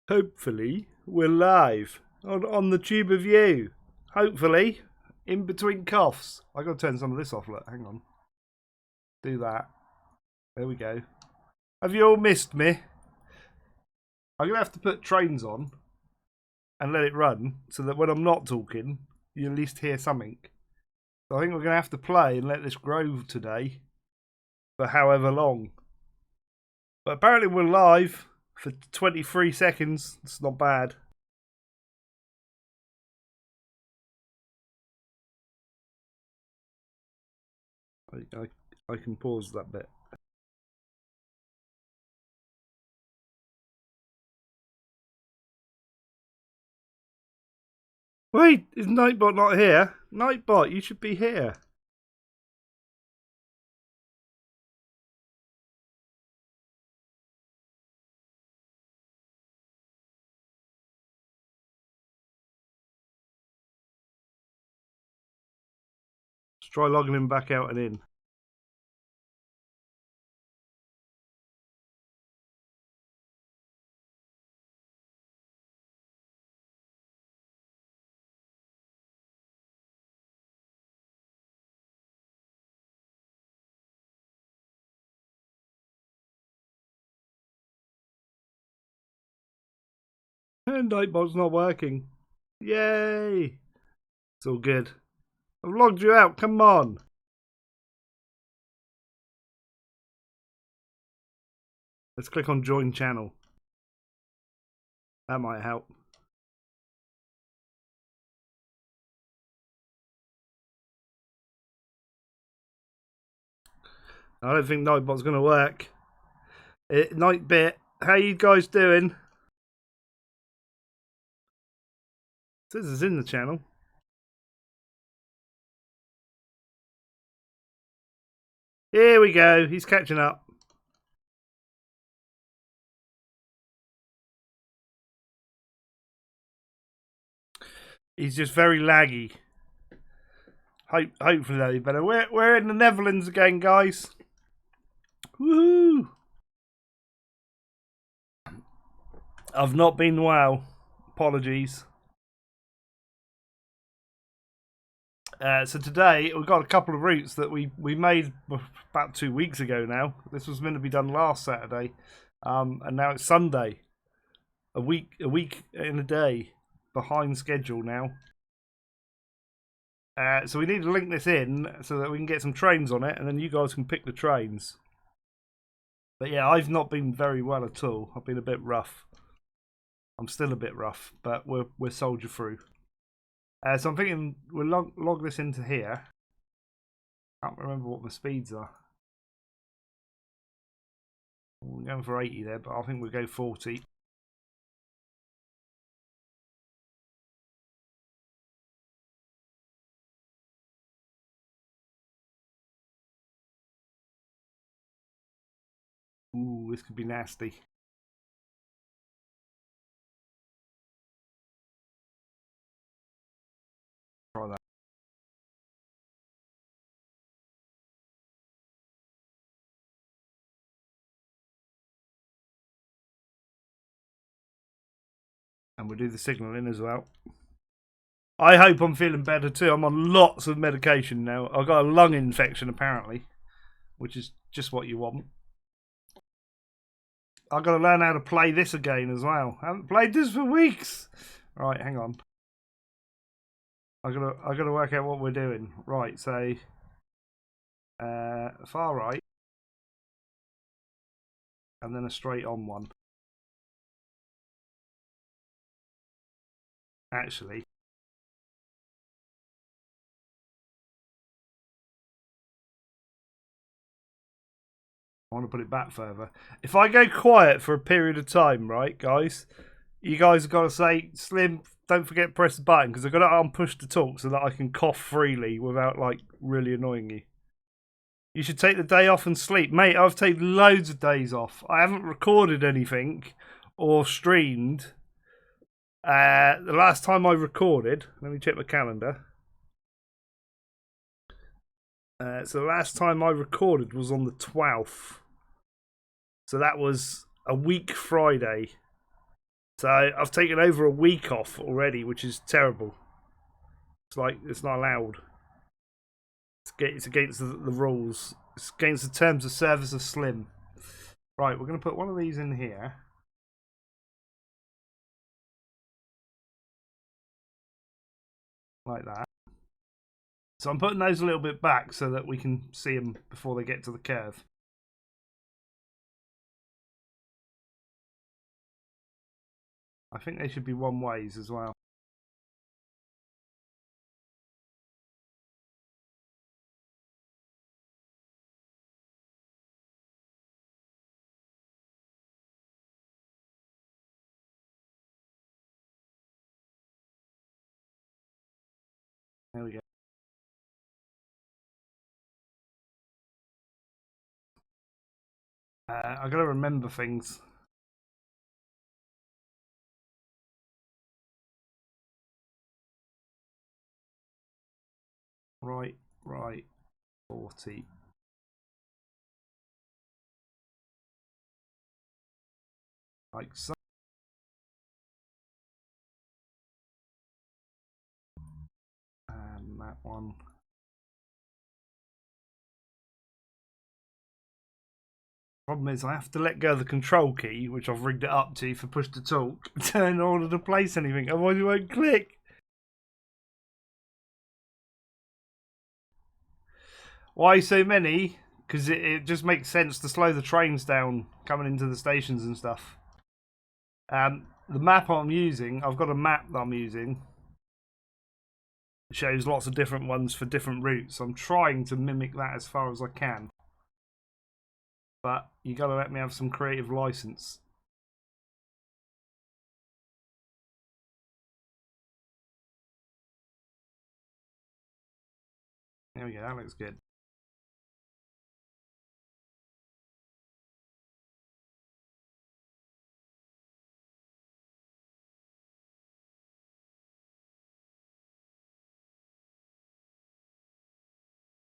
Hopefully, we're live on the tube of you. Hopefully, in between coughs. I gotta turn some of this off. Look, hang on. Do that. There we go. Have you all missed me? I'm gonna have to put trains on and let it run so that when I'm not talking, you at least hear something. So I think we're gonna have to play and let this grow today for however long. But apparently we're live for 23 seconds. It's not bad. I can pause that bit. Wait, is Nightbot not here? Nightbot, you should be here. Let's try logging him back out and in. And Nightbot's not working. Yay! It's all good. I've logged you out, come on. Let's click on join channel. That might help. I don't think Nightbot's going to work. Nightbit, how you guys doing? This is in the channel. Here we go. He's catching up. He's just very laggy. Hopefully that'll be better. We're in the Netherlands again, guys. Woohoo! I've not been well. Apologies. So today we've got a couple of routes that we made about 2 weeks ago now. This was meant to be done last Saturday, and now it's Sunday. A week and a day behind schedule now. So we need to link this in so that we can get some trains on it, and then you guys can pick the trains. But yeah, I've not been very well at all. I've been a bit rough. I'm still a bit rough, but we're soldier through. So I'm thinking we'll log this into here. Can't remember what my speeds are. We're going for 80 there, but I think we'll go 40. Ooh, this could be nasty. Try that. And we'll do the signalling as well. I hope I'm feeling better too. I'm on lots of medication now. I've got a lung infection apparently, which is just what you want. I've got to learn how to play this again as well. I haven't played this for weeks. Right, hang on. I gotta work out what we're doing. Right, so far right, and then a straight on one. Actually, I want to put it back further. If I go quiet for a period of time, right, guys, you guys have got to say, Slim, don't forget to press the button, because I've got to unpush to talk so that I can cough freely without, like, really annoying you. You should take the day off and sleep. Mate, I've taken loads of days off. I haven't recorded anything or streamed. The last time I recorded, let me check my calendar. So the last time I recorded was on the 12th. So that was a week Friday. So I've taken over a week off already, which is terrible. It's like it's not allowed. It's against the rules. It's against the terms of service of Slim. Right, we're going to put one of these in here. Like that. So I'm putting those a little bit back so that we can see them before they get to the curve. I think they should be one ways as well. There we go. I gotta remember things. Right, 40. Like so. And that one. Problem is I have to let go of the control key, which I've rigged it up to for push to talk, in order to place anything, otherwise it won't click. Why so many? Because it just makes sense to slow the trains down coming into the stations and stuff. The map I'm using, I've got a map that I'm using. It shows lots of different ones for different routes. I'm trying to mimic that as far as I can. But you gotta let me have some creative license. There we go, that looks good.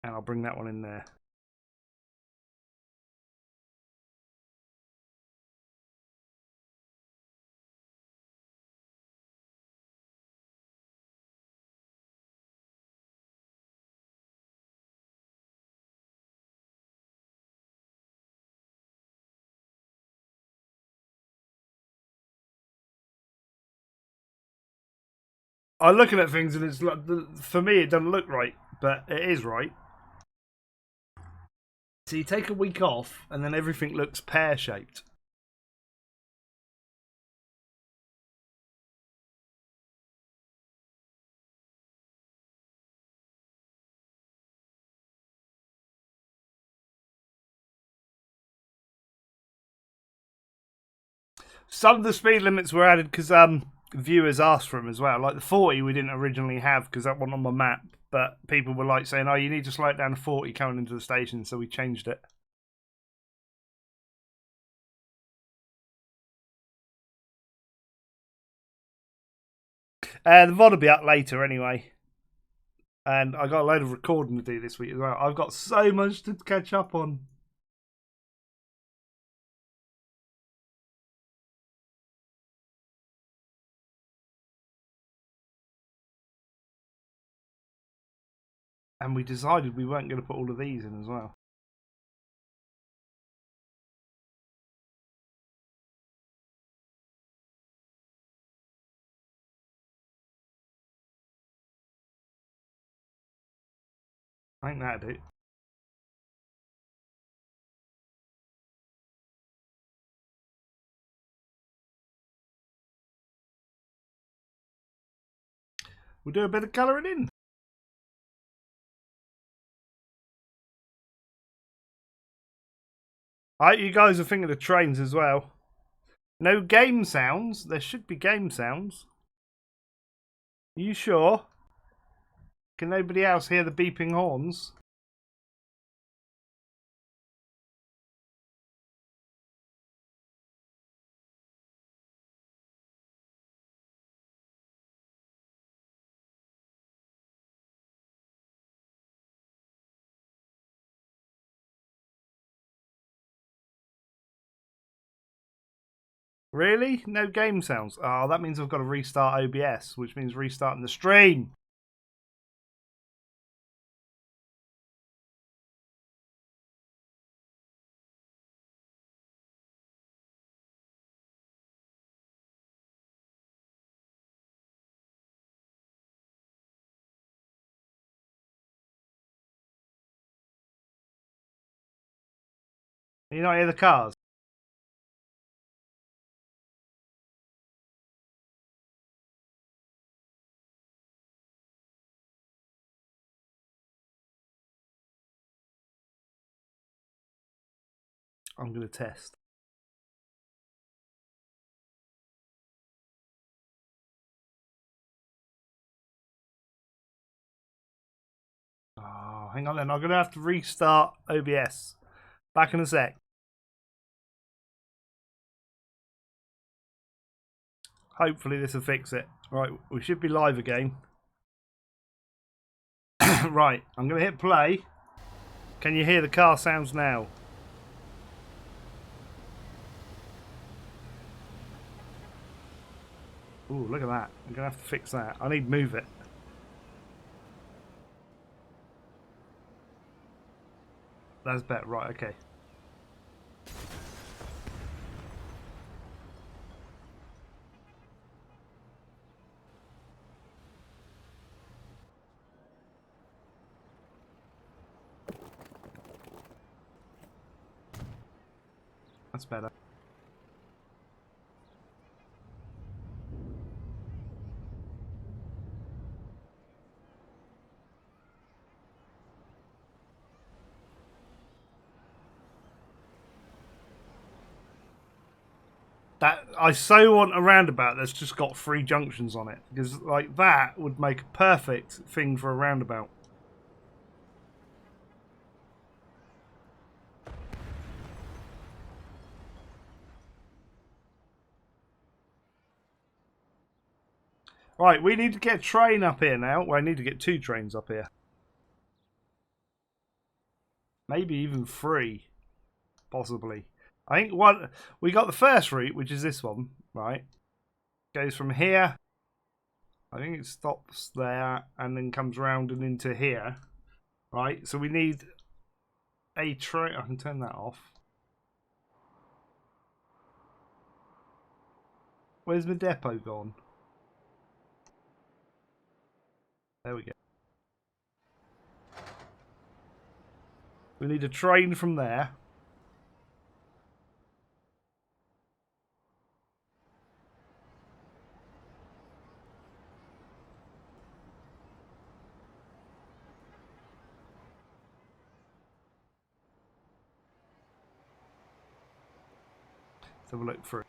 And I'll bring that one in there. I'm looking at things and it's like, for me it doesn't look right, but it is right. So you take a week off and then everything looks pear-shaped. Some of the speed limits were added because viewers asked for them as well. Like the 40 we didn't originally have because that wasn't on my map, but people were like saying, "Oh, you need to slow it down to 40 coming into the station," so we changed it. The VOD will be up later anyway. And I got a load of recording to do this week as well. I've got so much to catch up on. And we decided we weren't going to put all of these in as well. I think that'd do. We'll do a bit of colouring in. I hope you guys are thinking of trains as well. No game sounds. There should be game sounds. Are you sure? Can nobody else hear the beeping horns? Really? No game sounds. Oh, that means I've got to restart OBS, which means restarting the stream. Can you not hear the cars? I'm going to test. Oh, hang on then. I'm going to have to restart OBS. Back in a sec. Hopefully this will fix it. Right, we should be live again. Right, I'm going to hit play. Can you hear the car sounds now? Ooh, look at that. I'm going to have to fix that. I need to move it. That's better. Right, okay. That's better. That I so want a roundabout that's just got 3 junctions on it, because like that would make a perfect thing for a roundabout. Right, we need to get a train up here now. Well, I need to get 2 trains up here. Maybe even 3, possibly. I think one. We got the first route, which is this one, right? Goes from here. I think it stops there and then comes round and into here, right? So we need a train. I can turn that off. Where's my depot gone? There we go. We need a train from there. Let's have a look through.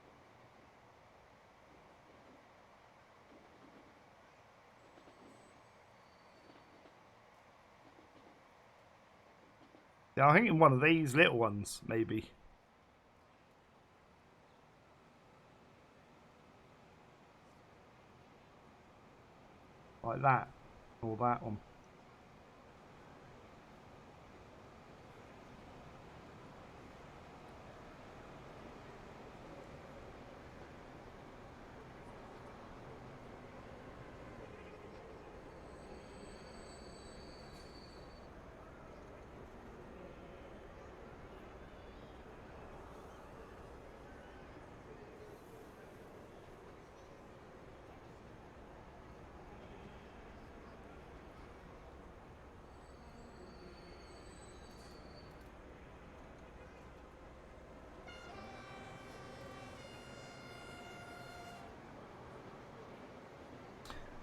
Yeah, I think in one of these little ones, maybe. Like that. Or that one.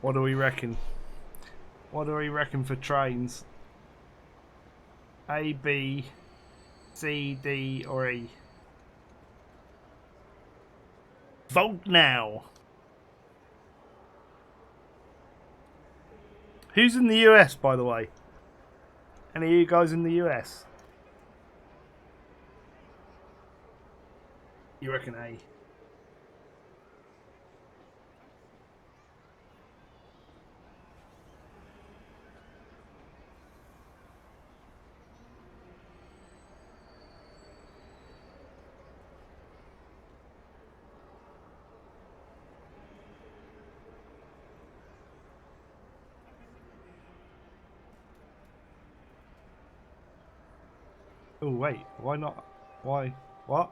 What do we reckon? What do we reckon for trains? A, B, C, D, or E? Vote now! Who's in the US, by the way? Any of you guys in the US? You reckon A? Oh, wait. Why not? Why? What?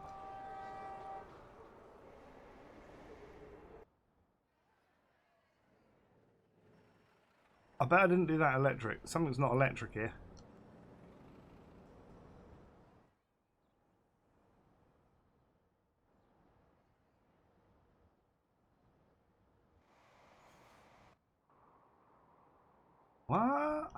I bet I didn't do that electric. Something's not electric here. What?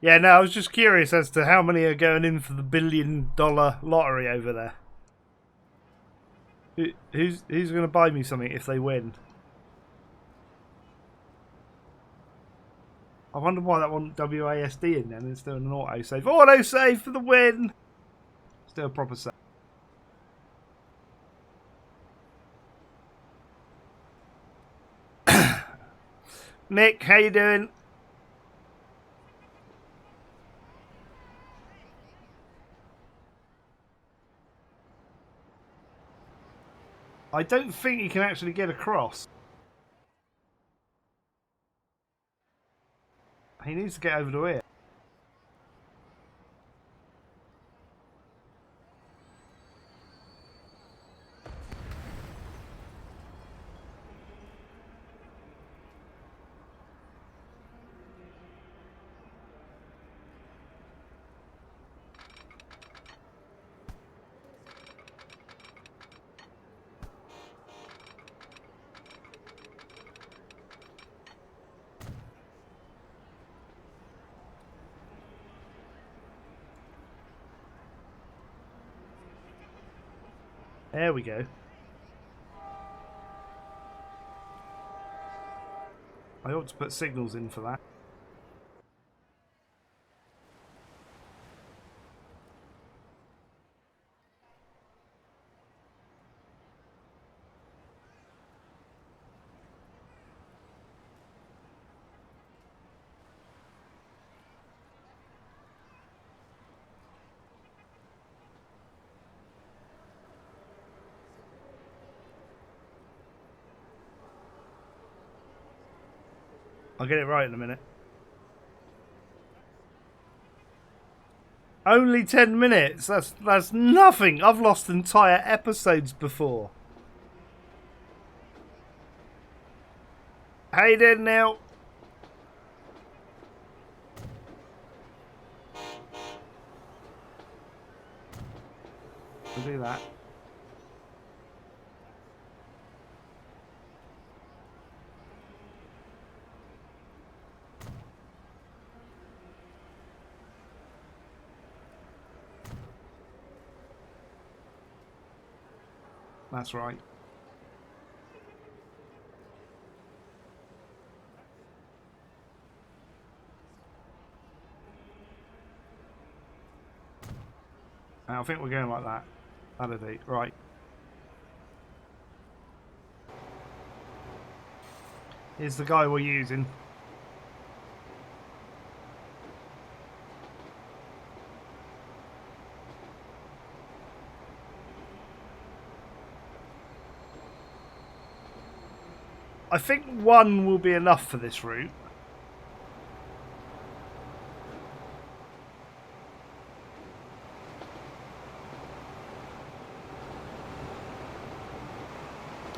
Yeah, no, I was just curious as to how many are going in for the $1 billion lottery over there. Who's going to buy me something if they win? I wonder why that one WASD in then instead of an auto save. Auto save for the win! Still a proper save. Nick, how you doing? I don't think you can actually get across. He needs to get over to here. There we go. I ought to put signals in for that. I'll get it right in a minute. Only 10 minutes? That's nothing. I've lost entire episodes before. How you doing now? We'll do that. That's right. I think we're going like that. That'll do. Right. Here's the guy we're using. I think one will be enough for this route.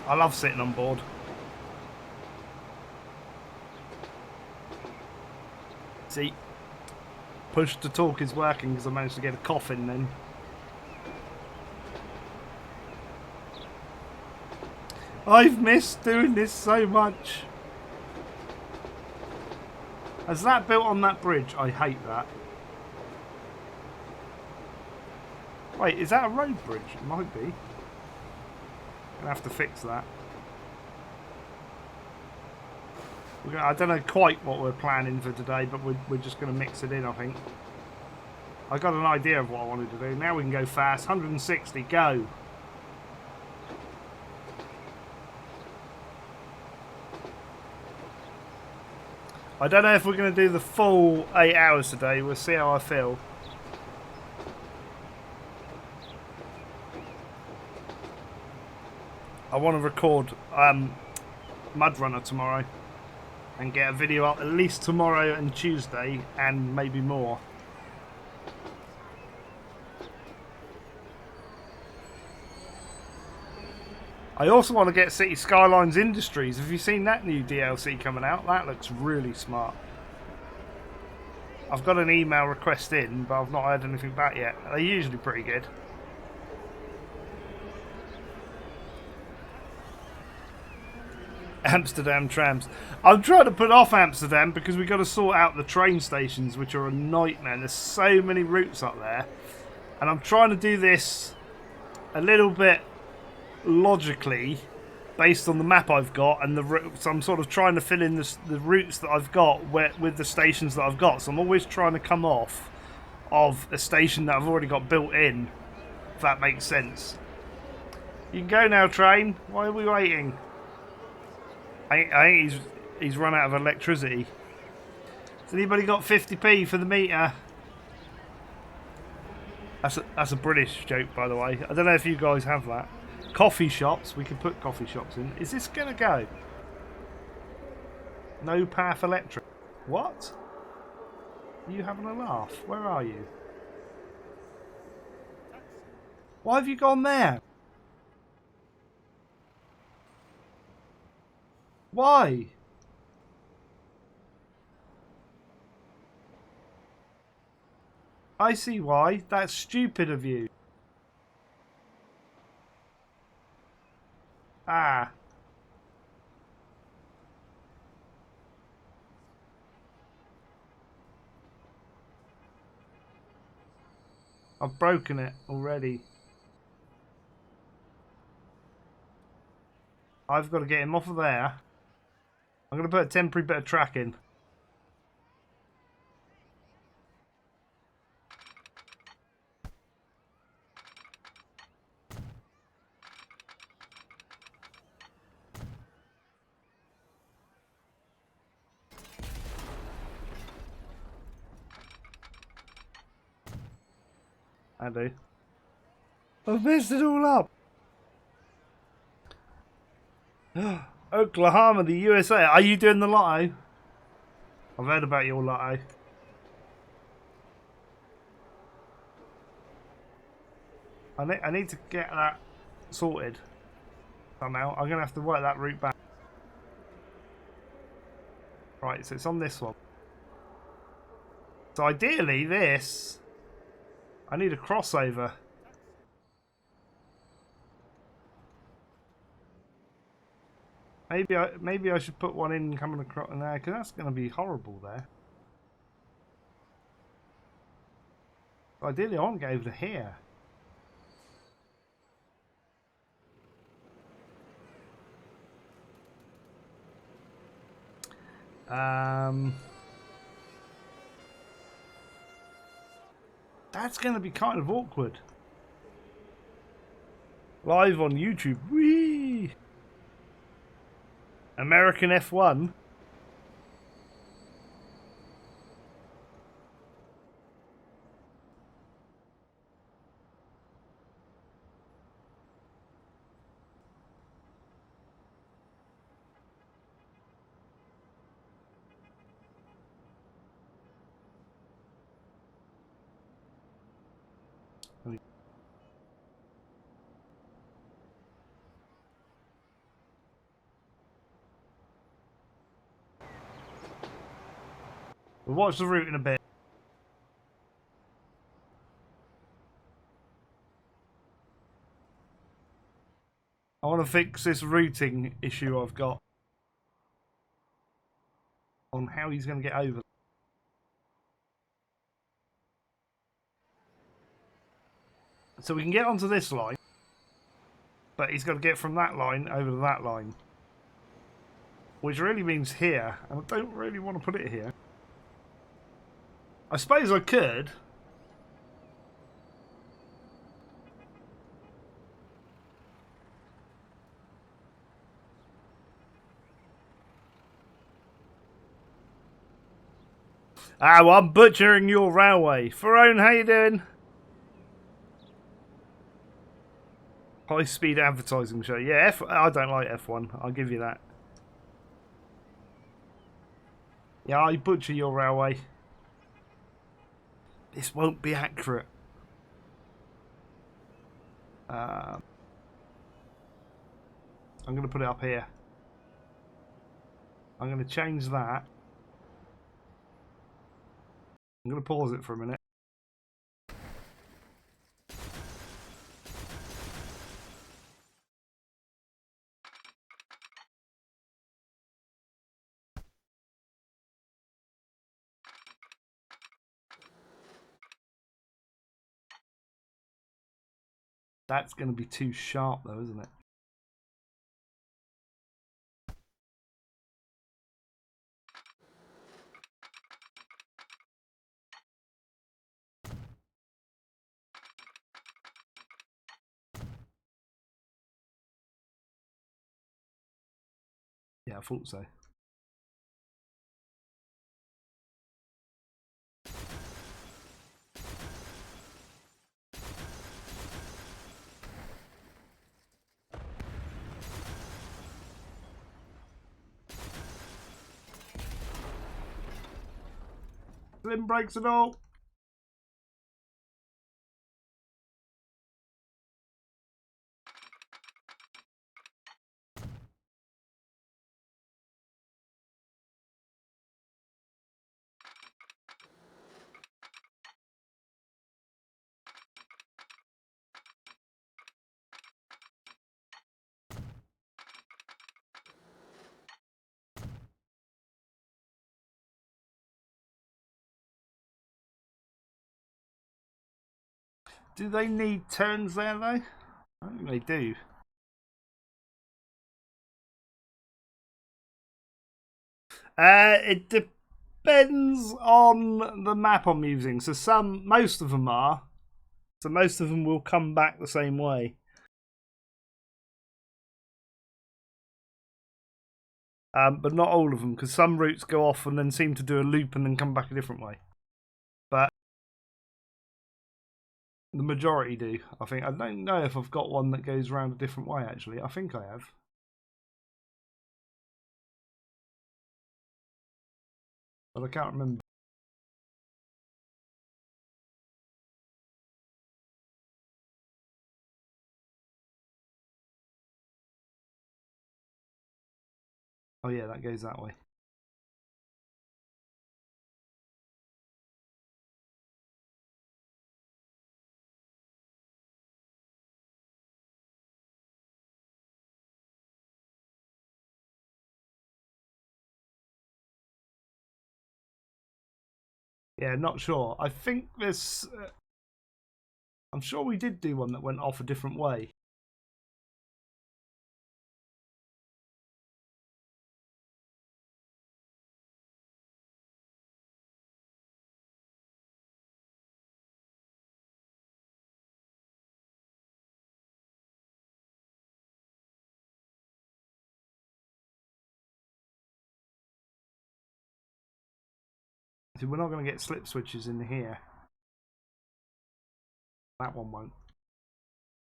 I love sitting on board. See, push to talk is working because I managed to get a cough in then. I've missed doing this so much. Is that built on that bridge? I hate that. Wait, is that a road bridge? It might be. Gonna have to fix that. I don't know quite what we're planning for today, but we're just going to mix it in, I think. I got an idea of what I wanted to do. Now we can go fast. 160, go. I don't know if we're going to do the full 8 hours today. We'll see how I feel. I want to record Mud Runner tomorrow and get a video up at least tomorrow and Tuesday and maybe more. I also want to get City Skylines Industries. Have you seen that new DLC coming out? That looks really smart. I've got an email request in, but I've not heard anything back yet. They're usually pretty good. Amsterdam trams. I'm trying to put off Amsterdam because we've got to sort out the train stations, which are a nightmare. There's so many routes up there. And I'm trying to do this a little bit logically based on the map I've got and the routes. I'm sort of trying to fill in the routes that I've got with the stations that I've got. So I'm always trying to come off of a station that I've already got built in, if that makes sense. You can go now, train. Why are we waiting? I think he's run out of electricity. Has anybody got 50p for the meter? That's a British joke, by the way. I don't know if you guys have that. Coffee shops. We can put coffee shops in. Is this going to go? No path electric. What? Are you having a laugh? Where are you? Why have you gone there? Why? I see why. That's stupid of you. Ah. I've broken it already. I've got to get him off of there. I'm going to put a temporary bit of track in. I do. I've messed it all up. Oklahoma, the USA. Are you doing the lotto? I've heard about your lotto. I need to get that sorted somehow. I'm going to have to work that route back. Right, so it's on this one. So ideally this... I need a crossover. Maybe I should put one in coming across there, because that's going to be horrible there. Ideally, I want to go over to here. That's going to be kind of awkward. Live on YouTube. Whee! American F1. We'll watch the route in a bit. I want to fix this routing issue I've got on how he's going to get over. So we can get onto this line, but he's got to get from that line over to that line, which really means here, and I don't really want to put it here. I suppose I could. Ah, well, I'm butchering your railway. Farone, how you doing? High-speed advertising show. Yeah, I don't like F1. I'll give you that. Yeah, I butcher your railway. This won't be accurate. I'm going to put it up here. I'm going to change that. I'm going to pause it for a minute. That's going to be too sharp though, isn't it? Yeah, I thought so. Slim brakes and all. Do they need turns there though? I think they do. It depends on the map I'm using. So most of them are. So most of them will come back the same way. But not all of them, because some routes go off and then seem to do a loop and then come back a different way. But the majority do, I think. I don't know if I've got one that goes around a different way, actually. I think I have. But I can't remember. Oh yeah, that goes that way. Yeah, not sure. I think this... I'm sure we did do one that went off a different way. So we're not going to get slip switches in here. That one won't.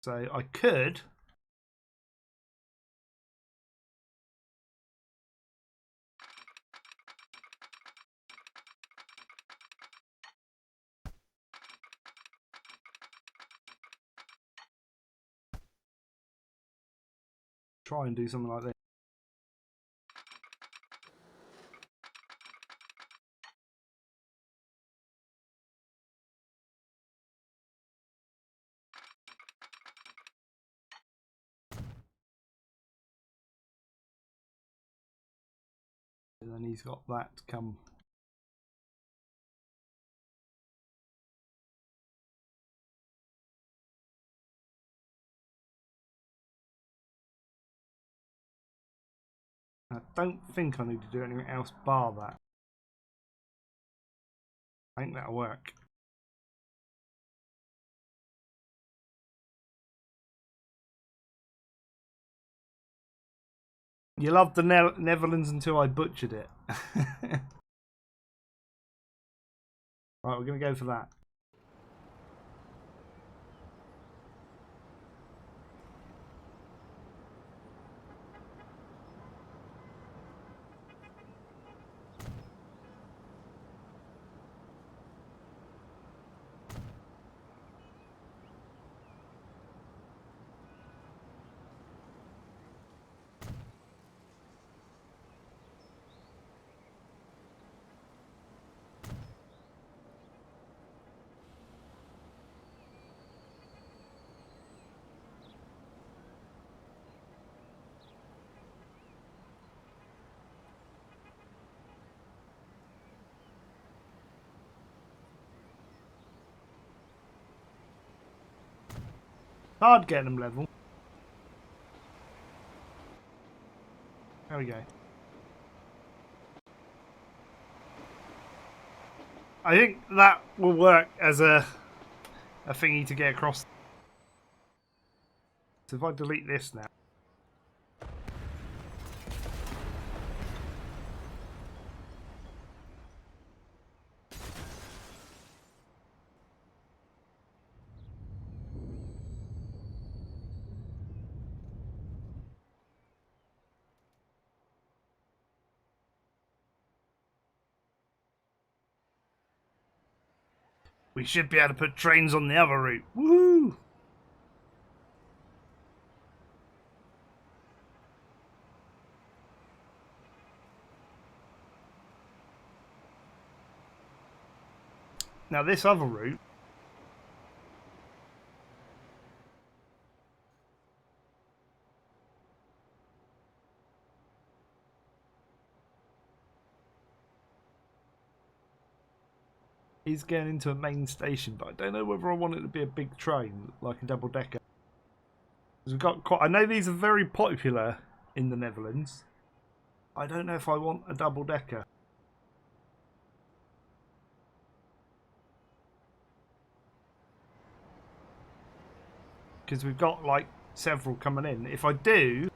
So I could... try and do something like this. And then he's got that to come. I don't think I need to do anything else bar that. I think that'll work. You loved the Netherlands until I butchered it. Right, we're going to go for that. Hard getting them level. There we go. I think that will work as a thingy to get across. So if I delete this now. We should be able to put trains on the other route. Woohoo! Now this other route is going into a main station, but I don't know whether I want it to be a big train, like a double decker. We've got quite. I know these are very popular in the Netherlands. I don't know if I want a double decker. Because we've got like several coming in. If I do,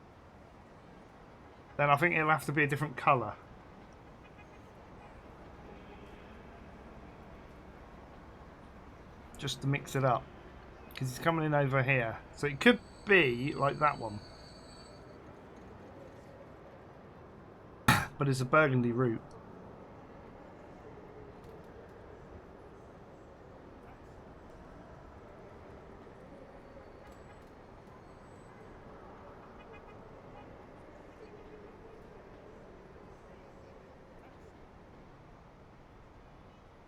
then I think it'll have to be a different colour. Just to mix it up. Because he's coming in over here. So it could be like that one. But it's a burgundy route.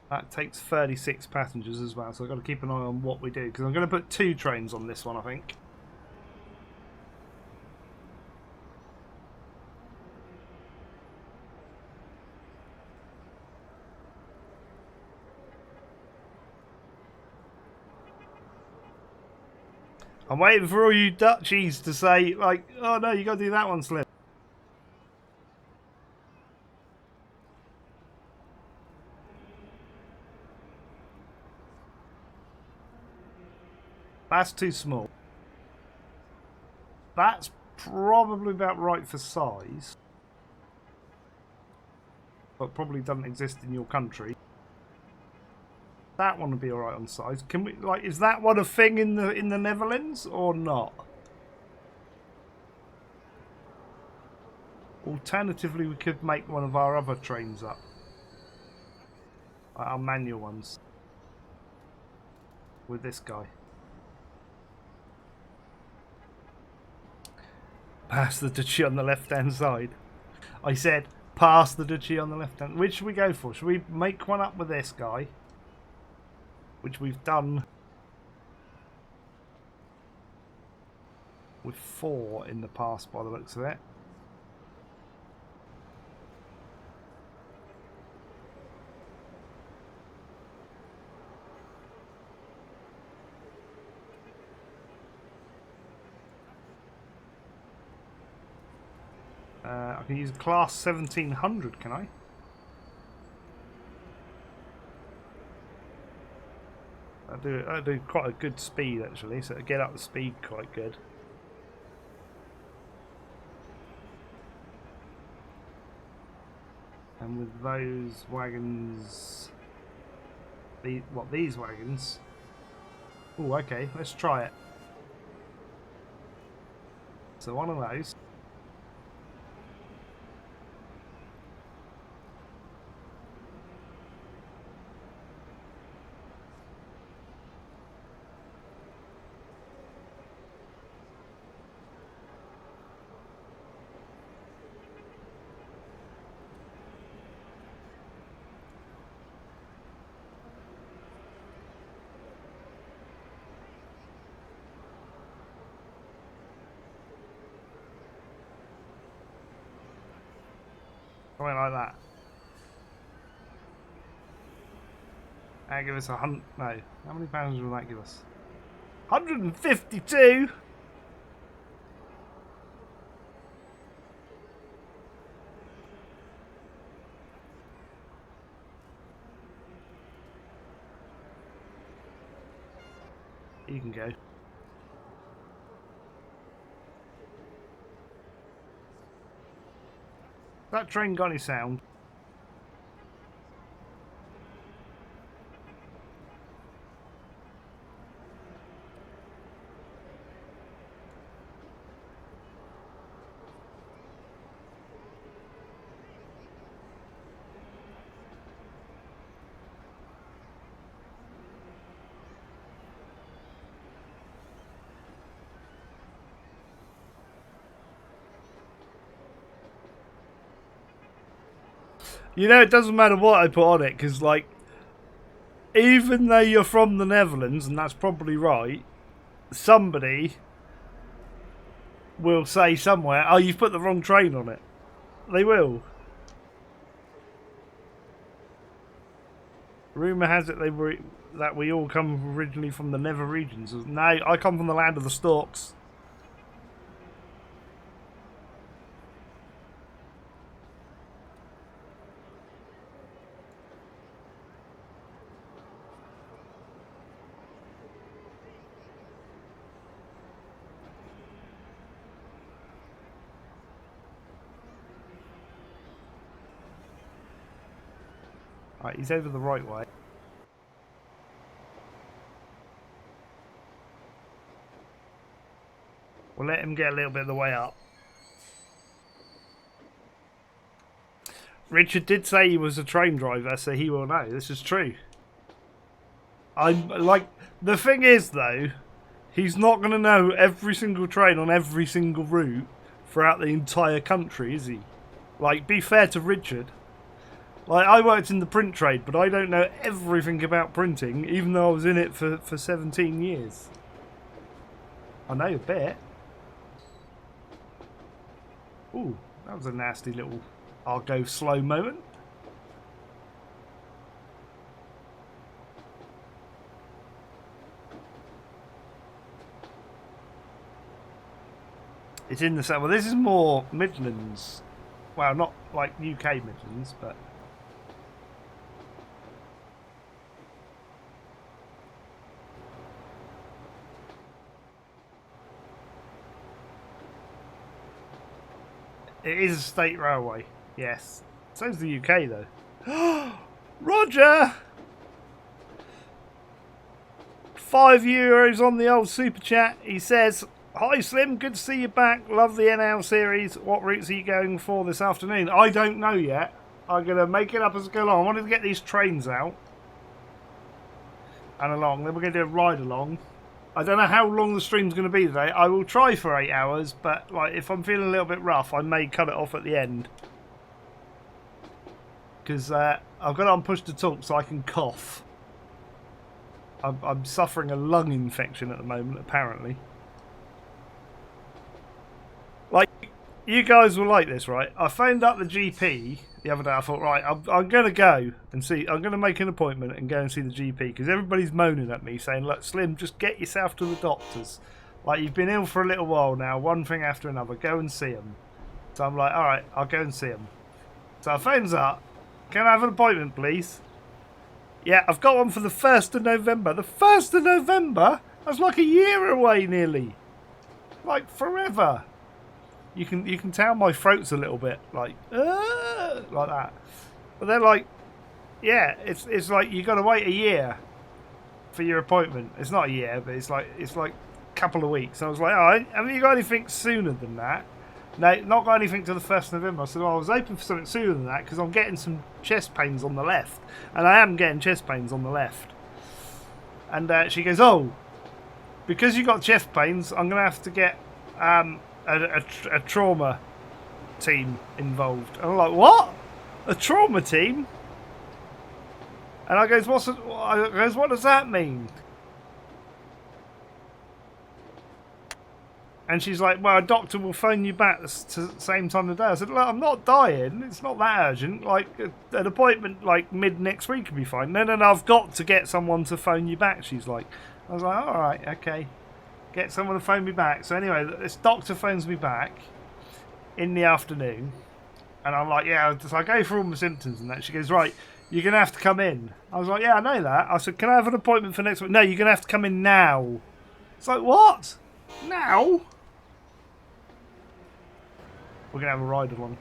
That takes 36 passengers as well, so I've got to keep an eye on what we do, because I'm going to put 2 trains on this one, I think. I'm waiting for all you Dutchies to say, like, oh no, you got to do that one, Slim. That's too small. That's probably about right for size. But probably doesn't exist in your country. That one would be alright on size. Can we, like, is that one a thing in the Netherlands or not? Alternatively, we could make one of our other trains up. Our manual ones. With this guy. Pass the duchy on the left-hand side. I said, pass the duchy on the left-hand. Which should we go for? Should we make one up with this guy? Which we've done with 4 in the past by the looks of it. I can use class 1700, can I? I do quite a good speed actually, so to get up the speed quite good. And with those wagons, these wagons? Oh, okay, let's try it. So one of those. Something like that. That'll give us no. How many pounds will that give us? 152? You can go. That train got any sound? You know, it doesn't matter what I put on it, because, like, even though you're from the Netherlands, and that's probably right, somebody will say somewhere, oh, you've put the wrong train on it. They will. Rumour has it that we all come originally from the Nether regions. No, I come from the land of the storks. Right, he's over the right way. We'll let him get a little bit of the way up. Richard did say he was a train driver, so he will know. This is true. I'm like, the thing is though, he's not going to know every single train on every single route throughout the entire country, is he? Like, be fair to Richard. Like, I worked in the print trade, but I don't know everything about printing, even though I was in it for 17 years. I know a bit. Ooh, that was a nasty little I'll go slow moment. It's in the south. Well, this is more Midlands. Well, not like UK Midlands, but... It is a state railway, yes. So's the UK, though. Roger! €5 on the old super chat. He says, hi Slim, good to see you back. Love the NL series. What routes are you going for this afternoon? I don't know yet. I'm going to make it up as I go along. I wanted to get these trains out and along. Then we're going to do a ride along. I don't know how long the stream's going to be today. I will try for 8 hours, but like if I'm feeling a little bit rough, I may cut it off at the end. Because I've got it on push to talk so I can cough. I'm suffering a lung infection at the moment, apparently. Like, you guys will like this, right? I phoned up the GP the other day. I thought, right, I'm going to go and see. I'm going to make an appointment and go and see the GP because everybody's moaning at me saying, look, Slim, just get yourself to the doctors. Like, you've been ill for a little while now, one thing after another. Go and see them. So I'm like, all right, I'll go and see them. So I phones up. Can I have an appointment, please? Yeah, I've got one for the 1st of November. The 1st of November? That's like a year away, nearly. Like, forever. You can tell my throat's a little bit like that. But they're like, Yeah, it's like you got to wait a year for your appointment. It's not a year, but it's like a couple of weeks. I was like, oh, haven't you got anything sooner than that? No, not got anything till the 1st of November. I said, well, I was hoping for something sooner than that because I'm getting some chest pains on the left. And I am getting chest pains on the left. And she goes, oh, because you got chest pains, I'm going to have to get a trauma team involved. And I'm like, what? A trauma team? And I goes, what does that mean? And she's like, well, a doctor will phone you back the same time of the day. I said, look, I'm not dying. It's not that urgent. Like, an appointment, like, mid next week would be fine. No, I've got to get someone to phone you back, she's like. I was like, all right, okay. Get someone to phone me back. So anyway, this doctor phones me back in the afternoon. And I'm like, yeah. So I go through all my symptoms and that. She goes, right, you're going to have to come in. I was like, yeah, I know that. I said, can I have an appointment for next week? No, you're going to have to come in now. It's like, what? Now? We're going to have a ride along.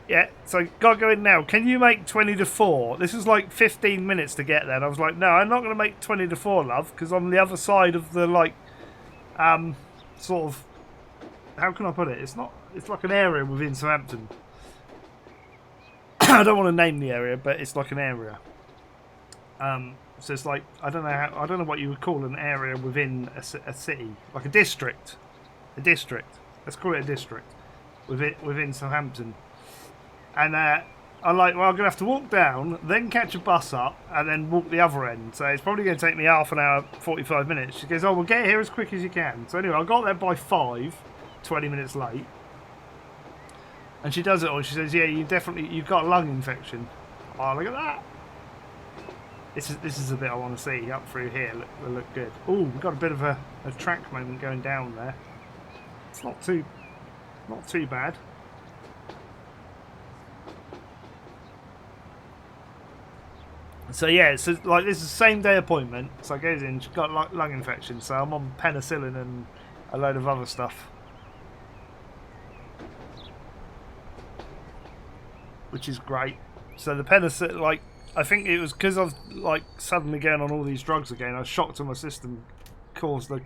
Yeah, so got to go in now. Can you make 20 to 4? This is like 15 minutes to get there. And I was like, no, I'm not going to make 20 to 4, love, because I'm the other side of the, like, sort of, how can I put it? It's like an area within Southampton. I don't want to name the area, but it's like an area. So it's like, I don't know what you would call an area within a city, like a district. A district. Let's call it a district. Within Southampton. And I'm like, well, I'm going to have to walk down, then catch a bus up, and then walk the other end. So it's probably going to take me half an hour, 45 minutes. She goes, oh, we'll get here as quick as you can. So anyway, I got there by 5, 20 minutes late. And she does it all. She says, yeah, you've got a lung infection. Oh, look at that. This is a bit I want to see up through here. Look good. Oh, we've got a bit of a track moment going down there. It's not too bad. So yeah, it's like this is the same day appointment. So I goes in, she's got lung infection, so I'm on penicillin and a load of other stuff, which is great. So the penicillin, like, I think it was because I've like suddenly going on all these drugs again. I was shocked to my system, caused a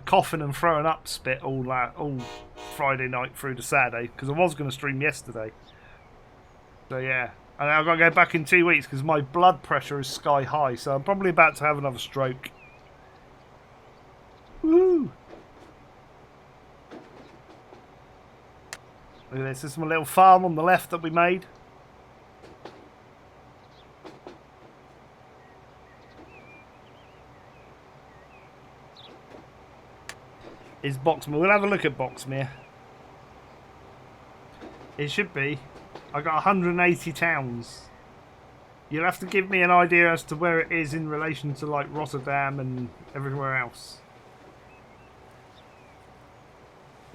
coughing and throwing up spit all Friday night through to Saturday because I was going to stream yesterday. So yeah. And I've got to go back in 2 weeks because my blood pressure is sky high. So I'm probably about to have another stroke. Woo! Look at this. This is my little farm on the left that we made. Is Boxmere. We'll have a look at Boxmere. It should be. I got 180 towns. You'll have to give me an idea as to where it is in relation to like Rotterdam and everywhere else.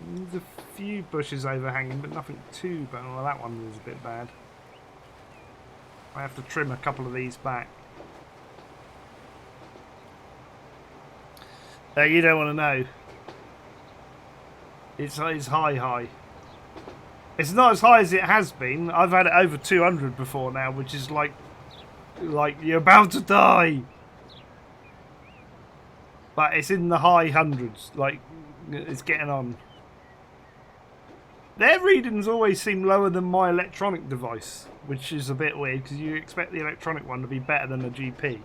There's a few bushes overhanging, but nothing too bad. Well, that one was a bit bad. I have to trim a couple of these back. You don't want to know. It's high. It's not as high as it has been. I've had it over 200 before now, which is like you're about to die. But it's in the high hundreds. Like, it's getting on. Their readings always seem lower than my electronic device, which is a bit weird because you expect the electronic one to be better than a GP.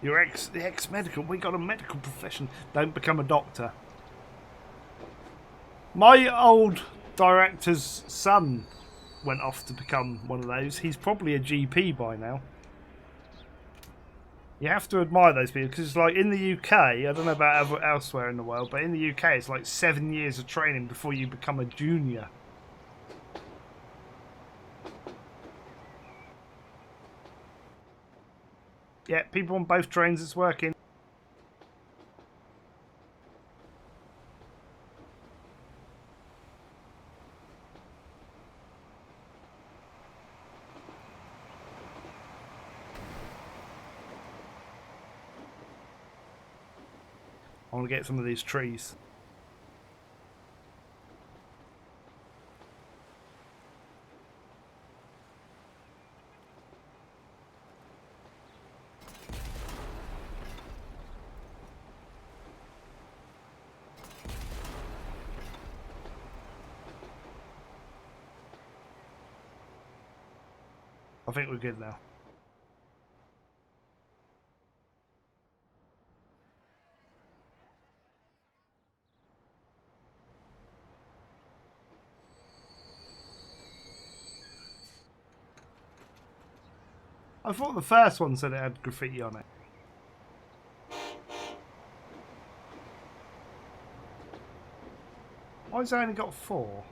You're the ex-medical. We got a medical profession. Don't become a doctor. My old director's son went off to become one of those. He's probably a GP by now. You have to admire those people because it's like in the UK, I don't know about elsewhere in the world, but in the UK it's like 7 years of training before you become a junior. Yeah, people on both trains, it's working. I want to get some of these trees. I think we're good now. I thought the first one said it had graffiti on it. Why has it only got 4?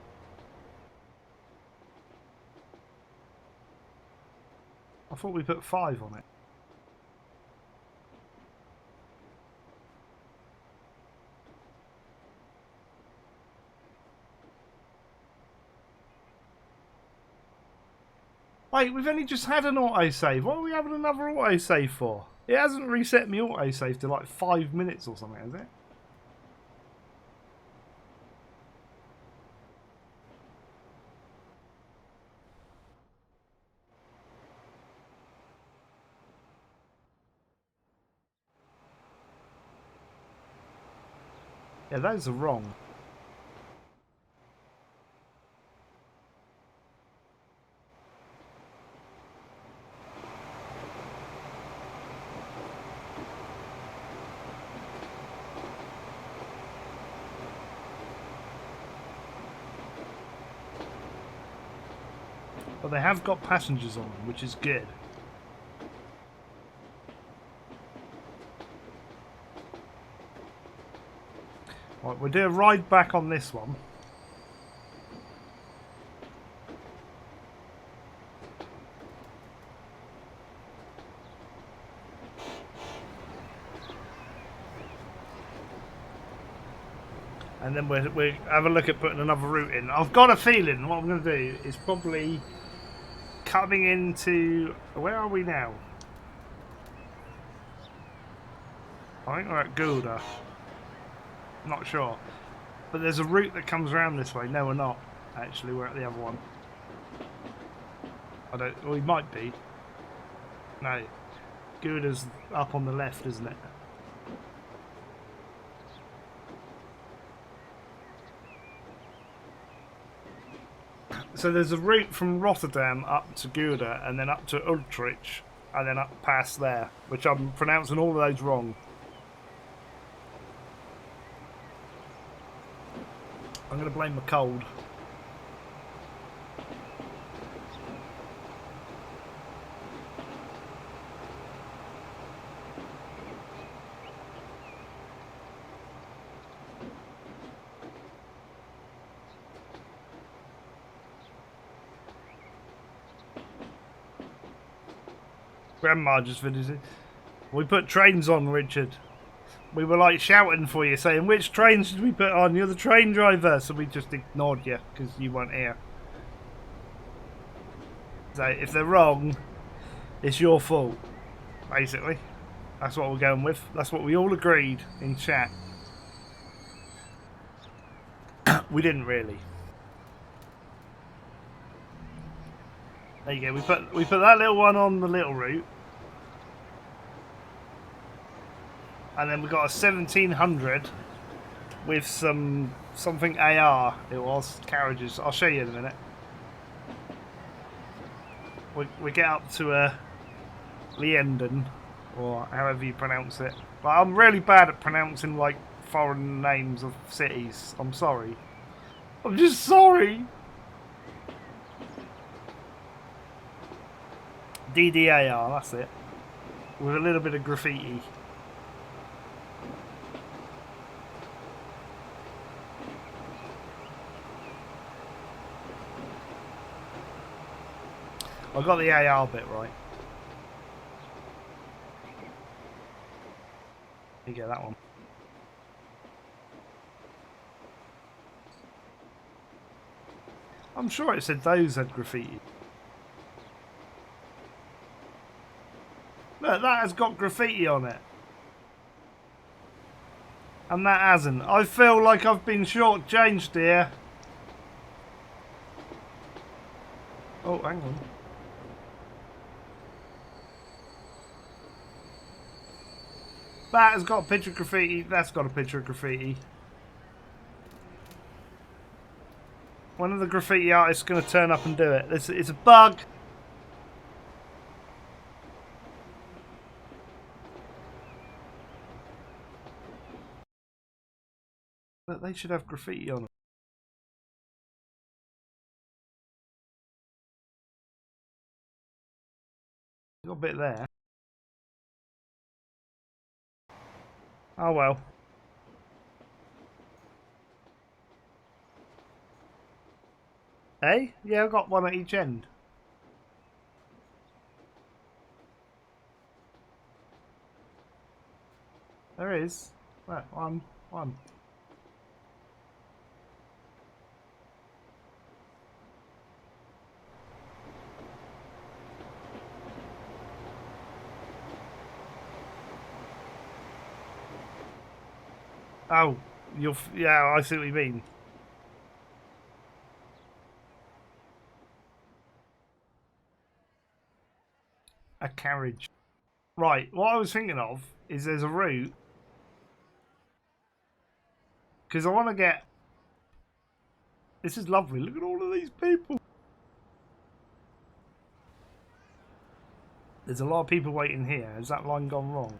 I thought we put 5 on it. Wait, we've only just had an autosave. What are we having another autosave for? It hasn't reset me autosave to like 5 minutes or something, has it? Yeah, those are wrong. But they have got passengers on them, which is good. Right, we'll do a ride back on this one. And then we'll have a look at putting another route in. I've got a feeling what I'm going to do is probably coming into... Where are we now? I think we're at Gouda. Not sure. But there's a route that comes around this way. No, we're not. Actually, we're at the other one. I don't... Well, we might be. No. Gouda's up on the left, isn't it? So there's a route from Rotterdam up to Gouda and then up to Utrecht and then up past there, which I'm pronouncing all of those wrong. I'm going to blame the cold. Grandma just visited. We put trains on, Richard. We were like shouting for you, saying, which trains should we put on? You're the train driver. So we just ignored you because you weren't here. So if they're wrong, it's your fault. Basically. That's what we're going with. That's what we all agreed in chat. We didn't really. There you go. We put that little one on the little route. And then we got a 1700 with something AR. It was carriages. I'll show you in a minute. We get up to Lienden, or however you pronounce it. But I'm really bad at pronouncing like foreign names of cities. I'm sorry. I'm just sorry. DDAR, that's it. With a little bit of graffiti. I got the AR bit right. You get that one. I'm sure it said those had graffiti. Look, that has got graffiti on it. And that hasn't. I feel like I've been shortchanged here. Oh, hang on. That has got a picture of graffiti. That's got a picture of graffiti. One of the graffiti artists is going to turn up and do it. It's a bug. But they should have graffiti on them. Got a bit there. Oh well. Hey? Yeah, I've got one at each end. There is. Right, one. Oh, yeah, I see what you mean. A carriage. Right, what I was thinking of is there's a route. Because I want to get... This is lovely. Look at all of these people. There's a lot of people waiting here. Has that line gone wrong?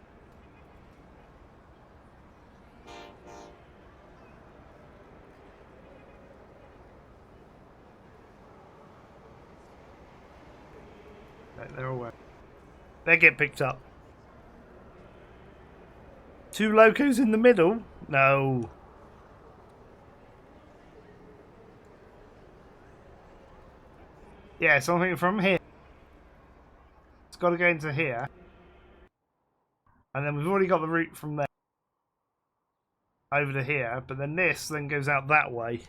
They're all aware. They get picked up. 2 locos in the middle? No. Yeah, something from here. It's got to go into here. And then we've already got the route from there over to here. But then this then goes out that way.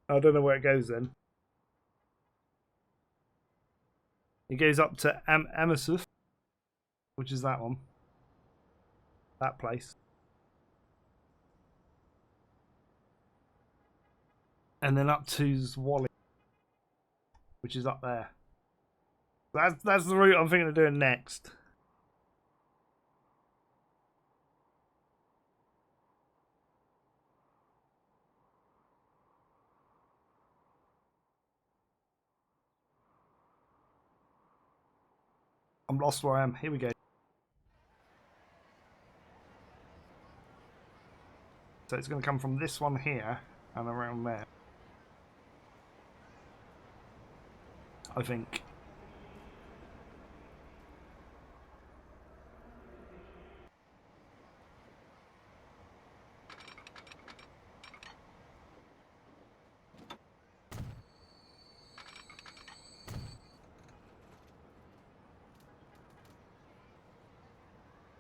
I don't know where it goes then. It goes up to Amersfoort, which is that one. That place. And then up to Zwally, which is up there. That's the route I'm thinking of doing next. I'm lost where I am. Here we go. So it's going to come from this one here and around there. I think.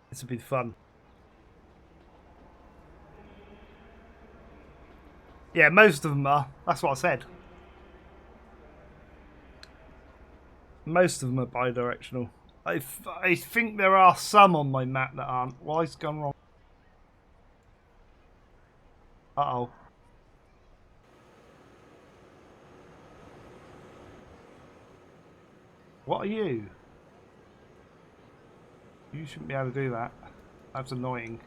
This would be fun. Yeah, most of them are. That's what I said. Most of them are bi-directional. I think there are some on my map that aren't. Why has it gone wrong? Uh-oh. What are you? You shouldn't be able to do that. That's annoying.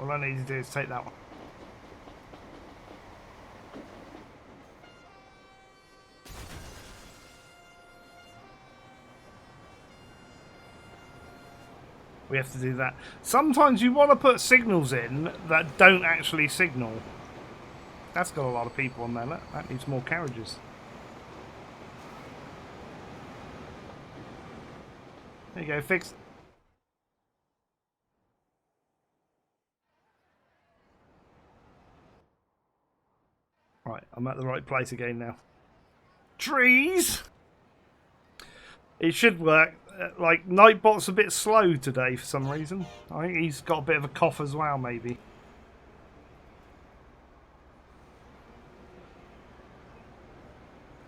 All I need to do is take that one. We have to do that. Sometimes you want to put signals in that don't actually signal. That's got a lot of people on there. That needs more carriages. There you go, fix. Right, I'm at the right place again now. Trees! It should work. Like, Nightbot's a bit slow today for some reason. I think he's got a bit of a cough as well, maybe.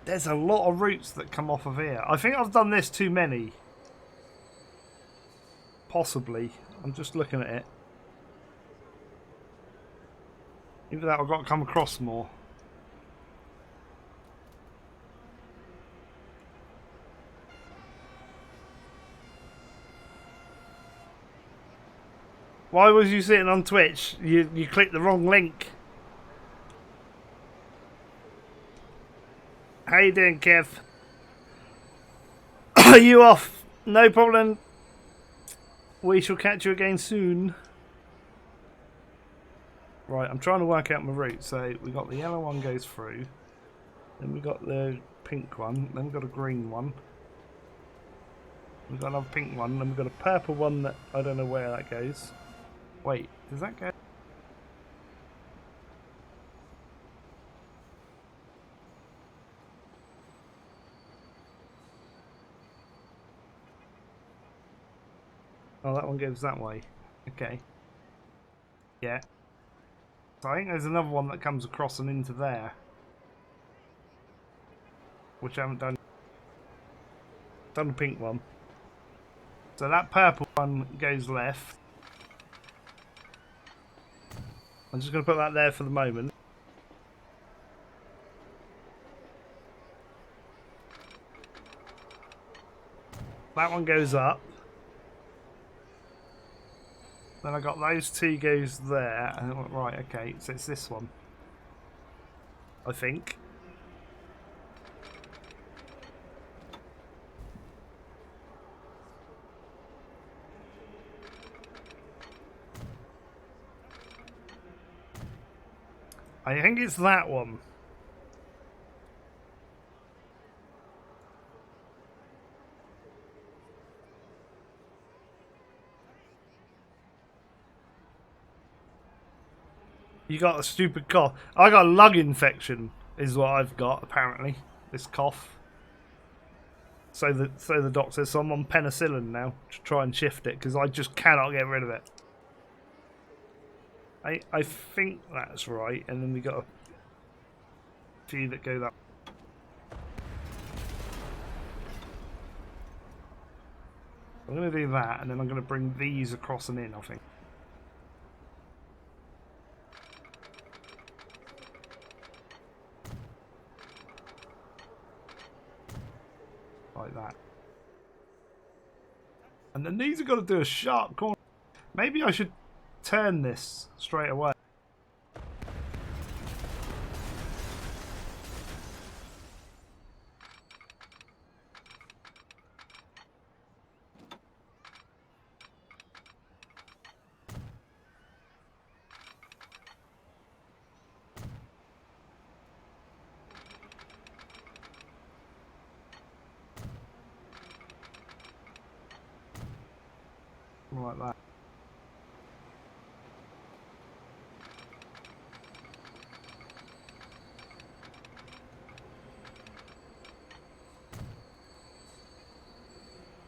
There's a lot of routes that come off of here. I think I've done this too many. Possibly. I'm just looking at it. Either that or I've got to come across more. Why was you sitting on Twitch? You clicked the wrong link. How you doing, Kev? Are you off? No problem. We shall catch you again soon. Right, I'm trying to work out my route. So we got the yellow one goes through. Then we got the pink one. Then we got a green one. We've got another pink one. Then we've got a purple one that I don't know where that goes. Wait, does that go? Oh, that one goes that way. Okay. Yeah. So I think there's another one that comes across and into there. Which I haven't done. Done the pink one. So that purple one goes left. I'm just going to put that there for the moment. That one goes up. Then I got those two goes there. And I went, right, okay, so it's this one. I think. I think it's that one. You got a stupid cough. I got a lung infection, is what I've got apparently. This cough. So the doctor says, so I'm on penicillin now to try and shift it because I just cannot get rid of it. I think that's right, and then we got a few that go that. I'm going to do that, and then I'm going to bring these across and in, I think. Like that. And then these are going to do a sharp corner. Maybe I should turn this straight away. Like that.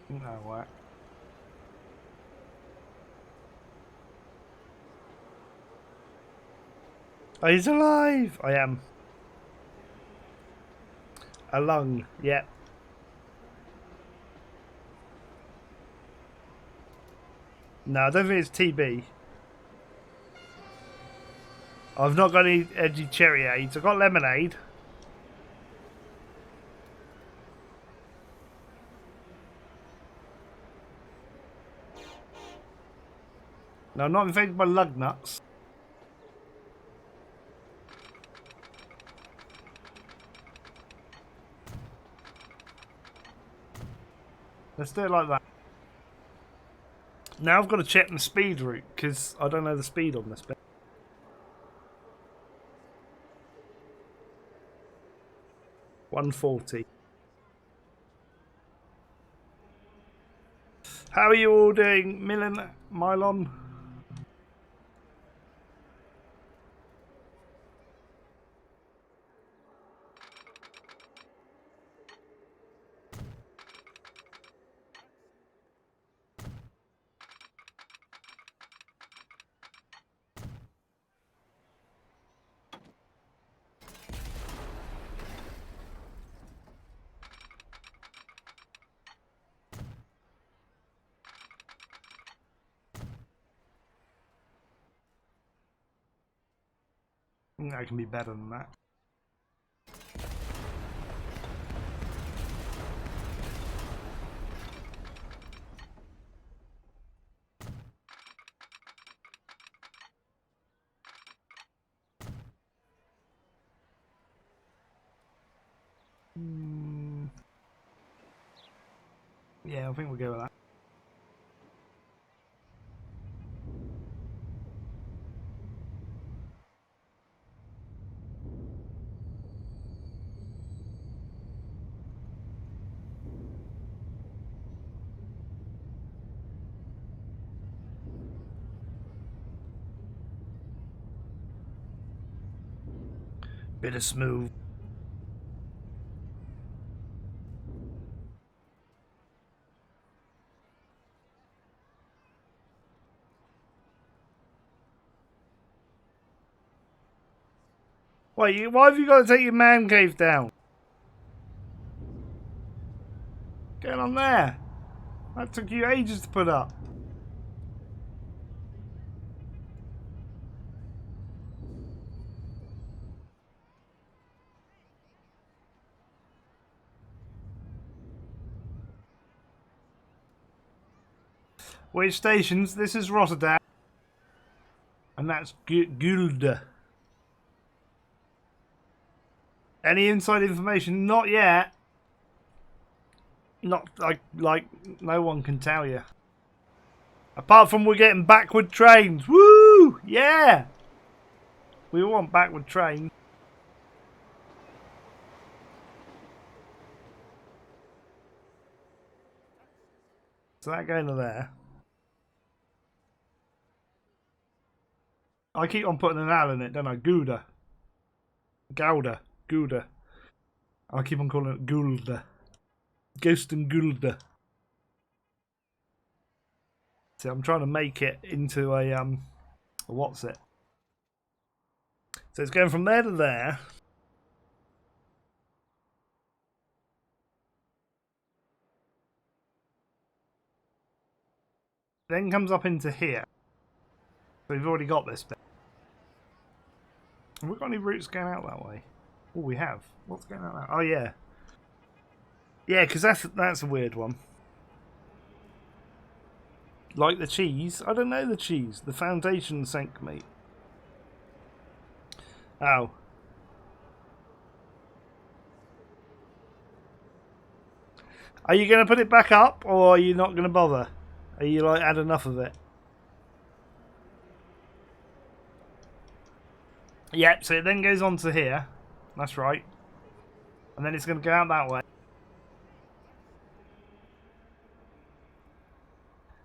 That'll work. Oh, he's alive! I am. A lung, yeah. No, I don't think it's TB. I've not got any edgy cherry aids. I've got lemonade. No, I'm not infected by lug nuts. Let's do it like that. Now I've got to check the speed route because I don't know the speed on this bit. $140. How are you all doing, Mylon? I think I can be better than that. Yeah, I think we'll go with that. Bit of smooth. Wait, why have you got to take your man cave down? What's going on there? That took you ages to put up. Which stations? This is Rotterdam. And that's Gulda. Any inside information? Not yet. Not like no one can tell you. Apart from we're getting backward trains. Woo! Yeah! We want backward trains. So that going to there. I keep on putting an L in it, don't I? Gouda. Gouda. Gouda. I keep on calling it Gulda. Ghost and Gulda. See, I'm trying to make it into a what's it? So it's going from there to there. Then comes up into here. So we've already got this bit. Have we got any routes going out that way? Oh, we have. What's going out that? Oh, yeah. Yeah, because that's a weird one. Like the cheese? I don't know the cheese. The foundation sank me. Oh. Are you going to put it back up, or are you not going to bother? Are you like had enough of it? Yep, so it then goes on to here. That's right. And then it's going to go out that way.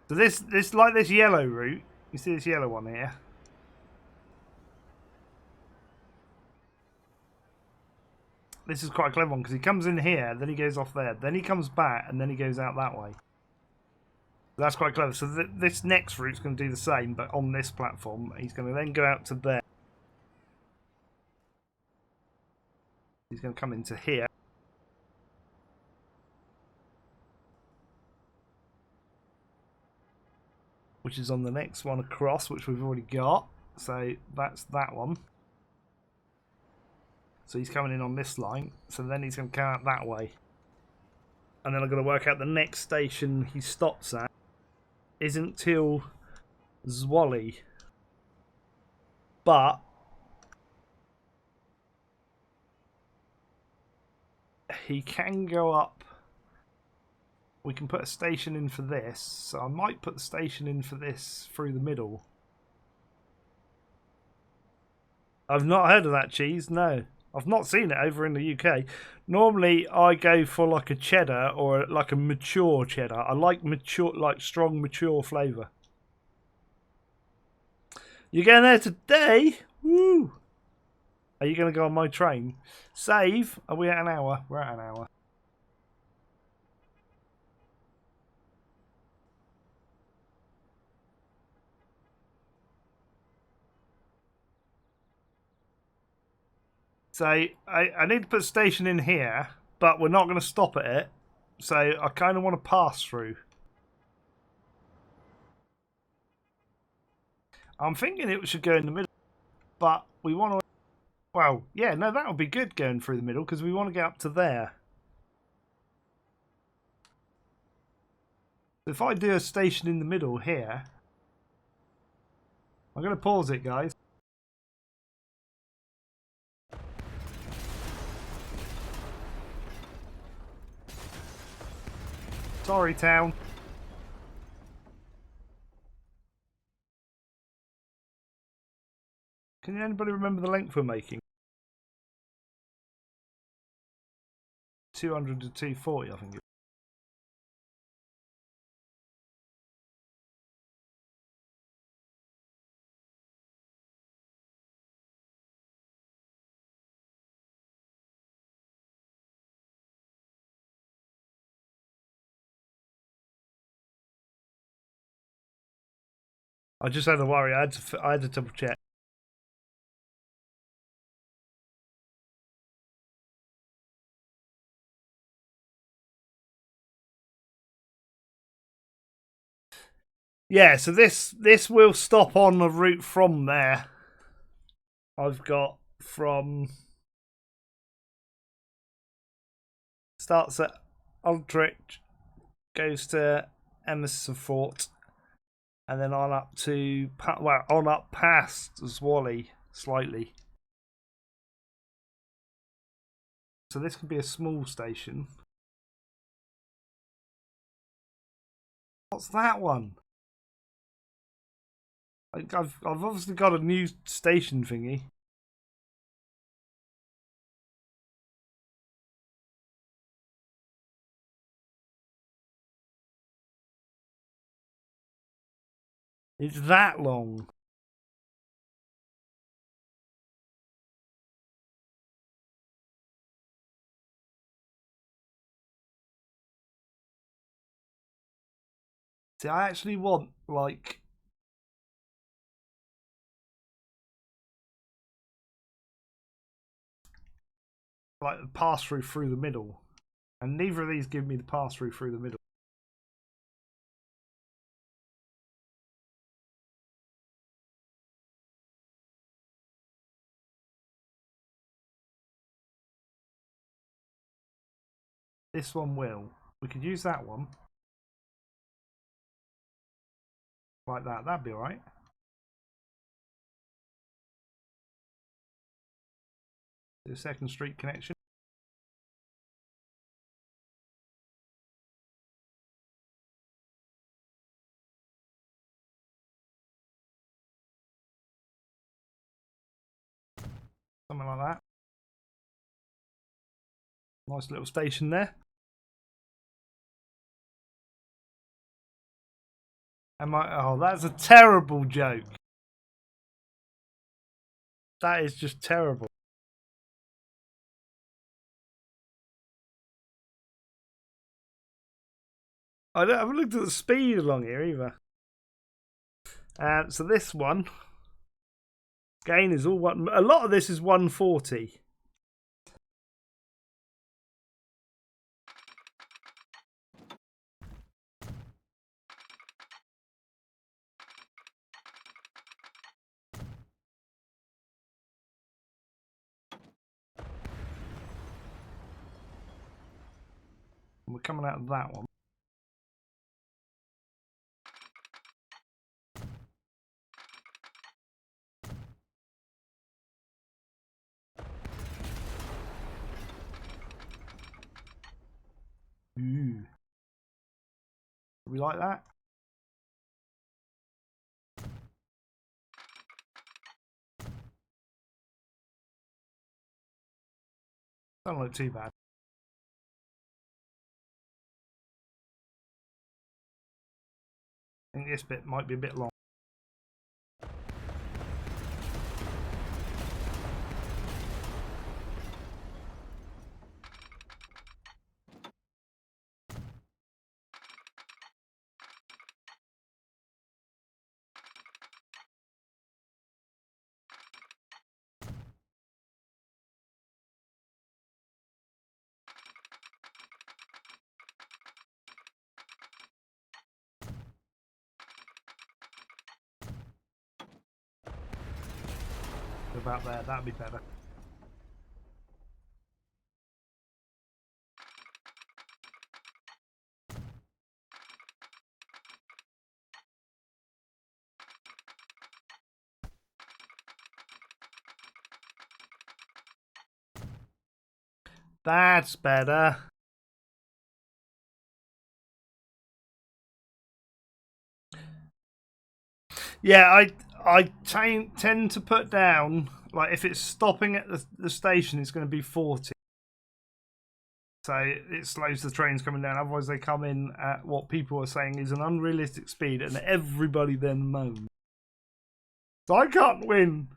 So this like this yellow route. You see this yellow one here? This is quite a clever one because he comes in here, then he goes off there, then he comes back, and then he goes out that way. That's quite clever. So this next route's going to do the same, but on this platform. He's going to then go out to there. He's going to come into here. Which is on the next one across, which we've already got. So that's that one. So he's coming in on this line. So then he's going to come out that way. And then I've got to work out the next station he stops at. Isn't till Zwolly. But he can go up. We can put a station in for this. So I might put the station in for this through the middle. I've not heard of that cheese, no. I've not seen it over in the UK. Normally, I go for like a cheddar or like a mature cheddar. I like mature, like strong, mature flavour. You're going there today? Woo! Are you going to go on my train? Save. Are we at an hour? We're at an hour. So I need to put a station in here, but we're not going to stop at it. So I kind of want to pass through. I'm thinking it should go in the middle, but we want to... Well, yeah, no, that would be good going through the middle because we want to get up to there. If I do a station in the middle here... I'm going to pause it, guys. Sorry, town. Can anybody remember the length we're making? 200 to 240, I think. I just had a worry. I had to double check. Yeah, so this will stop on the route from there. I've got from starts at Aldrich, goes to Emerson Fort, and then on up to on up past Zwally slightly. So this could be a small station. What's that one? I've obviously got a new station thingy. It's that long. See, I actually want like the pass through the middle, and neither of these give me the pass through the middle. This one will. We could use that one like that. That'd be alright. The second street connection. Something like that. Nice little station there. Oh, that's a terrible joke. That is just terrible. I haven't looked at the speed along here either. So this one, gain is all one. A lot of this is 140. We're coming out of that one. Ooh. We like that? Don't look too bad. I think this bit might be a bit long. About there, that'd be better. That's better. Yeah, I tend to put down, like, if it's stopping at the station, it's going to be 40. So it slows the trains coming down. Otherwise, they come in at what people are saying is an unrealistic speed, and everybody then moans. So I can't win.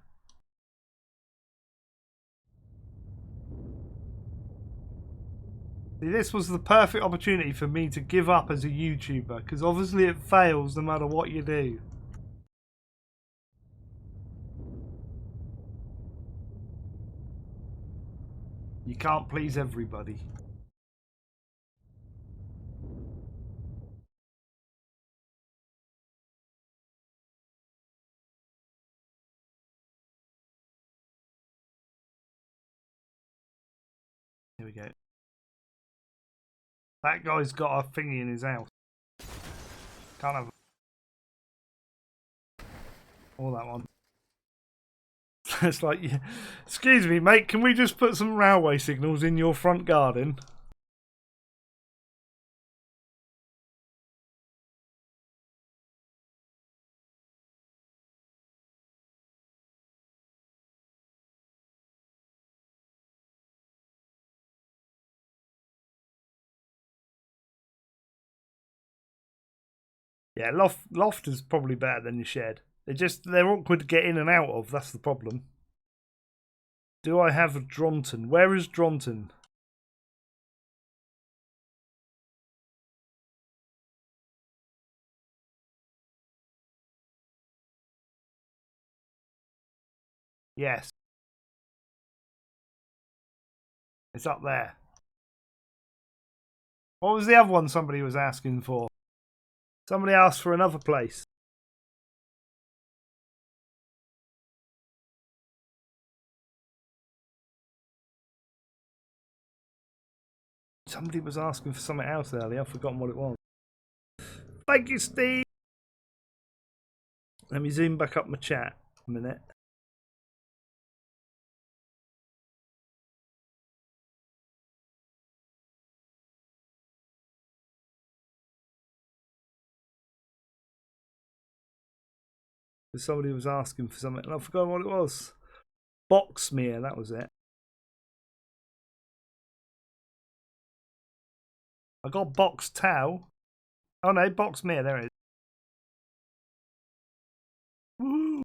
See, this was the perfect opportunity for me to give up as a YouTuber, because obviously it fails no matter what you do. You can't please everybody. Here we go. That guy's got a thingy in his house. Can't have all that one. It's like, yeah. Excuse me, mate, can we just put some railway signals in your front garden? Yeah, loft is probably better than your shed. They're awkward to get in and out of, that's the problem. Do I have a Dronton? Where is Dronton? Yes. It's up there. What was the other one somebody was asking for? Somebody asked for another place. Somebody was asking for something else earlier. I've forgotten what it was. Thank you, Steve. Let me zoom back up my chat a minute. Somebody was asking for something, and I've forgotten what it was. Box smear, that was it. I got box towel. Oh no, box smear, there it is. Woo!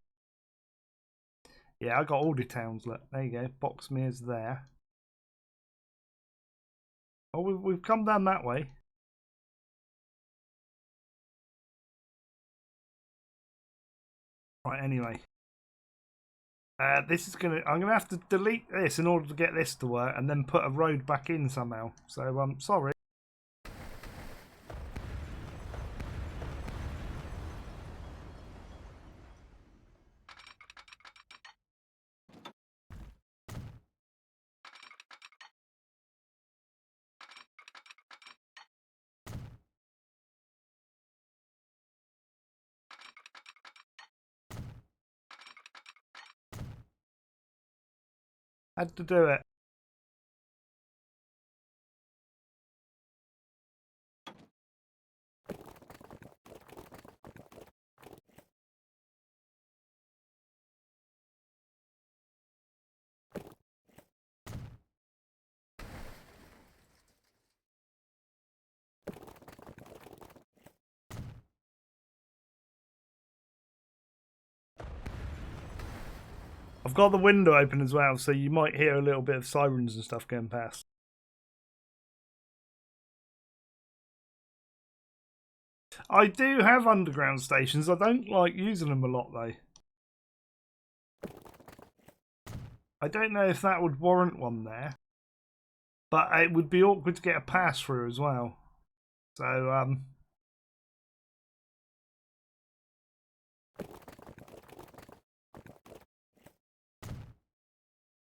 Yeah, I got all the towns. Look, there you go. Box smear's there. Oh, we've come down that way. Right, anyway. This is gonna. I'm gonna have to delete this in order to get this to work, and then put a road back in somehow. So I'm sorry. Had to do it. I've got the window open as well, so you might hear a little bit of sirens and stuff going past. I do have underground stations. I don't like using them a lot though. I don't know if that would warrant one there, but it would be awkward to get a pass through as well. So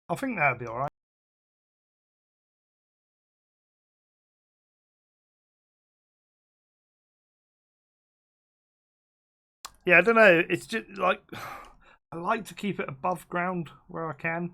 I think that'd be all right. Yeah, I don't know. It's just like I like to keep it above ground where I can.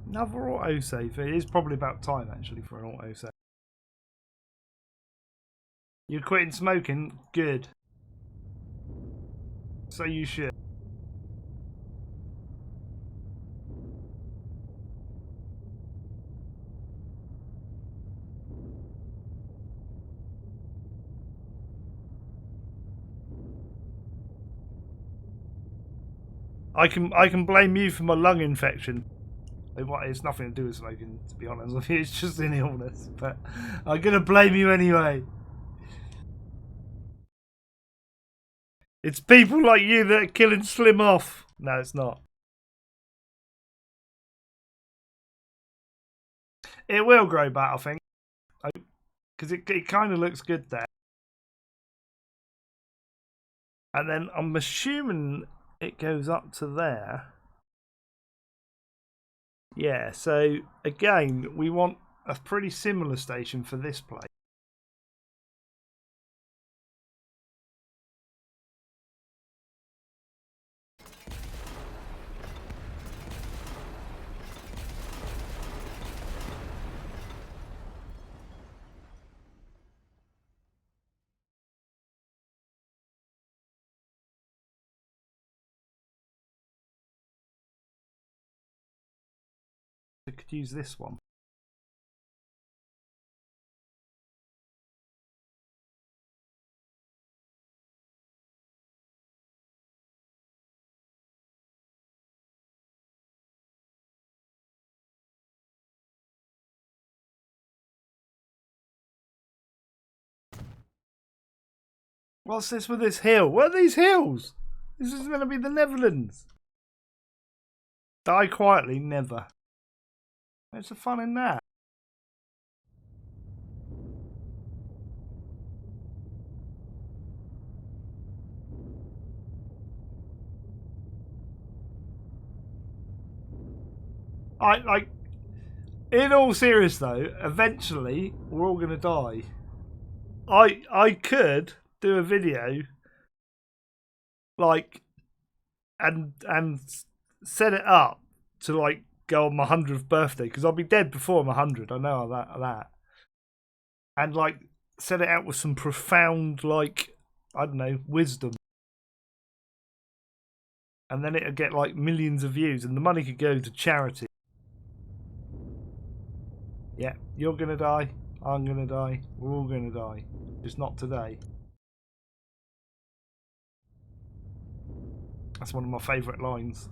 Another autosave. It is probably about time actually for an autosave. You're quitting smoking? Good. So you should. I can blame you for my lung infection. It's nothing to do with smoking, to be honest with you. It's just an illness. But I'm gonna blame you anyway. It's people like you that are killing Slim off. No, it's not. It will grow back, I think, because it kind of looks good there. And then I'm assuming it goes up to there. Yeah, so again, we want a pretty similar station for this place. I could use this one. What's this with this hill? What are these hills? This is going to be the Netherlands. Die quietly, never. Where's the fun in that? In all serious though, eventually we're all gonna die. I could do a video like and set it up to like go on my 100th birthday because I'll be dead before I'm 100. I know that. And like set it out with some profound like I don't know wisdom, and then it'll get like millions of views, and the money could go to charity. Yeah, you're gonna die. I'm gonna die. We're all gonna die. Just not today. That's one of my favourite lines.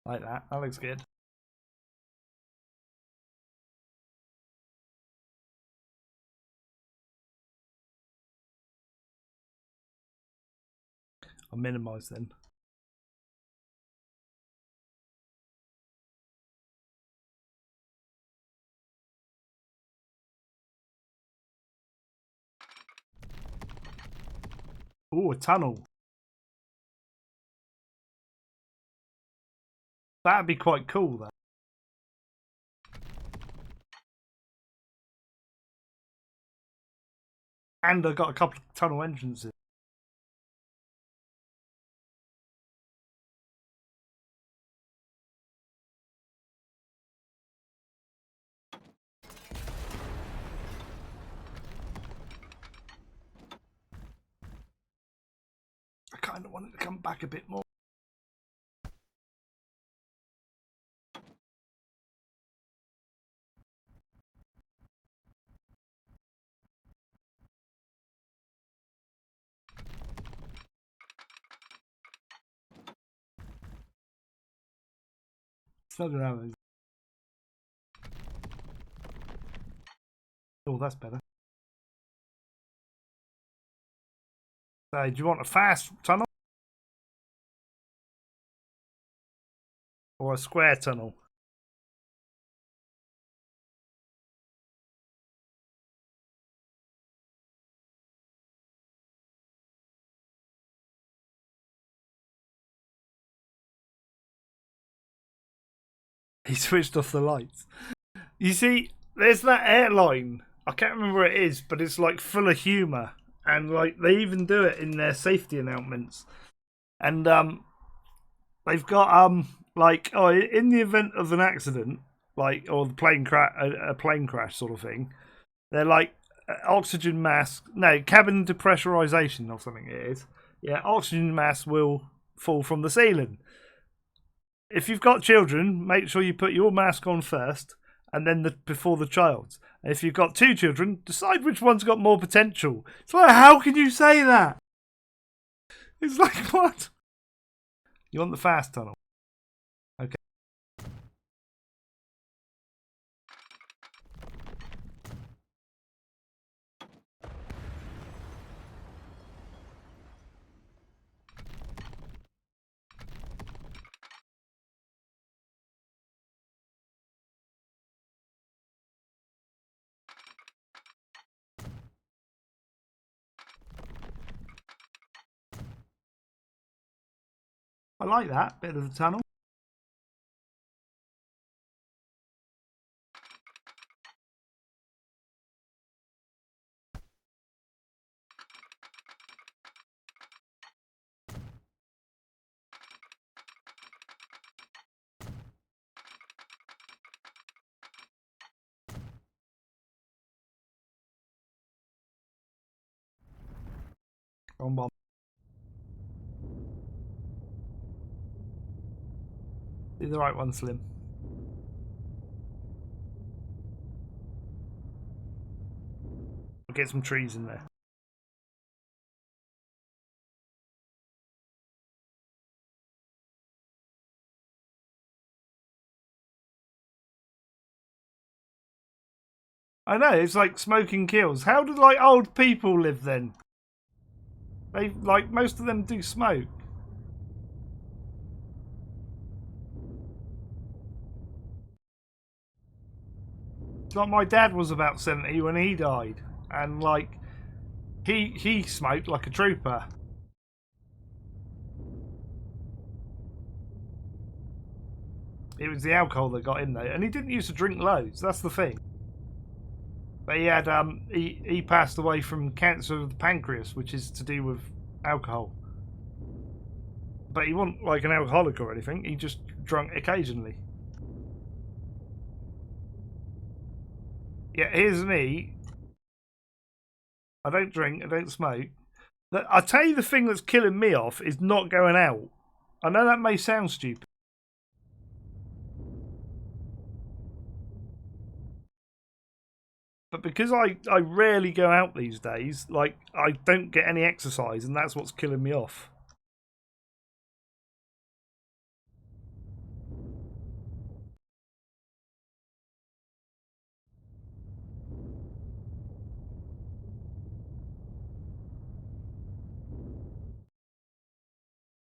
Like that. That looks good. I'll minimise then. Oh, a tunnel. That'd be quite cool though. And I got a couple of tunnel entrances. I kind of wanted to come back a bit more. It's not gonna happen. Oh, that's better. So, do you want a fast tunnel? Or a square tunnel? He switched off the lights. You see, there's that airline. I can't remember what it is, but it's like full of humour. And like they even do it in their safety announcements. And they've got like oh in the event of an accident, like or the plane crash a plane crash sort of thing, they're like oxygen mask no cabin depressurization or something it is. Yeah, oxygen mask will fall from the ceiling. If you've got children, make sure you put your mask on first and then before the child's. And if you've got two children, decide which one's got more potential. It's like, how can you say that? It's like, what? You want the fast tunnel? Okay. I like that bit of the tunnel. Bomb bomb. Do the right one, Slim. Get some trees in there. I know, it's like smoking kills. How do like old people live then? They like most of them do smoke. It's like my dad was about 70 when he died. And like he smoked like a trooper. It was the alcohol that got him though. And he didn't used to drink loads, that's the thing. But he had he passed away from cancer of the pancreas, which is to do with alcohol. But he wasn't like an alcoholic or anything, he just drunk occasionally. Yeah, here's me. I don't drink, I don't smoke. I tell you the thing that's killing me off is not going out. I know that may sound stupid. But because I rarely go out these days, like I don't get any exercise and that's what's killing me off.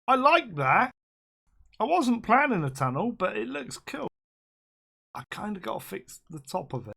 I like that. I wasn't planning a tunnel, but it looks cool. I kind of got to fix the top of it.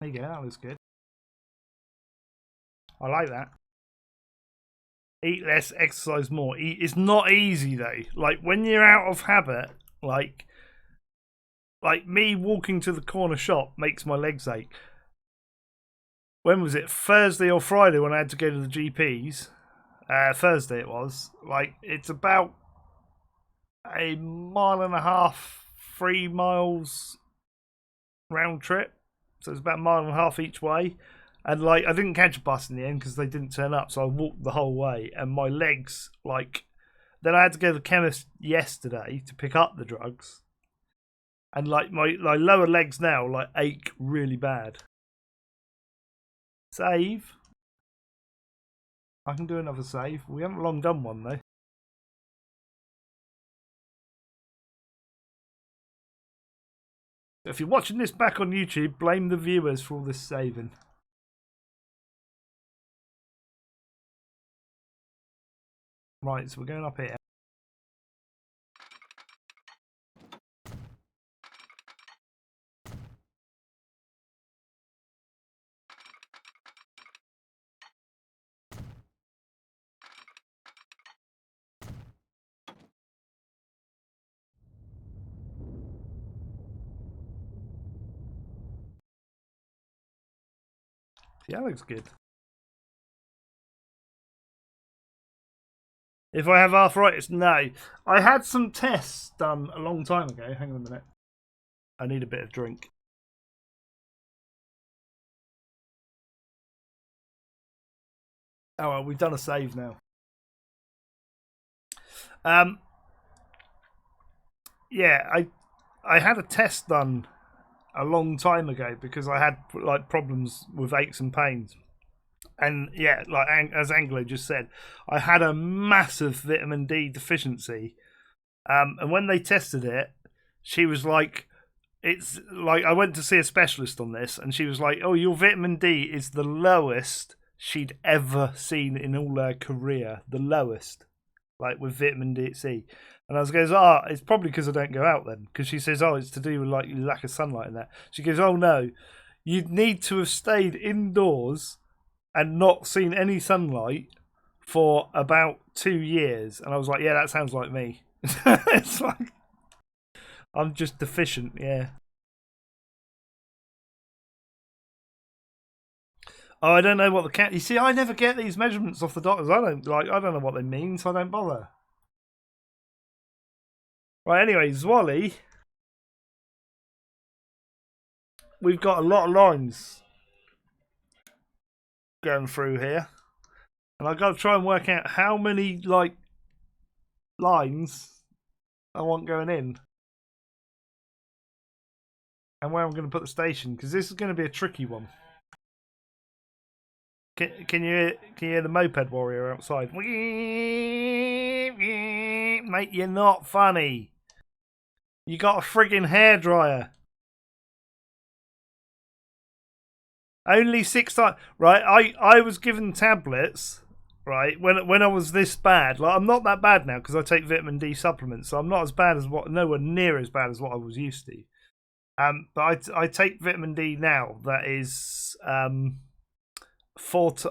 There you go, that looks good. I like that. Eat less, exercise more. It's not easy though. Like when you're out of habit, like me walking to the corner shop makes my legs ache. When was it? Thursday or Friday when I had to go to the GP's? Thursday it was. Like it's about a mile and a half, 3 miles round trip. So it's about a mile and a half each way. And like I didn't catch a bus in the end because they didn't turn up, so I walked the whole way. And my legs, like, then I had to go to the chemist yesterday to pick up the drugs, and like my lower legs now like ache really bad. Save. I can do another save. We haven't long done one though. If you're watching this back on YouTube, blame the viewers for all this saving. Right, so we're going up here. Yeah, that looks good. If I have arthritis, no. I had some tests done a long time ago. Hang on a minute. I need a bit of drink. Oh well, we've done a save now. Yeah, I had a test done a long time ago because I had like problems with aches and pains. And yeah, like as Angelo just said, I had a massive vitamin D deficiency. And when they tested it, she was like, it's like I went to see a specialist on this, and she was like, "Oh, your vitamin D is the lowest she'd ever seen in all her career, the lowest, like with vitamin D C." And I was goes, "Oh, it's probably because I don't go out then." Because she says, "Oh, it's to do with like lack of sunlight and that." She goes, "Oh no, you'd need to have stayed indoors and not seen any sunlight for about 2 years." And I was like, "Yeah, that sounds like me." It's like I'm just deficient, yeah. Oh, I don't know what the cat. You see, I never get these measurements off the doctors. I don't know what they mean, so I don't bother. Right. Anyway, Zwally, we've got a lot of lines going through here, and I've got to try and work out how many like lines I want going in, and where I'm going to put the station because this is going to be a tricky one. Can you hear the moped warrior outside? Mate, you're not funny. You got a friggin' hairdryer. Only 6 times. Right, I was given tablets, right, when I was this bad. Like, I'm not that bad now because I take vitamin D supplements, so I'm not as bad as nowhere near as bad as what I was used to. But I take vitamin D now that is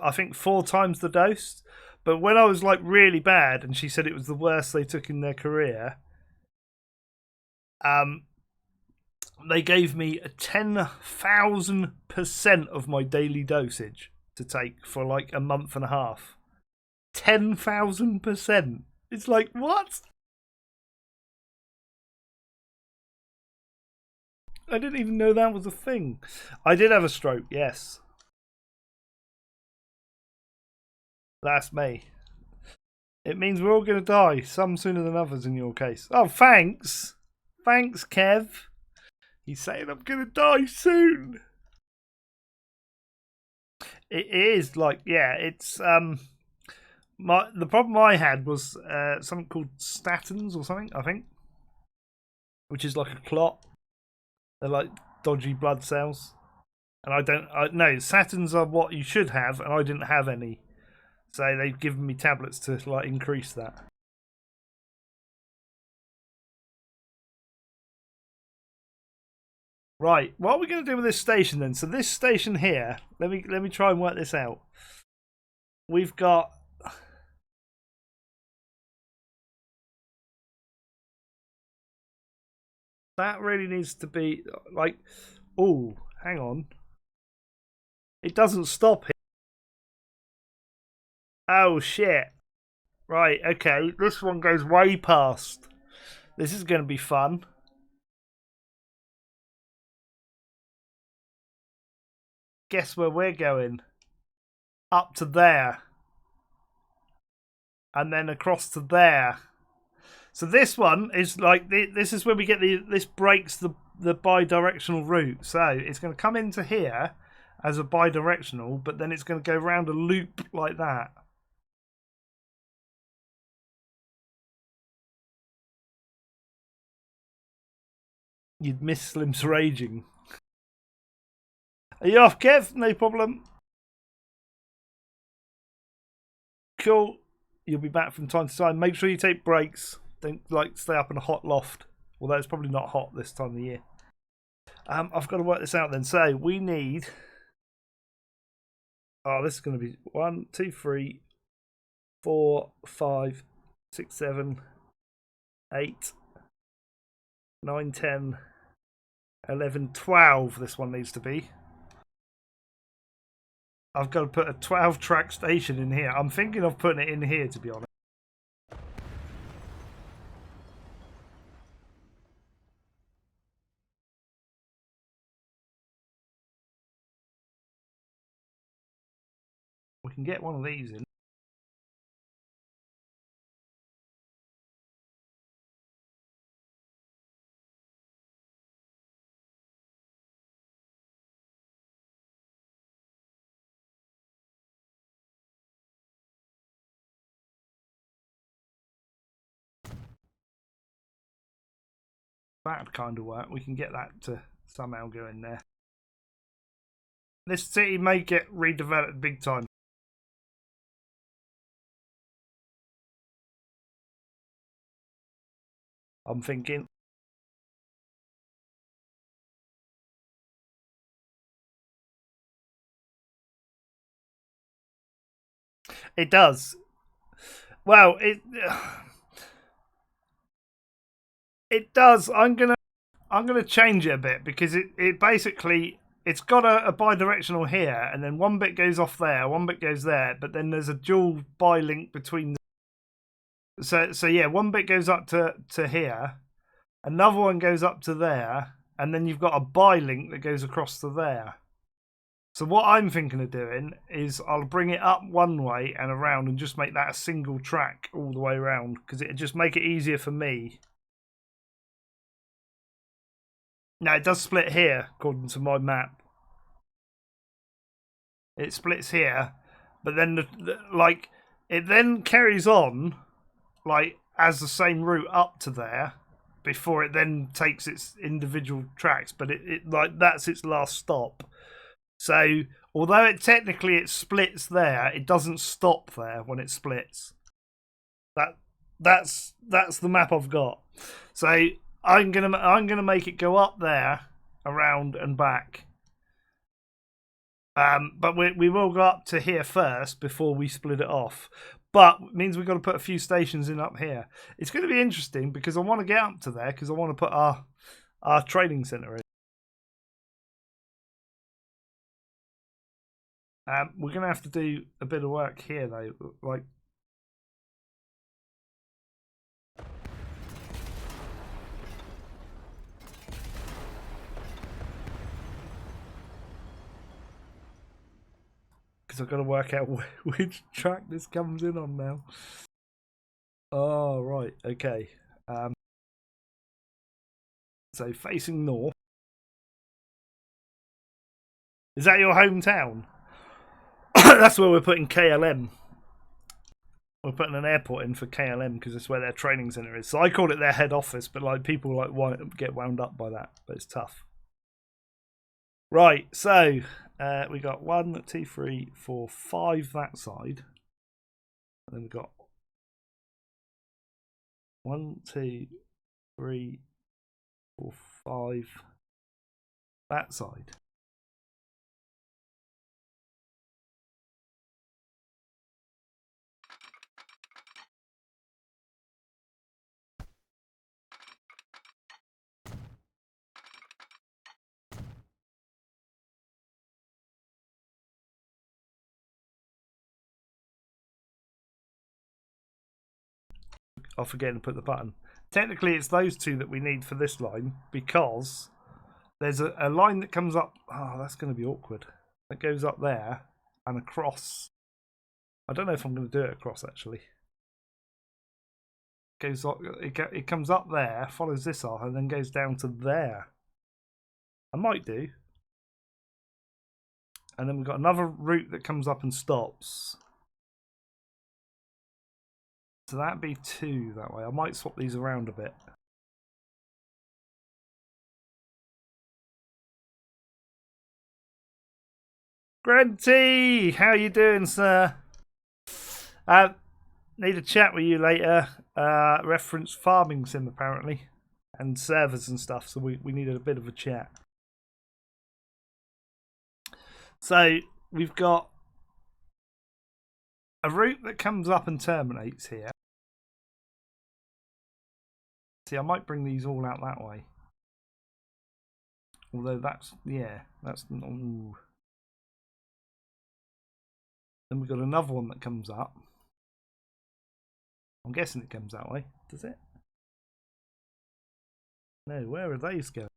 I think 4 times the dose. But when I was like really bad, and she said it was the worst they took in their career, they gave me 10,000% of my daily dosage to take for like a month and a half. 10,000%. It's like, what? I didn't even know that was a thing. I did have a stroke, yes. That's me. It means we're all going to die, some sooner than others in your case. Oh, thanks. Thanks, Kev. He's saying I'm going to die soon. It is like, yeah, it's the problem I had was something called statins or something, I think, which is like a clot. They're like dodgy blood cells, and no, statins are what you should have, and I didn't have any, so they've given me tablets to like increase that. Right, what are we going to do with this station then? So this station here, let me try and work this out. We've got That really needs to be like, oh, hang on. It doesn't stop here. Oh shit. Right, okay. This one goes way past. This is going to be fun. Guess where we're going? Up to there. And then across to there. So this one is like, this is where we get this breaks the bi-directional route. So it's going to come into here as a bi-directional, but then it's going to go around a loop like that. You'd miss Slim's raging. Are you off, Kev? No problem. Cool. You'll be back from time to time. Make sure you take breaks. Don't like stay up in a hot loft. Although it's probably not hot this time of the year. I've got to work this out then. So we need. Oh, this is going to be 1, 2, 3, 4, 5, 6, 7, 8, 9, 10, 11, 12. This one needs to be. I've got to put a 12-track station in here. I'm thinking of putting it in here, to be honest. We can get one of these in. That'd kind of work. We can get that to somehow go in there. This city may get redeveloped big time. I'm thinking. It does. Well, it does. I'm gonna change it a bit because it basically it's got a bi-directional here, and then one bit goes off there, one bit goes there, but then there's a dual bi-link between. So yeah, one bit goes up to here, another one goes up to there, and then you've got a bi-link that goes across to there. So what I'm thinking of doing is I'll bring it up one way and around and just make that a single track all the way around because it'd just make it easier for me. Now it does split here according to my map. It splits here, but then like it then carries on like as the same route up to there before it then takes its individual tracks. But it like that's its last stop. So although it technically it splits there, it doesn't stop there when it splits. That's the map I've got. So I'm gonna make it go up there, around and back. But we will go up to here first before we split it off. But it means we've got to put a few stations in up here. It's going to be interesting because I want to get up to there because I want to put our trading centre in. We're going to have to do a bit of work here though, like. Because I've got to work out which track this comes in on now. Oh, right, okay. So facing north. Is that your hometown? That's where we're putting KLM. We're putting an airport in for KLM because it's where their training centre is. So I call it their head office, but like people like get wound up by that, but it's tough. Right, so we got 1, 2, 3, 4, 5 that side, and then we got 1, 2, 3, 4, 5 that side. I'm forgetting to put the button. Technically, it's those two that we need for this line because there's a line that comes up. Oh, that's going to be awkward. That goes up there and across. I don't know if I'm going to do it across actually. Goes up, it comes up there, follows this off, and then goes down to there. I might do. And then we've got another route that comes up and stops. So that'd be 2 that way. I might swap these around a bit. Granty, how you doing, sir? Need a chat with you later. Reference farming sim apparently, and servers and stuff. So we needed a bit of a chat. So we've got a route that comes up and terminates here. See, I might bring these all out that way. Although that's, yeah, that's... Ooh. Then we've got another one that comes up. I'm guessing it comes that way. Does it? No, where are these going?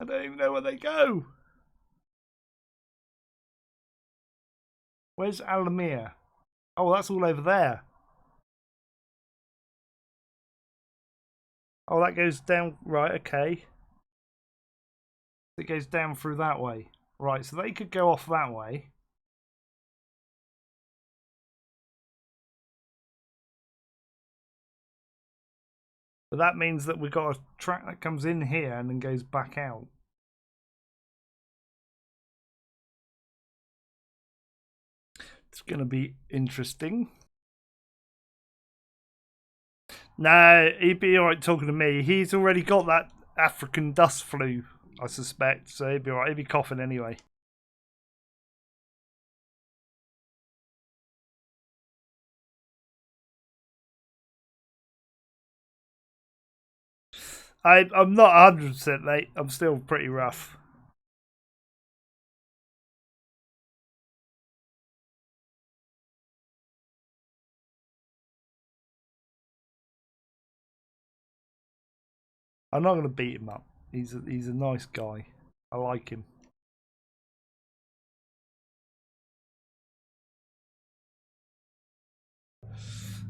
I don't even know where they go. Where's Alamir? Oh, that's all over there. Oh, that goes down. Right, okay. It goes down through that way. Right, so they could go off that way. But that means that we've got a track that comes in here and then goes back out. It's going to be interesting. No, he'd be alright talking to me. He's already got that African dust flu, I suspect. So he'd be alright. He'd be coughing anyway. I'm not 100%, mate. I'm still pretty rough. I'm not going to beat him up. He's a nice guy. I like him.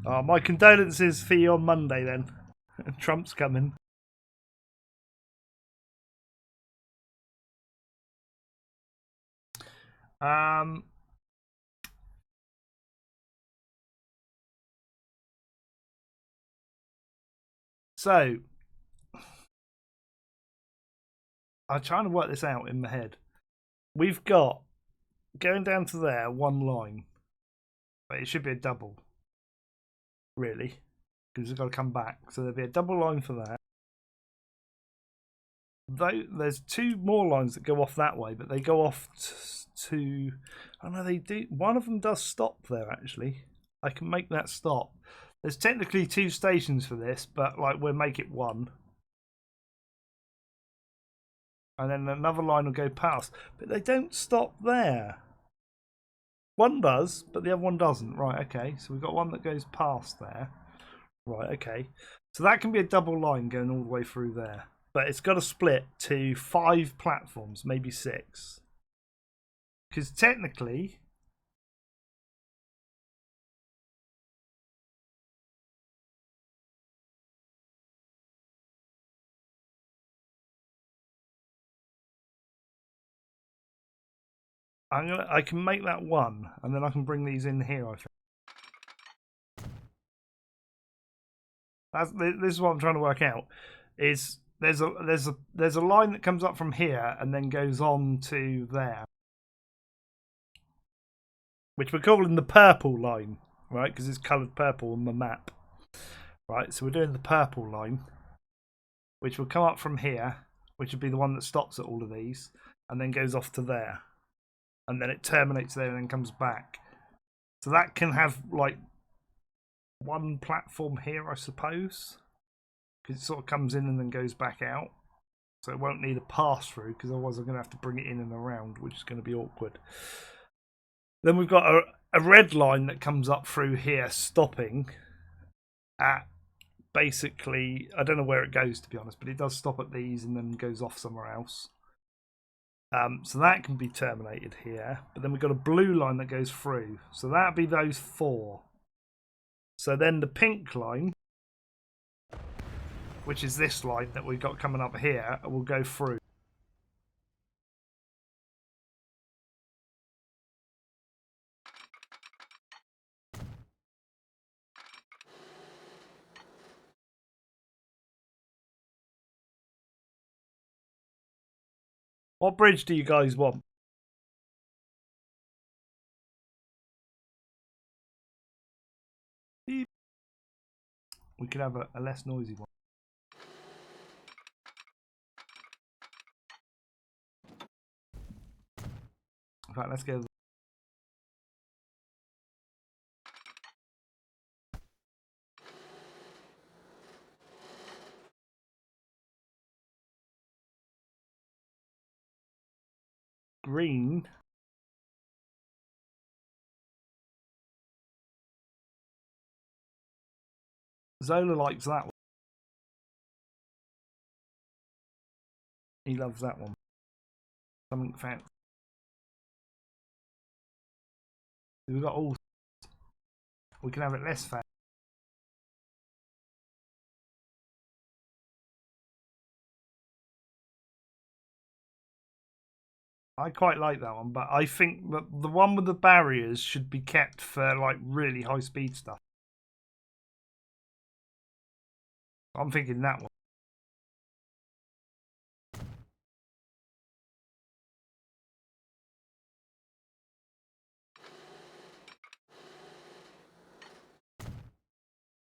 My condolences for you on Monday then. Trump's coming. So I'm trying to work this out in my head. We've got going down to there 1 line, but it should be a double, really, because we've got to come back. So there'll be a double line for that. Though there's 2 more lines that go off that way, but they go off to. Oh no, they do. One of them does stop there actually. I can make that stop. There's technically 2 stations for this, but like we'll make it 1. And then another line will go past. But they don't stop there. One does, but the other one doesn't. Right, okay. So we've got one that goes past there. Right, okay. So that can be a double line going all the way through there. But it's got to split to 5 platforms, maybe 6. Because technically... I can make that 1, and then I can bring these in here, I think. This is what I'm trying to work out. Is there's a line that comes up from here and then goes on to there, which we're calling the purple line, right? Because it's coloured purple on the map, right? So we're doing the purple line, which will come up from here, which would be the one that stops at all of these, and then goes off to there, and then it terminates there and then comes back. So that can have like 1 platform here, I suppose, because it sort of comes in and then goes back out. So it won't need a pass through, because otherwise I'm going to have to bring it in and around, which is going to be awkward. Then we've got a red line that comes up through here, stopping at basically, I don't know where it goes to be honest, but it does stop at these and then goes off somewhere else. So that can be terminated here, but then we've got a blue line that goes through. So that'd be those 4. So then the pink line, which is this line that we've got coming up here, will go through. What bridge do you guys want? We could have a less noisy one. In fact, let's go. Green. Zola likes that one. He loves that one. Something fancy. We've got all. We can have it less fancy. I quite like that one, but I think that the one with the barriers should be kept for like really high speed stuff. I'm thinking that one.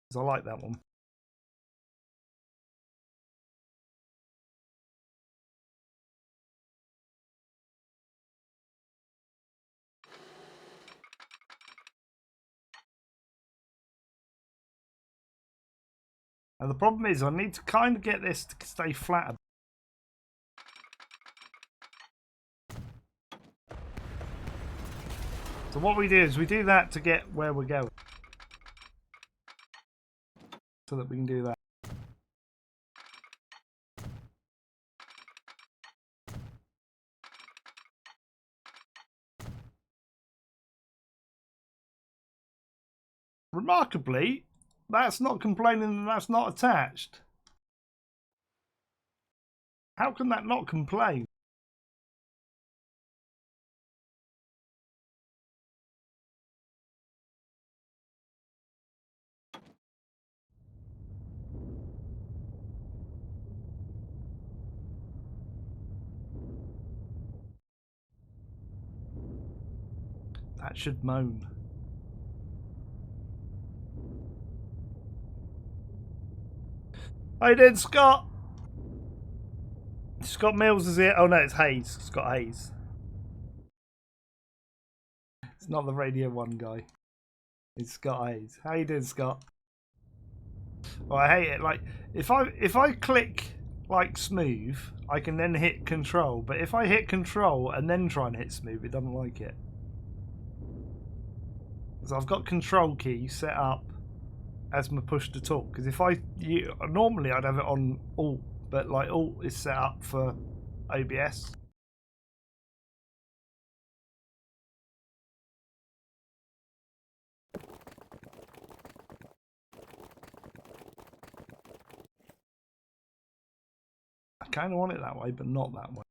Because I like that one. And the problem is I need to kind of get this to stay flat. So what we do is we do that to get where we're going. So that we can do that. Remarkably, that's not complaining that that's not attached. How can that not complain? That should moan. How you doing, Scott? Scott Mills is here. Oh no, it's Hayes. Scott Hayes. It's not the Radio 1 guy. It's Scott Hayes. How you doing, Scott? Oh, I hate it. Like if I click like smooth, I can then hit control. But if I hit control and then try and hit smooth, it doesn't like it. So I've got control key set up as my push to talk. Because if normally I'd have it on alt, but like alt is set up for OBS. I kind of want it that way, but not that way.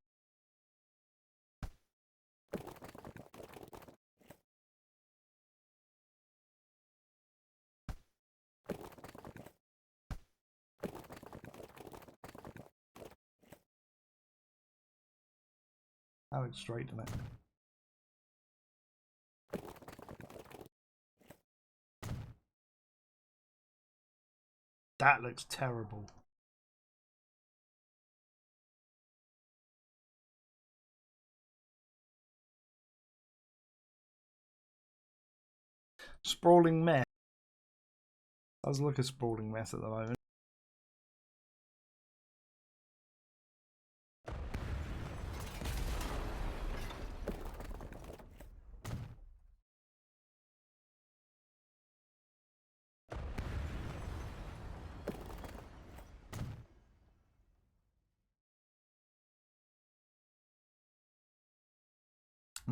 That looks straight to it. That looks terrible. Sprawling mess. Does look a sprawling mess at the moment.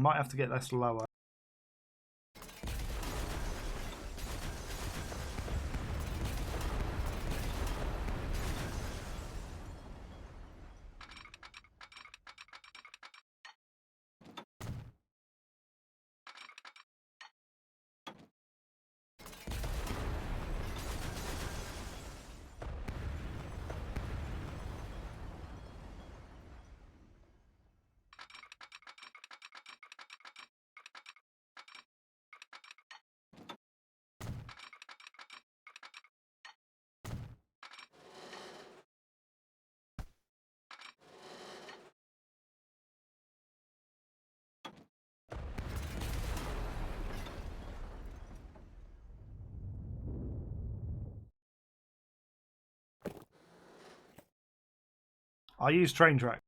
I might have to get this lower. I use train track.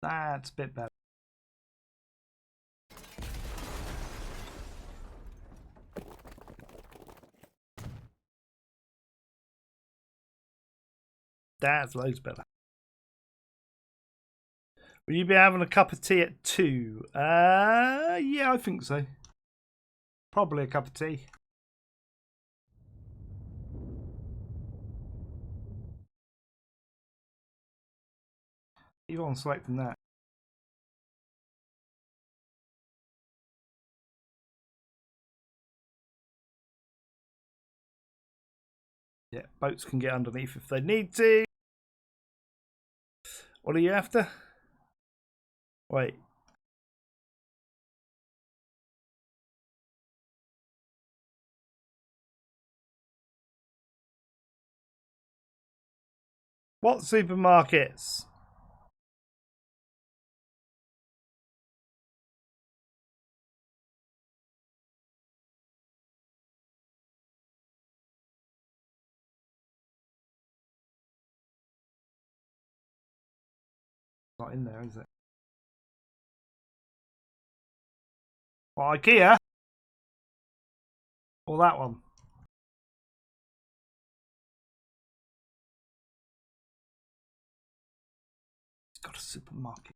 That's a bit better. That's loads better. Will you be having a cup of tea at 2? Yeah, I think so. Probably a cup of tea. Even on selecting that. Yeah, boats can get underneath if they need to. What are you after? Wait. What supermarkets? Not in there, is it? Well, IKEA? Or that one? It's got a supermarket.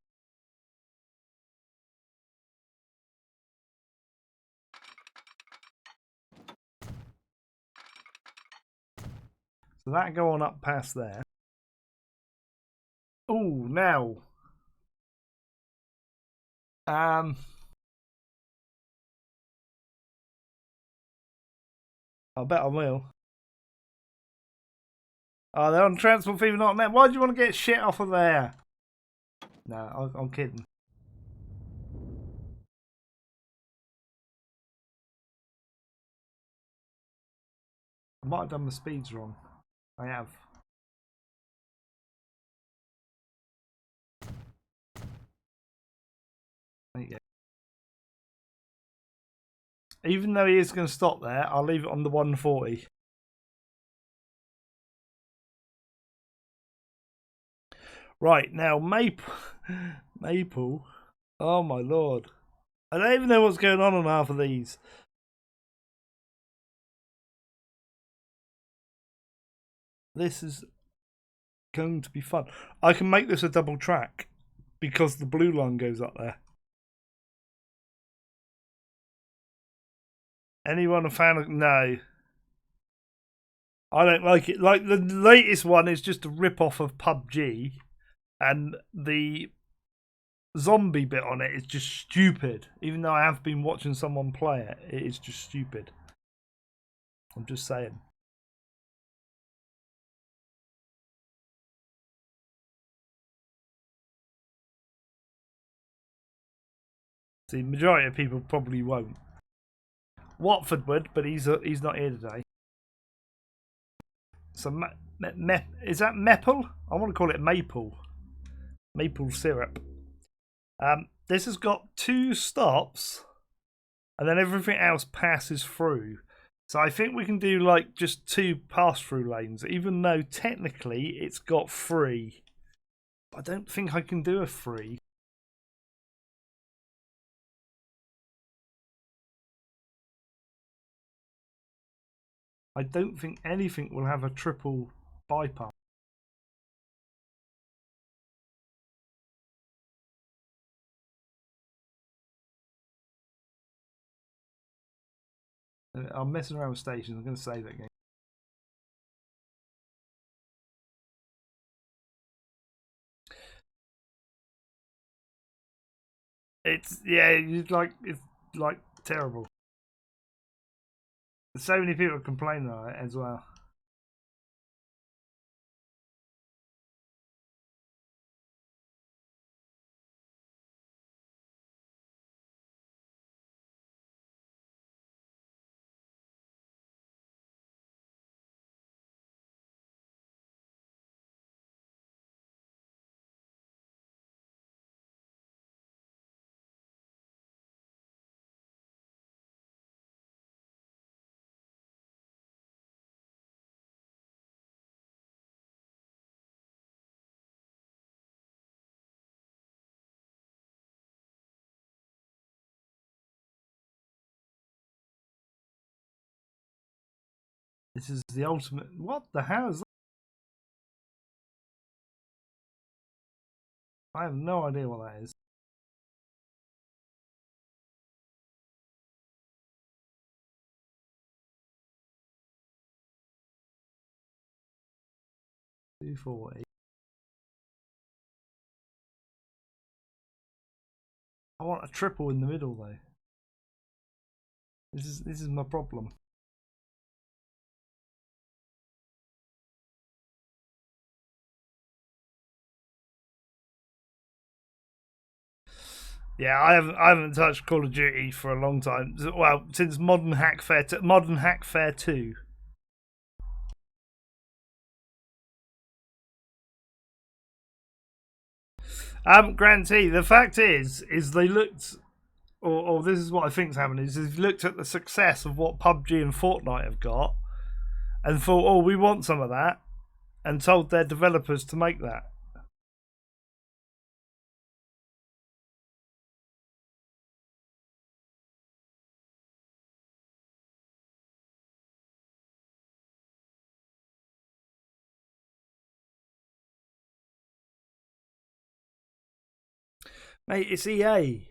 So that go on up past there. Oh, now. I bet I will. Oh, they're on transport fee not net. Why do you want to get shit off of there? No, I'm kidding. I might have done the speeds wrong. I have. There you go. Even though he is going to stop there, I'll leave it on the 140. Right, now Maple. Oh my lord. I don't even know what's going on half of these. This is going to be fun. I can make this a double track because the blue line goes up there. Anyone a fan of... No. I don't like it. Like, the latest one is just a rip-off of PUBG, and the zombie bit on it is just stupid. Even though I have been watching someone play it, it is just stupid. I'm just saying. See, the majority of people probably won't. Watford would, but he's not here today. So, is that Maple? I want to call it Maple. Maple syrup. This has got 2 stops and then everything else passes through. So I think we can do like just 2 pass-through lanes, even though technically it's got 3. I don't think I can do a 3. I don't think anything will have a triple bypass. I'm messing around with stations. I'm going to save that game. It's like terrible. There's so many people complaining on it as well. This is the ultimate. What the hell is that? I have no idea what that is. $240. I want a triple in the middle though. This is my problem. Yeah, I haven't touched Call of Duty for a long time. Well, since Modern Hackfair 2. Grantee, the fact is they looked, or this is what I think's happened, is they've looked at the success of what PUBG and Fortnite have got, and thought, oh, we want some of that, and told their developers to make that. Mate, it's EA.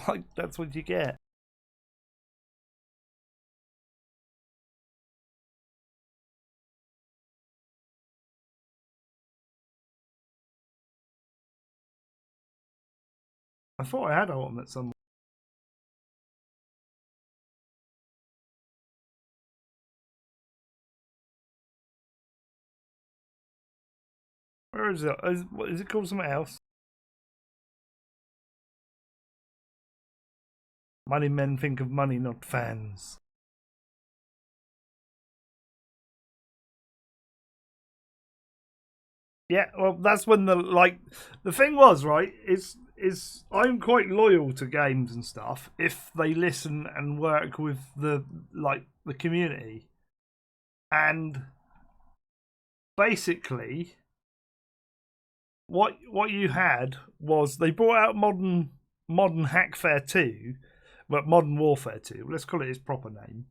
Like, that's what you get. I thought I had Ultimate somewhere. Where is it? Is it called something else? Money men think of money, not fans. Yeah, well, that's when the thing was, right, is I'm quite loyal to games and stuff if they listen and work with the community. And basically what you had was they brought out modern Hackfair 2, but Modern Warfare 2, let's call it its proper name.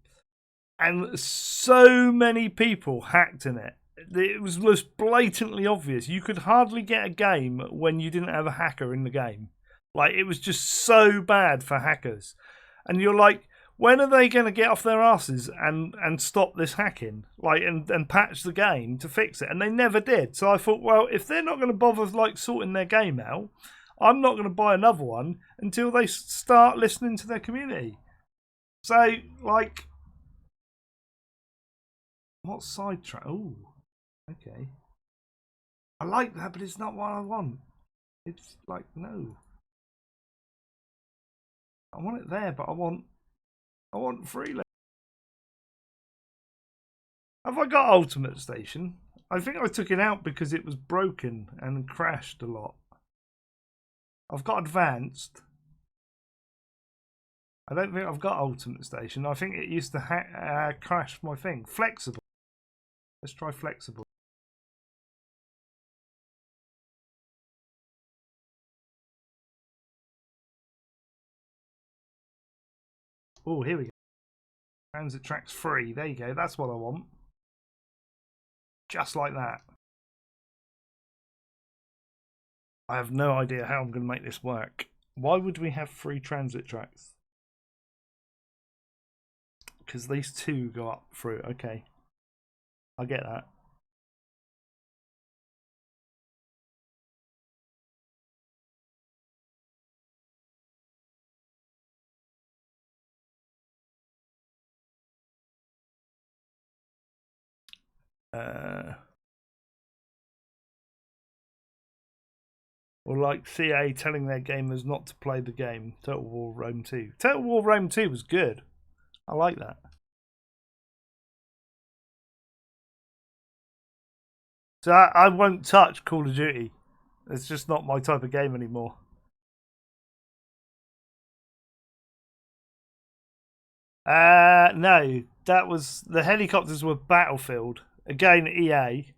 And so many people hacked in it. It was just blatantly obvious. You could hardly get a game when you didn't have a hacker in the game. Like, it was just so bad for hackers. And you're like, when are they going to get off their asses and stop this hacking? Like, and patch the game to fix it? And they never did. So I thought, well, if they're not going to bother like sorting their game out, I'm not going to buy another one until they start listening to their community. So, like, what sidetrack? Oh, okay. I like that, but it's not what I want. It's like, no. I want it there, but I want free. Have I got Ultimate Station? I think I took it out because it was broken and crashed a lot. I've got Advanced. I don't think I've got ultimate station. I think it used to crash my thing. Flexible. Let's try flexible. Oh, here we go. Transit tracks free. There you go. That's what I want. Just like that. I have no idea how I'm going to make this work. Why would we have free transit tracks? Because these two go up through. Okay. I get that. Or like CA telling their gamers not to play the game. Total War Rome 2. Total War Rome 2 was good. I like that. So I won't touch Call of Duty. It's just not my type of game anymore. No, that was the helicopters were Battlefield again, EA.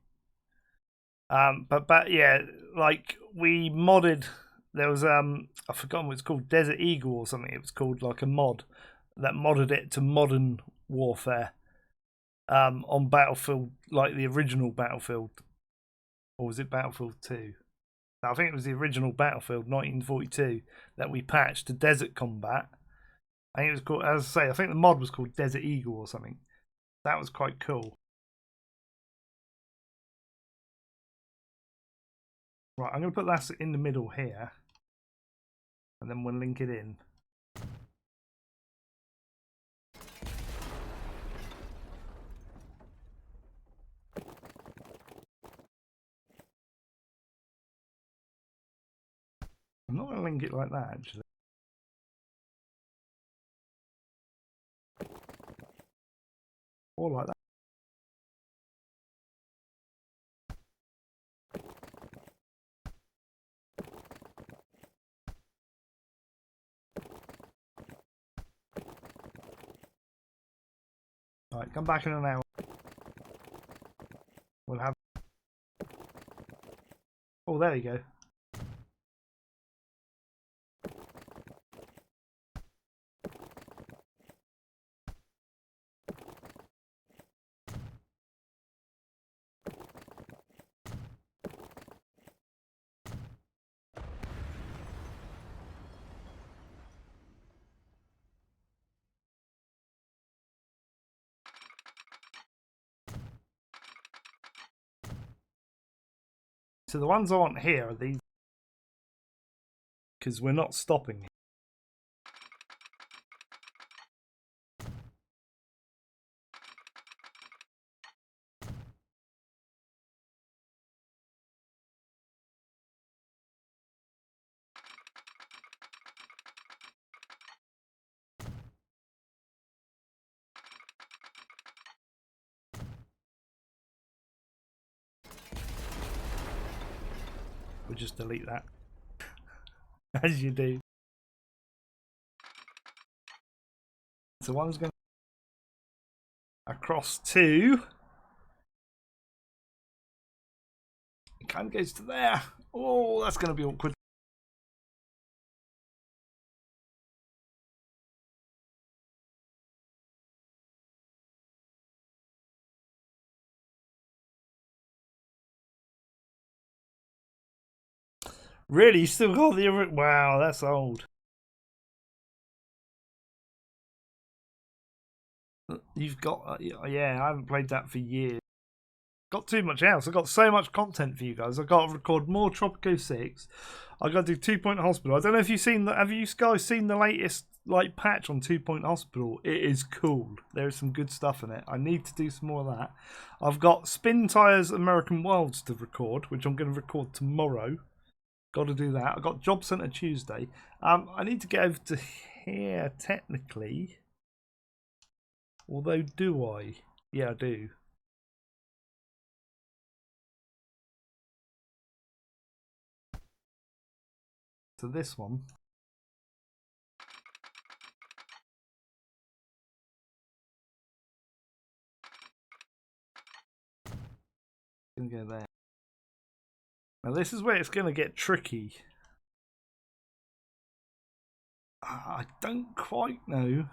But yeah, like we modded. There was I forgot what it's called, Desert Eagle or something. It was called like a mod that modded it to modern warfare. On Battlefield, like the original Battlefield, or was it Battlefield 2? I think it was the original Battlefield 1942 that we patched to desert combat. I think it was called, as I say, I think the mod was called Desert Eagle or something. That was quite cool. Right, I'm going to put that in the middle here, and then we'll link it in. I'm not going to link it like that, actually. Or like that. Right, come back in an hour. We'll have... Oh, there you go. So the ones I want here are these, because we're not stopping. We'll just delete that. As you do. So one's going across two. It kind of goes to there. Oh, that's going to be awkward. Really? You still got the... Wow, that's old. You've got... yeah, I haven't played that for years. Got too much else. I've got so much content for you guys. I've got to record more Tropico 6. I've got to do 2 Point Hospital. I don't know if you've seen that. Have you guys seen the latest like patch on 2 Point Hospital? It is cool. There is some good stuff in it. I need to do some more of that. I've got Spin Tires American Wilds to record, which I'm going to record tomorrow. Got to do that. I've got Job Centre Tuesday. I need to get over to here technically. Although, do I? Yeah, I do. To this one. going to go there. Now this is where it's going to get tricky. I don't quite know.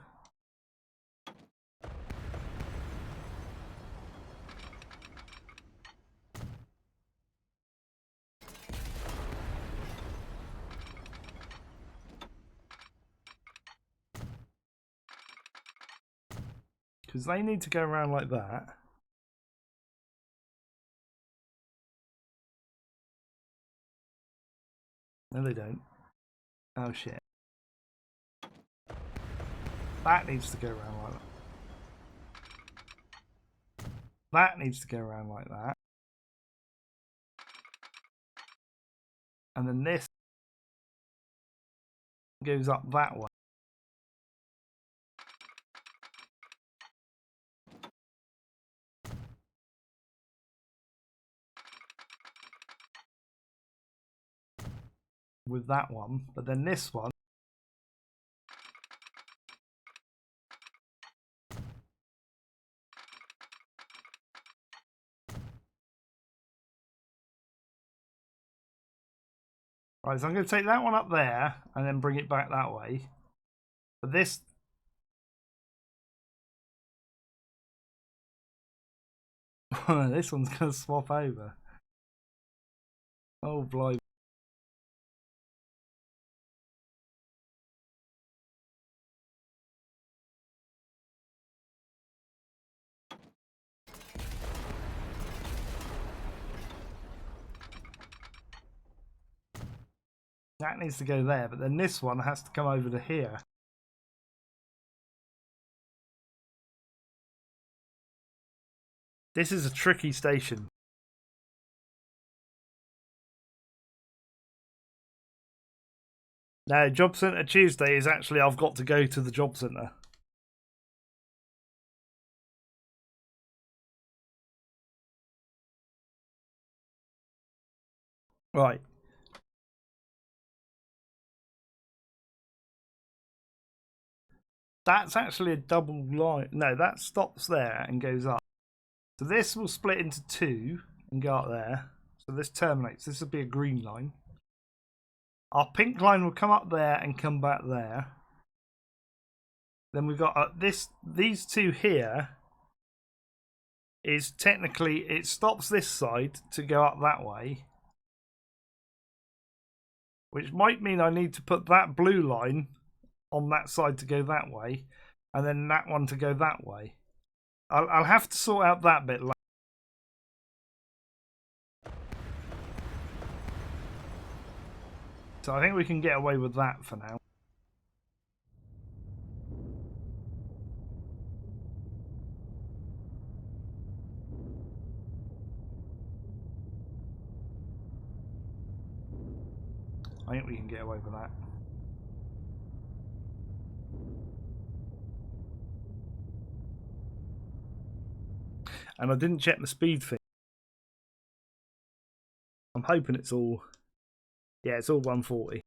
Because they need to go around like that. No, they don't. Oh, shit. That needs to go around like that. That needs to go around like that. And then this goes up that way. With that one. But then this one right, so I'm going to take that one up there and then bring it back that way. But this... this one's going to swap over. Oh, blimey. That needs to go there, but then this one has to come over to here. This is a tricky station. No, Job Centre Tuesday is actually I've got to go to the Job Centre. Right. That's actually a double line. No, that stops there and goes up. So this will split into two and go up there. So this terminates. This will be a green line. Our pink line will come up there and come back there. Then we've got these two here is technically, it stops this side to go up that way. Which might mean I need to put that blue line on that side to go that way. And then that one to go that way. I'll have to sort out that bit later. So I think we can get away with that for now. I think we can get away with that. And I didn't check the speed thing. I'm hoping it's all... Yeah, it's all 140.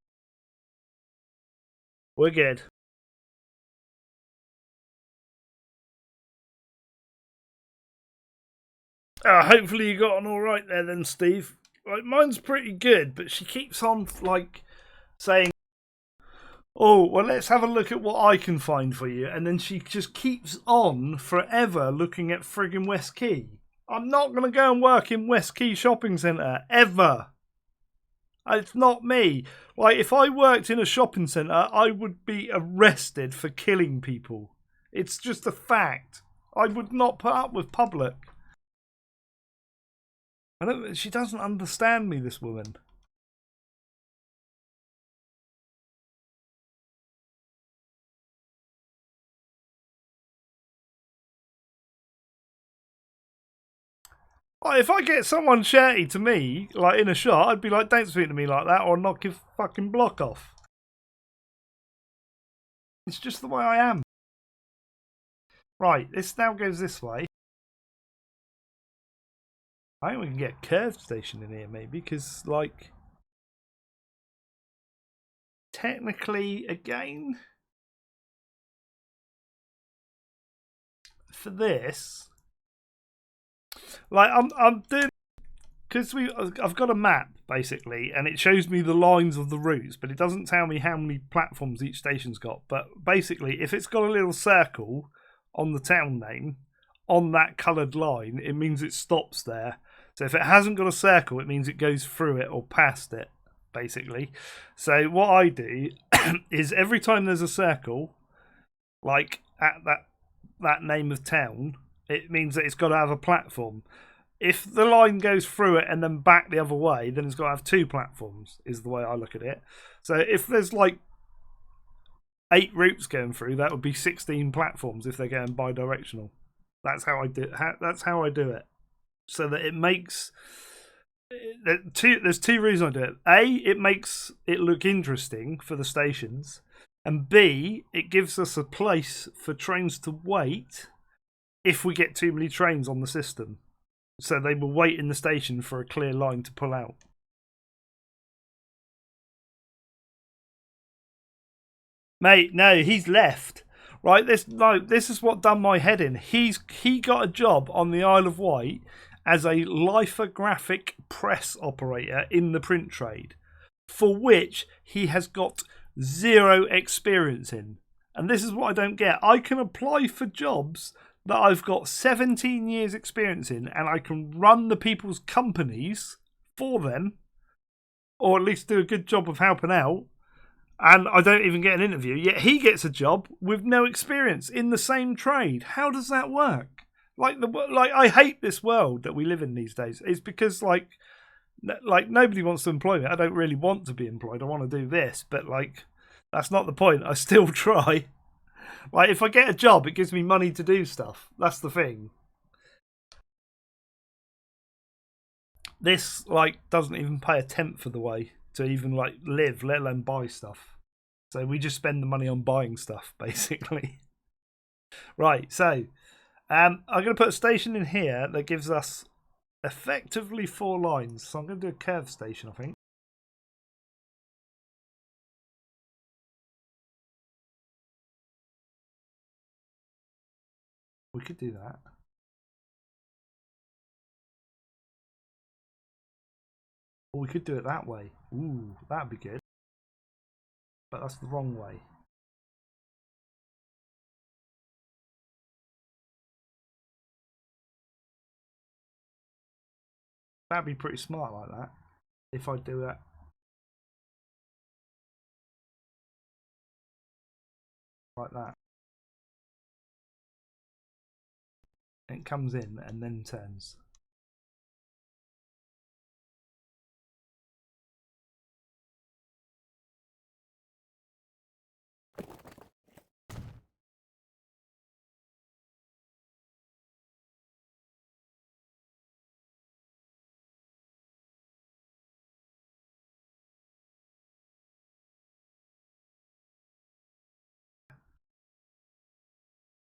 We're good. Hopefully you got on alright there then, Steve. Like, mine's pretty good, but she keeps on, like, saying, oh, well, let's have a look at what I can find for you. And then she just keeps on forever looking at friggin' West Quay. I'm not going to go and work in West Quay Shopping Centre, ever. It's not me. Like, if I worked in a shopping centre, I would be arrested for killing people. It's just a fact. I would not put up with public. She doesn't understand me, this woman. Like, if I get someone shouty to me, like in a shot, I'd be like, don't speak to me like that or knock your fucking block off. It's just the way I am. Right, this now goes this way. I think we can get curved station in here maybe, because like technically again for this, like I'm doing because I've got a map basically, and it shows me the lines of the routes, but it doesn't tell me how many platforms each station's got. But basically, if it's got a little circle on the town name on that coloured line, it means it stops there. So if it hasn't got a circle, it means it goes through it or past it, basically. So what I do is every time there's a circle, like at that name of town, it means that it's got to have a platform. If the line goes through it and then back the other way, then it's got to have 2 platforms, is the way I look at it. So if there's like 8 routes going through, that would be 16 platforms if they're going bi-directional. That's how I do it. So that it makes there's 2 reasons I do it. A, it makes it look interesting for the stations, and B, it gives us a place for trains to wait if we get too many trains on the system. So they will wait in the station for a clear line to pull out. Mate, no, he's left. Right, this is what done my head in. He got a job on the Isle of Wight as a lithographic press operator in the print trade, for which he has got 0 experience in. And this is what I don't get. I can apply for jobs that I've got 17 years experience in, and I can run the people's companies for them, or at least do a good job of helping out, and I don't even get an interview, yet he gets a job with no experience in the same trade. How does that work? Like I hate this world that we live in these days. It's because like nobody wants to employ me. I don't really want to be employed. I want to do this, but like that's not the point. I still try. Like, if I get a job, it gives me money to do stuff. That's the thing. This, like, doesn't even pay a tenth of the way to even, like, live, let alone buy stuff. So we just spend the money on buying stuff, basically. Right, so I'm going to put a station in here that gives us effectively 4 lines. So I'm going to do a curve station, I think. We could do that. Or we could do it that way. Ooh, that'd be good. But that's the wrong way. That'd be pretty smart like that. If I do it like that. It comes in and then turns.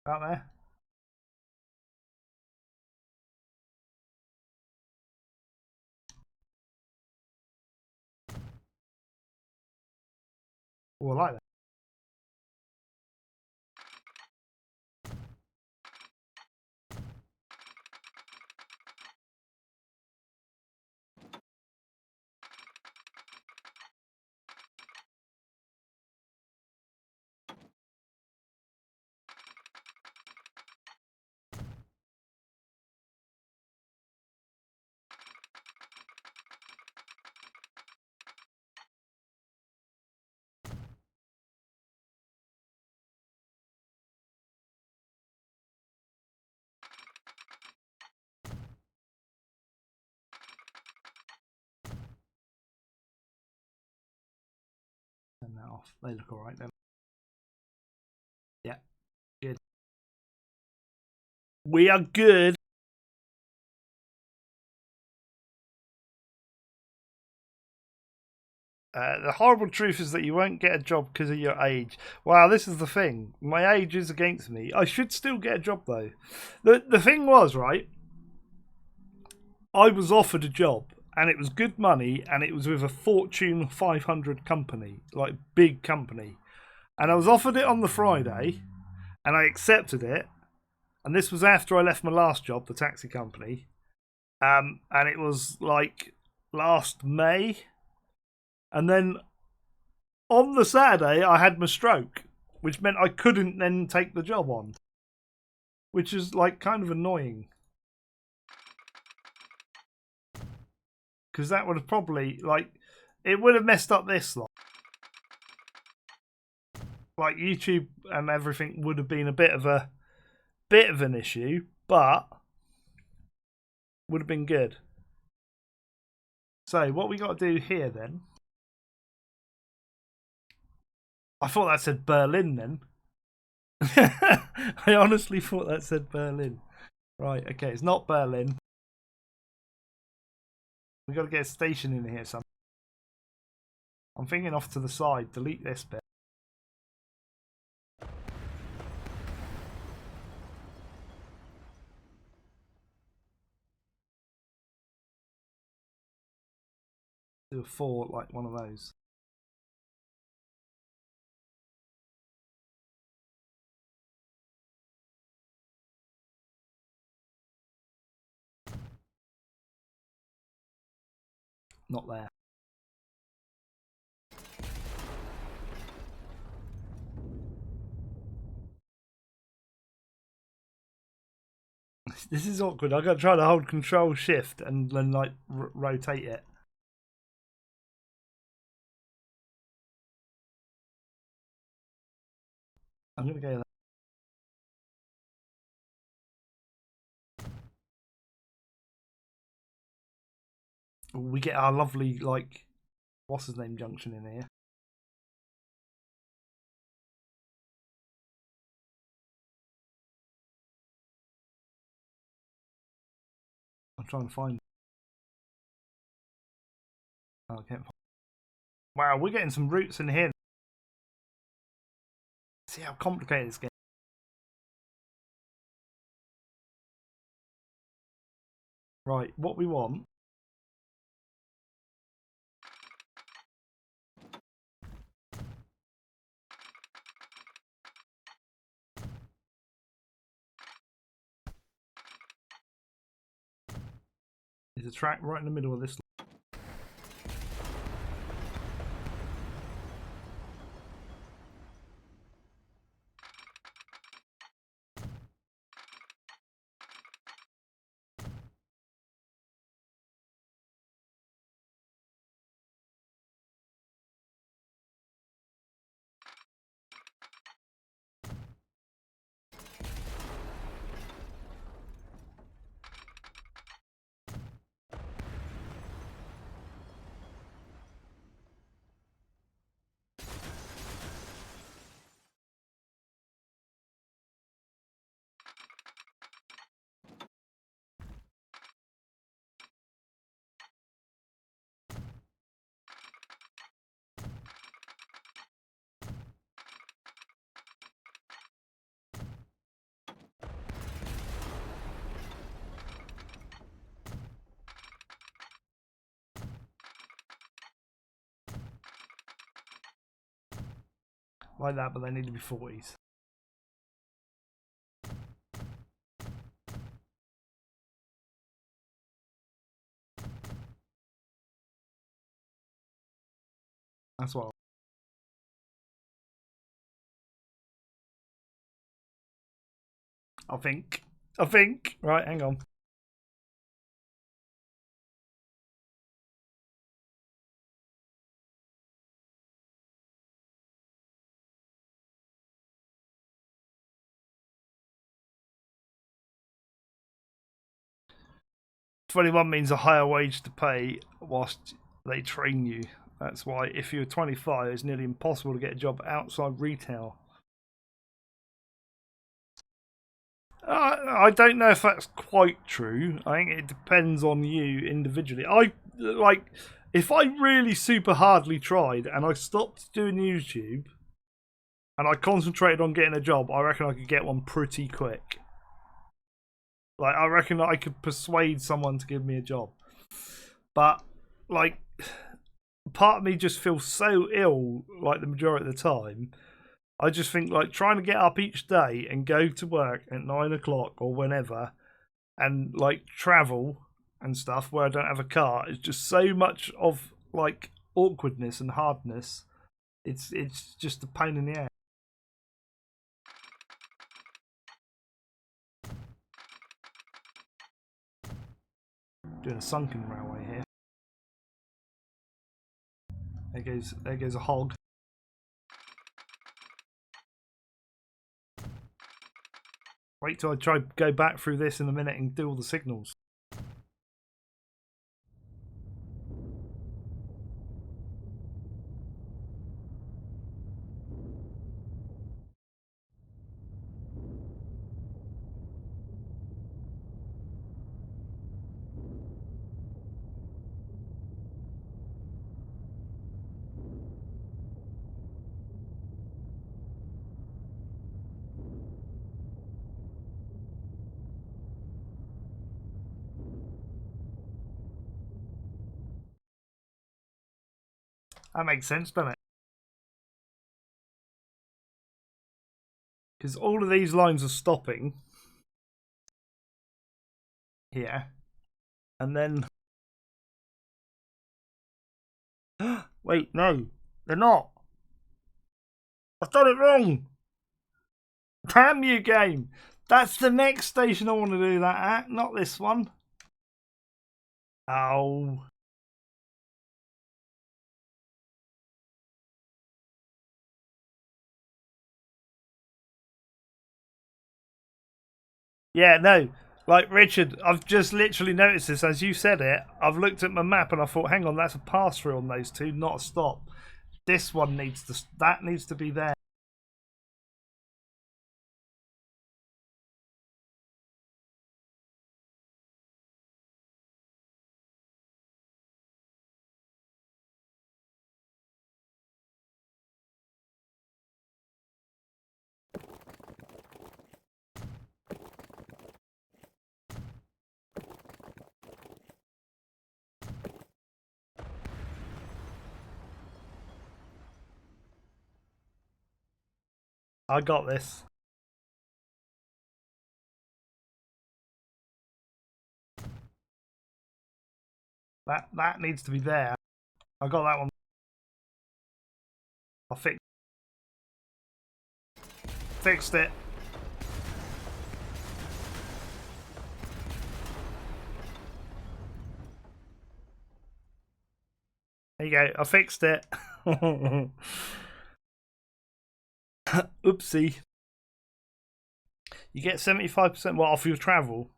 Out there. Oh, I like that. Turn that off. They look alright then. Yeah, good. We are good. The horrible truth is that you won't get a job because of your age. Wow, this is the thing. My age is against me. I should still get a job though. The thing was, right, I was offered a job and it was good money and it was with a Fortune 500 company, like big company. And I was offered it on the Friday and I accepted it. And this was after I left my last job, the taxi company. And it was like last May, and then on the Saturday I had my stroke, which meant I couldn't then take the job on, which is like kind of annoying. Because that would have probably, like, it would have messed up this lot. Like YouTube and everything would have been a bit of an issue, but would have been good. So what we got to do here then? I thought that said Berlin then. I honestly thought that said Berlin. Right, okay, it's not Berlin. We got to get a station in here somehow. I'm thinking off to the side. Delete this bit. Do a fort like one of those. Not there. This is awkward. I got to try to hold Control Shift and then like rotate it. I'm gonna go there. We get our lovely like what's his name junction in here. I'm trying to find. Oh, I can't find. Wow, we're getting some routes in here. See how complicated it's getting. Right, what we want is a track right in the middle of this. Like that, but they need to be 40s. That's what I think. Right, hang on. $21 means a higher wage to pay whilst they train you. That's why if you're 25, it's nearly impossible to get a job outside retail. I don't know if that's quite true. I think it depends on you individually. If I really super hardly tried and I stopped doing YouTube and I concentrated on getting a job, I reckon I could get one pretty quick. Like, I reckon I could persuade someone to give me a job. But, like, part of me just feels so ill, like, the majority of the time. I just think, like, trying to get up each day and go to work at 9 o'clock or whenever and, like, travel and stuff where I don't have a car. It's just so much of like awkwardness and hardness. It's just a pain in the ass. Doing a sunken railway here. There goes a hog. Wait till I try go back through this in a minute and do all the signals. That makes sense, doesn't it? Because all of these lines are stopping here. And then... Wait, no. They're not. I've done it wrong. Damn you, game. That's the next station I want to do that at, not this one. Oh. Yeah, no. Like, Richard, I've just literally noticed this as you said it. I've looked at my map and I thought, hang on, that's a pass through on those two, not a stop. This one needs to, that needs to be there. I got this. That needs to be there. I got that one. I fixed it. There you go. I fixed it. Oopsie. You get 75% off your travel.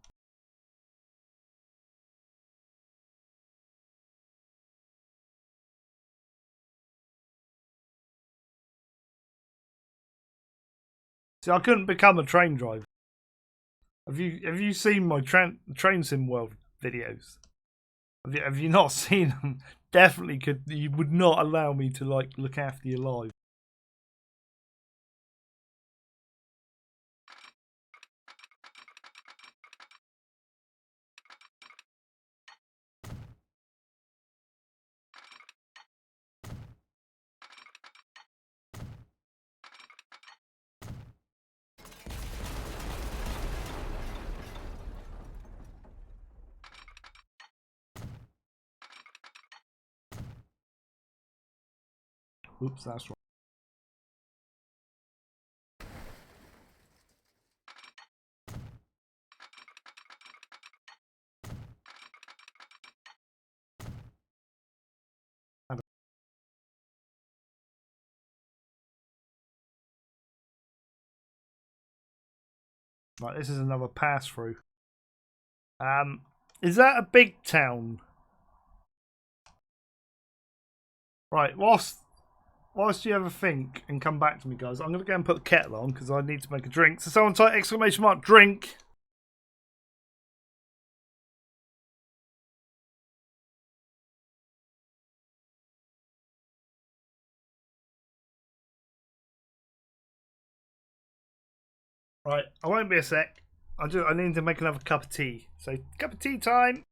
See, I couldn't become a train driver. Have you seen my train sim world videos? Have you not seen them? Definitely could. You would not allow me to like look after your life. Oops, that's right. Right, this is another pass through. Is that a big town? Right, whilst you have a think and come back to me, guys, I'm going to go and put the kettle on because I need to make a drink. So someone type exclamation mark drink. Right, I won't be a sec. I need to make another cup of tea. So cup of tea time.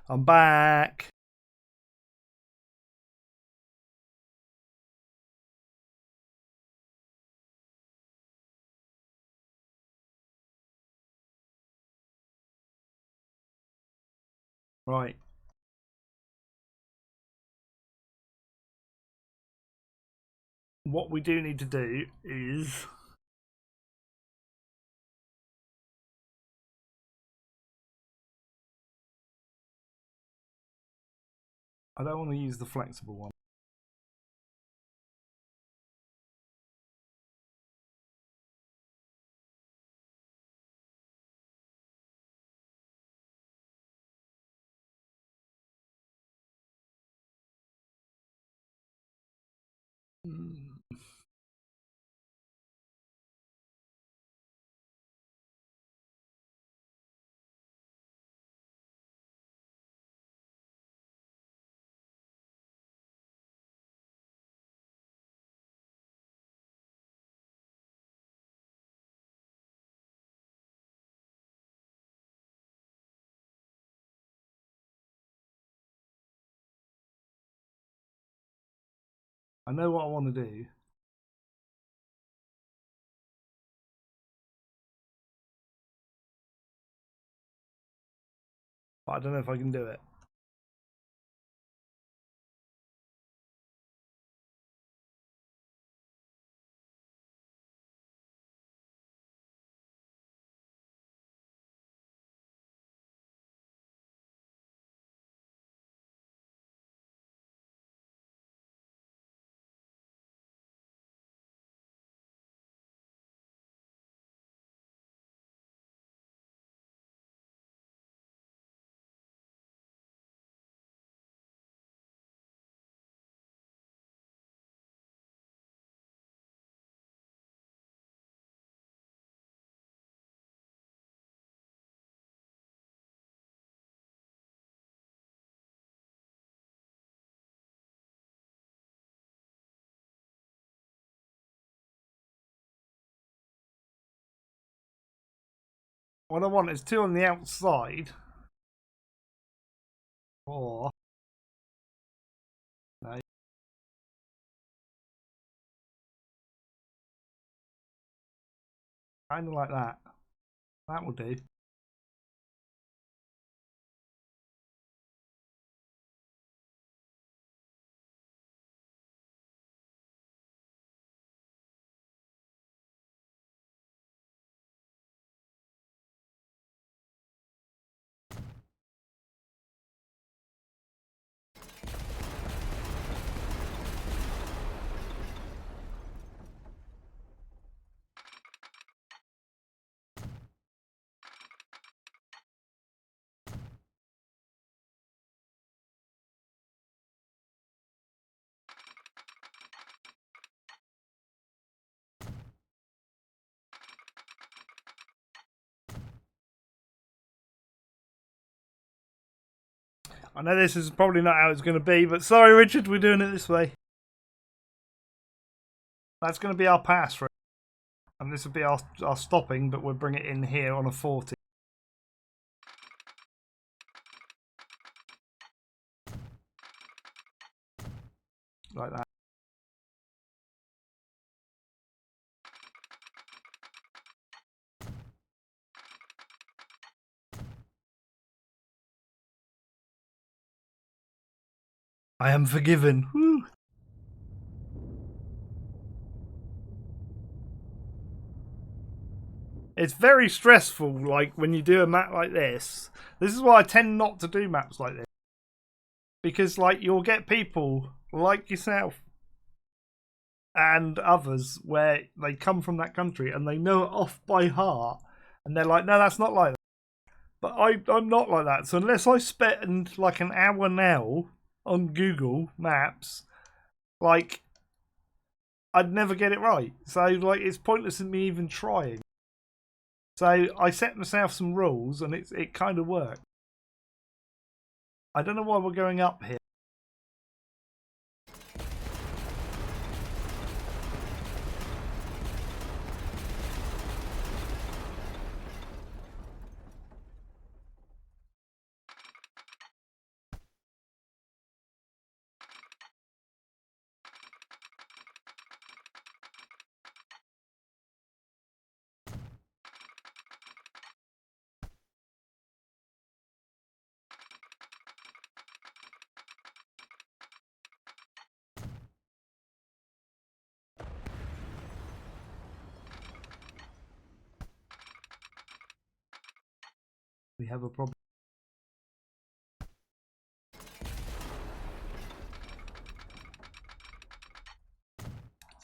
I'm back. Right. What we do need to do is... I don't want to use the flexible one. I know what I want to do. But I don't know if I can do it. What I want is 2 on the outside. Or... no. Kind of like that. That will do. I know this is probably not how it's going to be, but sorry, Richard, we're doing it this way. That's going to be our pass for it. And this will be our stopping, but we'll bring it in here on a 40. Like that. I am forgiven. Woo. It's very stressful, like, when you do a map like this. This is why I tend not to do maps like this. Because, like, you'll get people like yourself and others where they come from that country and they know it off by heart. And they're like, no, that's not like that. But I'm not like that. So unless I spend, like, an hour now on Google Maps, like, I'd never get it right. So, like, it's pointless in me even trying. So I set myself some rules, and it kind of worked. I don't know why we're going up here. We have a problem.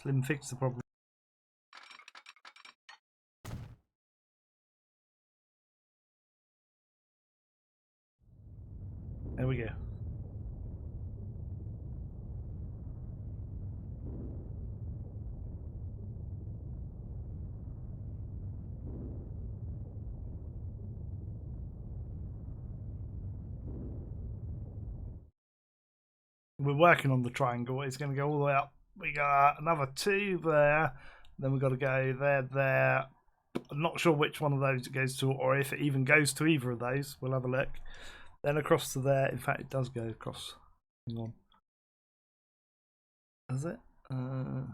Slim fixed the problem. There we go. We're working on the triangle. It's going to go all the way up. We got another 2 there. Then we've got to go there. I'm not sure which one of those it goes to, or if it even goes to either of those. We'll have a look. Then across to there. In fact, it does go across. Hang on. Does it? I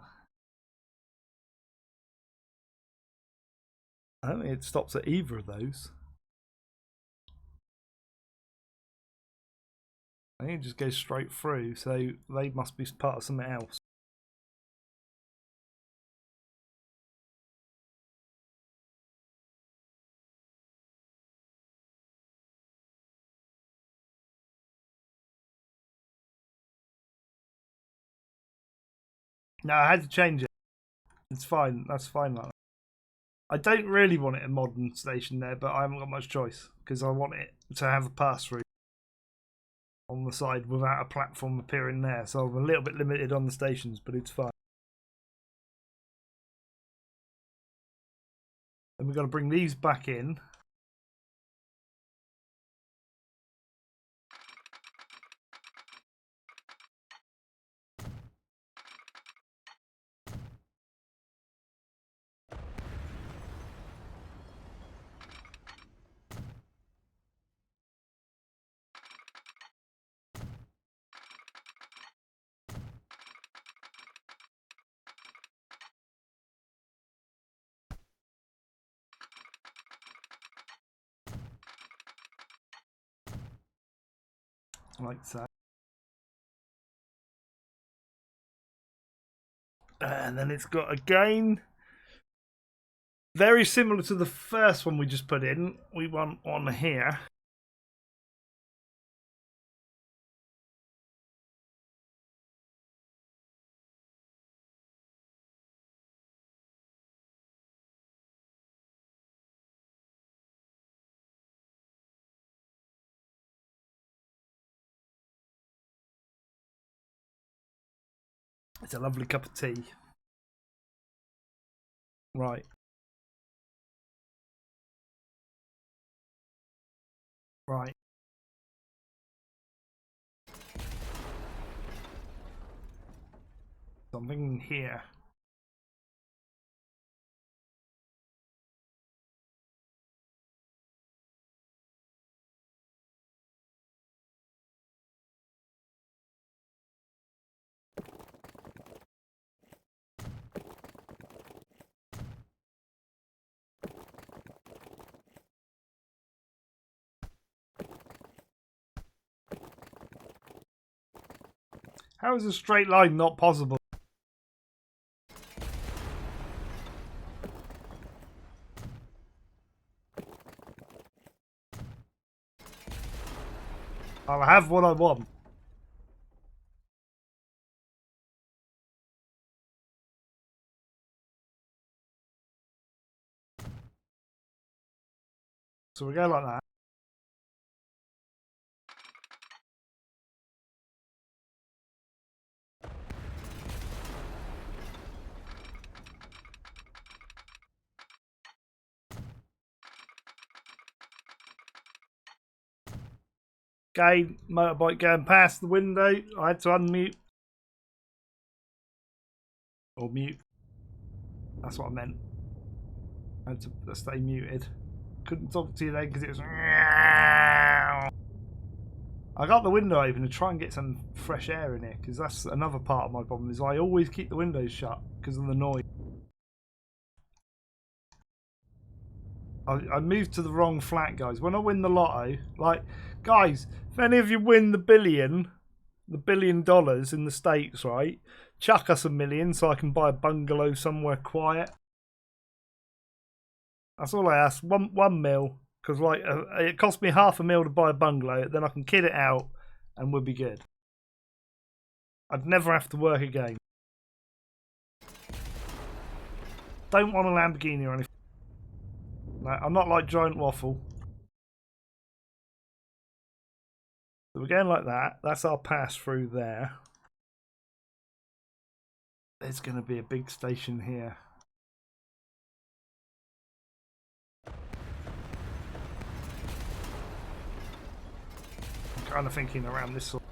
don't think it stops at either of those. I think it just goes straight through, so they must be part of something else. No, I had to change it. It's fine. That's fine like that. I don't really want it a modern station there, but I haven't got much choice because I want it to have a pass-through on the side without a platform appearing there. So I'm a little bit limited on the stations, but it's fine. And we've got to bring these back in. Like so. And then it's got again, very similar to the first one we just put in. We want one here. It's a lovely cup of tea. Right. Right. Something here. How is a straight line not possible? I'll have what I want. So we go like that. Okay, motorbike going past the window. I had to unmute. Or mute. That's what I meant. I had to stay muted. Couldn't talk to you then because it was... I got the window open to try and get some fresh air in here, because that's another part of my problem, is I always keep the windows shut because of the noise. I moved to the wrong flat, guys. When I win the lotto, like, guys, if any of you win the $1 billion in the States, right? Chuck us $1 million so I can buy a bungalow somewhere quiet. That's all I ask. One mil. Because like it cost me $500,000 to buy a bungalow, then I can kit it out and we'll be good. I'd never have to work again. Don't want a Lamborghini or anything. No, I'm not like Giant Waffle. So we're going like that. That's our pass through there. There's going to be a big station here. I'm kind of thinking around this sort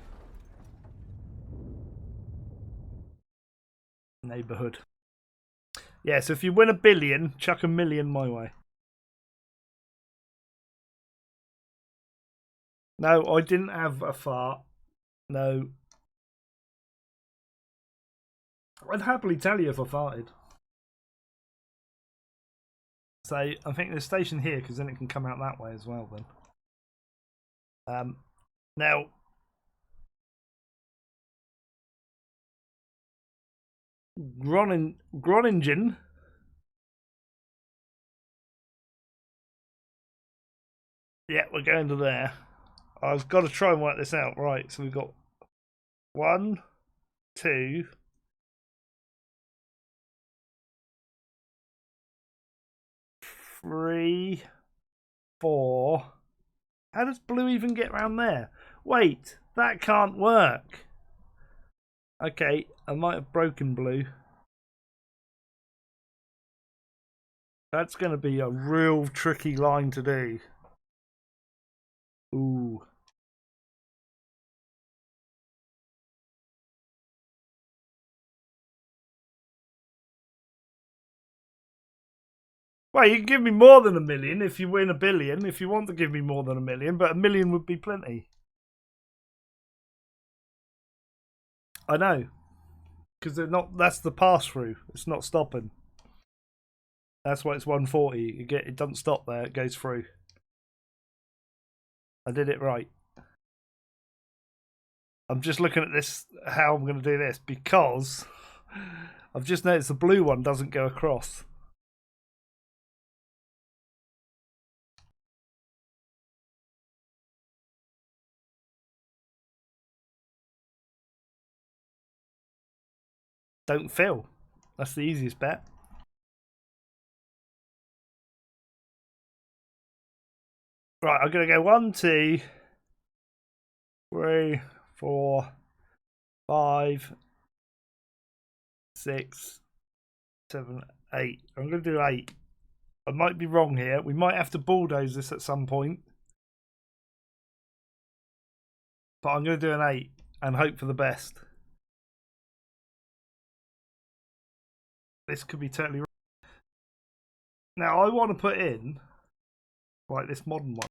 of neighbourhood. Yeah, so if you win $1 billion, chuck $1 million my way. No, I didn't have a fart. No. I'd happily tell you if I farted. So I think there's a station here because then it can come out that way as well then. Now Groningen. Yeah, we're going to there. I've got to try and work this out. Right, so we've got 1, 2, 3, 4. How does blue even get around there? Wait, that can't work. Okay, I might have broken blue. That's going to be a real tricky line to do. Ooh. Well, you can give me more than $1 million if you win $1 billion. If you want to give me more than $1 million, but $1 million would be plenty. I know, because they're not. That's the pass through. It's not stopping. That's why it's 140. It doesn't stop there. It goes through. I did it right. I'm just looking at this. How I'm going to do this because I've just noticed the blue one doesn't go across. Don't fill. That's the easiest bet. Right, I'm going to go 1, 2, 3, 4, 5, 6, 7, 8. I'm going to do 8. I might be wrong here. We might have to bulldoze this at some point. But I'm going to do an 8 and hope for the best. This could be totally wrong. Now, I want to put in like this modern one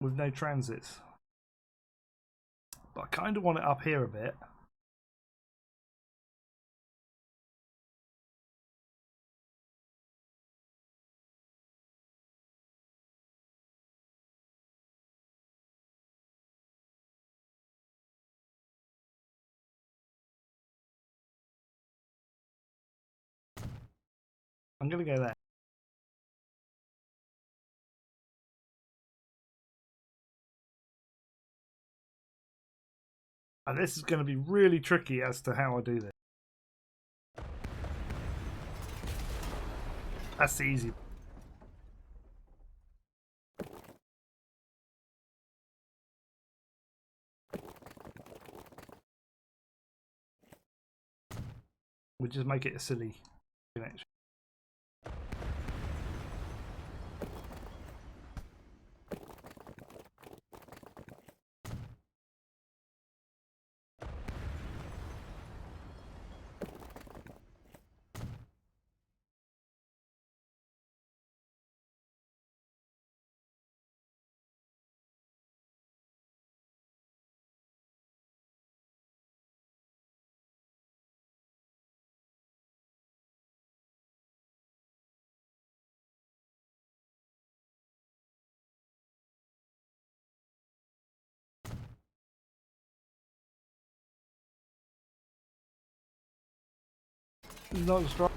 with no transits. But I kind of want it up here a bit. I'm going to go there. And this is going to be really tricky as to how I do this. That's easy. We'll just make it a silly connection. Not strong.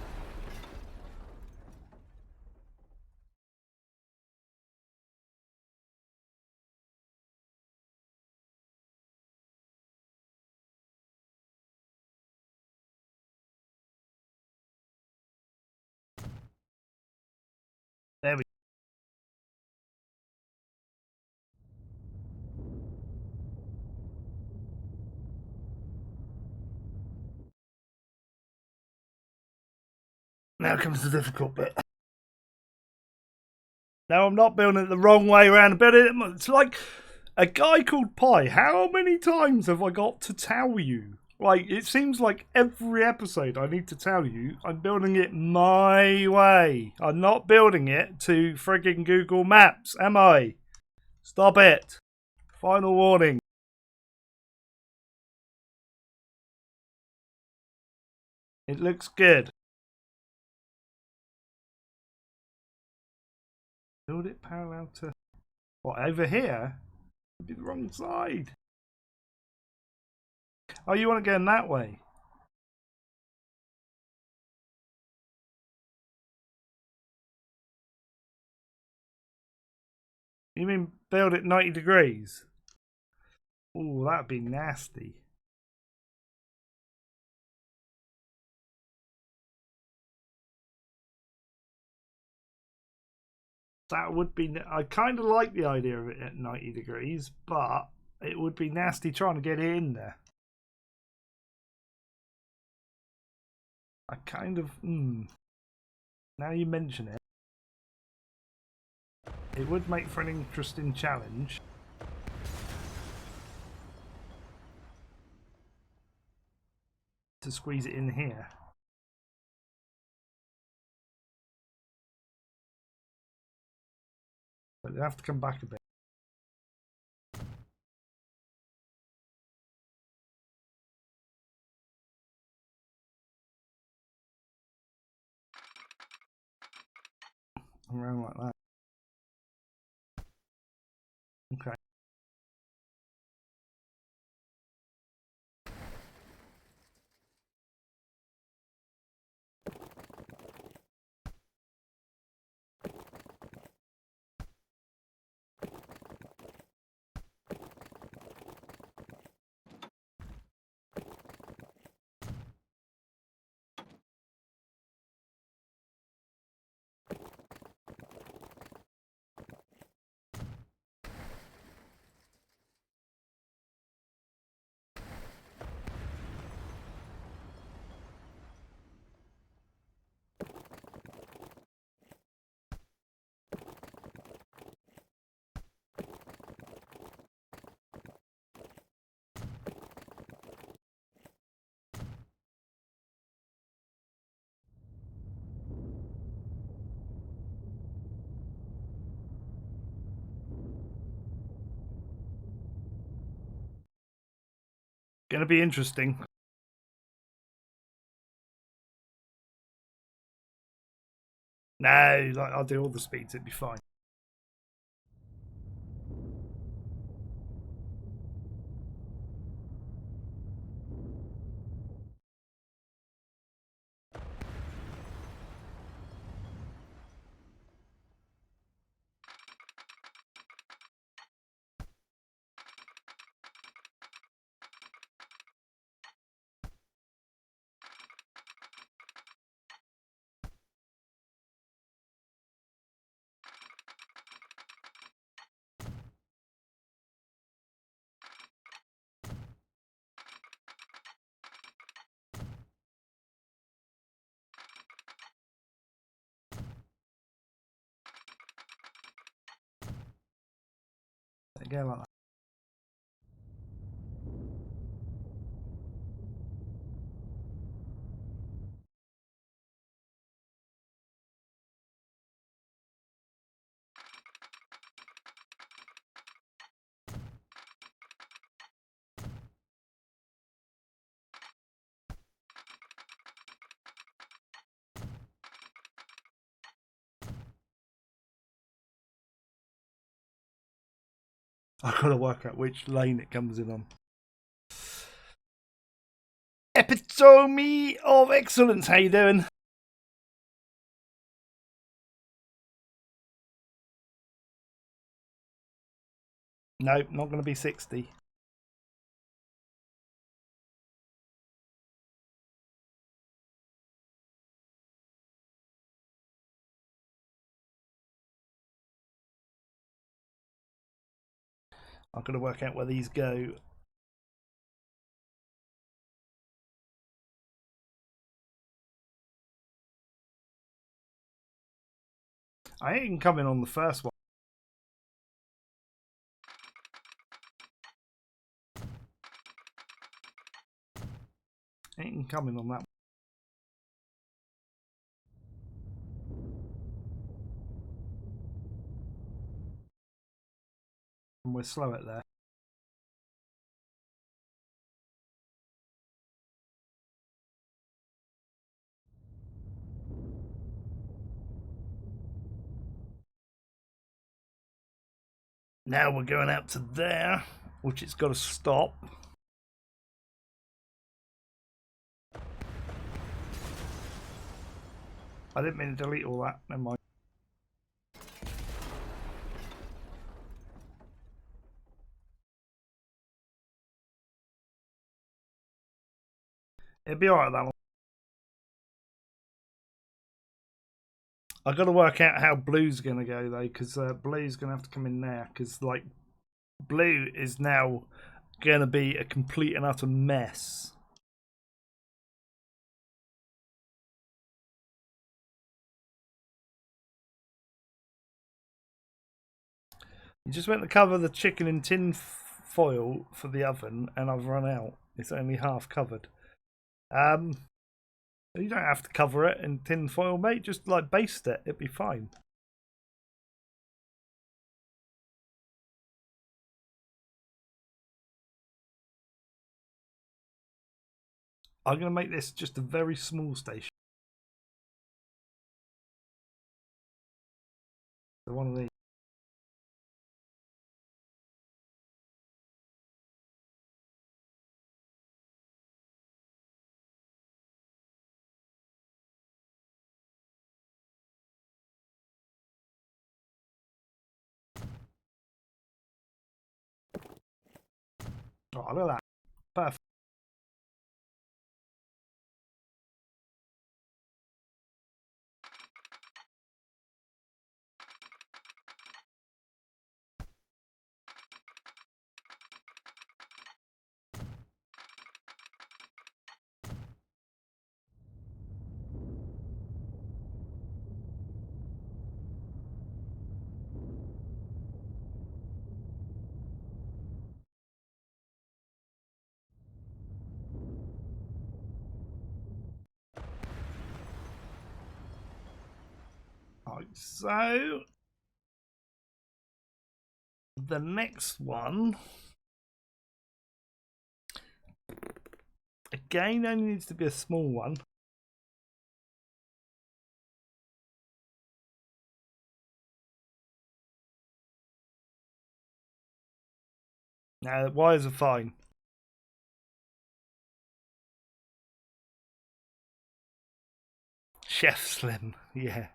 Now comes the difficult bit. Now I'm not building it the wrong way around. I'm building it. It's like a guy called Pi. How many times have I got to tell you? Like, it seems like every episode I need to tell you I'm building it my way. I'm not building it to frigging Google Maps, am I? Stop it. Final warning. It looks good. Build it parallel to... What, over here? It'd be the wrong side. Oh, you want to go in that way? You mean build it 90 degrees? Oh, that'd be nasty. That would be... I kind of like the idea of it at 90 degrees, but it would be nasty trying to get it in there. I kind of... Now you mention it, it would make for an interesting challenge. To squeeze it in here. But they have to come back a bit. Around like that. Okay. Gonna be interesting. No, like, I'll do all the speeds, it'd be fine. Again like that. I've got to work out which lane it comes in on. Epitome of excellence, how you doing? Nope, not going to be 60. I've got to work out where these go. I ain't coming on the first one. I ain't coming on that one. And we'll slow it there. Now we're going out to there, which it's got to stop. I didn't mean to delete all that. Never mind. It'll be alright that one. I've got to work out how blue's going to go though, because blue's going to have to come in there, because like blue is now going to be a complete and utter mess. You just went to cover the chicken in tin foil for the oven, and I've run out. It's only half covered. You don't have to cover it in tin foil, mate. Just like baste it. It'd be fine. I'm going to make this just a very small station. So one of these. Oh, look at that. Perfect. Right, so the next one again only needs to be a small one. Now the wires are fine. Chef Slim, yeah.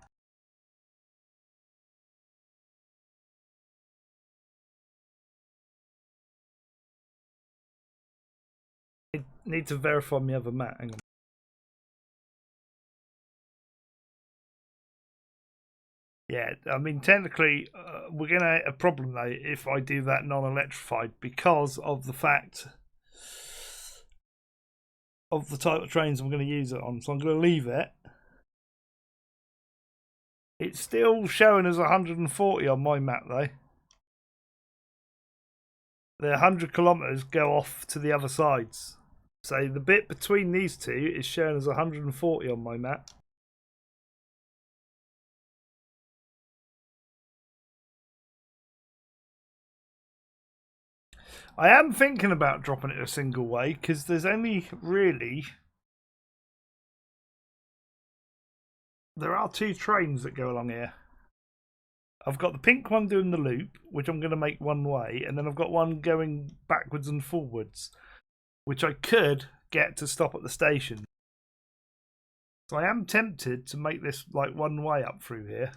I need to verify my other mat. Hang on. Yeah, I mean, technically, we're going to have a problem though if I do that non-electrified because of the fact of the type of trains I'm going to use it on. So I'm going to leave it. It's still showing as 140 on my map though. The 100 kilometers go off to the other sides. So the bit between these two is shown as 140 on my map. I am thinking about dropping it a single way because there's only really... There are two trains that go along here. I've got the pink one doing the loop, which I'm going to make one way, and then I've got one going backwards and forwards, which I could get to stop at the station. So I am tempted to make this like one way up through here.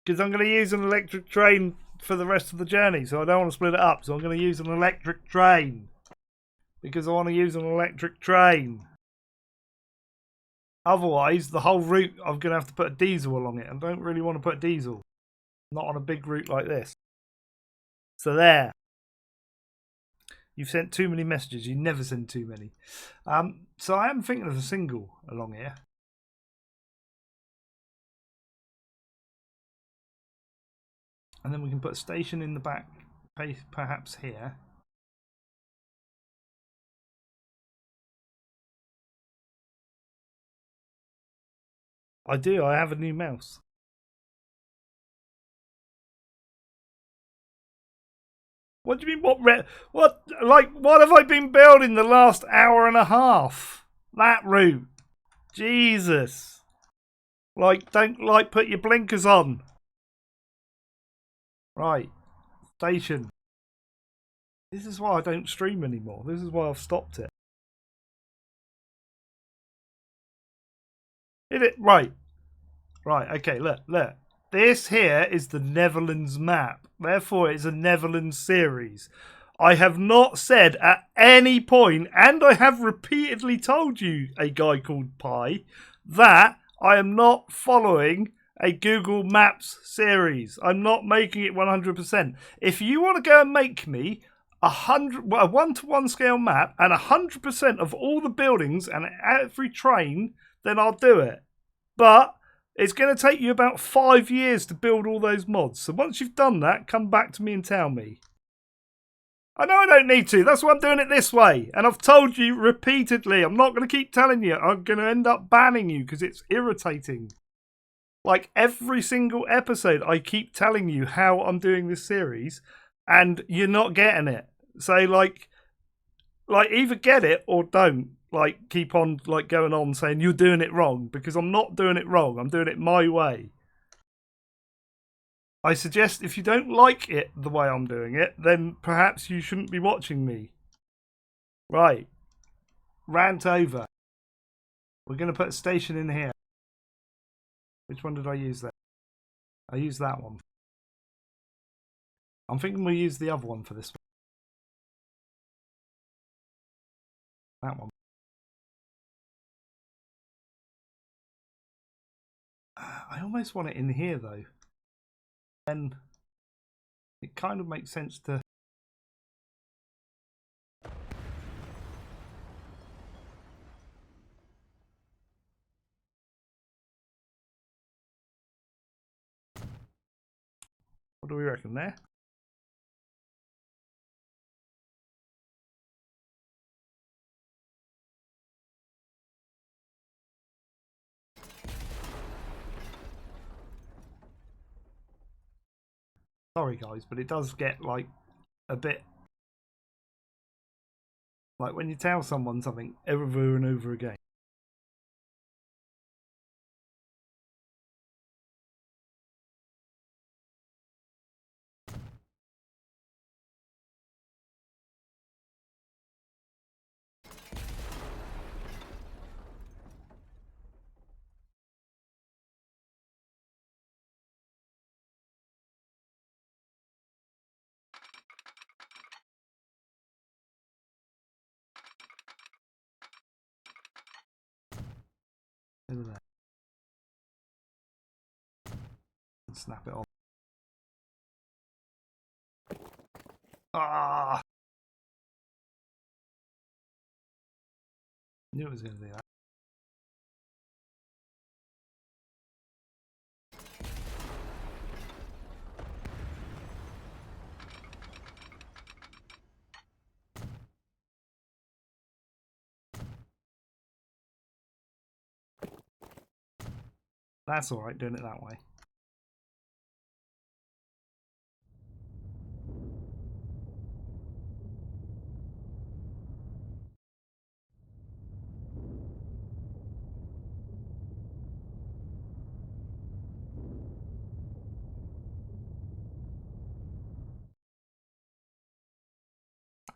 Because I'm going to use an electric train for the rest of the journey, so I don't want to split it up. So I'm going to use an electric train. Because I want to use an electric train. Otherwise, the whole route, I'm going to have to put a diesel along it. I don't really want to put diesel. Not on a big route like this. So there. You've sent too many messages. You never send too many. So I am thinking of a single along here. And then we can put a station in the back, perhaps here. I do. I have a new mouse. What do you mean? What? Like, what have I been building the last hour and a half? That route. Jesus. Like, don't put your blinkers on. Right. Station. This is why I don't stream anymore. This is why I've stopped it. Is it? Right. Right. Okay. Look. This here is the Netherlands map. Therefore, it's a Netherlands series. I have not said at any point, and I have repeatedly told you, a guy called Pi, that I am not following a Google Maps series. I'm not making it 100%. If you want to go and make me a 1-to-1 scale map and 100% of all the buildings and every train, then I'll do it. But it's going to take you about 5 years to build all those mods. So once you've done that, come back to me and tell me. I know I don't need to. That's why I'm doing it this way. And I've told you repeatedly. I'm not going to keep telling you. I'm going to end up banning you because it's irritating. Like every single episode, I keep telling you how I'm doing this series and you're not getting it. So like either get it or don't. Like keep on like going on saying you're doing it wrong, because I'm not doing it wrong. I'm doing it my way. I suggest if you don't like it the way I'm doing it, then perhaps you shouldn't be watching me. Right. Rant over. We're going to put a station in here. Which one did I use there? I used that one. I'm thinking we'll use the other one for this one. That one. I almost want it in here though. Then it kind of makes sense to... What do we reckon there? Sorry guys, but it does get like a bit like when you tell someone something over and over again. Look at that. And snap it on. Ah! Knew it was going to do that. That's alright, doing it that way.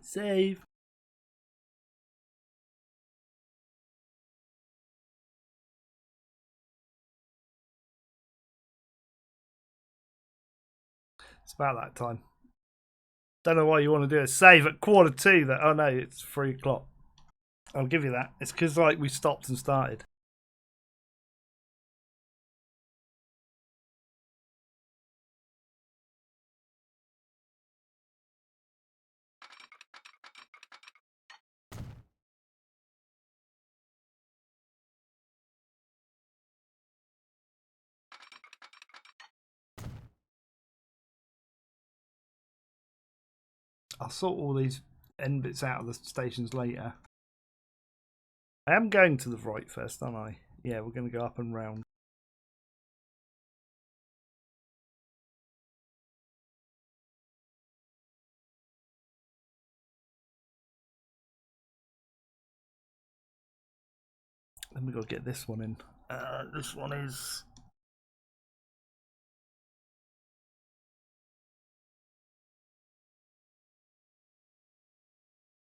Save. It's about that time. Don't know why you want to do a save at 1:45. That, oh no, it's 3 o'clock. I'll give you that. It's because like we stopped and started. I'll sort all these end bits out of the stations later. I am going to the right first, aren't I? Yeah, we're going to go up and round. Then we've got to get this one in. This one is...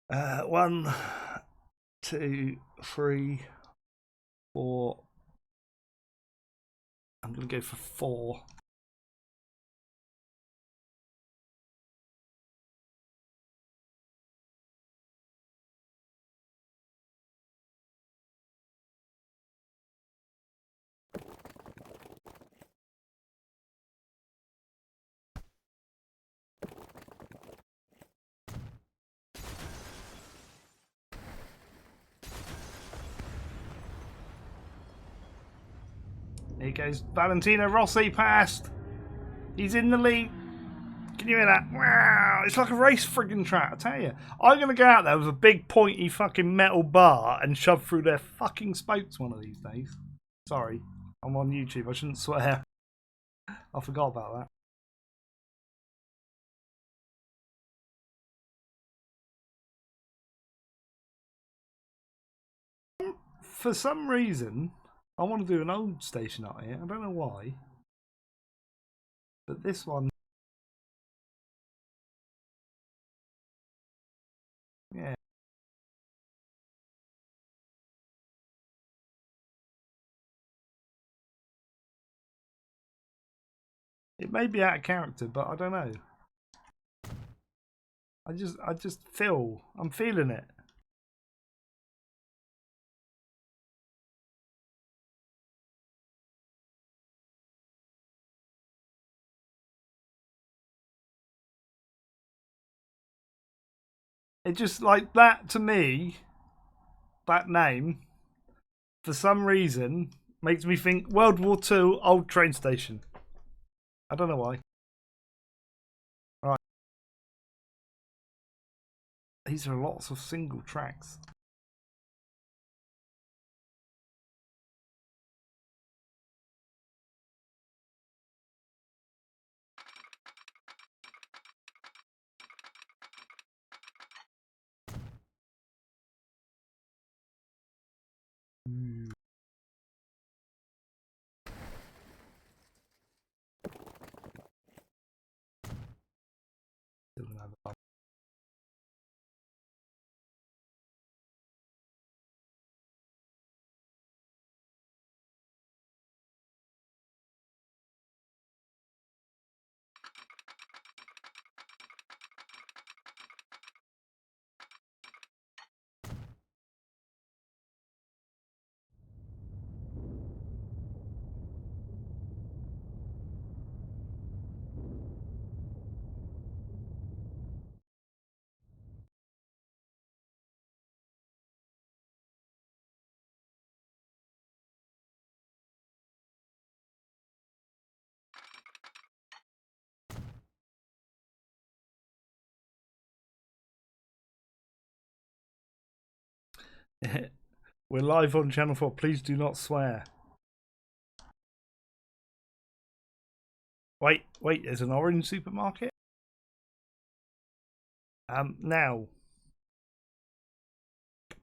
1, 2, 3, 4. I'm going to go for 4. Here goes Valentino Rossi past. He's in the lead. Can you hear that? Wow! It's like a race friggin' track, I tell you. I'm going to go out there with a big pointy fucking metal bar and shove through their fucking spokes one of these days. Sorry, I'm on YouTube. I shouldn't swear. I forgot about that. For some reason, I want to do an old station out here. I don't know why. But this one... Yeah. It may be out of character, but I don't know. I just feel... I'm feeling it. It just, like, that to me, that name, for some reason, makes me think World War II old train station. I don't know why. Right. These are lots of single tracks. We're live on Channel 4. Please do not swear. Wait, there's an orange supermarket? Now.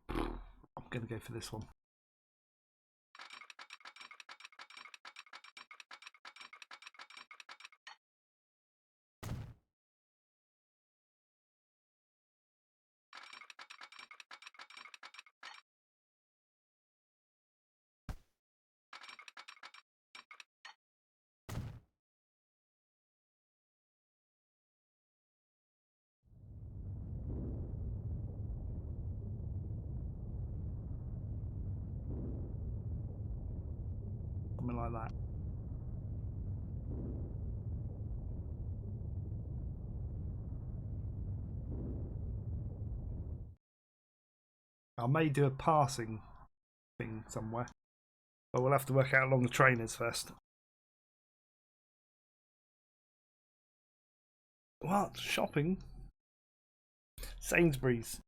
I'm going to go for this one. Something like that. I may do a passing thing somewhere, but we'll have to work out how long the train is first. What? Shopping? Sainsbury's.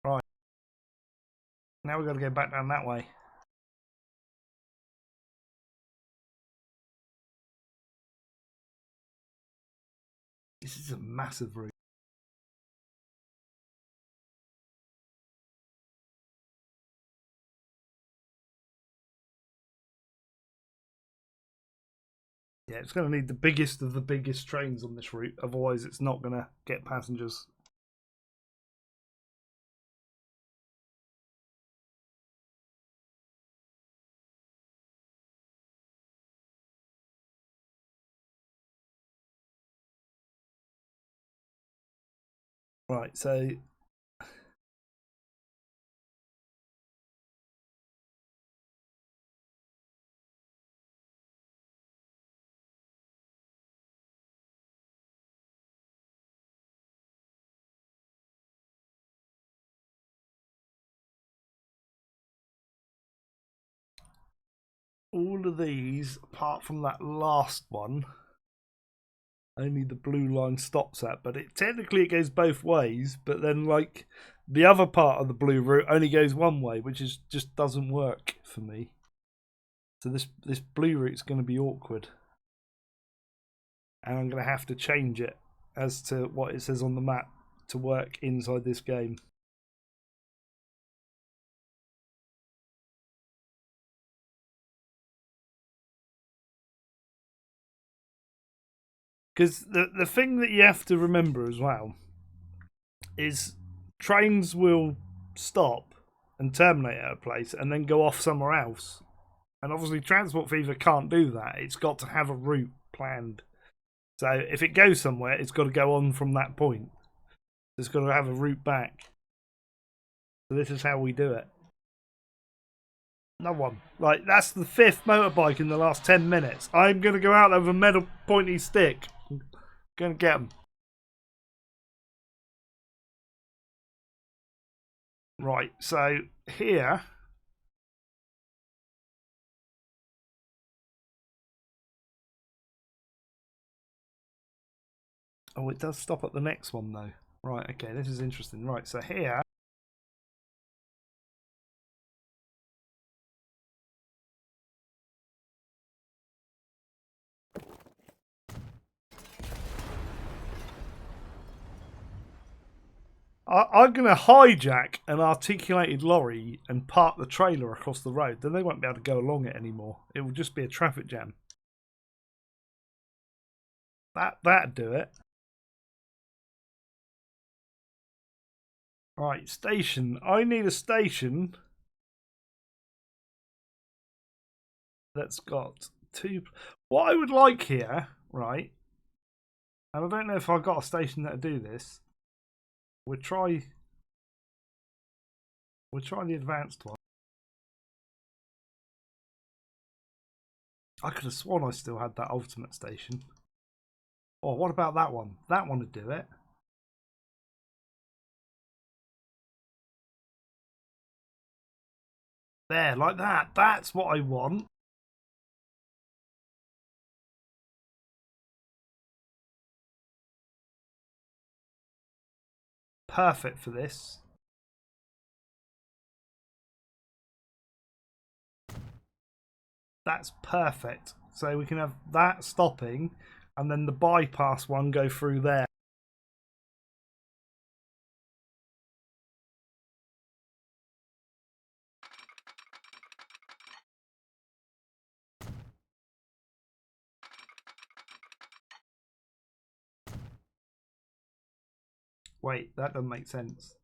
Right. Now we've got to go back down that way. This is a massive route. Yeah, it's going to need the biggest of the biggest trains on this route. Otherwise, it's not going to get passengers. Right, so all of these, apart from that last one, only the blue line stops at. But technically it goes both ways. But then, like, the other part of the blue route only goes one way, which is just doesn't work for me. So this blue route's going to be awkward, and I'm going to have to change it as to what it says on the map to work inside this game. Because the thing that you have to remember as well is trains will stop and terminate at a place and then go off somewhere else. And obviously Transport Fever can't do that. It's got to have a route planned. So if it goes somewhere, it's got to go on from that point. It's got to have a route back. So this is how we do it. No one. Like, that's the 5th motorbike in the last 10 minutes. I'm going to go out with a metal pointy stick. I'm going to get them. Right, so here... Oh, it does stop at the next one, though. Right, okay, this is interesting. Right, so here... I'm going to hijack an articulated lorry and park the trailer across the road. Then they won't be able to go along it anymore. It will just be a traffic jam. That'd do it. Right, station. I need a station that's got 2... What I would like here, right, and I don't know if I've got a station that'll do this. We'll try the advanced one. I could have sworn I still had that ultimate station. Oh, what about that one? That one would do it. There, like that. That's what I want. Perfect for this. That's perfect. So we can have that stopping and then the bypass one go through there. Wait, that doesn't make sense.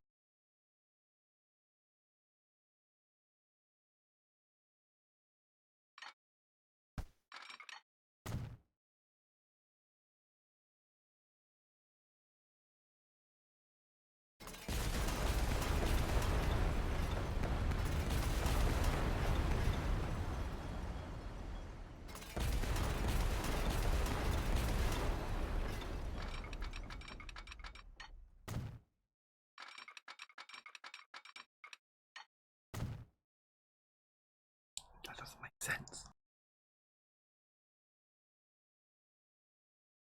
That doesn't make sense.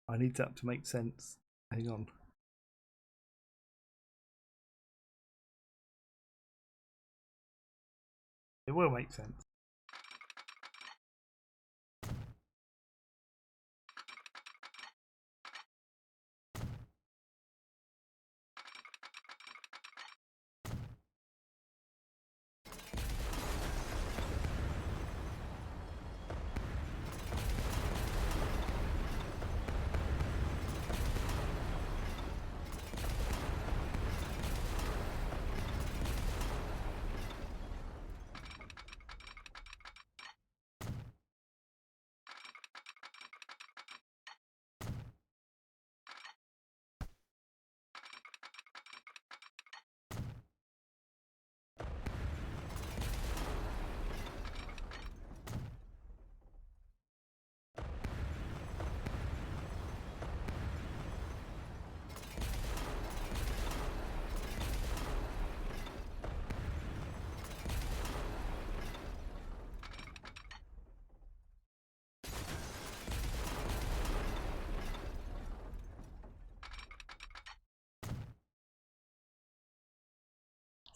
I need that to make sense. Hang on. It will make sense.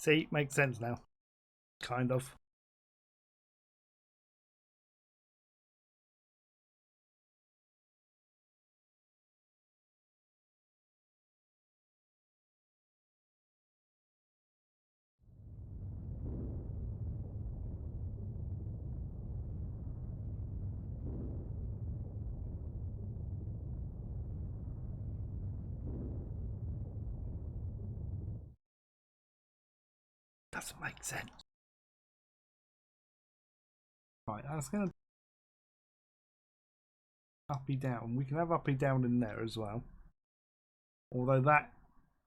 See, makes sense now. Kind of. Doesn't make sense. Right, that's going to uppy down. We can have uppy down in there as well. Although that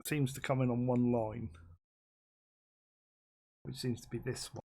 seems to come in on one line, which seems to be this one.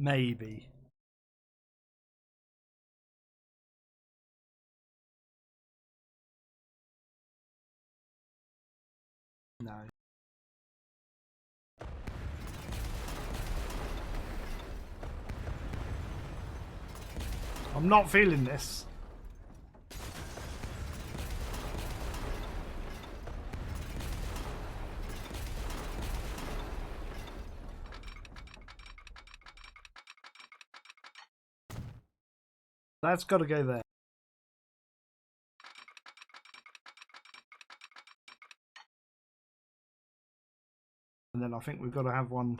Maybe. No. I'm not feeling this. That's got to go there. And then I think we've got to have one.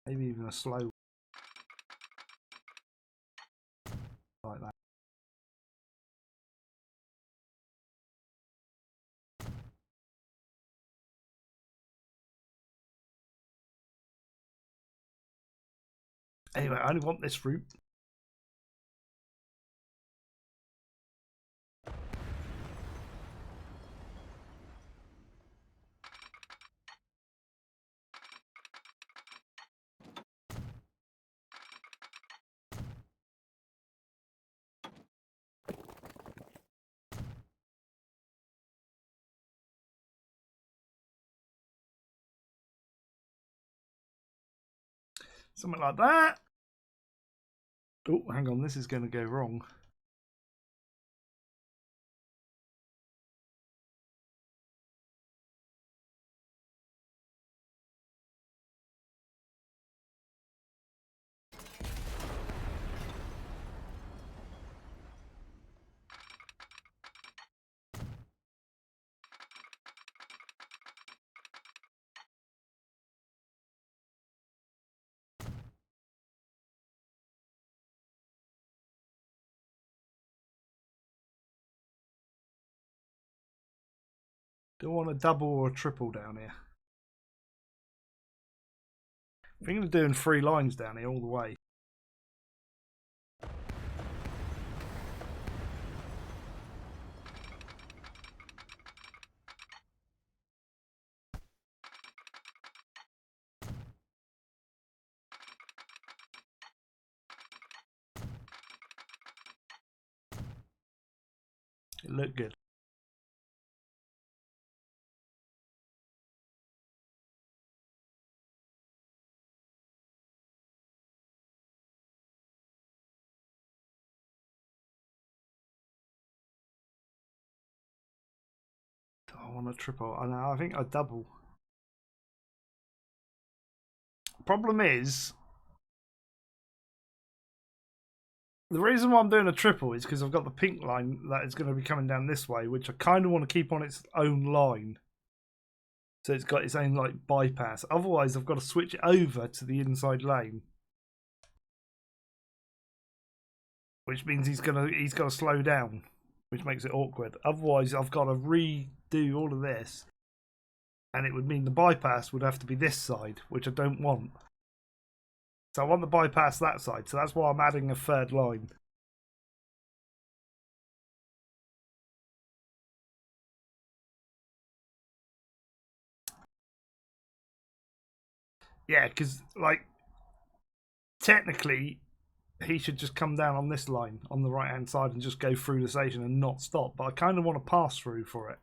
Maybe even a slow. Like that. Anyway, I only want this route. Something like that. Oh, hang on, this is going to go wrong. Do I want a double or a triple down here? I'm thinking of doing 3 lines down here all the way. It looked good. I want a triple. I know. I think a double. Problem is, the reason why I'm doing a triple is because I've got the pink line that is going to be coming down this way, which I kind of want to keep on its own line. So it's got its own like bypass. Otherwise, I've got to switch it over to the inside lane, which means he's got to slow down, which makes it awkward. Otherwise, I've got to redo all of this, and it would mean the bypass would have to be this side, which I don't want. So I want the bypass that side. So that's why I'm adding a third line. Yeah, because like technically he should just come down on this line on the right hand side and just go through the station and not stop. But I kind of want to pass through for it.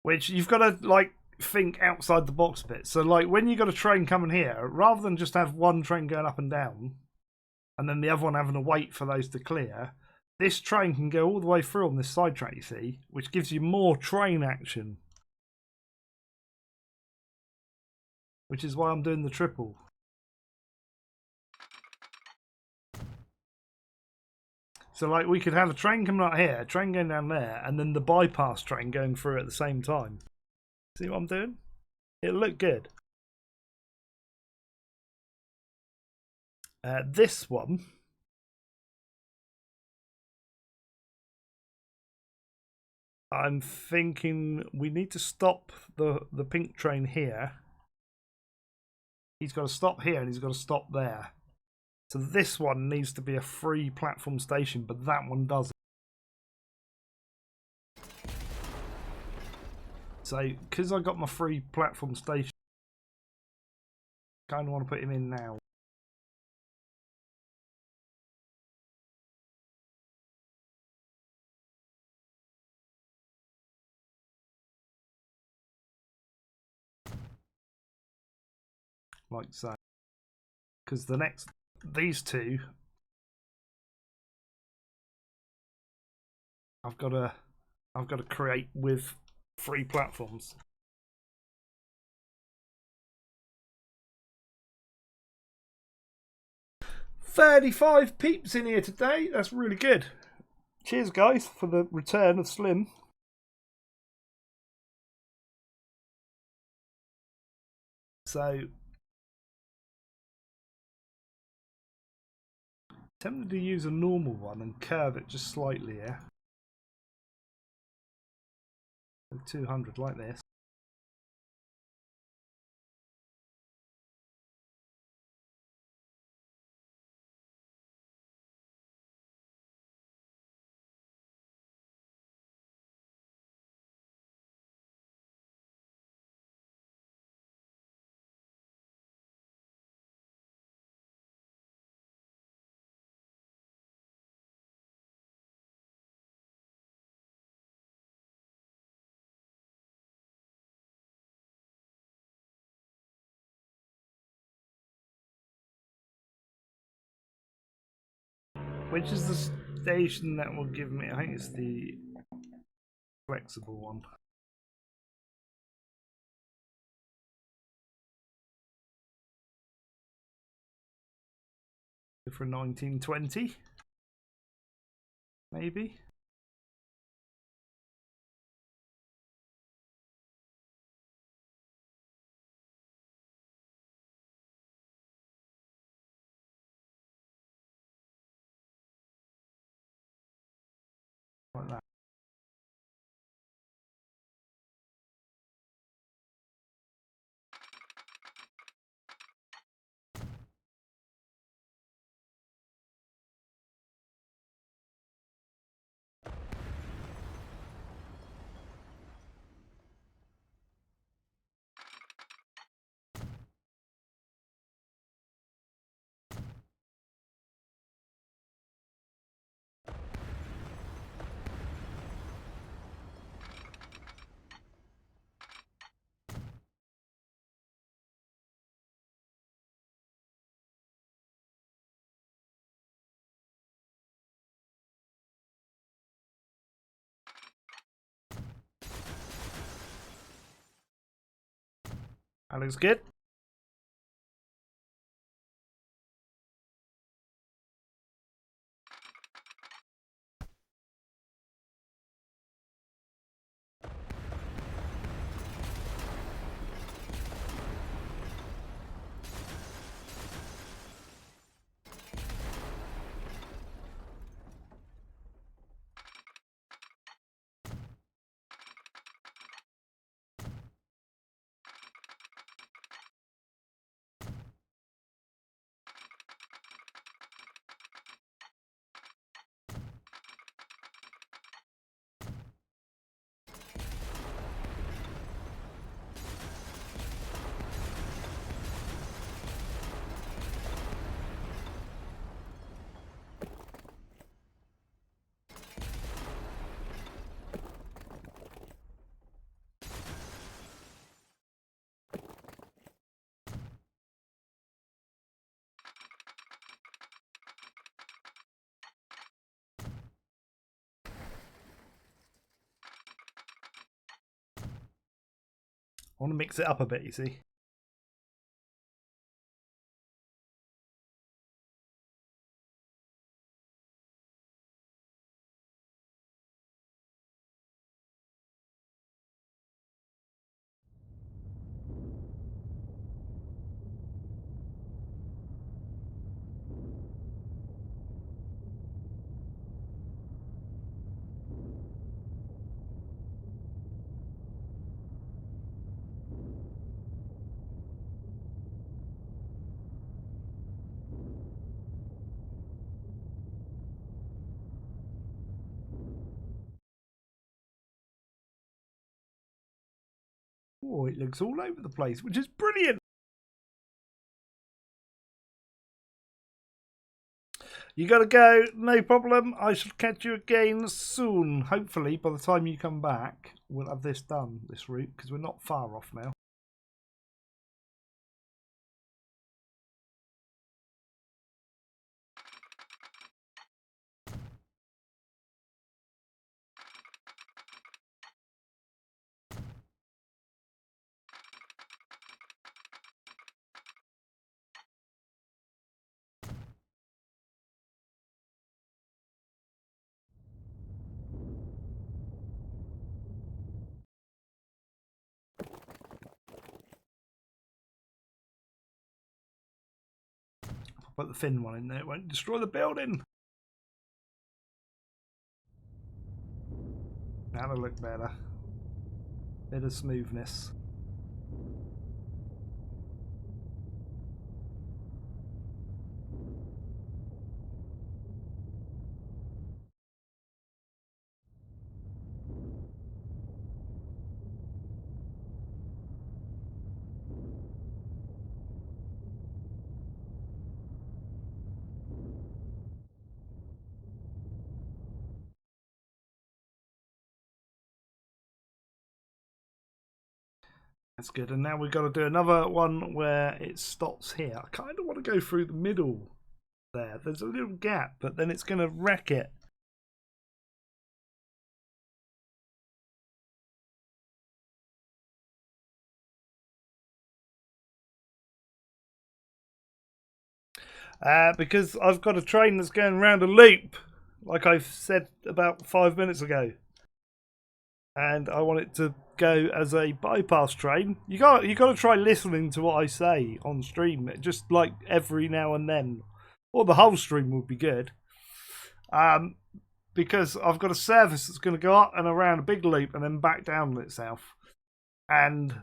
Which you've got to like think outside the box a bit. So like when you got a train coming here, rather than just have one train going up and down and then the other one having to wait for those to clear, this train can go all the way through on this side track, you see, which gives you more train action. Which is why I'm doing the triple. So like we could have a train coming out here, a train going down there, and then the bypass train going through at the same time. See what I'm doing? It'll look good. This one, I'm thinking we need to stop the pink train here. He's got to stop here and he's got to stop there. So this one needs to be a free platform station, but that one doesn't. So because I got my free platform station, I kind of want to put him in now. Like so. Because the next, these two, I've got to create with free platforms. 35 peeps in here today. That's really good. Cheers, guys, for the return of Slim. So, tempted to use a normal one and curve it just slightly here. 200 like this. Which is the station that will give me? I think it's the flexible one. For 1920, maybe. Like that. That looks good. I want to mix it up a bit, you see. Oh, it looks all over the place, which is brilliant. You gotta go, no problem. I shall catch you again soon. Hopefully, by the time you come back, we'll have this done, this route, because we're not far off now. If I put the thin one in there, it won't destroy the building. That'll look better. Bit of smoothness. That's good. And now we've got to do another one where it stops here. I kind of want to go through the middle there. There's a little gap, but then it's going to wreck it. Because I've got a train that's going around a loop, like I said about 5 minutes ago. And I want it to go as a bypass train. You got to try listening to what I say on stream, just like every now and then, or the whole stream would be good. Because I've got a service that's going to go up and around a big loop and then back down on itself, and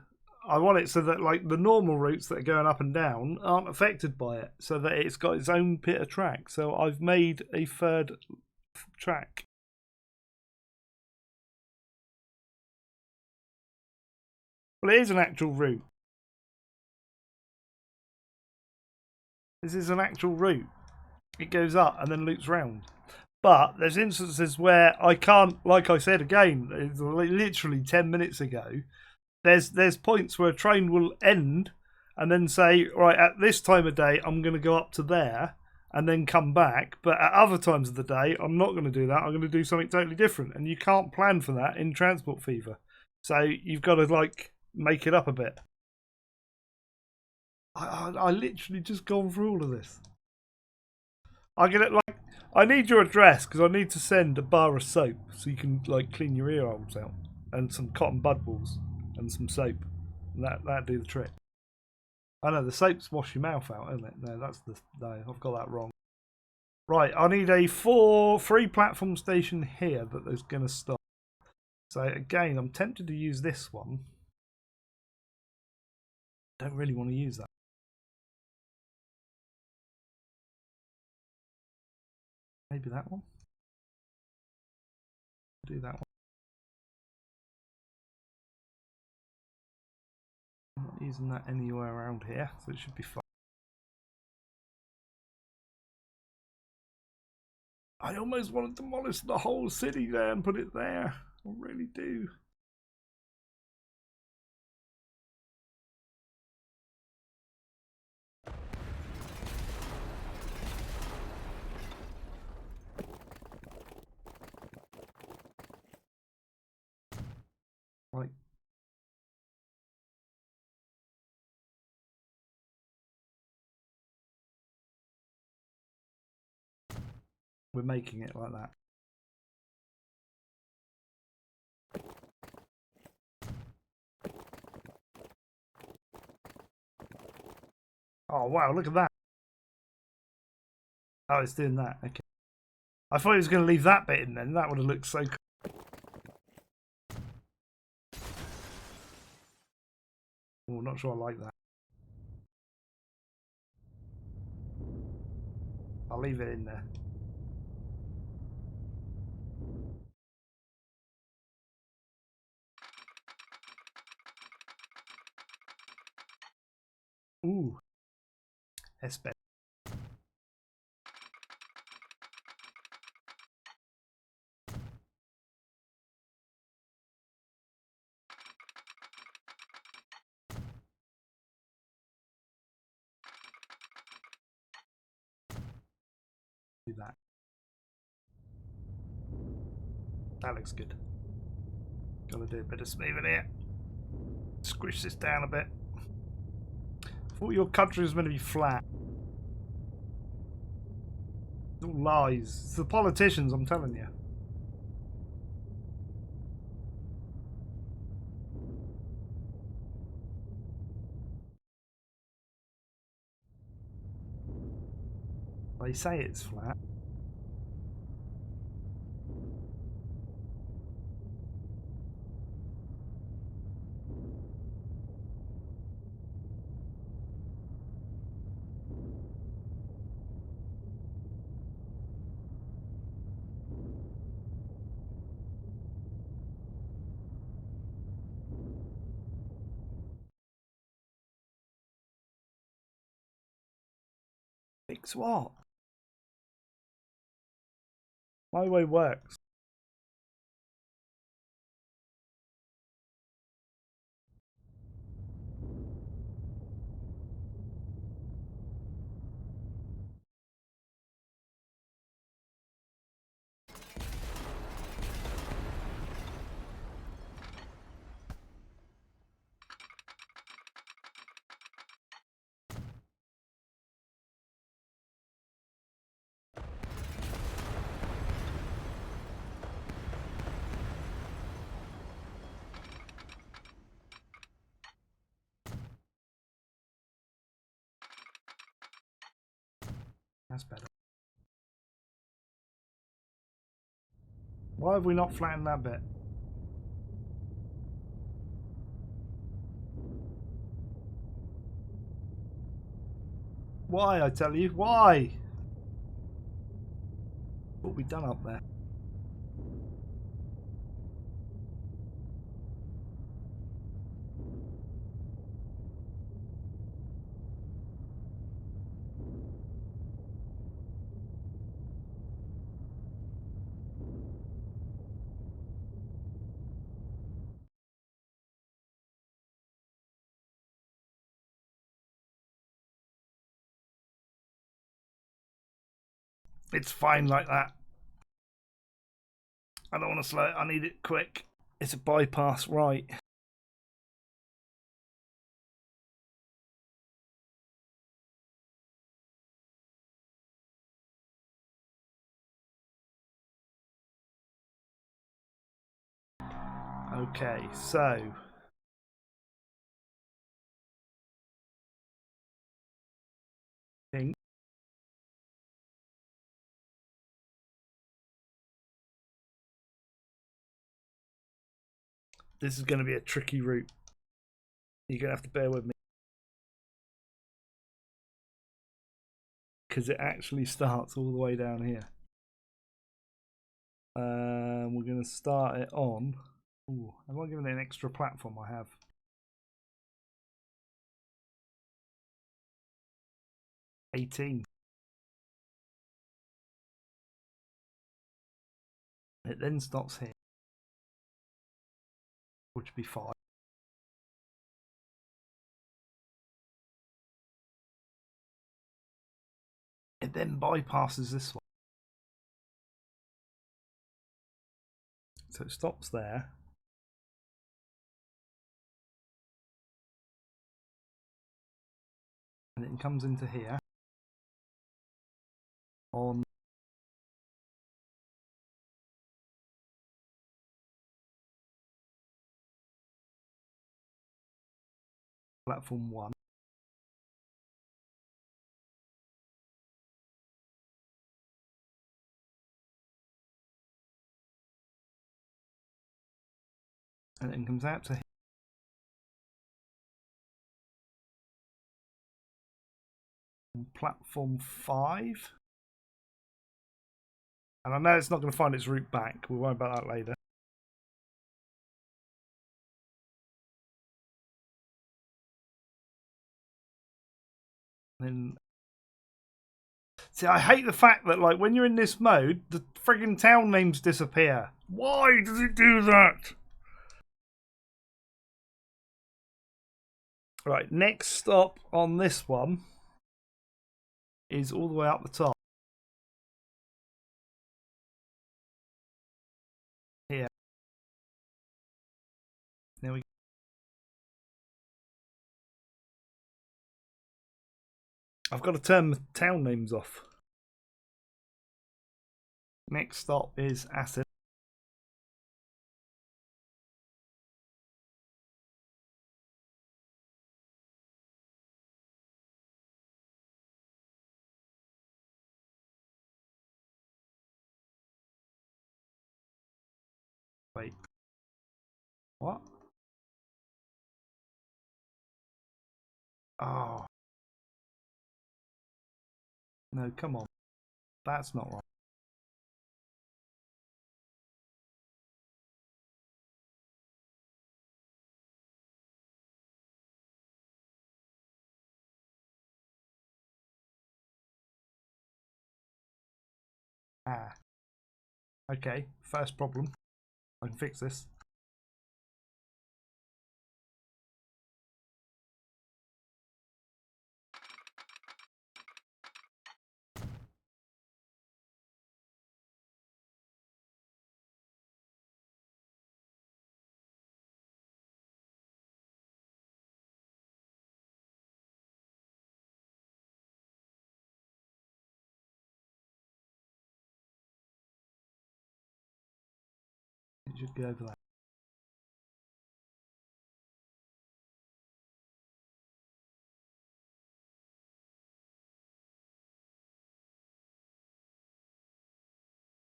I want it so that like the normal routes that are going up and down aren't affected by it, so that it's got its own bit of track. So I've made a third track. Well, it is an actual route. This is an actual route. It goes up and then loops round. But there's instances where I can't, like I said again, literally 10 minutes ago, there's points where a train will end and then say, right, at this time of day, I'm going to go up to there and then come back. But at other times of the day, I'm not going to do that. I'm going to do something totally different. And you can't plan for that in Transport Fever. So you've got to like make it up a bit. I literally just gone through all of this. I get it like I need your address because I need to send a bar of soap so you can like clean your ear holes out, and some cotton bud balls and some soap, and that'd do the trick. I know the soaps wash your mouth out, isn't it? No, I've got that wrong. Right, I need a free platform station here that is going to stop. So again, I'm tempted to use this one. Don't really want to use that. Maybe that one. Do that one. I'm not using that anywhere around here, so it should be fine. I almost want to demolish the whole city there and put it there. I really do. Right. We're making it like that. Oh wow, look at that. Oh, it's doing that. Okay. I thought it was going to leave that bit in then. That would have looked so cool. Oh, not sure I like that. I'll leave it in there. Ooh. That's better. Do that. That looks good. Gotta do a bit of smoothing here. Squish this down a bit. I thought your country was meant to be flat. It's all lies. It's the politicians, I'm telling you. They say it's flat. Fix what? My way works. That's better. Why have we not flattened that bit? Why, I tell you? Why? What have we done up there? It's fine like that. I don't want to slow it. I need it quick. It's a bypass, right? Okay, so pink. This is going to be a tricky route. You're going to have to bear with me. Because it actually starts all the way down here. We're going to start it on... Ooh, am I giving it an extra platform? I have. $18. It then stops here. Which would be 5. It then bypasses this one. So it stops there. And it comes into here. On platform 1. And then comes out to here. On platform 5. And I know it's not going to find its route back. We'll worry about that later. Then, see, I hate the fact that, like, when you're in this mode, the friggin' town names disappear. Why does it do that? Right, next stop on this one is all the way up the top. Here. There we go. I've got to turn the town names off. Next stop is acid. Wait. What? Oh. No, come on. That's not right. Ah. Okay, first problem. I can fix this. It should go over that.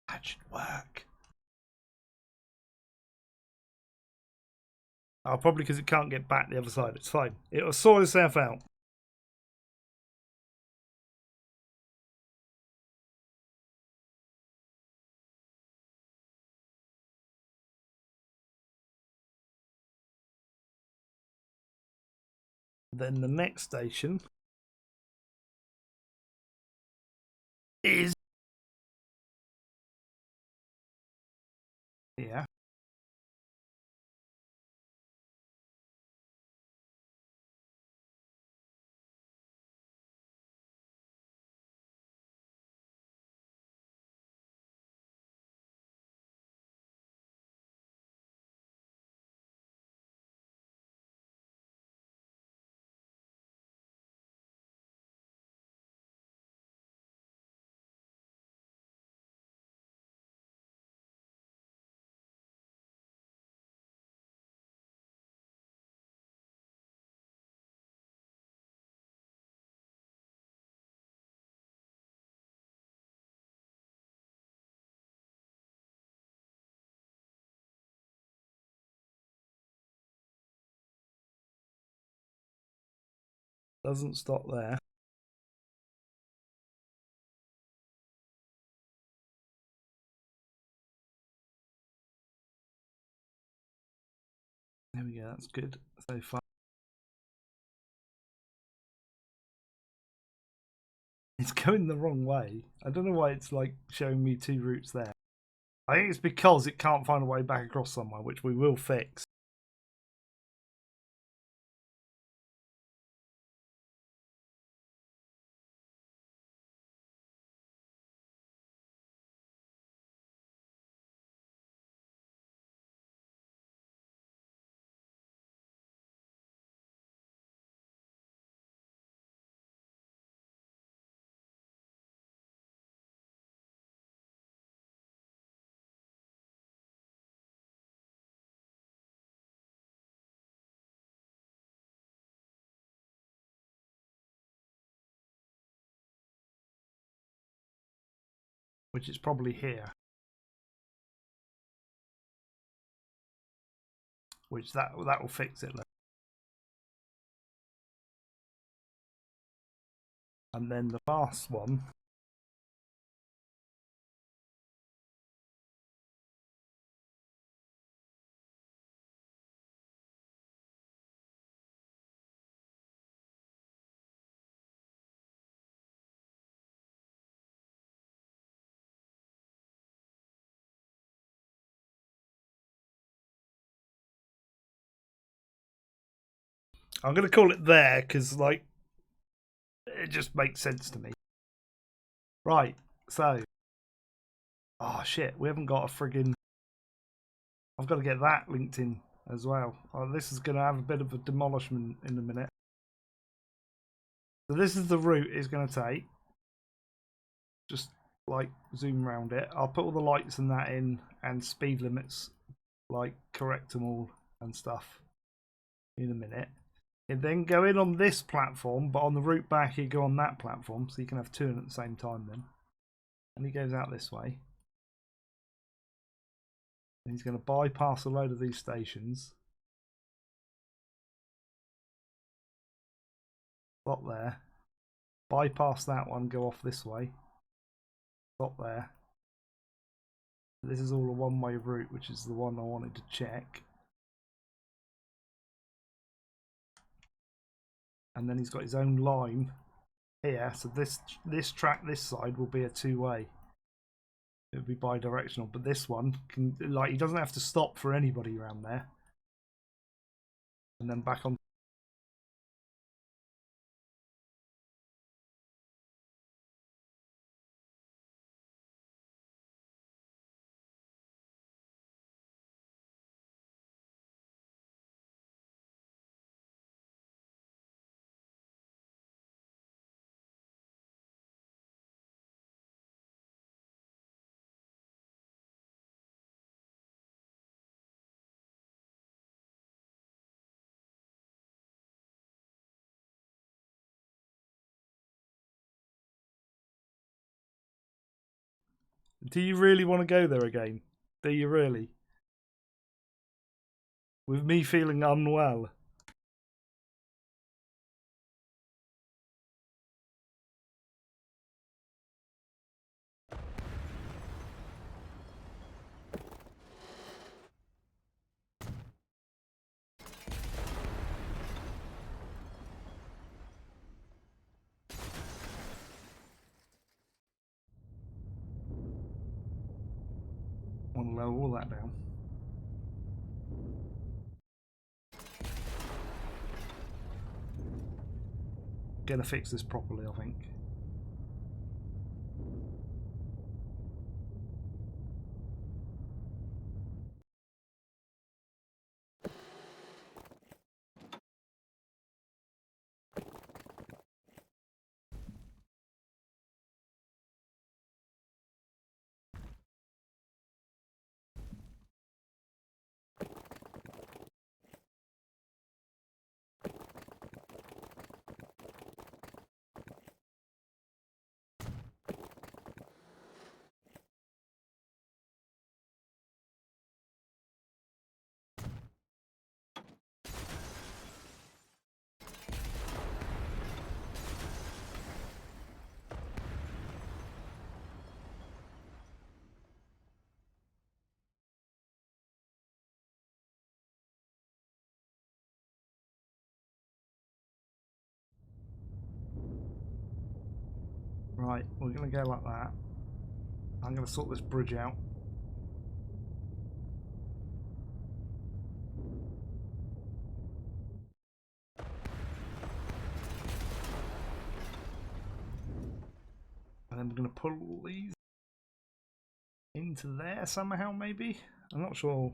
That should work. Oh, probably because it can't get back the other side. It's fine. It'll sort itself out. Then the next station is here. Doesn't stop there. There we go. That's good so far. It's going the wrong way. I don't know why it's like showing me two routes there. I think it's because it can't find a way back across somewhere, which we will fix. Which is probably here. Which that will fix it. And then the last one. I'm going to call it there because, like, it just makes sense to me. Right, so. Oh, shit, we haven't got a friggin'. I've got to get that linked in as well. Oh, this is going to have a bit of a demolishment in a minute. So this is the route it's going to take. Just like zoom around it. I'll put all the lights and that in and speed limits, like correct them all and stuff in a minute. And then go in on this platform, but on the route back you go on that platform, so you can have two in at the same time then. And he goes out this way. And he's going to bypass a load of these stations. Stop there. Bypass that one, go off this way. Stop there. This is all a one-way route, which is the one I wanted to check. And then he's got his own line here, so this track this side will be a two-way. It'll be bi-directional, but this one can, like, he doesn't have to stop for anybody around there. And then back on. Do you really want to go there again? Do you really? With me feeling unwell. I want to lower all that down. Gonna fix this properly, I think. Right, we're gonna go like that. I'm gonna sort this bridge out. And then we're gonna pull these into there somehow, maybe? I'm not sure.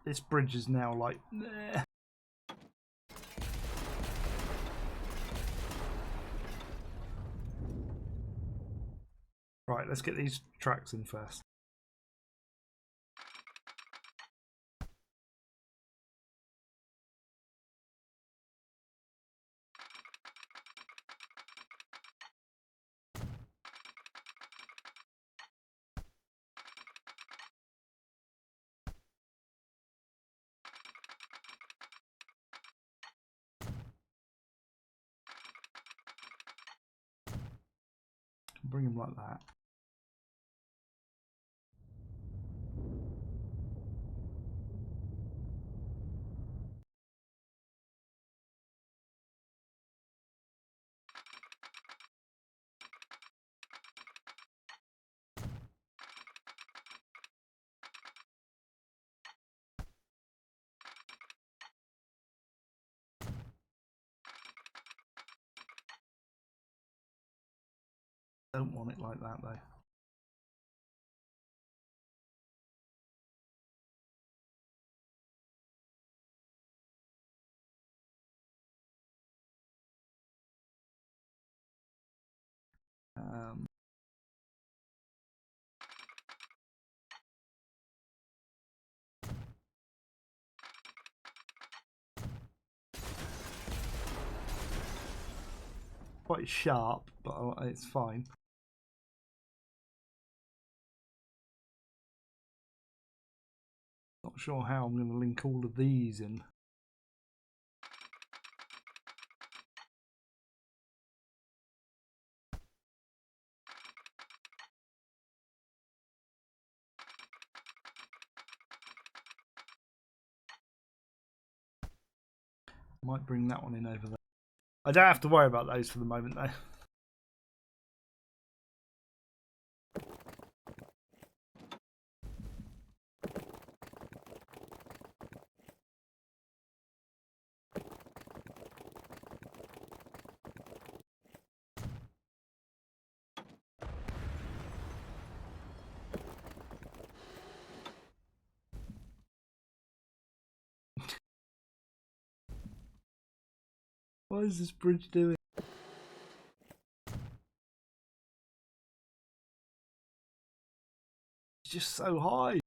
This bridge is now like... Right, let's get these tracks in first. Bring them like that. Don't want it like that though. Um, quite sharp, but it's fine. Not sure how I'm going to link all of these in. Might bring that one in over there. I don't have to worry about those for the moment though. What is this bridge doing? just so high.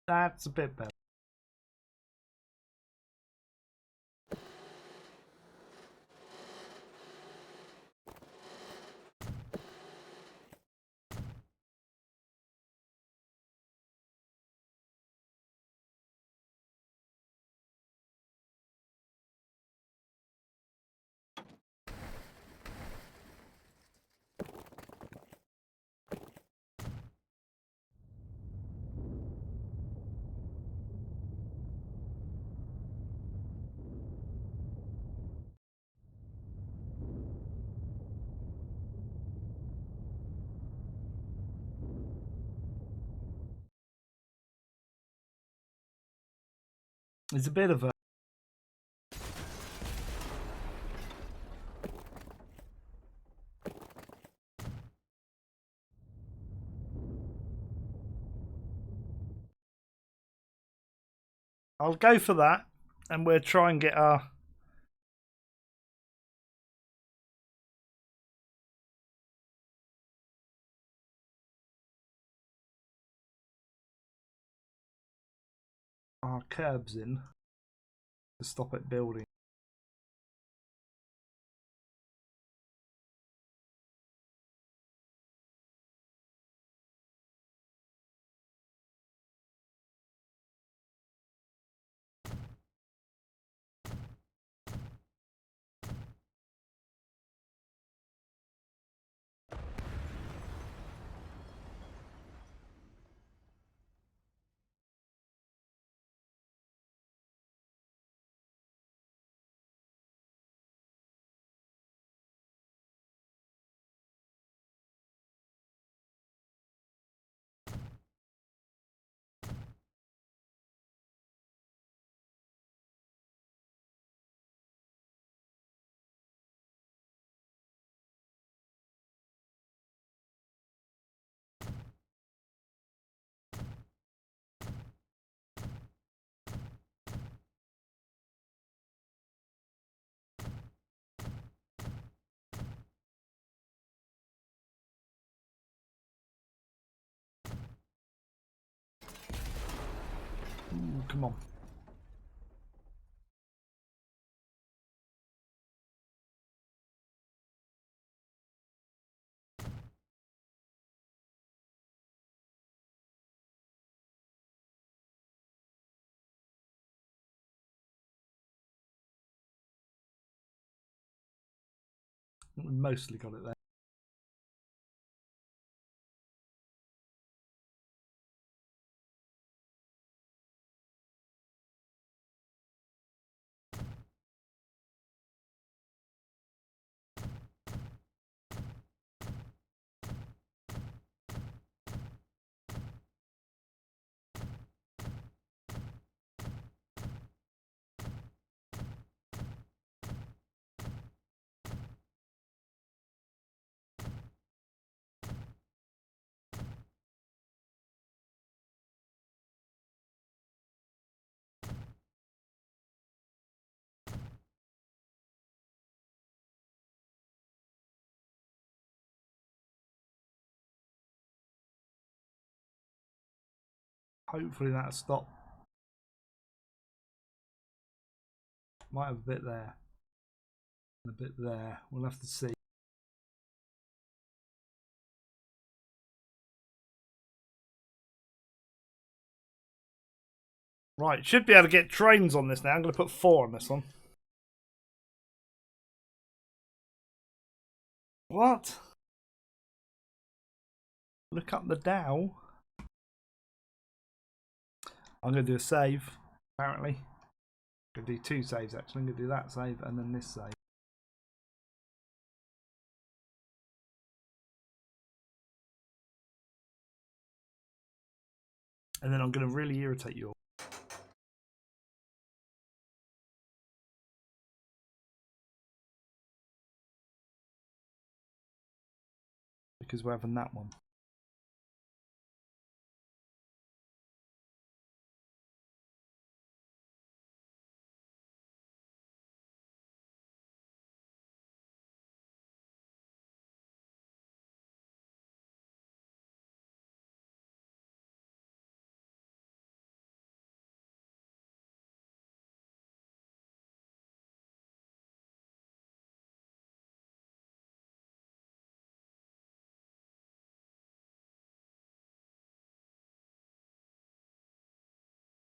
That's a bit better. It's a bit of a... I'll go for that, and we'll try and get our... our curbs in to stop it building. Ooh, come on. We mostly got it there. Hopefully that'll stop. Might have a bit there. And a bit there. We'll have to see. Right, should be able to get trains on this now. I'm going to put 4 on this one. What? Look up the Dow. I'm going to do a save, apparently. I'm going to do 2 saves, actually. I'm going to do that save and then this save. And then I'm going to really irritate you all. because we're having that one.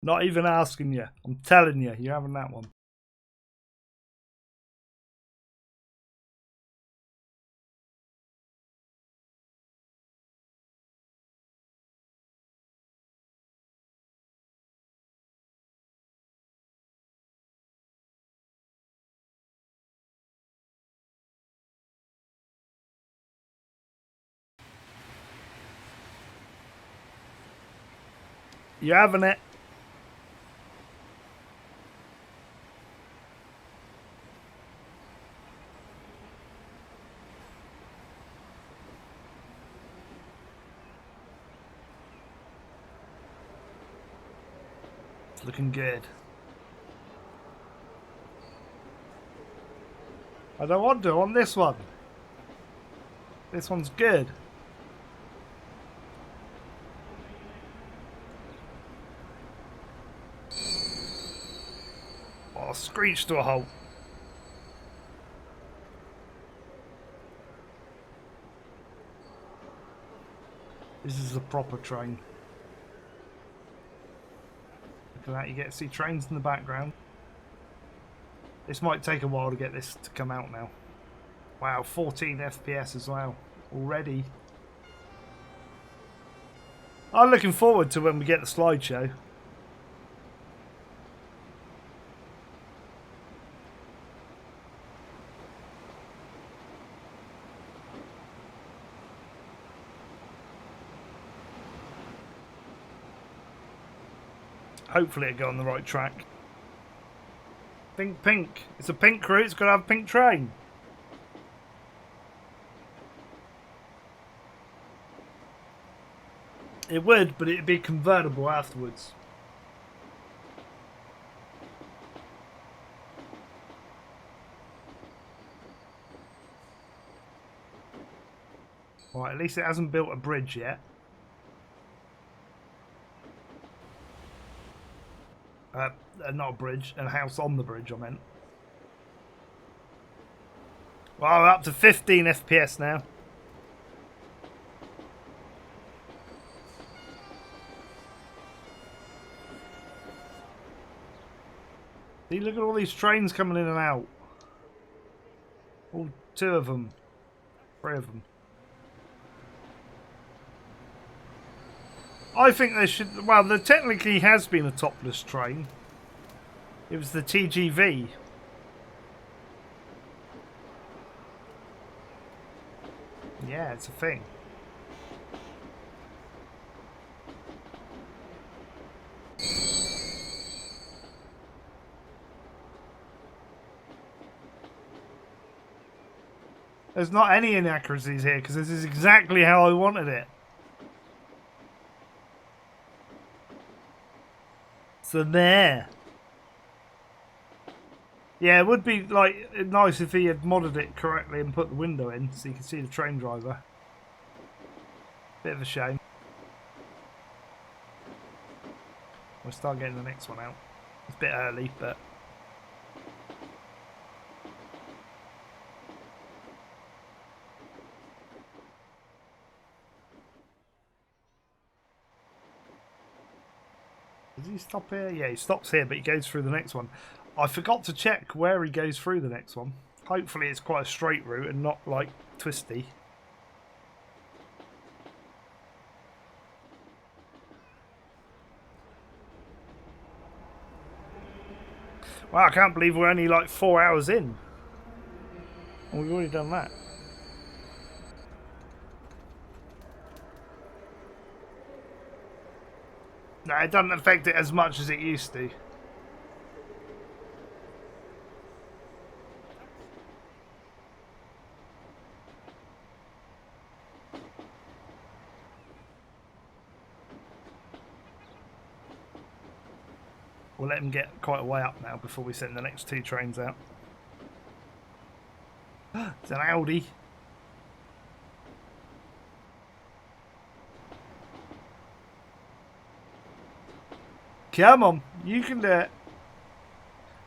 Not even asking you. I'm telling you, you're having that one. You're having it. It's looking good. I don't want to. I want this one. This one's good. Oh, screech to a halt. This is a proper train. Look at that, you get to see trains in the background. This might take a while to get this to come out now. Wow, 14 FPS as well. Already. I'm looking forward to when we get the slideshow. Hopefully it'll go on the right track. Think pink. It's a pink crew, it's got to have a pink train. It would, but it'd be convertible afterwards. Right, at least it hasn't built a bridge yet. Not a bridge, a house on the bridge, I meant. Well, we're up to 15 FPS now. See, look at all these trains coming in and out. All 2 of them. 3 of them. I think there should... Well, there technically has been a topless train. It was the TGV. Yeah, it's a thing. There's not any inaccuracies here because this is exactly how I wanted it. So there. Yeah, it would be like nice if he had modded it correctly and put the window in so you can see the train driver. Bit of a shame. We'll start getting the next one out. It's a bit early, but... Does he stop here? Yeah, he stops here, but he goes through the next one. I forgot to check where he goes through the next one. Hopefully it's quite a straight route and not, like, twisty. Wow, I can't believe we're only, like, 4 hours in. And we've already done that. No, it doesn't affect it as much as it used to. We'll let him get quite a way up now before we send the next 2 trains out. It's an Audi. Come on, you can do it.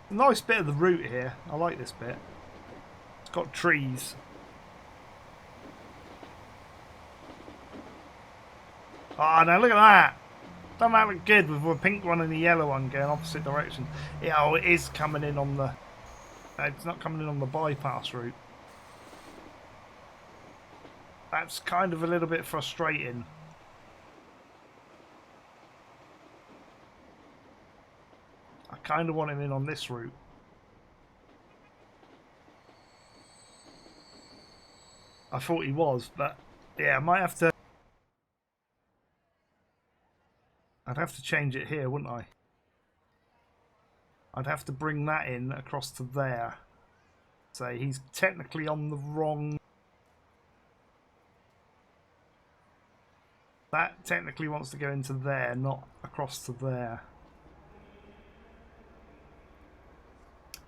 Nice bit of the route here. I like this bit. It's got trees. Oh, now look at that. Doesn't that look good with the pink one and the yellow one going opposite direction? Yeah, oh, it is coming in on the... It's not coming in on the bypass route. That's kind of a little bit frustrating. I kind of want him in on this route. I thought he was, but yeah, I might have to... I'd have to change it here, wouldn't I? I'd have to bring that in across to there. So he's technically on the wrong... That technically wants to go into there, not across to there.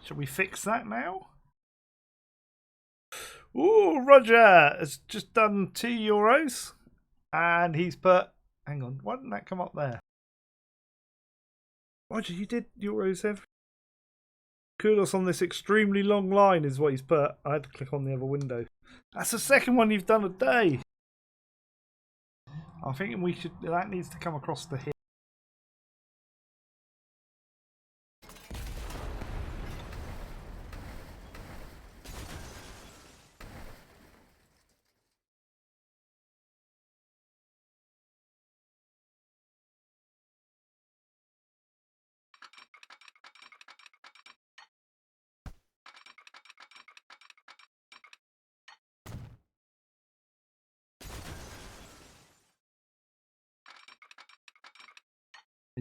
Shall we fix that now? Ooh, Roger has just done €2. And he's put... Hang on, why didn't that come up there? Roger, you did euros every... Kudos on this extremely long line is what he's put. I had to click on the other window. That's the second one you've done a day. I'm thinking we should... That needs to come across the hill.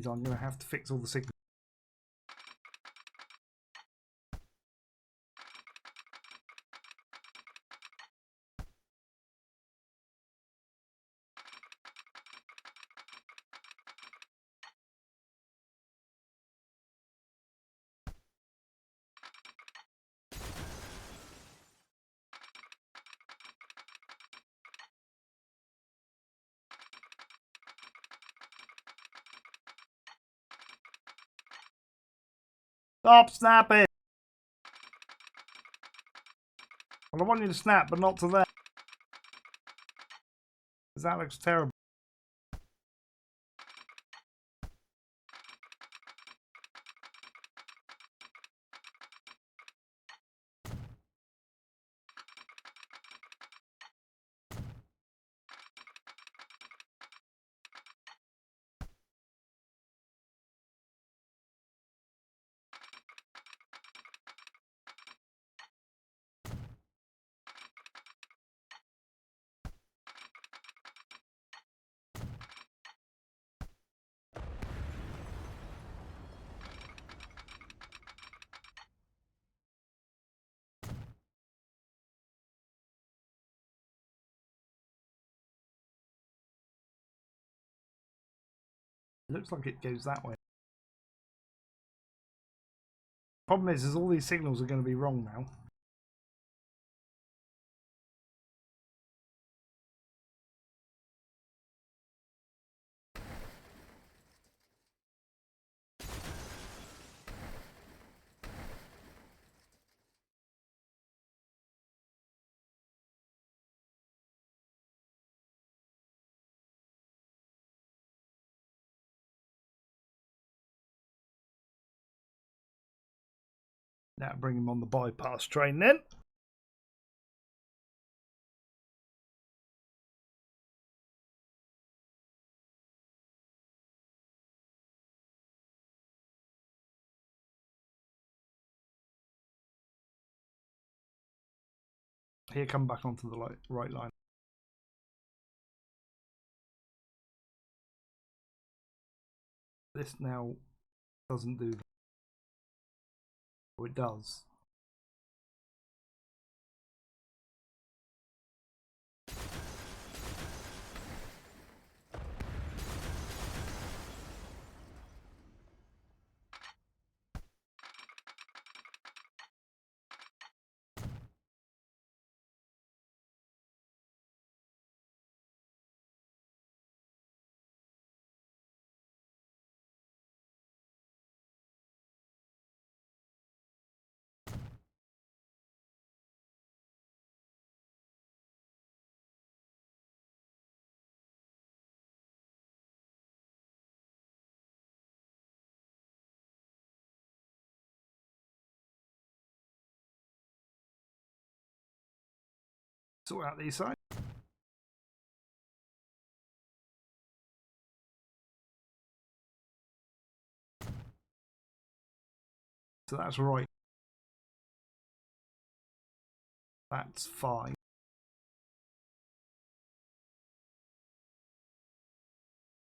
I'm going to have to fix all the signals. Stop snapping! Well, I want you to snap, but not to that. Because that looks terrible. It looks like it goes that way. Problem is all these signals are going to be wrong now. Now bring him on the bypass train then. Here, come back onto the right line. This now doesn't do that. Oh, it does. Sort out these sides. So that's right. That's fine.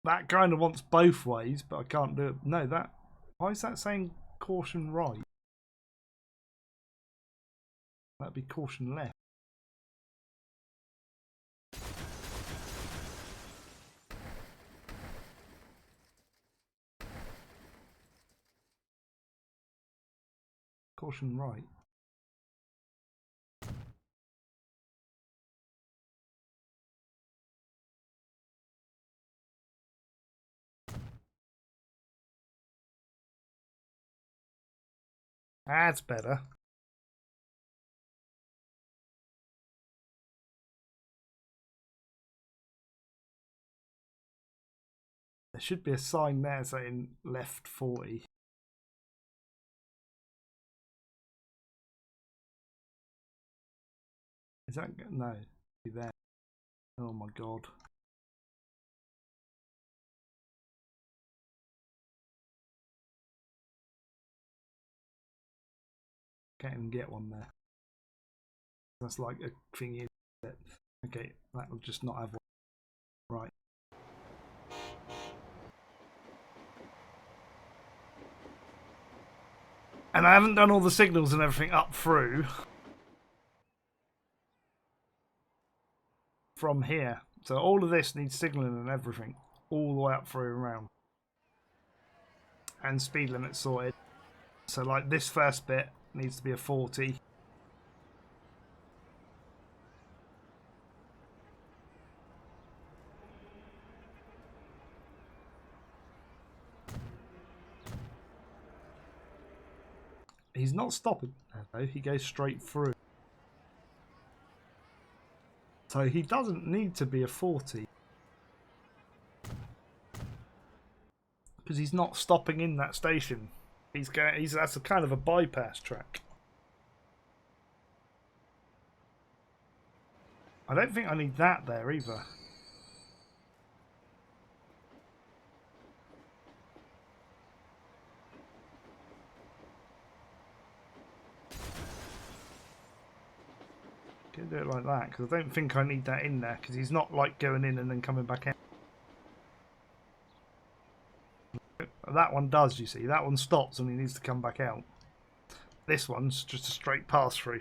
That kind of wants both ways, but I can't do it. No, that. Why is that saying caution right? That'd be caution left. Caution right. That's better. There should be a sign there saying left 40. Is that no? Be there. Oh my god. Can't even get one there. That's like a thing in it. Okay, that will just not have one. Right. And I haven't done all the signals and everything up through from here. So all of this needs signalling and everything. All the way up through and around. And speed limit sorted. So like this first bit needs to be a 40. He's not stopping though, he goes straight through. So he doesn't need to be a 40. Because he's not stopping in that station. That's a kind of a bypass track. I don't think I need that there either. Can do it like that because I don't think I need that in there because he's not like going in and then coming back out. That one does, you see. That one stops and he needs to come back out. This one's just a straight pass through.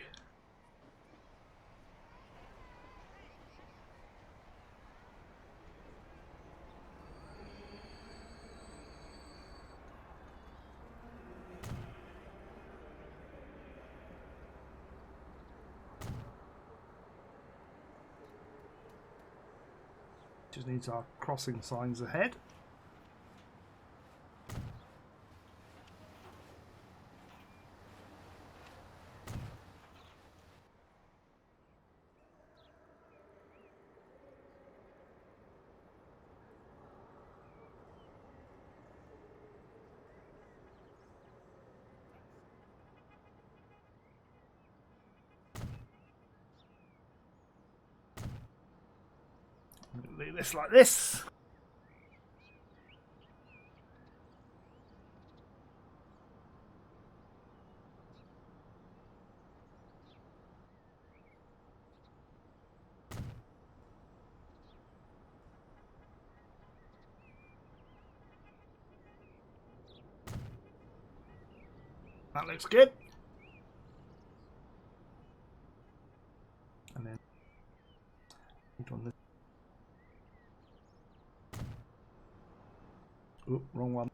Just needs our crossing signs ahead. Do this like this. That looks good. And then on this. Oh, wrong one.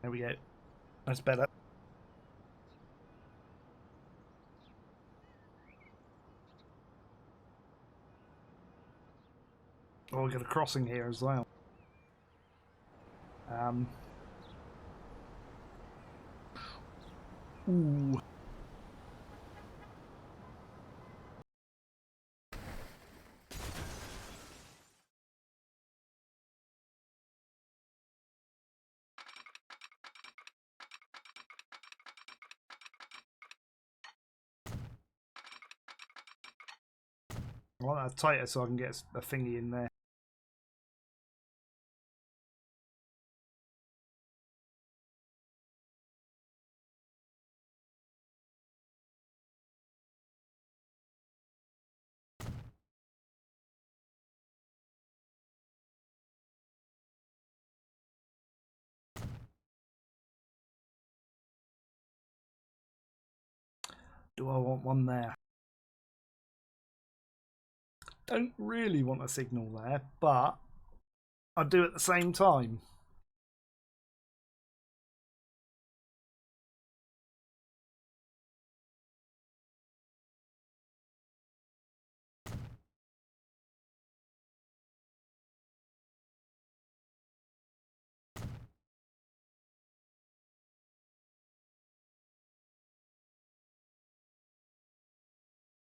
There we go. That's better. Oh, we've got a crossing here as well. Ooh. I want that tighter so I can get a thingy in there. Do I want one there? Don't really want a signal there, but I do at the same time.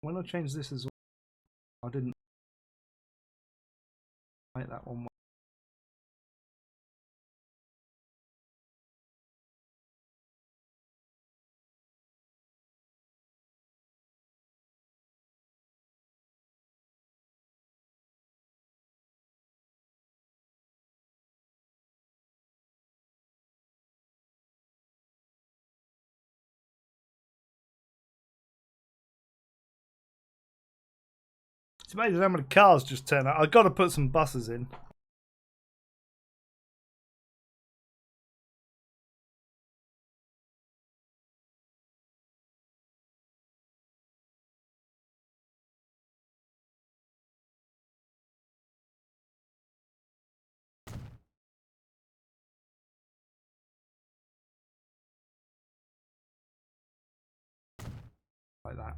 When I change this as well, I didn't make that one. It's amazing how many cars just turn out. I've got to put some buses in. Like that.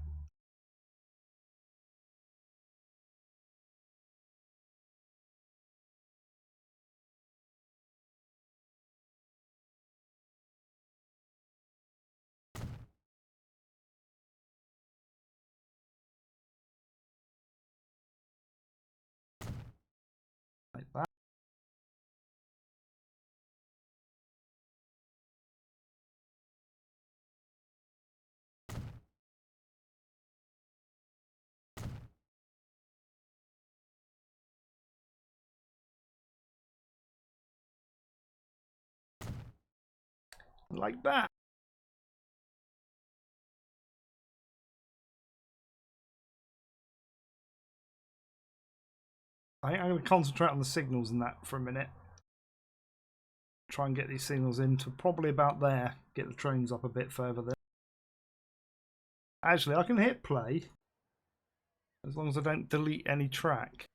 Like that. Like that. I think I'm going to concentrate on the signals and that for a minute. Try and get these signals into probably about there. Get the trains up a bit further there. Actually, I can hit play as long as I don't delete any track.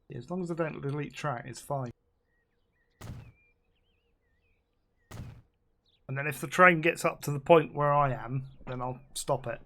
Yeah, as long as I don't delete track, it's fine. And then if the train gets up to the point where I am, then I'll stop it.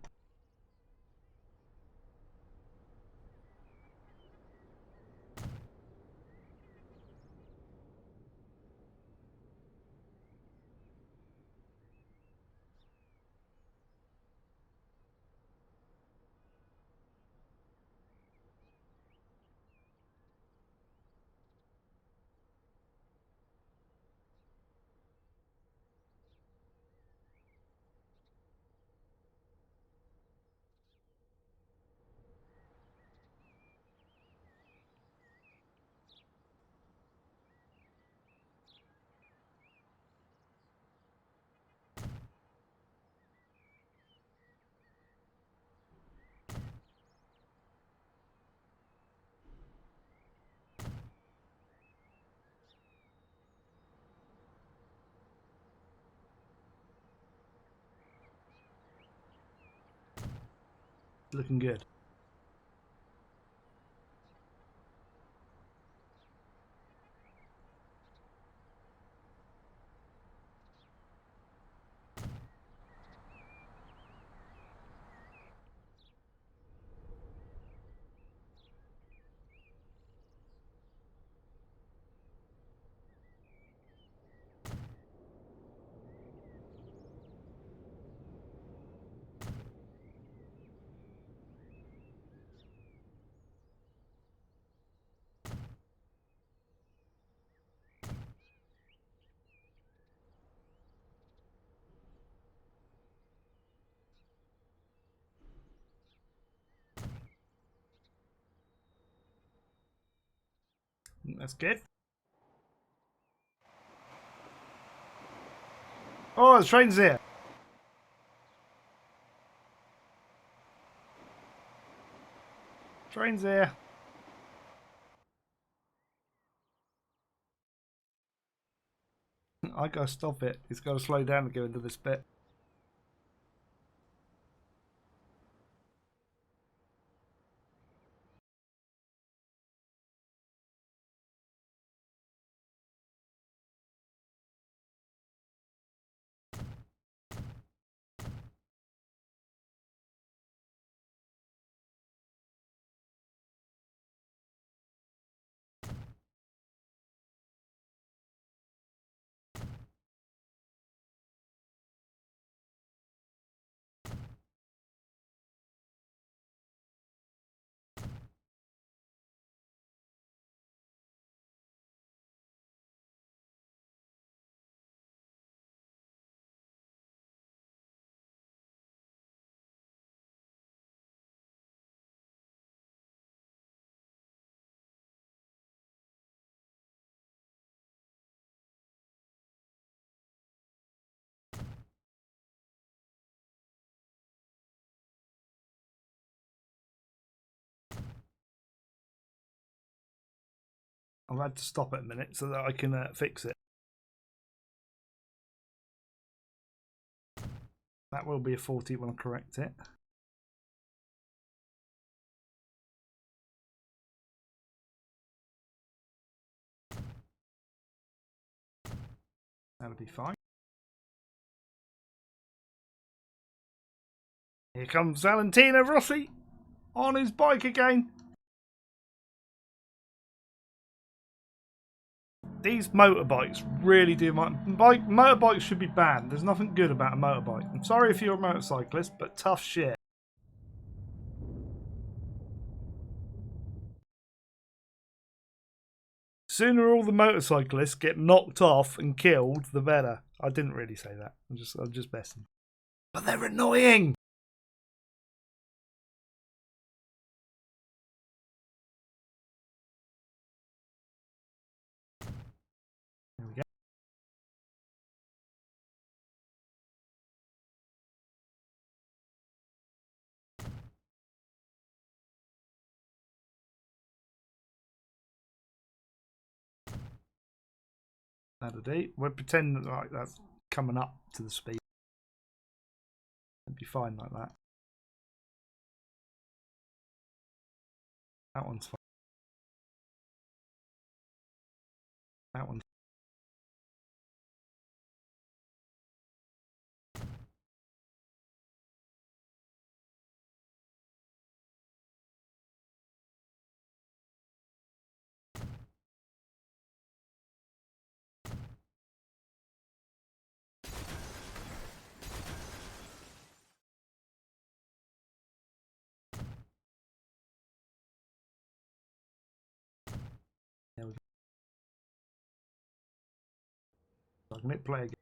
Looking good. That's good. Oh, the train's here. Train's here. I gotta stop it. It's gotta slow down to go into this bit. I've had to stop it a minute so that I can fix it. That will be a 40 when I correct it. That'll be fine. Here comes Valentino Rossi on his bike again. These motorbikes really do motorbikes should be banned. There's nothing good about a motorbike. I'm sorry if you're a motorcyclist, but tough shit. Sooner all the motorcyclists get knocked off and killed, the better. I didn't really say that. I'm just messing. But they're annoying. There we go. That'll do. We'll pretend that like that's coming up to the speed. It'd be fine like that. That one's fine. That one's there we go. So I can hit play again.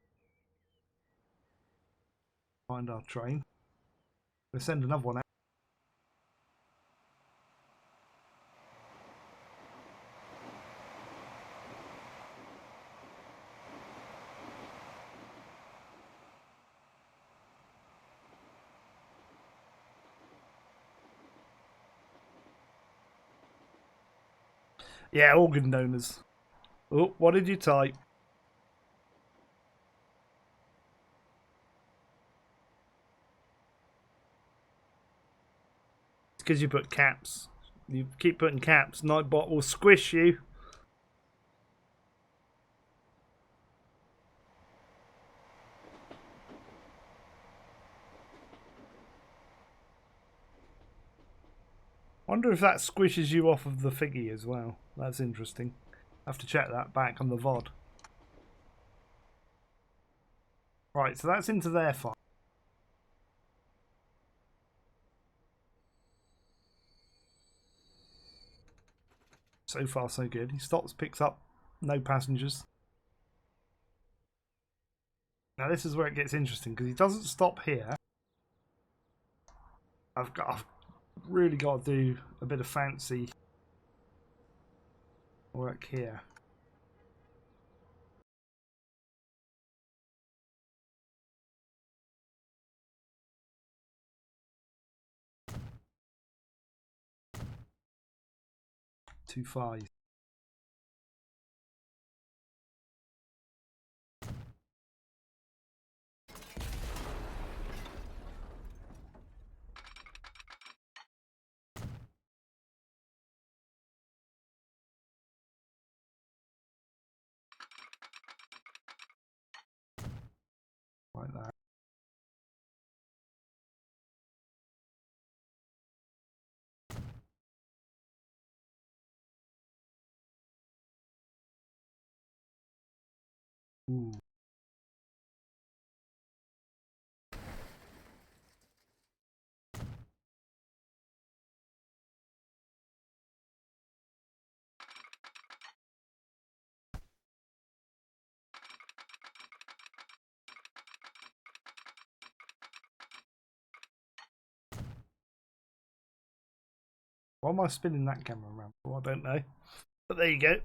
Find our train. We'll send another one out. Yeah, organ donors. Oh, what did you type? It's because you put caps. You keep putting caps. Nightbot will squish you. Wonder if that squishes you off of the figgy as well. That's interesting. I have to check that back on the VOD. Right, so that's into their file. So far, so good. He stops, picks up, no passengers. Now this is where it gets interesting because he doesn't stop here. I've really got to do a bit of fancy. work here. Two fives. Like that. Ooh. Why am I spinning that camera around for? I don't know. But there you go.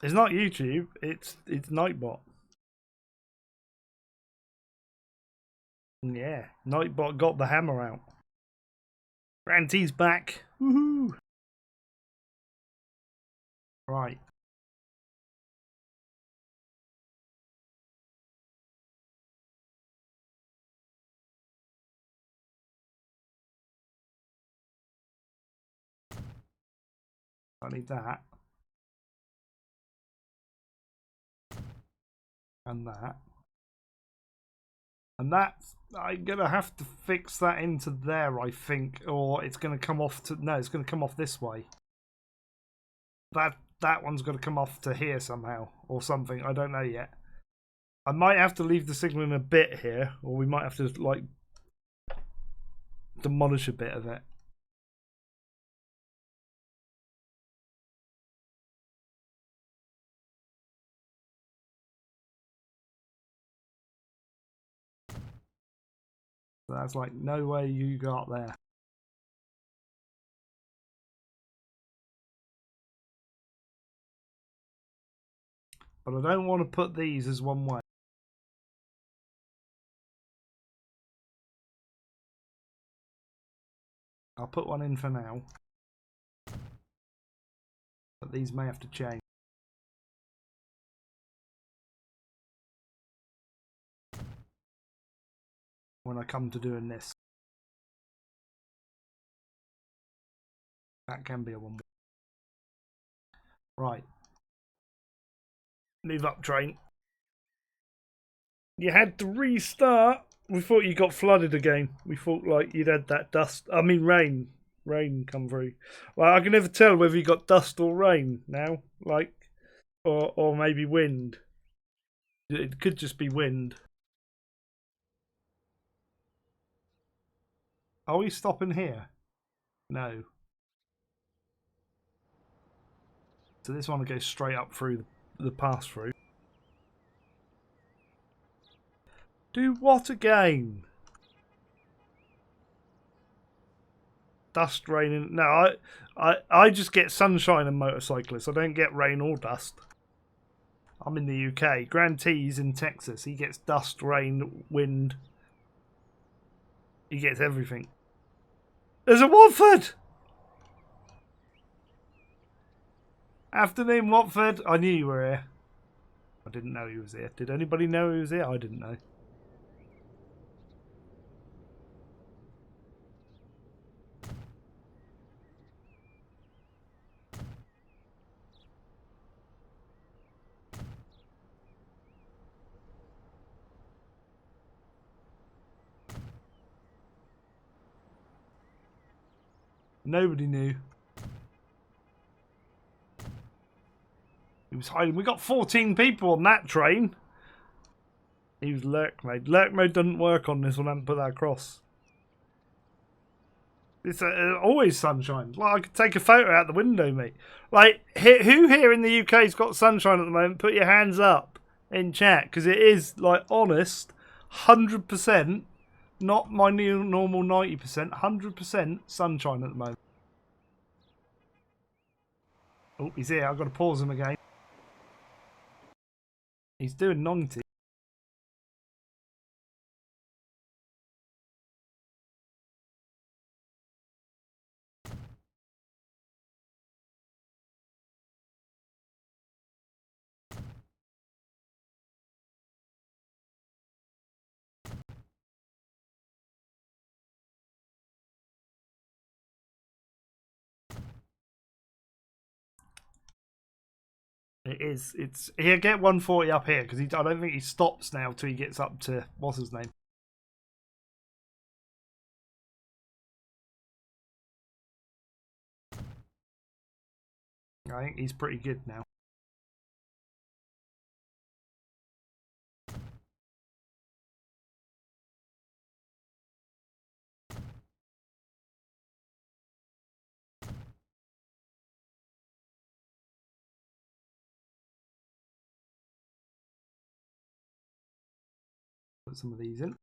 It's not YouTube, it's Nightbot. Yeah, Nightbot got the hammer out. Granty's back. Woohoo! Right. I need that. And that. And that's, I'm going to have to fix that into there, I think. Or it's going to come off to, no, it's going to come off this way. That one's got to come off to here somehow. Or something, I don't know yet. I might have to leave the signal in a bit here. Or we might have to, like, demolish a bit of it. So that's like, no way you got there. But I don't want to put these as one way. I'll put one in for now. But these may have to change. When I come to doing this. That can be a one way. Right. Move up, train. You had to restart. We thought you got flooded again. We thought like you'd had that dust. I mean rain. Rain come through. Like I can never tell whether you got dust or rain now. Like or maybe wind. It could just be wind. Are we stopping here? No. So this one will go straight up through the pass through. Do what again? Dust, rain, and no, I just get sunshine and motorcyclists. I don't get rain or dust. I'm in the UK. Grand T's in Texas. He gets dust, rain, wind. He gets everything. There's a Watford! Afternoon, Watford. I knew you were here. I didn't know he was here. Did anybody know he was here? I didn't know. Nobody knew. He was hiding. We got 14 people on that train. He was lurk mode. Lurk mode doesn't work on this one. I haven't put that across. It's always sunshine. Like I could take a photo out the window, mate. Like who here in the UK's got sunshine at the moment? Put your hands up in chat because it is like honest, 100%. Not my new normal 90%, 100% sunshine at the moment. Oh, he's here. I've got to pause him again. He's doing 90. It is. He'll get 140 up here because I don't think he stops now till he gets up to what's his name. I think he's pretty good now. Put some of these in.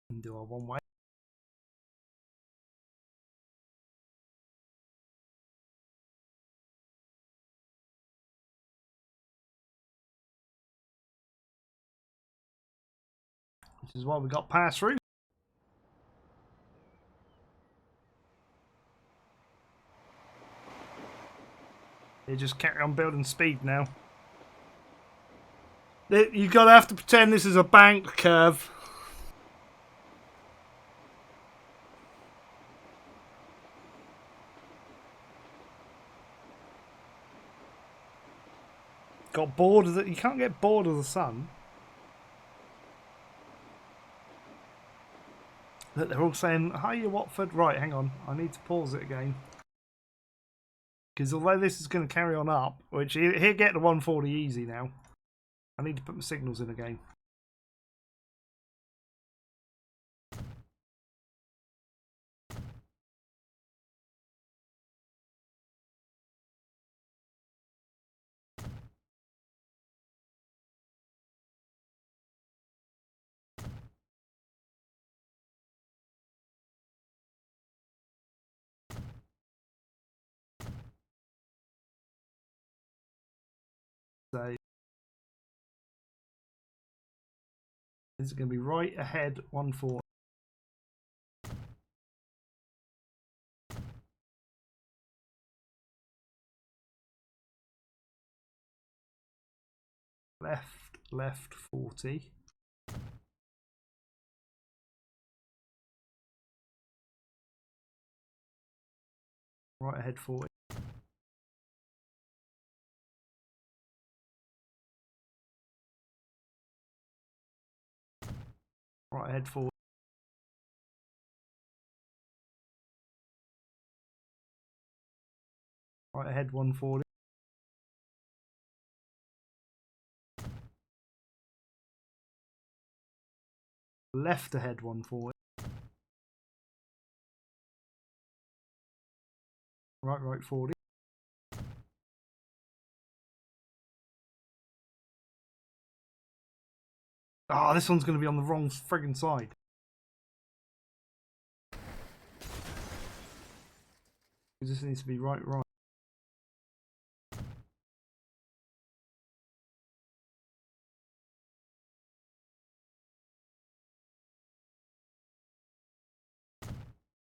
And do our one way. Which is why we got pass through. They just carry on building speed now. You've got to have to pretend this is a bank curve. Got bored of it. You can't get bored of the sun. They're all saying, hiya Watford. Right, hang on. I need to pause it again. Because although this is going to carry on up, which he'll get to 140 easy now. I need to put my signals in again. So this is going to be right ahead 140. Left 40. Right ahead 40. Right ahead 40. Right ahead 140. Left ahead 140. Right 40. Ah, oh, this one's going to be on the wrong friggin' side. This needs to be right.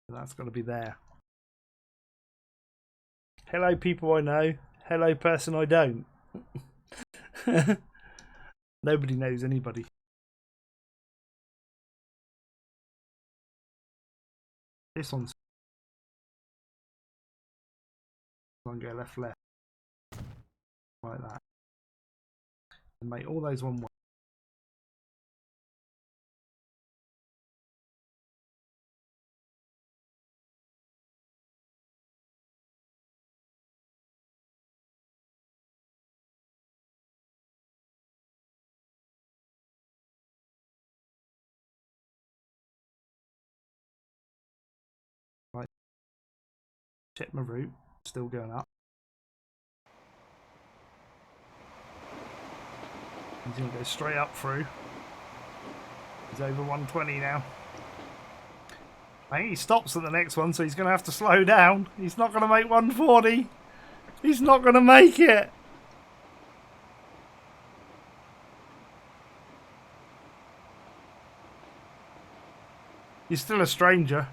That's got to be there. Hello, people I know. Hello, person I don't. Nobody knows anybody. This one's going to go left, like that. And make all those one way. Right. Check my route. Still going up. He's going to go straight up through. He's over 120 now. I think he stops at the next one, so he's going to have to slow down. He's not going to make 140. He's not going to make it. He's still a stranger.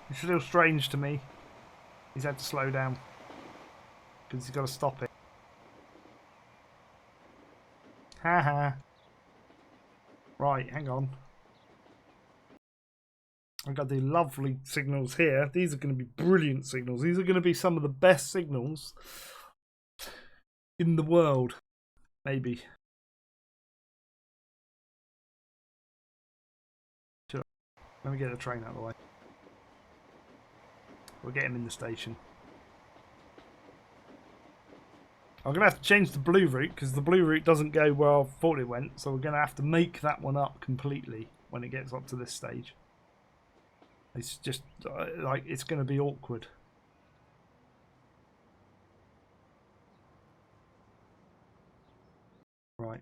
He's still strange to me. He's had to slow down. Because he's got to stop it. Haha. Right, hang on. I've got the lovely signals here. These are going to be brilliant signals. These are going to be some of the best signals in the world. Maybe. Sure. Let me get the train out of the way. We'll get him in the station. I'm going to have to change the blue route because the blue route doesn't go where I thought it went. So we're going to have to make that one up completely when it gets up to this stage. It's just like it's going to be awkward. Right.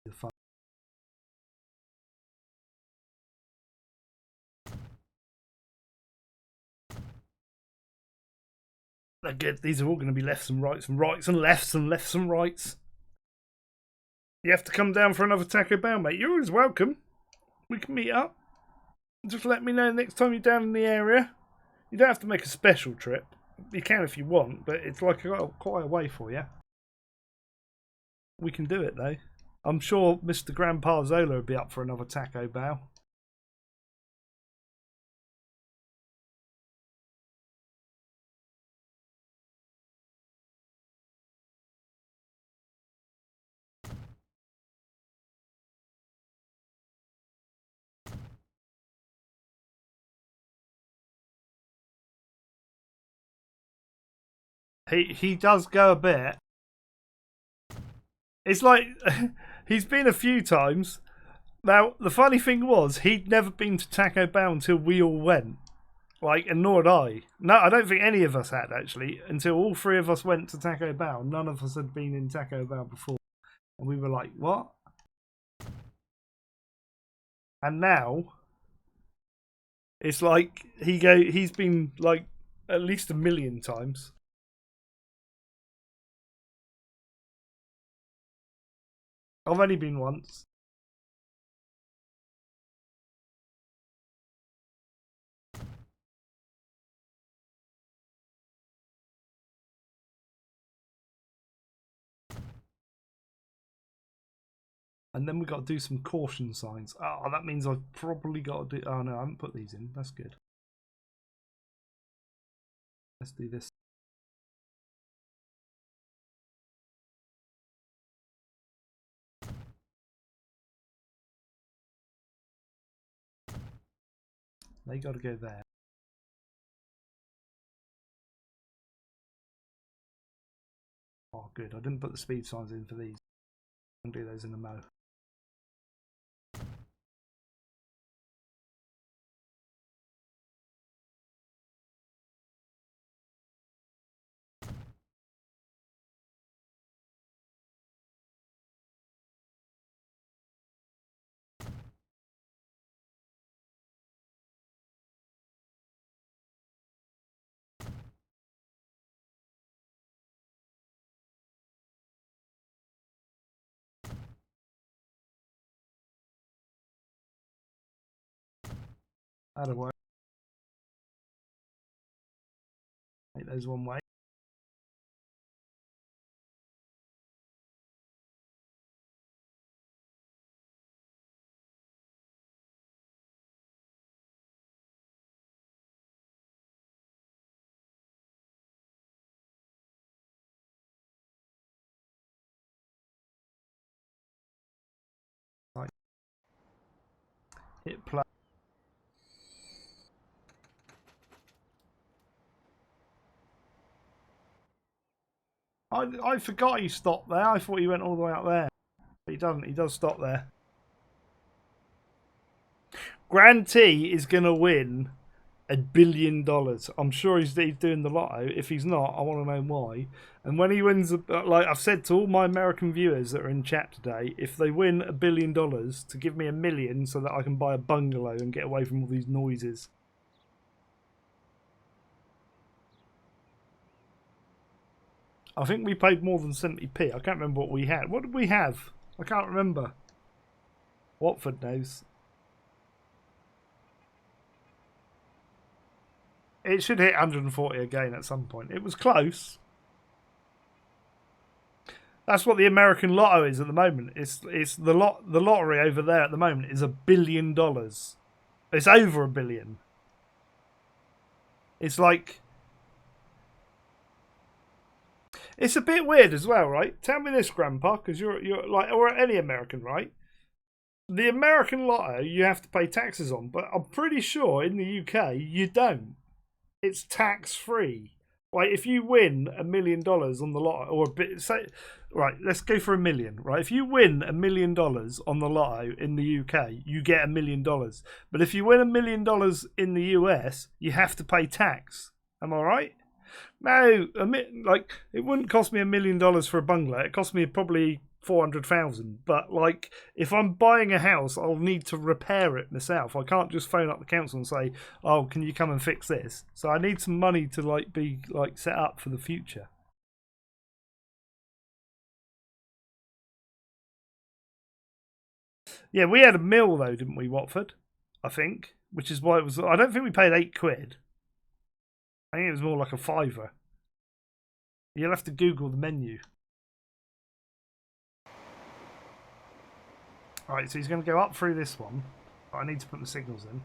The fun. They're good. These are all going to be lefts and rights and rights and lefts and lefts and rights. You have to come down for another Taco Bell, mate. You're always welcome. We can meet up. Just let me know next time you're down in the area. You don't have to make a special trip. You can if you want, but it's like quite a way for you. We can do it, though. I'm sure Mr. Grandpa Zola would be up for another Taco Bell. He does go a bit. It's like he's been a few times. Now the funny thing was he'd never been to Taco Bell until we all went. Like, and nor had I. No, I don't think any of us had actually until all three of us went to Taco Bell. None of us had been in Taco Bell before, and we were like, "What?" And now it's like he's been like at least 1,000,000 times. I've only been once. And then we got to do some caution signs. Oh, that means I've probably got to do... Oh, no, I haven't put these in. That's good. Let's do this. They got to go there. Oh, good. I didn't put the speed signs in for these. I'll do those in a mo. That'll work. Make those one way. Hit play. I forgot he stopped there. I thought he went all the way up there. But he doesn't. He does stop there. Grand T is going to win $1 billion. I'm sure he's doing the lotto. If he's not, I want to know why. And when he wins, like I've said to all my American viewers that are in chat today, if they win $1 billion, to give me $1 million so that I can buy a bungalow and get away from all these noises. I think we paid more than 70p. I can't remember what we had. What did we have? I can't remember. Watford knows. It should hit 140 again at some point. It was close. That's what the American lotto is at the moment. It's the lottery over there at the moment is $1 billion. It's over $1 billion. It's like, it's a bit weird as well, right? Tell me this, Grandpa, because you're like, or any American, right? The American lotto you have to pay taxes on, but I'm pretty sure in the UK you don't. It's tax free. Like if you win $1 million on the lotto, or a bit, say, right, let's go for $1 million, right? If you win $1 million on the lotto in the UK, you get $1 million. But if you win $1 million in the US, you have to pay tax. Am I right? No, like it wouldn't cost me $1 million for a bungalow. It cost me probably 400,000. But like, if I'm buying a house, I'll need to repair it myself. I can't just phone up the council and say, "Oh, can you come and fix this?" So I need some money to like be like set up for the future. Yeah, we had a mill though, didn't we, Watford? I think, which is why it was. I don't think we paid £8. I think it was more like a fiver. You'll have to Google the menu. Alright, so he's going to go up through this one. But I need to put the signals in.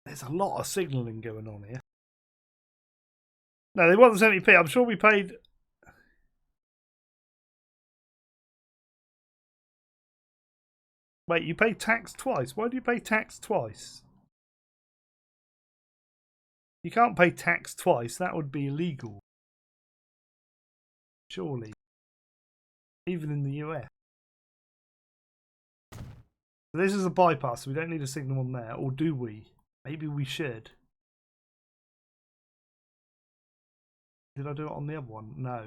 There's a lot of signalling going on here. No, they want 70p. I'm sure we paid... Wait, you pay tax twice? Why do you pay tax twice? You can't pay tax twice. That would be illegal. Surely. Even in the US. This is a bypass, so we don't need a signal on there. Or do we? Maybe we should. Did I do it on the other one? No.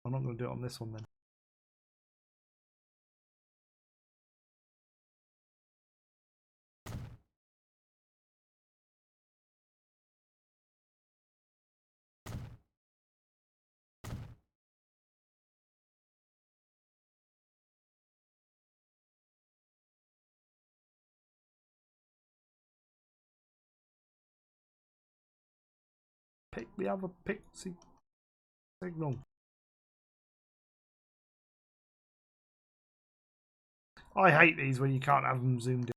I'm not going to do it on this one then. Pick the other signal. I hate these when you can't have them zoomed in.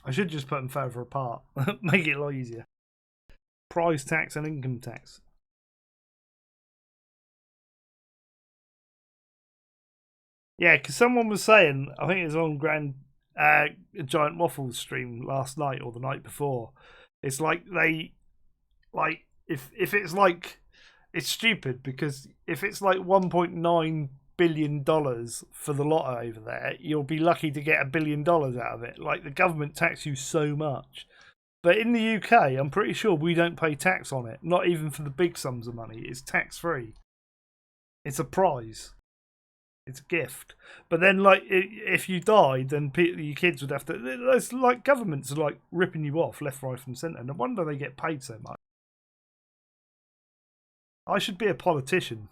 I should just put them further apart. Make it a lot easier. Price tax and income tax. Yeah, because someone was saying, I think it was on Giant Waffles stream last night or the night before. It's like they, like, if it's like, it's stupid because if it's like $1.9 billion for the lotto over there, you'll be lucky to get $1 billion out of it. Like the government tax you so much. But in the UK, I'm pretty sure we don't pay tax on it. Not even for the big sums of money. It's tax free. It's a prize. It's a gift. But then, like, if you died, then your kids would have to. It's like governments are like ripping you off left, right, and centre. No wonder they get paid so much. I should be a politician.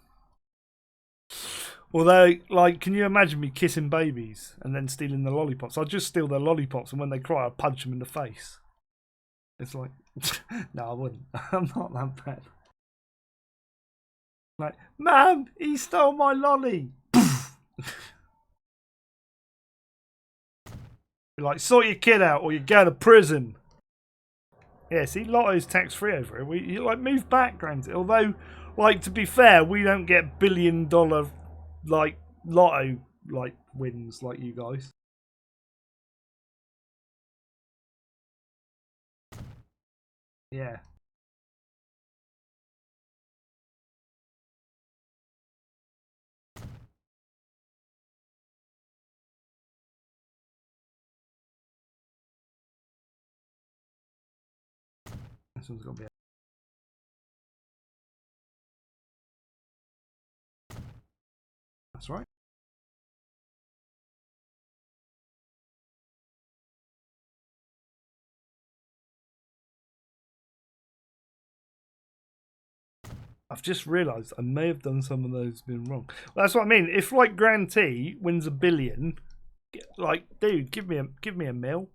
Although, like, can you imagine me kissing babies and then stealing the lollipops? I'd just steal their lollipops, and when they cry, I'd punch them in the face. It's like, no, I wouldn't. I'm not that bad. Like, Mum, he stole my lolly. Like, sort your kid out or you go to prison. Yeah, see, Lotto's tax free over here. You like move back, granted. Although, like to be fair, we don't get $1 billion like Lotto like wins like you guys. Yeah. This one's gonna be. That's right. I've just realised I may have done some of those been wrong. Well, that's what I mean. If like Grand T wins $1 billion, like, dude, give me a mill.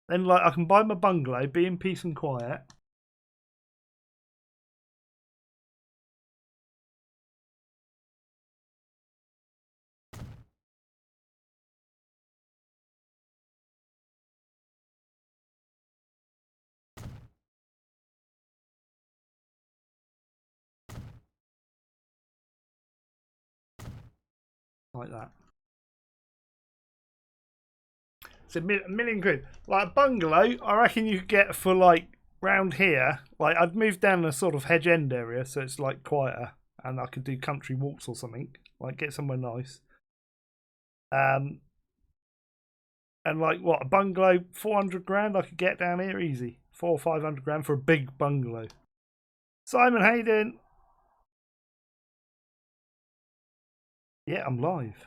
Then like I can buy my bungalow, be in peace and quiet. Like that. It's a million quid. Like a bungalow, I reckon you could get for like round here. Like I'd move down a sort of hedge end area, so it's like quieter, and I could do country walks or something. Like get somewhere nice. Um, and like what a bungalow, 400 grand I could get down here easy. 400 or 500 grand for a big bungalow. Simon Hayden. Yeah, I'm live.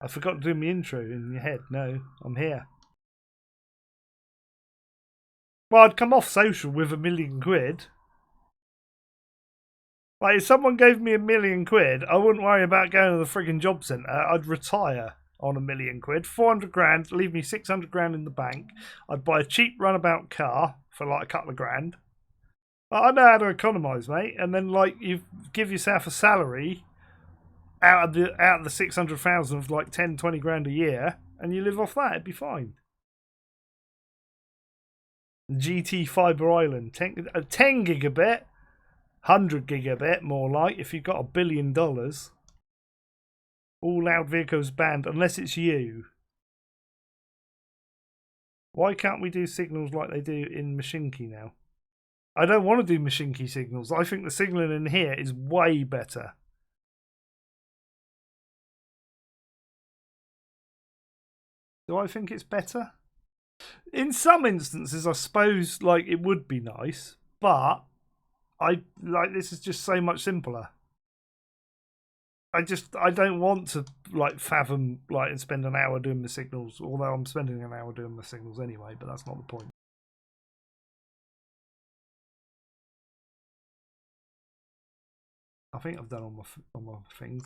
I forgot to do my intro in your head. No, I'm here. Well, I'd come off social with £1 million. Like, if someone gave me £1 million, I wouldn't worry about going to the frigging job centre. I'd retire on £1 million. 400 grand, leave me 600 grand in the bank. I'd buy a cheap runabout car for like a couple of grand. I know how to economise, mate. And then, like, you give yourself a salary out of the 600,000 of like 10, 20 grand a year, and you live off that. It'd be fine. GT Fibre Island, 10 gigabit, 100 gigabit, more like, if you've got $1 billion. All loud vehicles banned unless it's you. Why can't we do signals like they do in Machinki now? I don't want to do Machinki signals. I think the signalling in here is way better. Do I think it's better? In some instances, I suppose like it would be nice, but I like this is just so much simpler. I don't want to like fathom like and spend an hour doing the signals, although I'm spending an hour doing the signals anyway, but that's not the point. I think I've done all my things.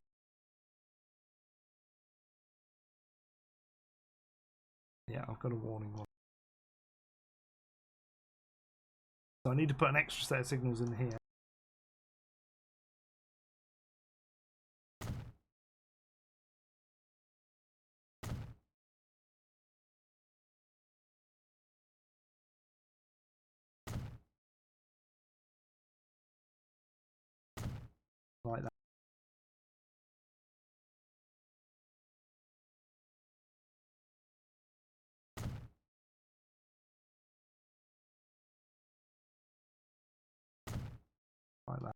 Yeah, I've got a warning one. So I need to put an extra set of signals in here. Like that. Like that.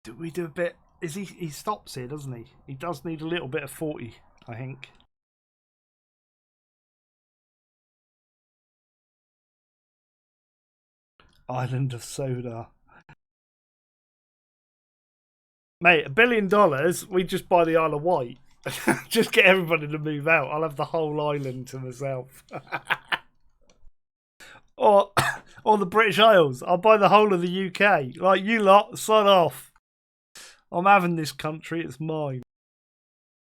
Do we do a bit? Is he stops here, doesn't he? He does need a little bit of 40, I think. Island of Soda. Mate, $1 billion, we just buy the Isle of Wight. Just get everybody to move out. I'll have the whole island to myself. or or the British Isles. I'll buy the whole of the UK. Like you lot, sod off. I'm having this country, it's mine.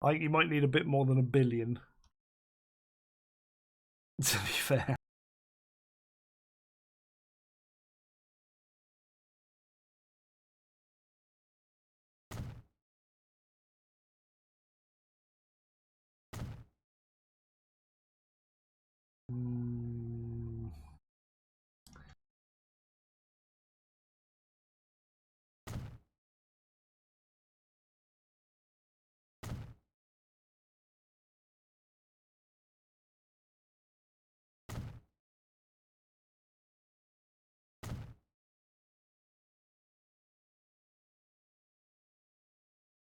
I think you might need a bit more than $1 billion. To be fair.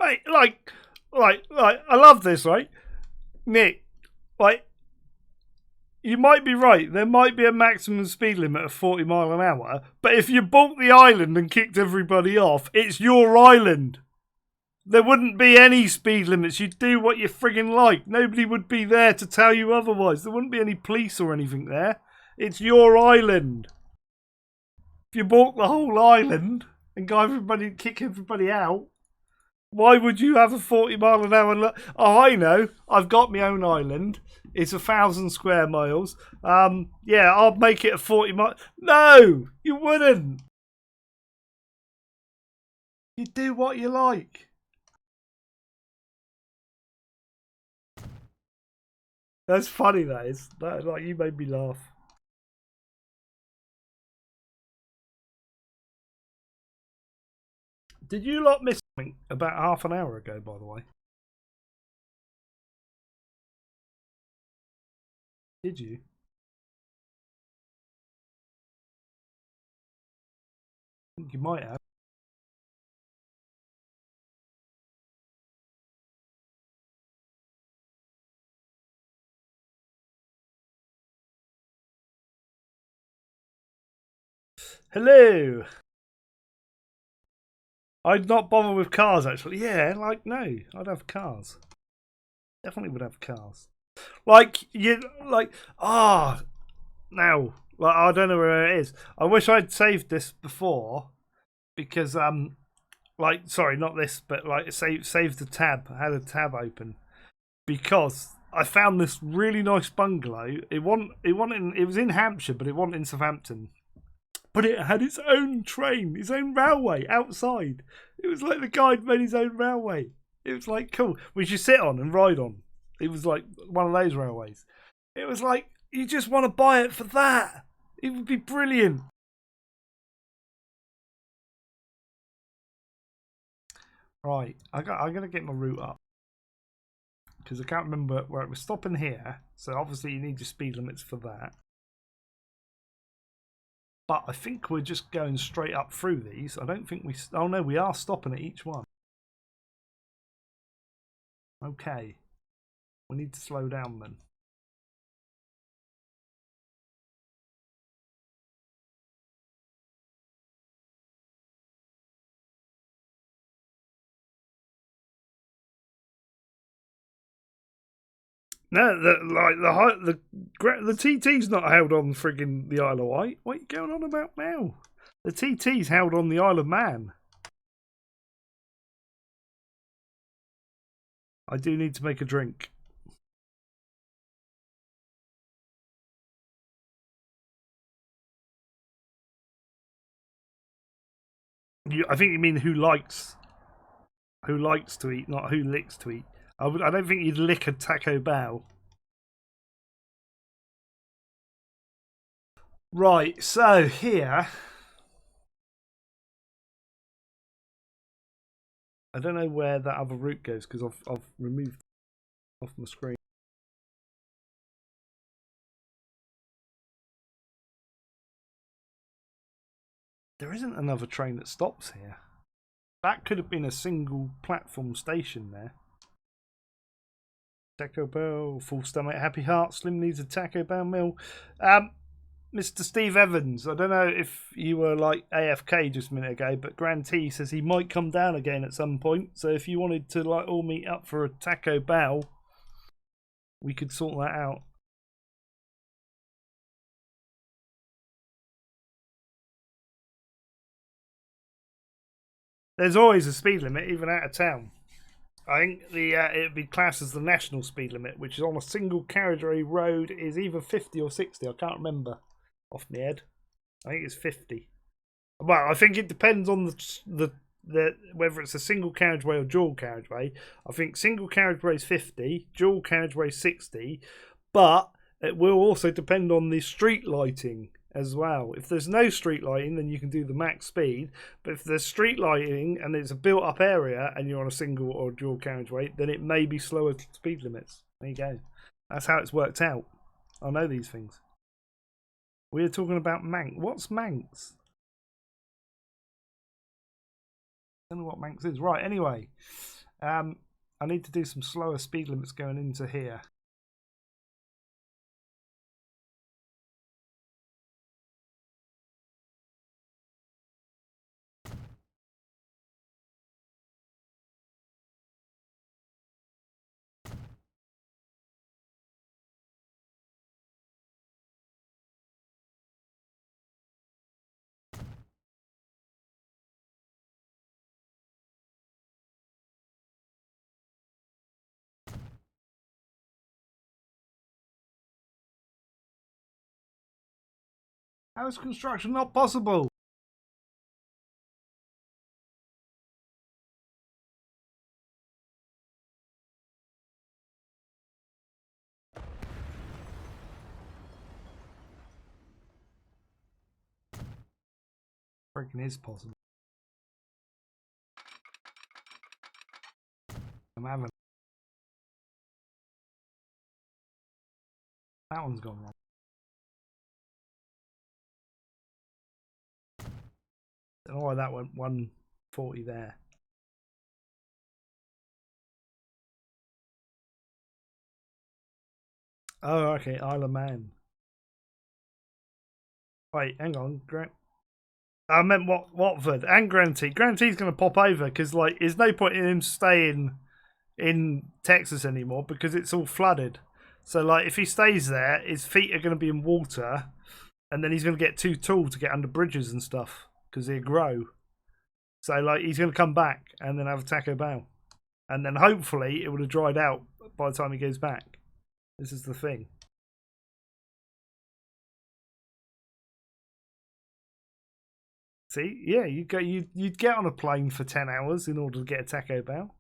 Mate, like, I love this, right? Nick, like, you might be right. There might be a maximum speed limit of 40 mile an hour, but if you bought the island and kicked everybody off, it's your island. There wouldn't be any speed limits. You'd do what you friggin' like. Nobody would be there to tell you otherwise. There wouldn't be any police or anything there. It's your island. If you bought the whole island and kick everybody out, why would you have a 40 mile an hour? Oh, I know. I've got my own island. It's 1,000 square miles. Yeah, I'll make it a 40 mile. No, you wouldn't. You do what you like. That's funny. That is. Like, you made me laugh. Did you lot miss something about half an hour ago? By the way, did you? I think you might have. Hello. I'd not bother with cars actually. Yeah, like no, I'd have cars. Definitely would have cars. Like you, like now, like I don't know where it is. I wish I'd saved this before because like sorry, not this, but like save the tab. I had a tab open because I found this really nice bungalow. It was in Hampshire, but it wasn't in Southampton. But it had its own train, its own railway outside. It was like the guy made his own railway. It was like cool, which you sit on and ride on. It was like one of those railways. It was like you just want to buy it for that. It would be brilliant. Right, I'm gonna get my route up because I can't remember where it was stopping here. So obviously you need your speed limits for that. But I think we're just going straight up through these. I don't think we... Oh, no, we are stopping at each one. Okay. We need to slow down then. No, the TT's not held on frigging the Isle of Wight. What are you going on about now? The TT's held on the Isle of Man. I do need to make a drink. I think you mean who likes to eat, not who licks to eat. I don't think you'd lick a Taco Bell. Right, so here I don't know where that other route goes because I've removed it off my screen. There isn't another train that stops here. That could have been a single platform station there. Taco Bell, full stomach, happy heart, Slim needs a Taco Bell meal. Mr. Steve Evans, I don't know if you were like AFK just a minute ago, but Grand T says he might come down again at some point. So if you wanted to like all meet up for a Taco Bell, we could sort that out. There's always a speed limit, even out of town. I think it'd be classed as the national speed limit, which is on a single carriageway road, is either 50 or 60. I can't remember off my head. I think it's 50. Well, I think it depends on the whether it's a single carriageway or dual carriageway. I think single carriageway is 50, dual carriageway is 60, but it will also depend on the street lighting as well. If there's no street lighting, then you can do the max speed. But if there's street lighting and it's a built-up area and you're on a single or dual carriageway, then it may be slower speed limits. There you go. That's how it's worked out. I know these things. We're talking about Manx. What's Manx? I don't know what Manx is. Right, anyway. I need to do some slower speed limits going into here. How is construction not possible? Freaking is possible. I'm having. That one's gone wrong. I don't know why that went 140 there. Oh, okay, Isle of Man. Wait, hang on. I meant Watford and Grantee. Grantee's going to pop over because, like, there's no point in him staying in Texas anymore because it's all flooded. So, like, if he stays there, his feet are going to be in water, and then he's going to get too tall to get under bridges and stuff because he'll grow. So, like, he's going to come back and then have a Taco Bell, and then hopefully it would have dried out by the time he goes back. This is the thing. See, yeah, you'd get on a plane for 10 hours in order to get a Taco Bell.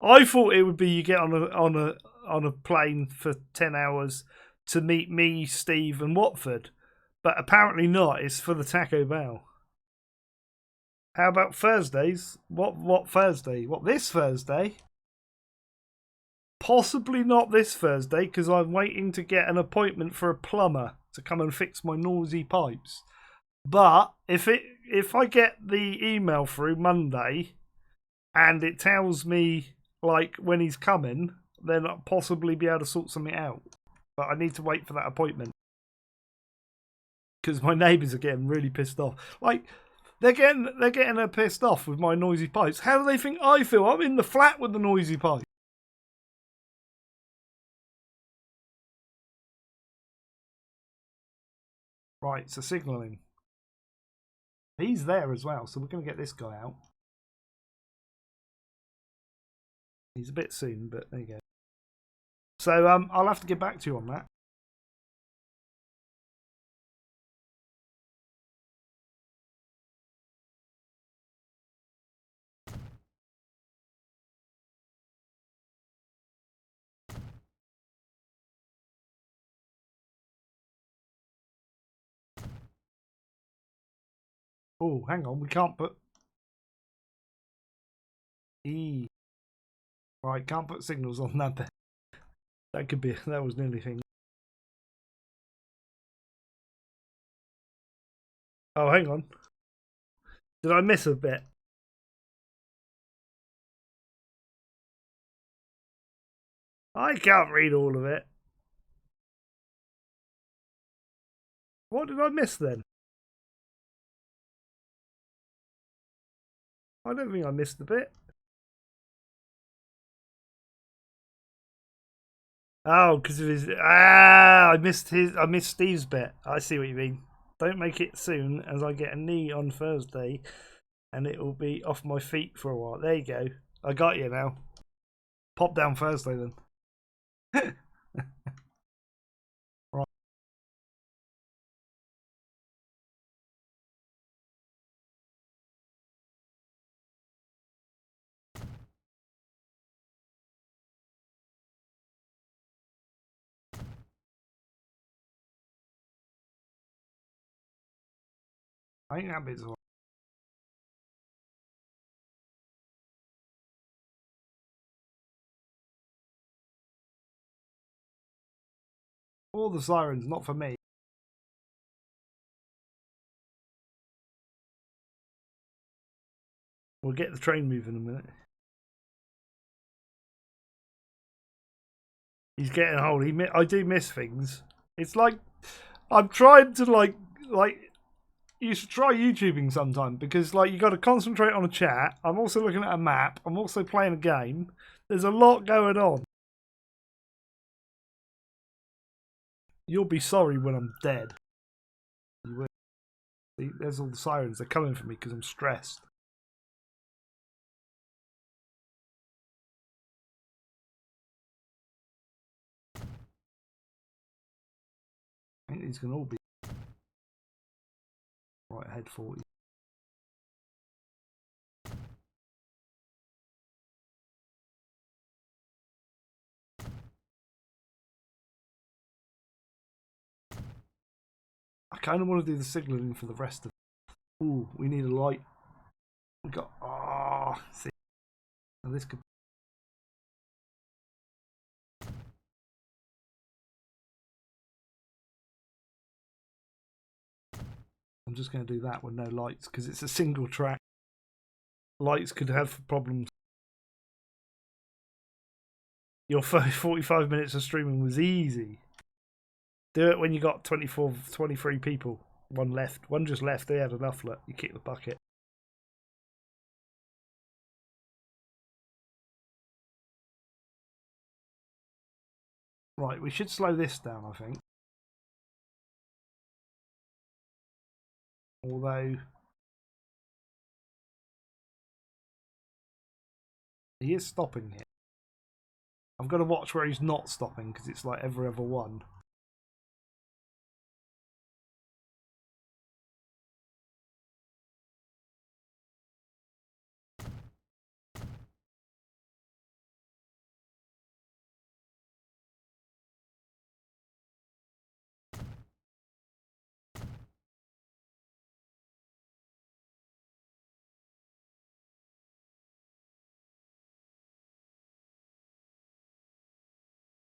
I thought it would be you get on a plane for 10 hours to meet me, Steve, and Watford, but apparently not. It's for the Taco Bell. How about Thursdays? What Thursday? What, this Thursday? Possibly not this Thursday because I'm waiting to get an appointment for a plumber to come and fix my noisy pipes. But if I get the email through Monday and it tells me like when he's coming, then I'll possibly be able to sort something out. But I need to wait for that appointment because my neighbours are getting really pissed off. Like they're getting pissed off with my noisy pipes. How do they think I feel? I'm in the flat with the noisy pipe. Right, so signalling. He's there as well, so we're going to get this guy out. He's a bit soon, but there you go. So I'll have to get back to you on that. Oh, hang on, we can't put E. Right, can't put signals on that. That could be. That was nearly thing. Oh, hang on. Did I miss a bit? I can't read all of it. What did I miss then? I don't think I missed a bit. Oh, because of his. I missed his. I missed Steve's bit. I see what you mean. Don't make it soon, as I get a knee on Thursday, and it will be off my feet for a while. There you go. I got you now. Pop down Thursday then. Right. I think that bit's all right. All the sirens, not for me. We'll get the train moving in a minute. He's getting old. I do miss things. It's like I'm trying to like you should try YouTubing sometime because like you got to concentrate on a chat. I'm also looking at a map. I'm also playing a game. There's a lot going on. You'll be sorry when I'm dead. You will. See, there's all the sirens. They're coming for me because I'm stressed. I think these can all be right ahead 40. I kind of want to do the signalling for the rest of. Ooh, we need a light. We got. See, now this could. I'm just going to do that with no lights because it's a single track. Lights could have problems. Your 45 minutes of streaming was easy. Do it when you got 24, 23 people. One left. One just left. They had enough. Look, you kick the bucket. Right, we should slow this down, I think. Although he is stopping here. I've got to watch where he's not stopping because it's like every other one.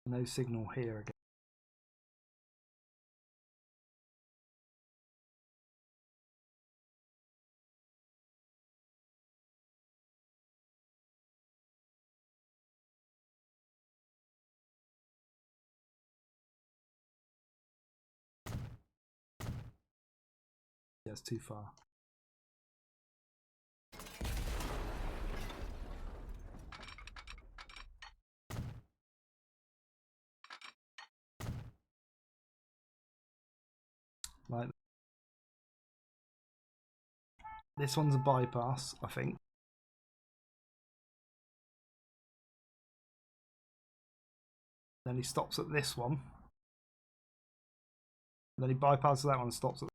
No signal here again. Yeah, it's too far. Like this one's a bypass, I think. Then he stops at this one. Then he bypasses that one and stops at.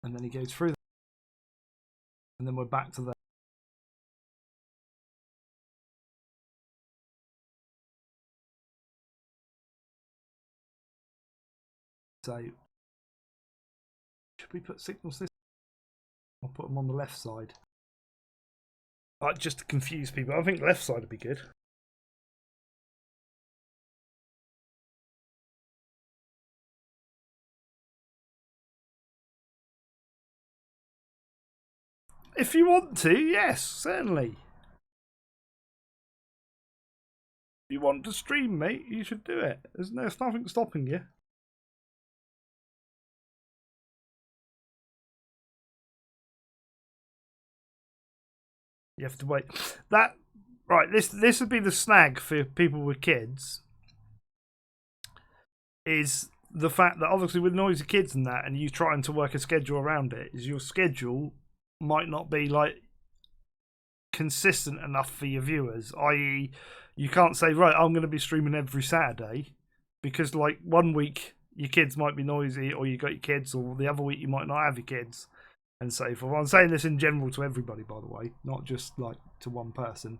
And then he goes through. And then we're back to the. So should we put signals this? I'll put them on the left side. Just to confuse people. I think left side would be good. If you want to, yes, certainly. If you want to stream, mate, you should do it. There's nothing stopping you. You have to wait. That right. This would be the snag for people with kids. Is the fact that obviously with noisy kids and that, and you trying to work a schedule around it, is your schedule might not be like consistent enough for your viewers. I.e., you can't say right, I'm going to be streaming every Saturday because like one week your kids might be noisy, or you got your kids, or the other week you might not have your kids. And so forth. I'm saying this in general to everybody, by the way, not just like to one person.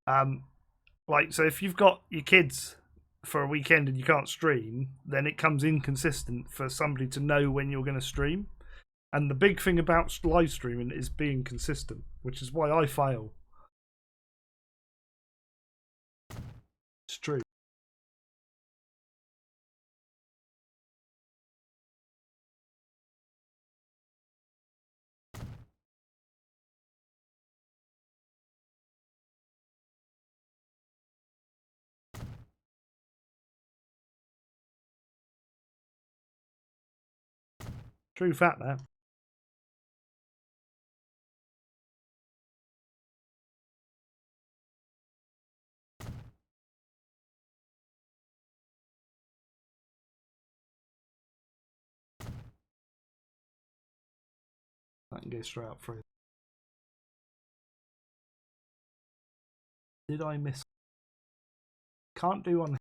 Like, so if you've got your kids for a weekend and you can't stream, then it comes inconsistent for somebody to know when you're going to stream. And the big thing about live streaming is being consistent, which is why I fail. It's true. True fact there. I can go straight up through. Did I miss? Can't do on.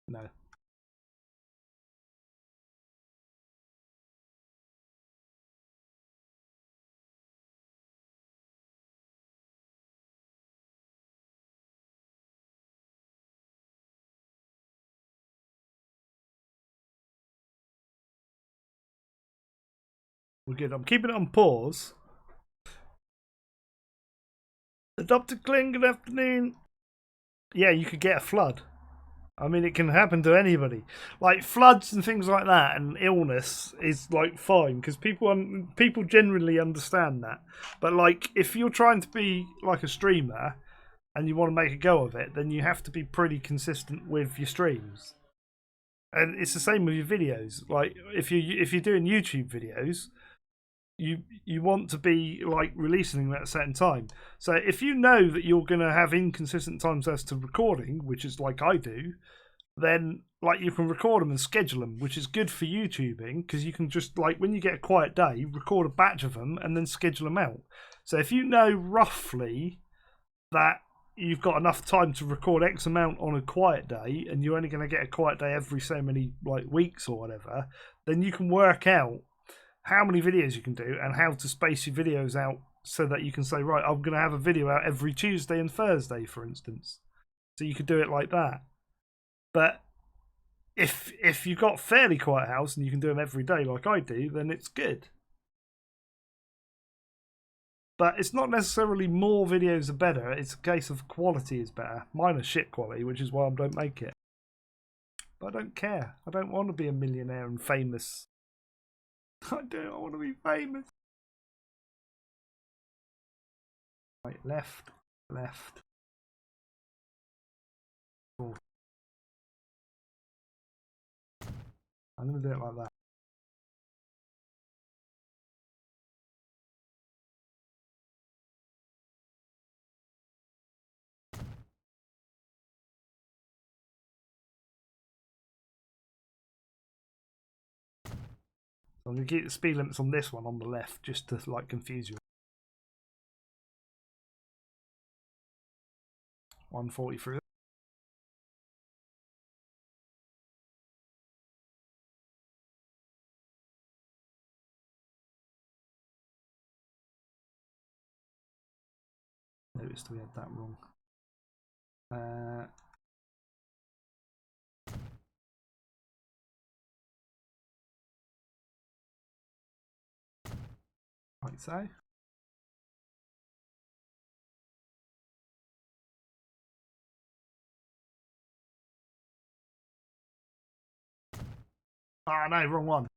No. We're good. I'm keeping it on pause. Dr. Kling, good afternoon. Yeah, you could get a flood. I mean, it can happen to anybody. Like floods and things like that, and illness is like fine because people generally understand that. But like, if you're trying to be like a streamer and you want to make a go of it, then you have to be pretty consistent with your streams. And it's the same with your videos. Like, if you're doing YouTube videos, you want to be like releasing them at a certain time. So if you know that you're going to have inconsistent times as to recording, which is like I do, then like you can record them and schedule them, which is good for YouTubing because you can just like when you get a quiet day, record a batch of them and then schedule them out. So if you know roughly that you've got enough time to record X amount on a quiet day and you're only going to get a quiet day every so many like weeks or whatever, then you can work out how many videos you can do and how to space your videos out so that you can say, right, I'm going to have a video out every Tuesday and Thursday, for instance. So you could do it like that. But if you've got fairly quiet house and you can do them every day like I do, then it's good. But it's not necessarily more videos are better. It's a case of quality is better. Mine are shit quality, which is why I don't make it. But I don't care. I don't want to be a millionaire and famous. I don't want to be famous. Right, left, left. Forward. I'm going to do it like that. So I'm going to keep the speed limits on this one on the left just to like confuse you. 143. Noticed we had that wrong. Like so. Ah, no, wrong one.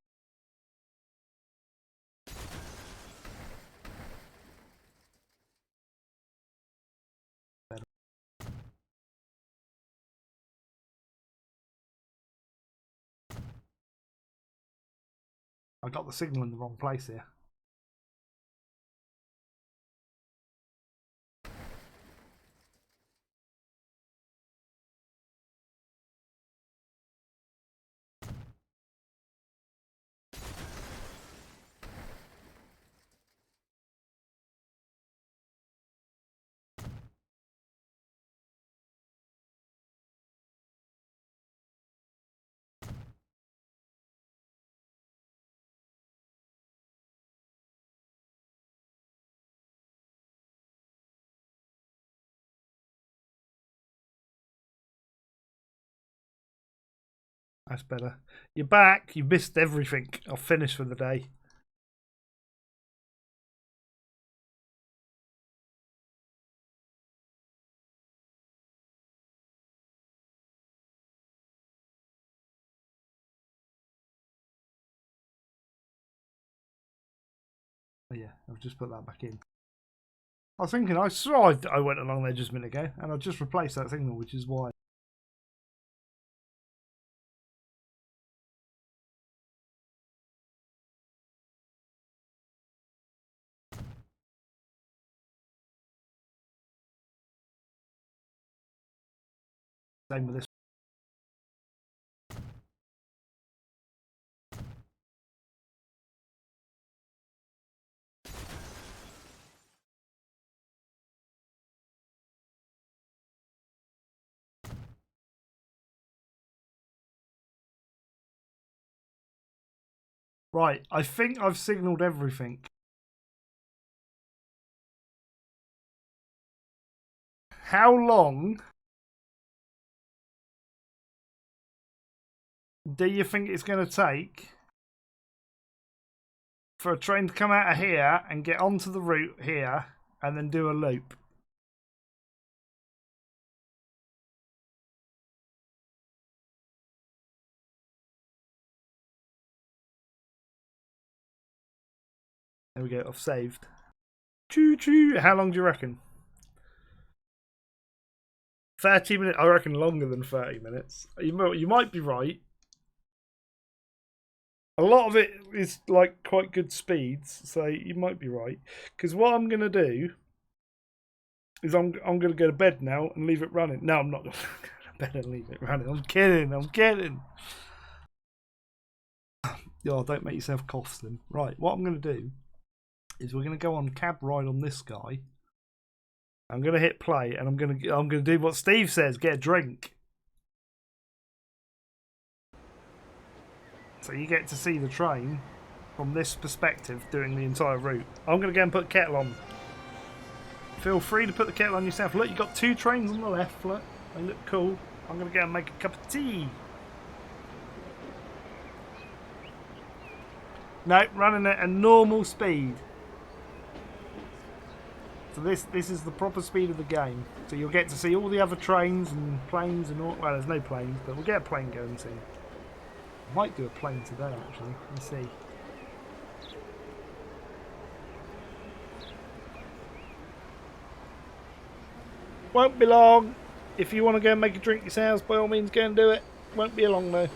I got the signal in the wrong place here. That's better. You're back. You missed everything. I'll finish for the day. Oh, yeah, I've just put that back in. I was thinking, I saw I went along there just a minute ago, and I just replaced that signal, which is why. Same with this. Right, I think I've signalled everything. How long do you think it's going to take for a train to come out of here and get onto the route here and then do a loop? There we go, I've saved. Choo choo. How long do you reckon? 30 minutes? I reckon longer than 30 minutes. You might be right. A lot of it is like quite good speeds, so you might be right. Because what I'm going to do is I'm going to go to bed now and leave it running. No, I'm not going to go to bed and leave it running. I'm kidding. Oh, don't make yourself cough then. Right, what I'm going to do is we're going to go on cab ride on this guy. I'm going to hit play and I'm going to do what Steve says, get a drink. So you get to see the train from this perspective doing the entire route. I'm going to go and put kettle on. Feel free to put the kettle on yourself. Look, you've got 2 trains on the left. Look, they look cool. I'm going to go and make a cup of tea. No, running at a normal speed. So this is the proper speed of the game. So you'll get to see all the other trains and planes and all. Well, there's no planes, but we'll get a plane going soon. I might do a plane today, actually. Let's see. Won't be long. If you want to go and make a drink yourselves, by all means, go and do it. Won't be long though.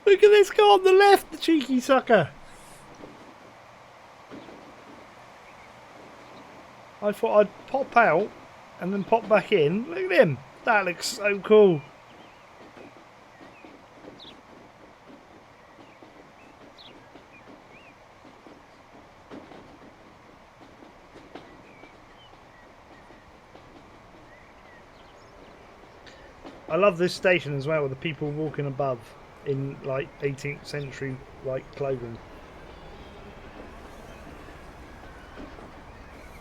Look at this guy on the left, the cheeky sucker. I thought I'd pop out and then pop back in. Look at him. That looks so cool. I love this station as well with the people walking above in like 18th century like clothing.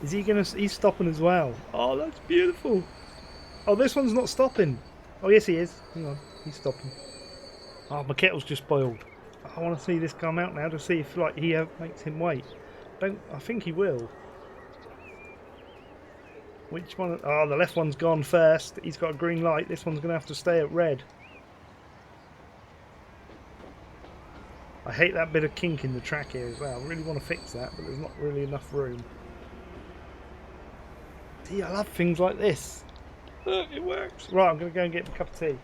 Is he gonna? He's stopping as well. Oh, that's beautiful. Oh, this one's not stopping. Oh, yes, he is. Hang on, he's stopping. Oh, my kettle's just boiled. I want to see this come out now to see if like he makes him wait. I think he will. Which one? Oh, the left one's gone first. He's got a green light. This one's gonna have to stay at red. I hate that bit of kink in the track here as well. I really want to fix that, but there's not really enough room. See, I love things like this. Look, it works. Right, I'm going to go and get a cup of tea.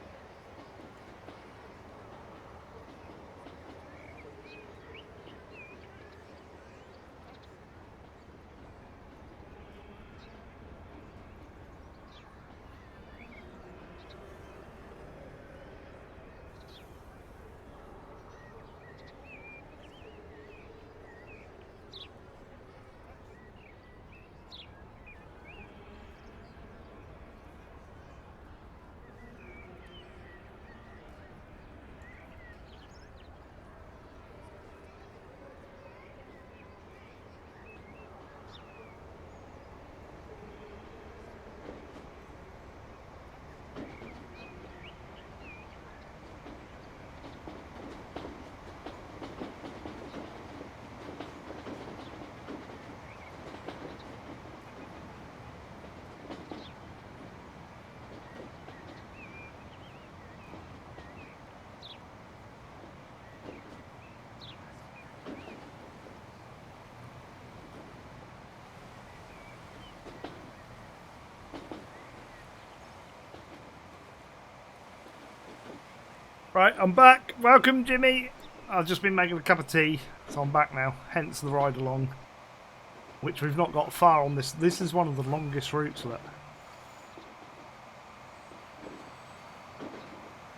Right, I'm back. Welcome, Jimmy. I've just been making a cup of tea, so I'm back now. Hence the ride along, which we've not got far on this. This is one of the longest routes. Look.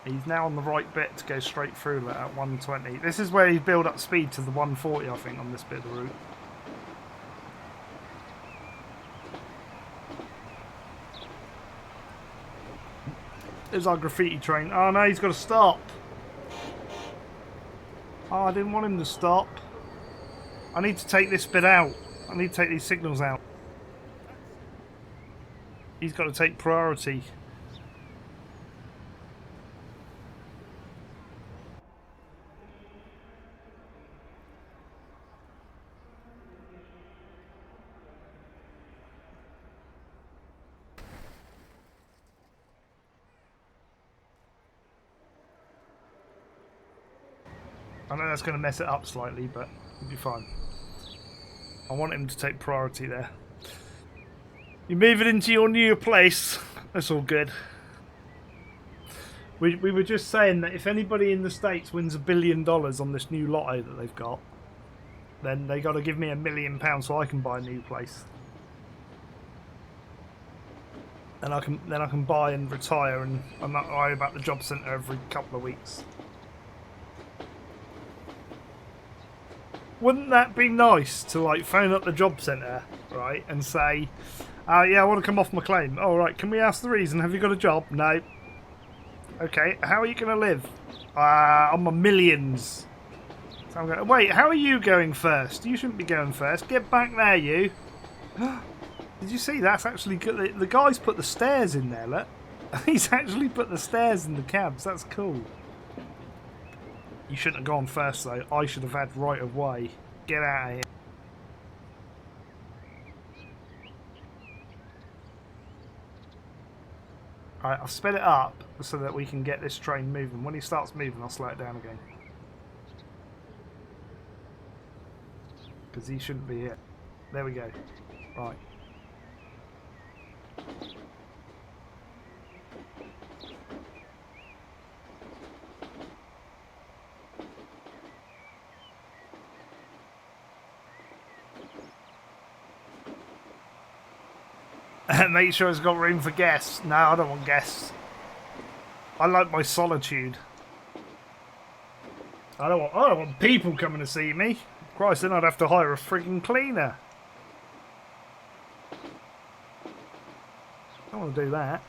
He's now on the right bit to go straight through at 120. This is where he's build up speed to the 140, I think, on this bit of the route. There's our graffiti train. Oh no, he's got to stop. Oh, I didn't want him to stop. I need to take this bit out. I need to take these signals out. He's got to take priority. I know that's going to mess it up slightly, but it'll be fine. I want him to take priority there. You're moving into your new place. That's all good. We were just saying that if anybody in the States wins $1 billion on this new lotto that they've got, then they got to give me £1 million so I can buy a new place. And then I can buy and retire and I'm not worry about the job centre every couple of weeks. Wouldn't that be nice to like phone up the job centre, right, and say, yeah, I want to come off my claim. Oh, right, can we ask the reason? Have you got a job? No. Okay, how are you going to live? On my millions. So I'm going, wait, how are you going first? You shouldn't be going first. Get back there, you. Did you see? That's actually good. The guy's put the stairs in there, look. He's actually put the stairs in the cabs. That's cool. You shouldn't have gone first, though. I should have had right of way. Get out of here. Alright, I've sped it up so that we can get this train moving. When he starts moving, I'll slow it down again. Because he shouldn't be here. There we go. Right. Make sure it's got room for guests. No, I don't want guests. I like my solitude. I don't want people coming to see me. Christ, then I'd have to hire a frigging cleaner. I don't want to do that.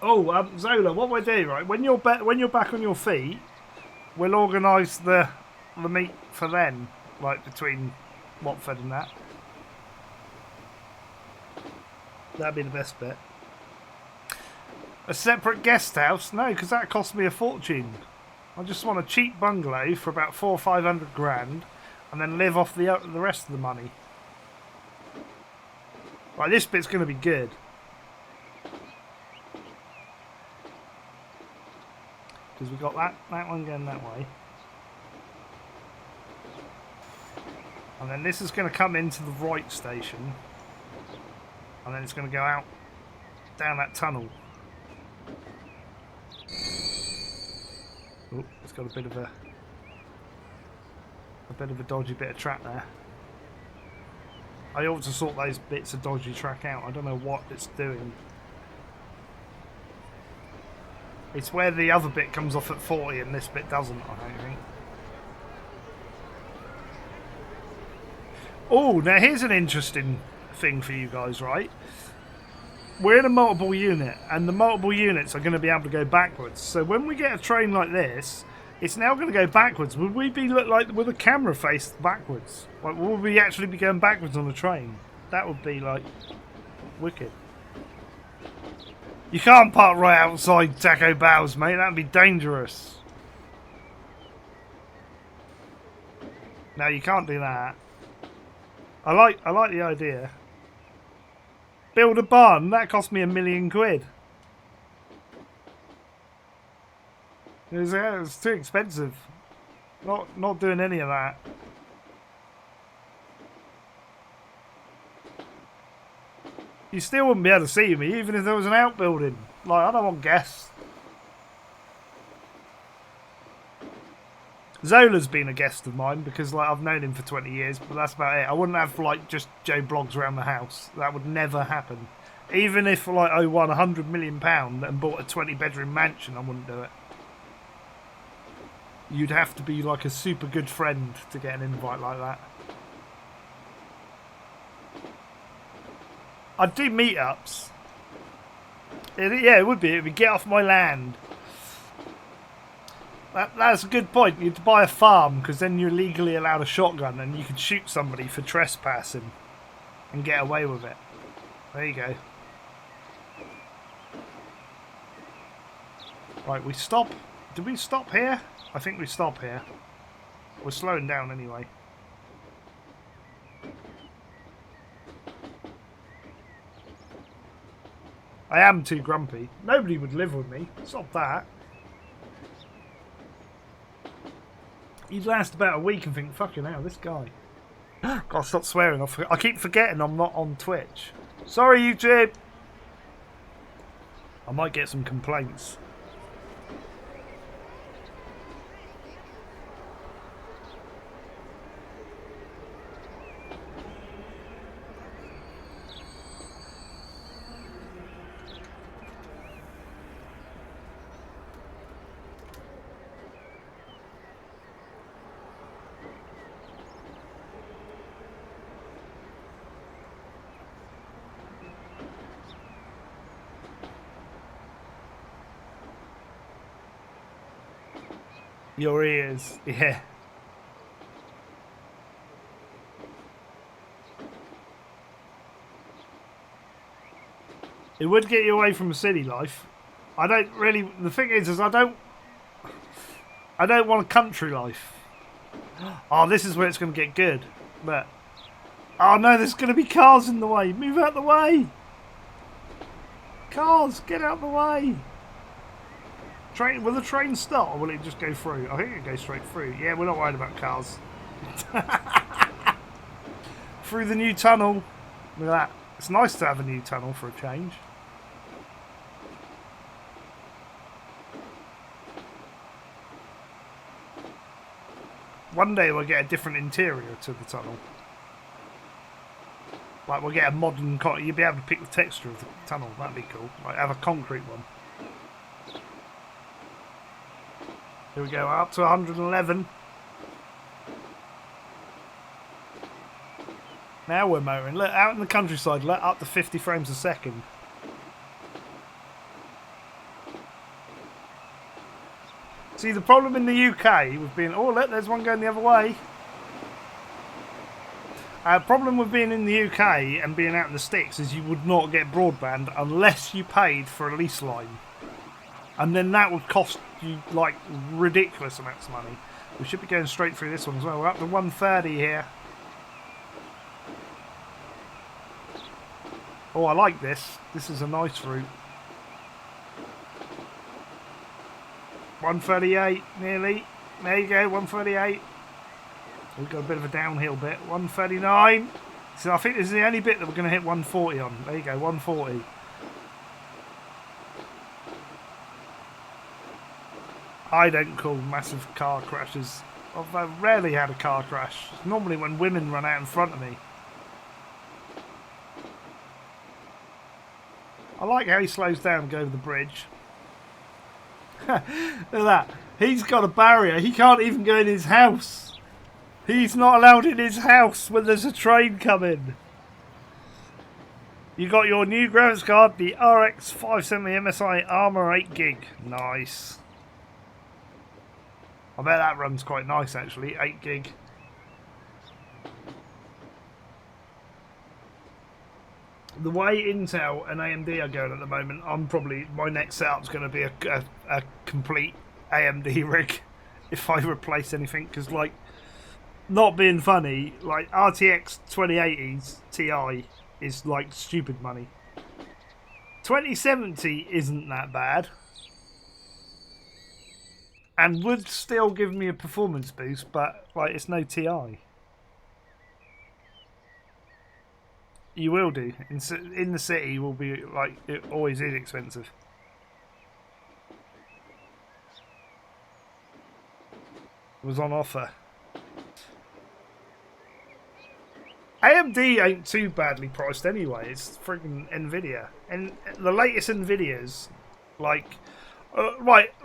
Oh, Zola, what we'll do, right? When you're back on your feet, we'll organise the meet for then, like between Watford and that. That'd be the best bit. A separate guest house? No, because that cost me a fortune. I just want a cheap bungalow for about 400 or 500 grand, and then live off the rest of the money. Right, this bit's going to be good. Because we've got that one going that way. And then this is going to come into the right station. And then it's going to go out down that tunnel. Oh, it's got a bit of a dodgy bit of track there. I ought to sort those bits of dodgy track out. I don't know what it's doing. It's where the other bit comes off at 40 and this bit doesn't, I don't think. Oh, now here's an interesting thing for you guys, right? We're in a multiple unit, and the multiple units are going to be able to go backwards. So when we get a train like this, it's now going to go backwards. Would we look like with a camera faced backwards? Like, will we actually be going backwards on the train? That would be like wicked. You can't park right outside Taco Bell's, mate. That'd be dangerous. No, you can't do that. I like the idea. Build a barn. That cost me £1 million. It's too expensive. Not doing any of that. You still wouldn't be able to see me, even if there was an outbuilding. Like, I don't want guests. Zola's been a guest of mine because, like, I've known him for 20 years, but that's about it. I wouldn't have, like, just Joe Bloggs around the house. That would never happen. Even if, like, I won £100 million and bought a 20-bedroom mansion, I wouldn't do it. You'd have to be, like, a super good friend to get an invite like that. I'd do meetups. Yeah, it would be. It would get off my land. That's a good point. You'd buy a farm because then you're legally allowed a shotgun and you could shoot somebody for trespassing and get away with it. There you go. Right, we stop. Did we stop here? I think we stop here. We're slowing down anyway. I am too grumpy. Nobody would live with me. Stop that. You'd last about a week and think, fucking hell, this guy. Gotta stop swearing. I keep forgetting I'm not on Twitch. Sorry, YouTube. I might get some complaints. Your ears, yeah. It would get you away from city life. I don't really. The thing is I don't want a country life. Oh, this is where it's going to get good. But oh no, there's going to be cars in the way. Move out the way. Cars, get out the way. Train, will the train start or will it just go through? I think it goes straight through. Yeah, we're not worried about cars. Through the new tunnel. Look at that. It's nice to have a new tunnel for a change. One day we'll get a different interior to the tunnel. Like we'll get a modern, you'll be able to pick the texture of the tunnel. That'd be cool. Like have a concrete one. Here we go, up to 111. Now we're motoring. Look, out in the countryside, let up to 50 frames a second. See, the problem in the UK with being... Oh, look, there's one going the other way. Problem with being in the UK and being out in the sticks is you would not get broadband unless you paid for a lease line. And then that would cost you, like, ridiculous amounts of money. We should be going straight through this one as well. We're up to 130 here. Oh, I like this. This is a nice route. 138, nearly. There you go, 138. We've got a bit of a downhill bit. 139. So I think this is the only bit that we're going to hit 140 on. There you go, 140. I don't call massive car crashes. I've rarely had a car crash. It's normally when women run out in front of me. I like how he slows down and go over the bridge. Look at that. He's got a barrier. He can't even go in his house. He's not allowed in his house when there's a train coming. You got your new graphics card, the RX 570 MSI Armor 8 gig. Nice. I bet that runs quite nice actually, 8 gig. The way Intel and AMD are going at the moment, my next setup's going to be a complete AMD rig if I replace anything. Because, like, not being funny, like RTX 2080s Ti is like stupid money. 2070 isn't that bad, and would still give me a performance boost, but like it's no Ti. You will do. In the city will be like, it always is expensive. It was on offer. AMD ain't too badly priced anyway. It's friggin' Nvidia. And the latest Nvidias, like,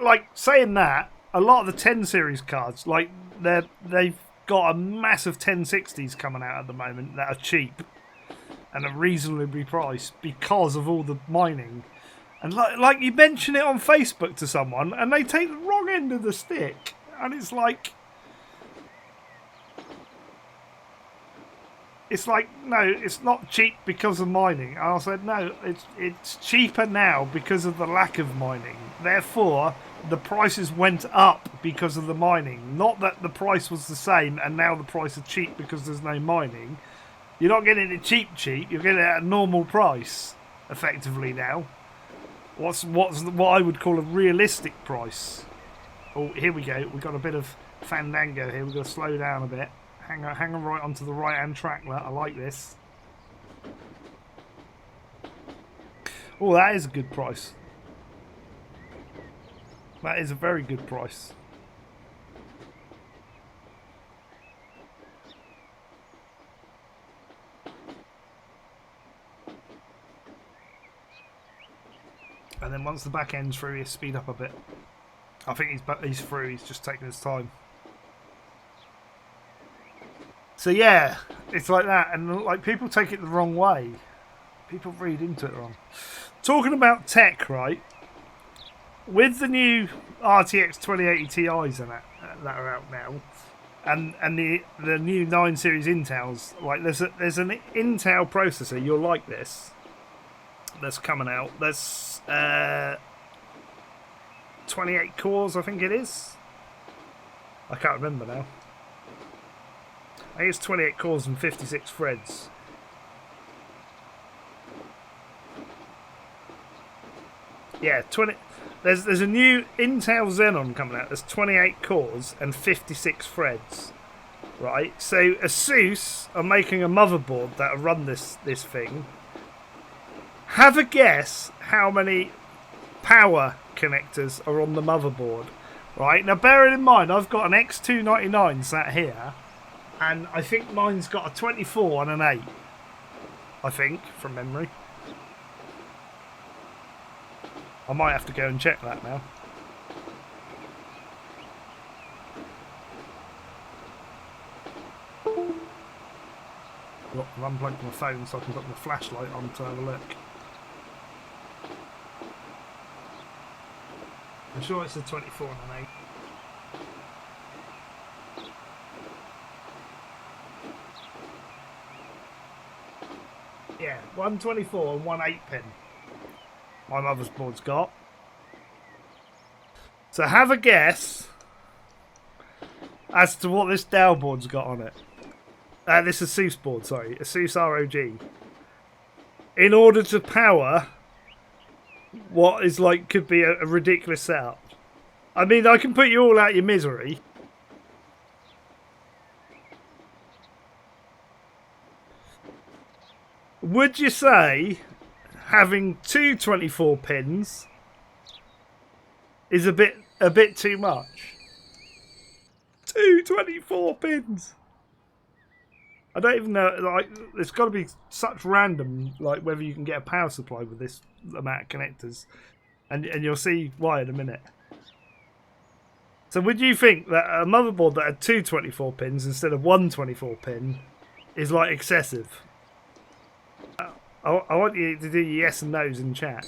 like saying that, a lot of the 10 series cards, like, they've got a massive 1060s coming out at the moment that are cheap and are reasonably priced because of all the mining. And like you mention it on Facebook to someone and they take the wrong end of the stick, and it's like no, it's not cheap because of mining. And I said no, it's cheaper now because of the lack of mining. Therefore the prices went up because of the mining, not that the price was the same and now the price is cheap because there's no mining. You're not getting it cheap, you're getting it at a normal price, effectively now. What I would call a realistic price. Oh, here we go. We've got a bit of fandango here. We've got to slow down a bit. Hang on right onto the right-hand track. I like this. Oh, that is a good price. That is a very good price. And then once the back end's through, he'll speed up a bit. I think he's through. He's just taking his time. So yeah, it's like that, and like people take it the wrong way. People read into it wrong. Talking about tech, right? With the new RTX 2080 Ti's and that are out now, and the new 9 series Intels, like there's an Intel processor. You'll like this. That's coming out. That's 28 cores, I think it is. I can't remember now. I think it's 28 cores and 56 threads. Yeah, 20. There's a new Intel Xenon coming out. There's 28 cores and 56 threads. Right? So ASUS are making a motherboard that'll run this thing. Have a guess how many power connectors are on the motherboard. Right? Now bearing in mind I've got an X299 sat here, and I think mine's got a 24 and an 8. I think, from memory. I might have to go and check that now. I've unplugged my phone so I can put my flashlight on to have a look. I'm sure it's a 24 and an 8. Yeah, 124 and 1 8-pin. My mother's board's got. So have a guess as to what this Dow board's got on it. This is ASUS board, sorry. ASUS ROG. In order to power what is like could be a ridiculous setup. I mean, I can put you all out your misery. Would you say having two 24 pins is a bit too much? 2 24 pins. I don't even know. Like, there's got to be such random, like whether you can get a power supply with this amount of connectors, and you'll see why in a minute. So, would you think that a motherboard that had two 24 pins instead of one 24 pin is like excessive? I want you to do your yes and no's in chat.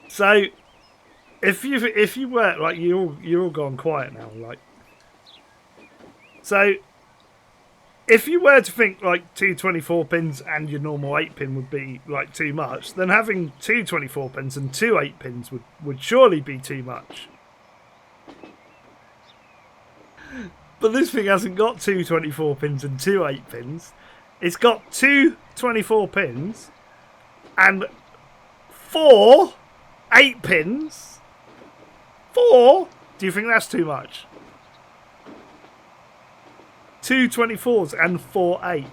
So, if you were like you're all gone quiet now, like. So, if you were to think like two 24 pins and your normal 8-pin would be like too much, then having two 24 pins and two 8-pins would surely be too much. But this thing hasn't got two 24 pins and two 8-pins. It's got two 24 pins and 4 8-pins. 4? Do you think that's too much? Two 24s and 4 8s.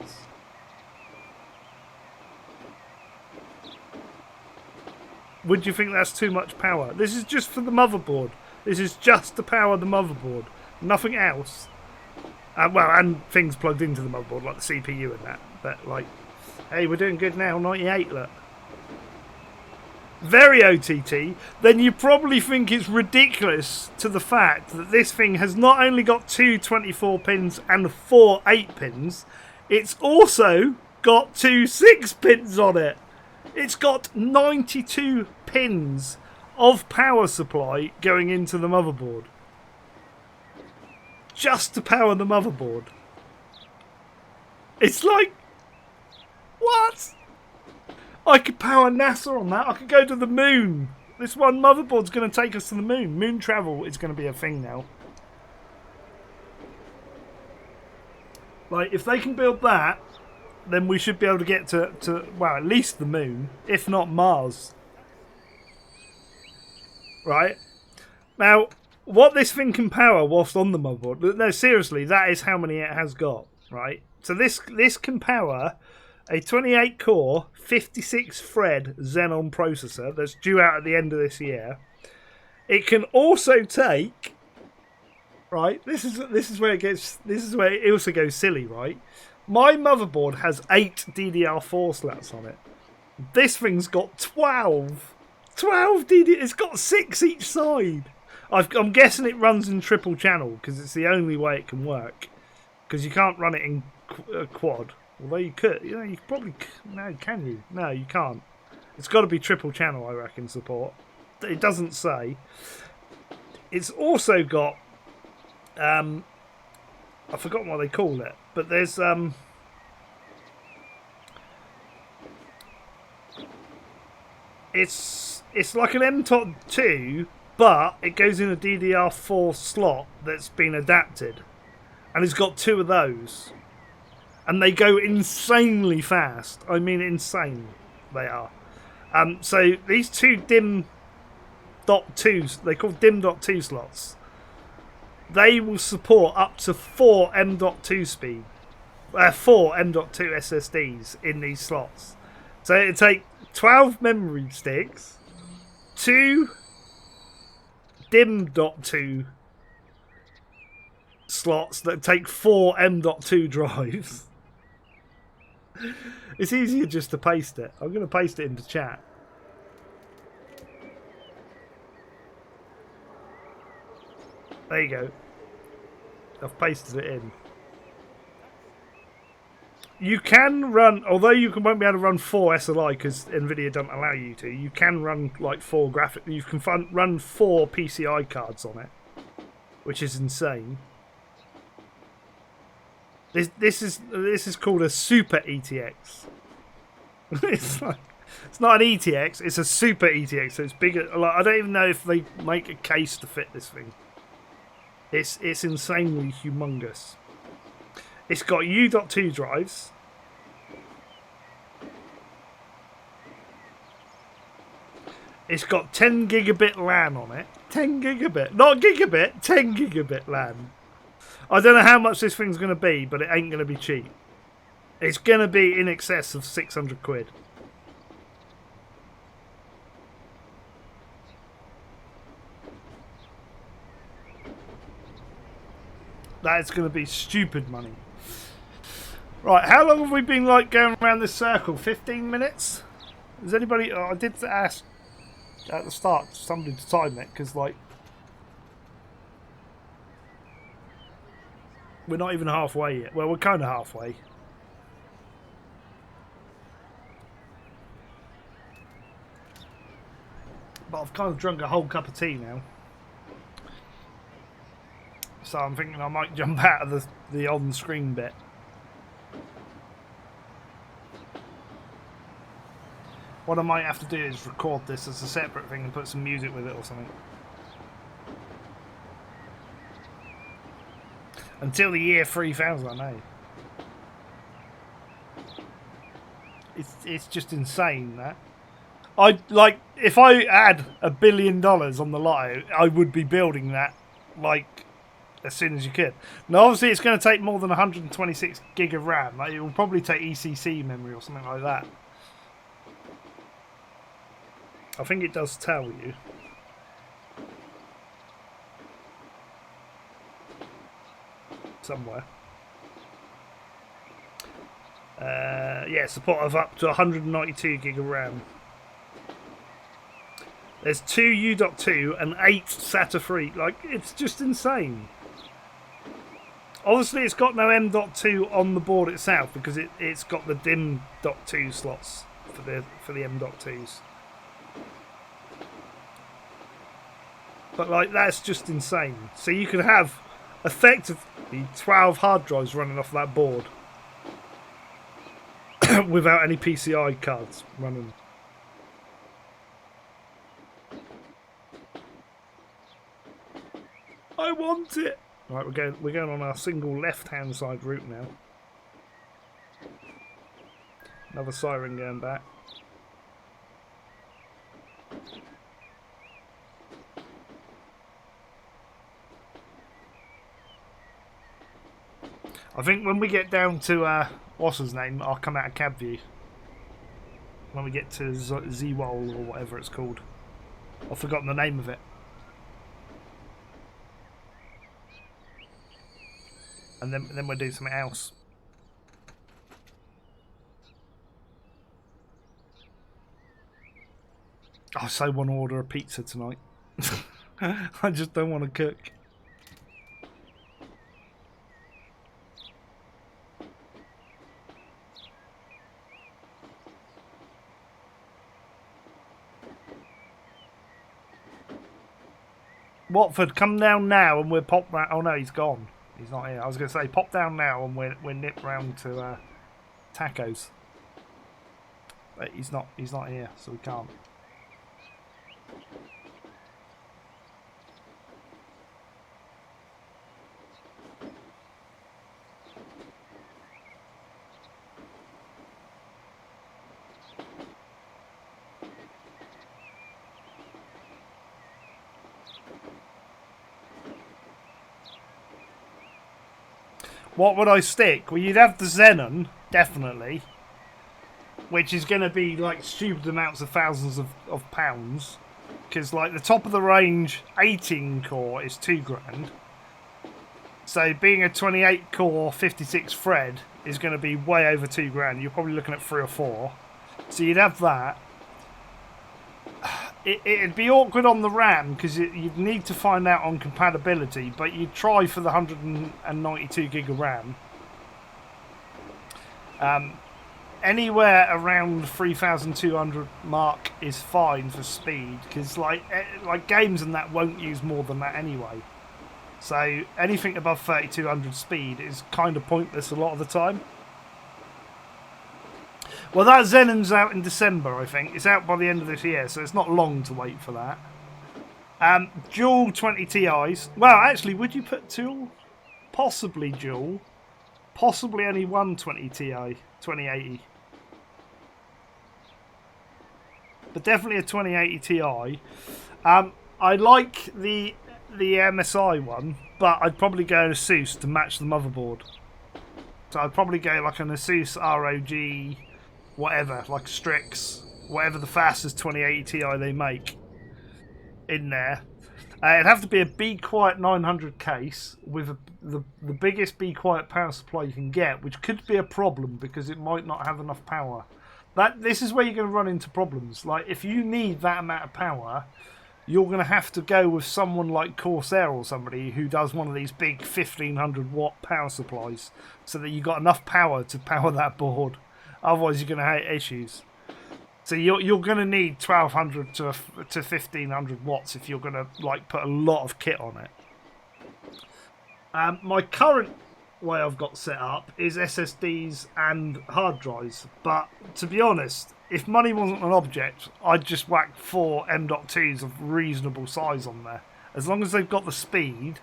Would you think that's too much power? This is just for the motherboard. This is just to power the motherboard. Nothing else. Well, and things plugged into the motherboard, like the CPU and that. But, like, hey, we're doing good now. 98, look. Very OTT. Then you probably think it's ridiculous to the fact that this thing has not only got two 24 pins and 4 8-pins, it's also got two 6-pins on it. It's got 92 pins of power supply going into the motherboard. Just to power the motherboard. It's like, what? I could power NASA on that. I could go to the moon. This one motherboard's going to take us to the moon. Moon travel is going to be a thing now. Like, if they can build that, then we should be able to get to well, at least the moon, if not Mars. Right? Now, what this thing can power whilst on the motherboard, no, seriously, that is how many it has got, right? So this can power a 28-core, 56-thread Xenon processor that's due out at the end of this year. It can also take, right? This is where it also goes silly, right? My motherboard has 8 DDR4 slots on it. This thing's got 12 it's got 6 each side. I'm guessing it runs in triple channel because it's the only way it can work. Because you can't run it in quad. Although you could, you probably, no, can you? No, you can't. It's got to be triple channel, I reckon, support. It doesn't say. It's also got, I've forgotten what they call it, but there's, it's like an M.2, but it goes in a DDR4 slot that's been adapted. And it's got 2 of those. And they go insanely fast. I mean, insane they are. So these 2 DIMM.2s, they're called DIMM.2 slots. They will support up to 4 M.2 speed. 4 M.2 SSDs in these slots. So it'll take 12 memory sticks, 2 DIMM.2 slots that take 4 M.2 drives. It's easier just to paste it. I'm going to paste it into chat. There you go. I've pasted it in. You can run, although you won't be able to run 4 SLI because NVIDIA don't allow you to, you can run like 4 graphic. You can run 4 PCI cards on it, which is insane. This is called a super ETX. It's not an ETX, it's a super ETX, so it's bigger. Like, I don't even know if they make a case to fit this thing. It's insanely humongous. It's got U.2 drives. It's got 10 gigabit LAN on it. 10 gigabit, not gigabit, 10 gigabit LAN. I don't know how much this thing's going to be, but it ain't going to be cheap. It's going to be in excess of 600 quid. That's going to be stupid money. Right, how long have we been like going around this circle? 15 minutes? Has anybody... Oh, I did ask at the start somebody to time it, because like... We're not even halfway yet. Well, we're kind of halfway. But I've kind of drunk a whole cup of tea now. So I'm thinking I might jump out of the on-screen bit. What I might have to do is record this as a separate thing and put some music with it or something. Until the year 3000, I know. It's just insane, that. Like, if I had $1 billion on the lotto, I would be building that, like, as soon as you could. Now, obviously, it's going to take more than 126 gig of RAM. Like, it will probably take ECC memory or something like that. I think it does tell you. Somewhere. Yeah, support of up to 192 gig of RAM. There's 2 U.2 and 8 SATA 3. Like, it's just insane. Obviously, it's got no M.2 on the board itself because it's got the DIMM.2 slots for the M.2s. But like, that's just insane. So you could have effectively 12 hard drives running off that board without any PCI cards running. I want it. Right, we're going on our single left-hand side route now. Another siren going back. I think when we get down to, what's his name, I'll come out of cab view. When we get to Z-Wall or whatever it's called. I've forgotten the name of it. And then we'll do something else. I so want to order a pizza tonight. I just don't want to cook. Watford, come down now and we'll pop that. Oh no, he's gone. He's not here. I was going to say, pop down now and we'll nip round to tacos. But he's not here, so we can't. What would I stick? Well, you'd have the Xenon, definitely. Which is going to be like stupid amounts of thousands of pounds. because like the top of the range 18 core is £2,000. So being a 28 core 56 thread is going to be way over £2,000. You're probably looking at 3 or 4. So you'd have that. It'd be awkward on the RAM because you'd need to find out on compatibility, but you'd try for the 192 gig of RAM. Anywhere around 3,200 mark is fine for speed because like games and that won't use more than that anyway. So anything above 3,200 speed is kind of pointless a lot of the time. Well, that Xenon's out in December, I think. It's out by the end of this year, so it's not long to wait for that. Dual 20 Ti's. Well, actually, would you put dual? Possibly dual. Possibly only one 20 Ti, 2080. But definitely a 2080 Ti. I like the MSI one, but I'd probably go an Asus to match the motherboard. So I'd probably go like an Asus ROG... whatever, like Strix, whatever the fastest 2080 Ti they make in there. It'd have to be a Be Quiet 900 case with the biggest Be Quiet power supply you can get, which could be a problem because it might not have enough power. This is where you're going to run into problems. Like, if you need that amount of power, you're going to have to go with someone like Corsair or somebody who does one of these big 1500 watt power supplies so that you've got enough power to power that board. Otherwise, you're going to have issues. So you're going to need 1200 to 1500 watts if you're going to like put a lot of kit on it. My current way I've got set up is SSDs and hard drives. But to be honest, if money wasn't an object, I'd just whack 4 M.2s of reasonable size on there. As long as they've got the speed,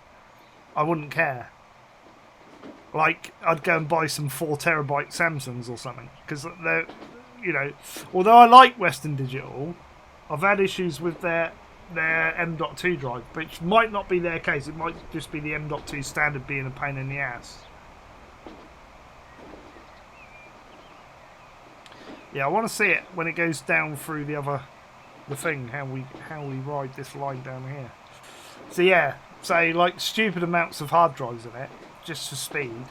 I wouldn't care. Like, I'd go and buy some 4 terabyte Samsungs or something. Because they're, you know, although I like Western Digital, I've had issues with their M.2 drive, which might not be their case. It might just be the M.2 standard being a pain in the ass. Yeah, I want to see it when it goes down through the thing, how we ride this line down here. So yeah, say like stupid amounts of hard drives in it. Just for speed.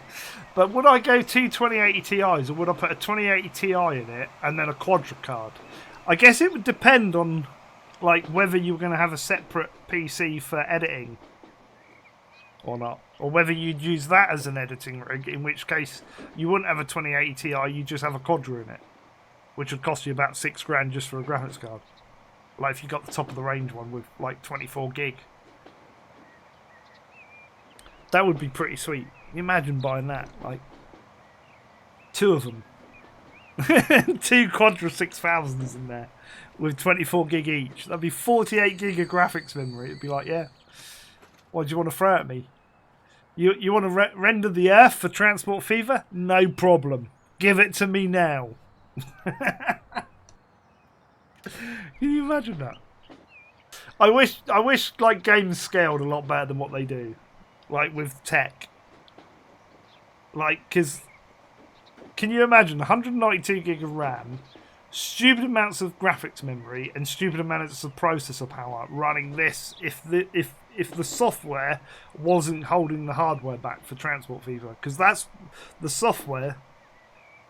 But would I go 2 2080 Ti's or would I put a 2080 Ti in it and then a Quadra card? I guess it would depend on like whether you were going to have a separate PC for editing or not, or whether you'd use that as an editing rig, in which case you wouldn't have a 2080 Ti, you just have a Quadra in it, which would cost you about £6,000 just for a graphics card. Like if you got the top of the range one with like 24 gig. That would be pretty sweet. Can you imagine buying that? Like, 2 of them. 2 Quadra 6000s in there with 24 gig each. That'd be 48 gig of graphics memory. It'd be like, yeah. What do you want to throw at me? You want to render the Earth for Transport Fever? No problem. Give it to me now. Can you imagine that? I wish like games scaled a lot better than what they do. Like with tech. Like, because can you imagine 192 gig of RAM, stupid amounts of graphics memory, and stupid amounts of processor power running this if the software wasn't holding the hardware back for Transport Fever? Because that's the software,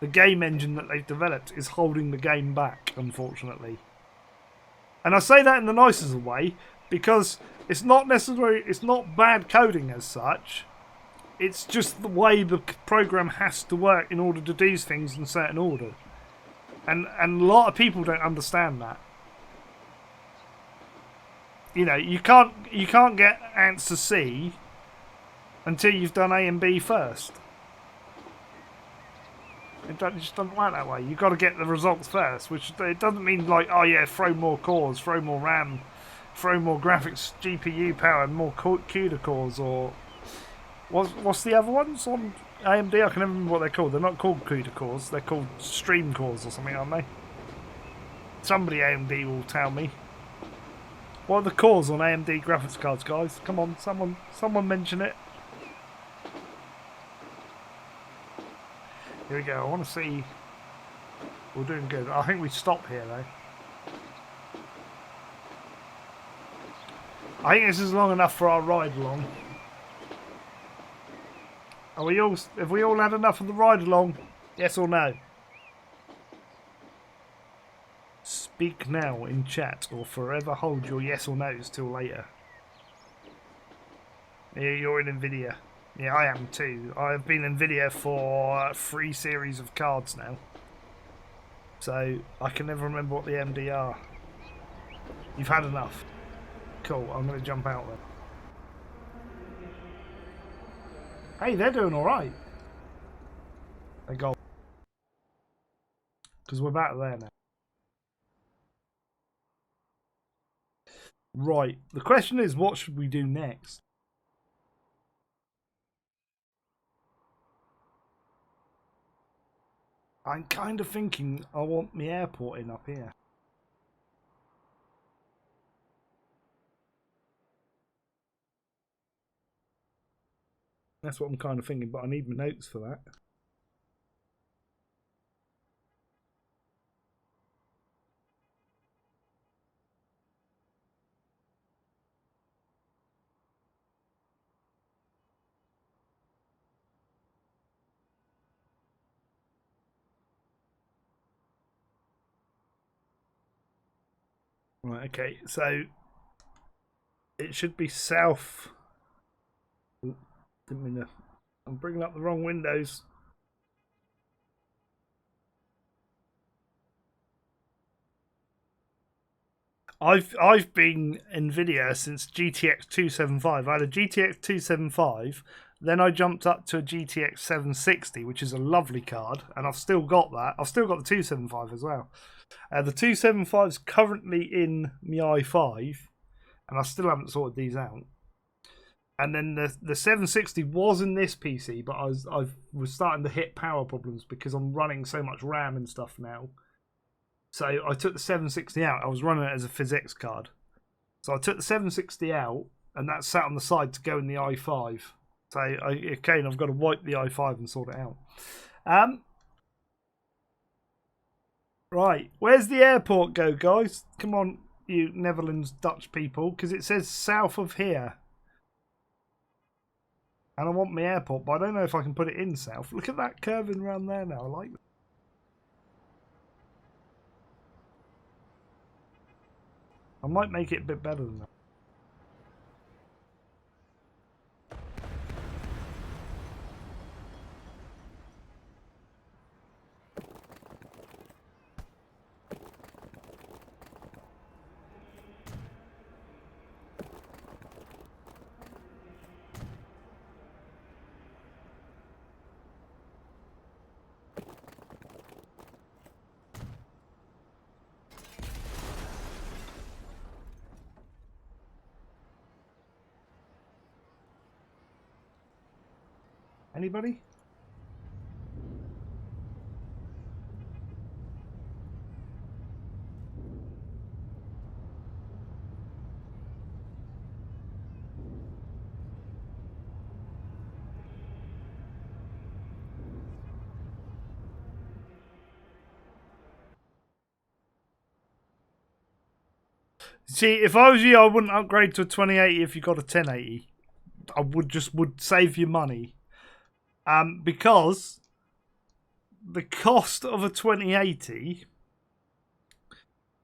the game engine that they've developed is holding the game back, unfortunately. And I say that in the nicest way because it's not bad coding as such. It's just the way the program has to work in order to do things in certain order. And a lot of people don't understand that. You know, you can't get answer C until you've done A and B first. It just doesn't work that way. You've got to get the results first, which it doesn't mean like, oh yeah, throw more cores, throw more RAM, throw more graphics GPU power, and more CUDA cores, or what's the other ones on AMD? I can never remember what they're called. They're not called CUDA cores. They're called stream cores or something, aren't they? Somebody AMD will tell me. What are the cores on AMD graphics cards, guys? Come on, someone mention it. Here we go. I want to see. We're doing good. I think we stop here though. I think this is long enough for our ride along. Are we all? Have we all had enough of the ride along? Yes or no? Speak now in chat, or forever hold your yes or no's till later. Yeah, you're in Nvidia. Yeah, I am too. I've been in Nvidia for 3 series of cards now, so I can never remember what the MD are. You've had enough. Cool. I'm going to jump out then. Hey, they're doing all right. They go because we're back there now. Right. The question is, what should we do next? I'm kind of thinking I want my airport in up here. That's what I'm kind of thinking, but I need my notes for that. Right, okay, so it should be south. Ooh, didn't mean to. I'm bringing up the wrong windows. I've been Nvidia since GTX 275. I had a GTX 275, then I jumped up to a GTX 760, which is a lovely card, and I've still got that. I've still got the 275 as well. The 275 is currently in my i5, and I still haven't sorted these out. And then the 760 was in this PC, but I was starting to hit power problems because I'm running so much RAM and stuff now. So I took the 760 out. I was running it as a PhysX card. So I took the 760 out, and that sat on the side to go in the i5. So again, I've got to wipe the i5 and sort it out. Right, where's the airport go, guys? Come on, you Netherlands Dutch people, because it says south of here. And I want my airport, but I don't know if I can put it in south. Look at that curving around there now. I like that. I might make it a bit better than that. Anybody? See, if I was you, I wouldn't upgrade to a 2080 if you got a 1080. I would save you money. Because the cost of a 2080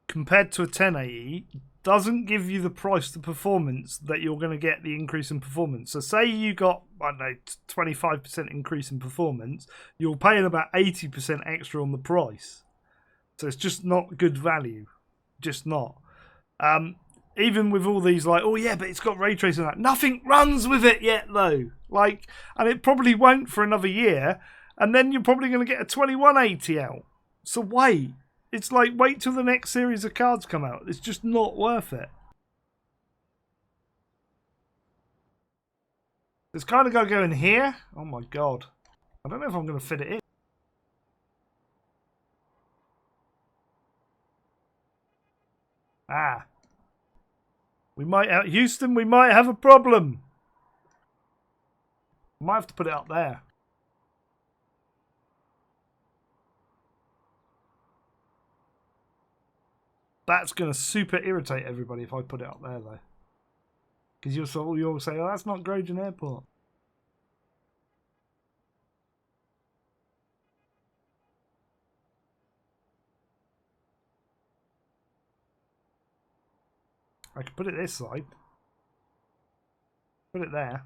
compared to a 1080 doesn't give you the price to performance that you're going to get the increase in performance. So say you got, I don't know, 25% increase in performance, you're paying about 80% extra on the price. So it's just not good value. Just not. Even with all these, like, oh yeah, but it's got ray tracing. That nothing runs with it yet, though. Like, and it probably won't for another year. And then you're probably going to get a 2180 out. So wait, it's like wait till the next series of cards come out. It's just not worth it. It's kind of got to go in here. Oh my god, I don't know if I'm going to fit it in. Ah, we might have Houston. We might have a problem. Might have to put it up there. That's going to super irritate everybody if I put it up there, though. Because you'll say, oh, that's not Grosjean Airport. I could put it this side. Put it there.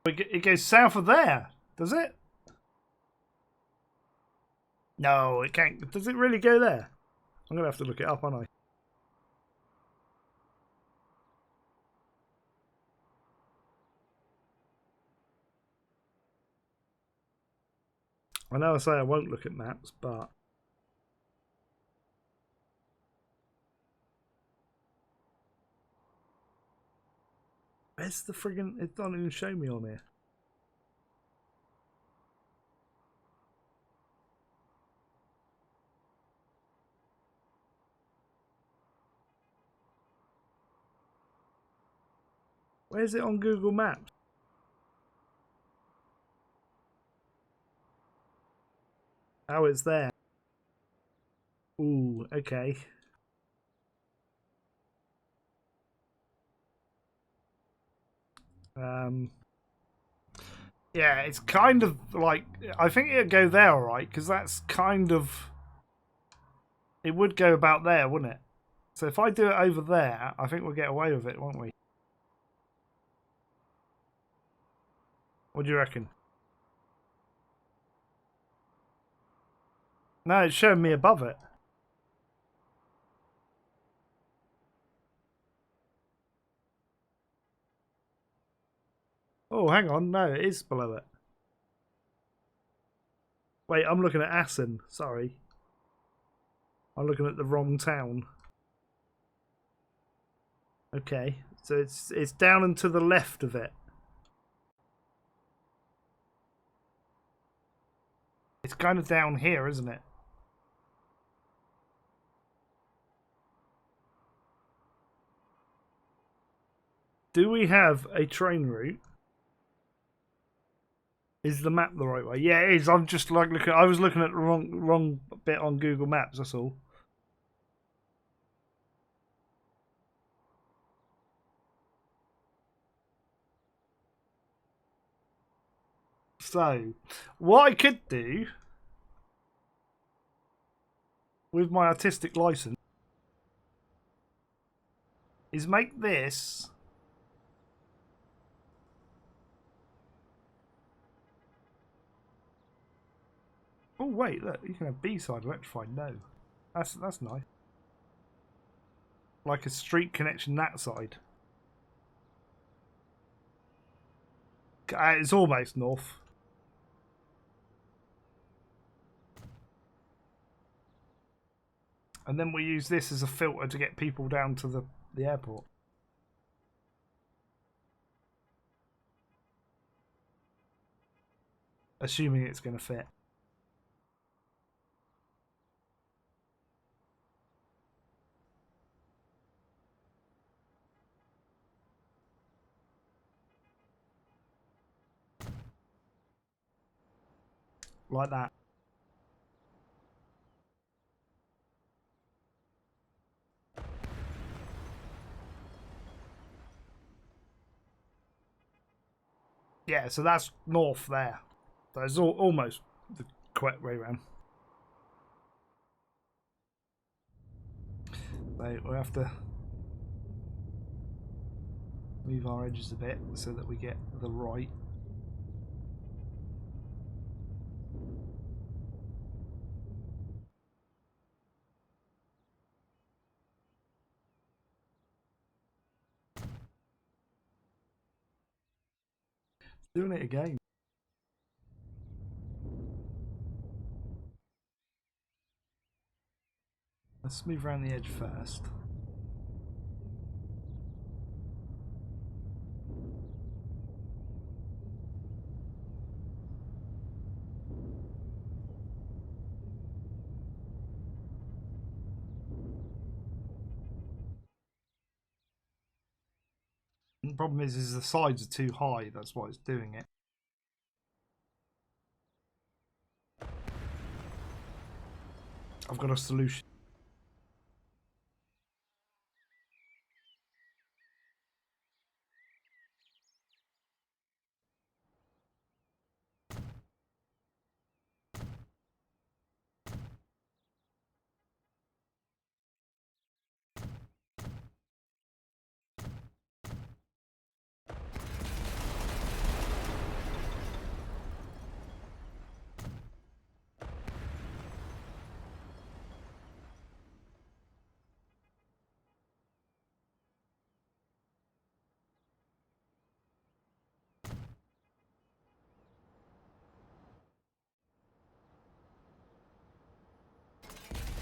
It goes south of there, does it? No, it can't. Does it really go there? I'm going to have to look it up, aren't I know I say I won't look at maps, but... Where's the friggin'... It doesn't even show me on here. Where's it on Google Maps? Oh, it's there. Ooh, okay. Yeah, it's kind of like... I think it'd go there, alright, because that's kind of... It would go about there, wouldn't it? So if I do it over there, I think we'll get away with it, won't we? What do you reckon? No, it's showing me above it. Oh, hang on. No, it is below it. Wait, I'm looking at Assen. Sorry. I'm looking at the wrong town. Okay, so it's down and to the left of it. It's kind of down here, isn't it? Do we have a train route? Is the map the right way? Yeah, it is. I'm just like looking. I was looking at the wrong bit on Google Maps. That's all. So, what I could do with my artistic license is make this. Oh wait, look, you can have B-side electrified. No, that's nice. Like a street connection that side. It's almost north. And then we use this as a filter to get people down to the airport. Assuming it's going to fit. Like that. Yeah, so that's north there. So it's almost the correct way around. So we have to move our edges a bit so that we get the right. Doing it again. Let's move around the edge first. The problem is the sides are too high. That's why it's doing it. I've got a solution.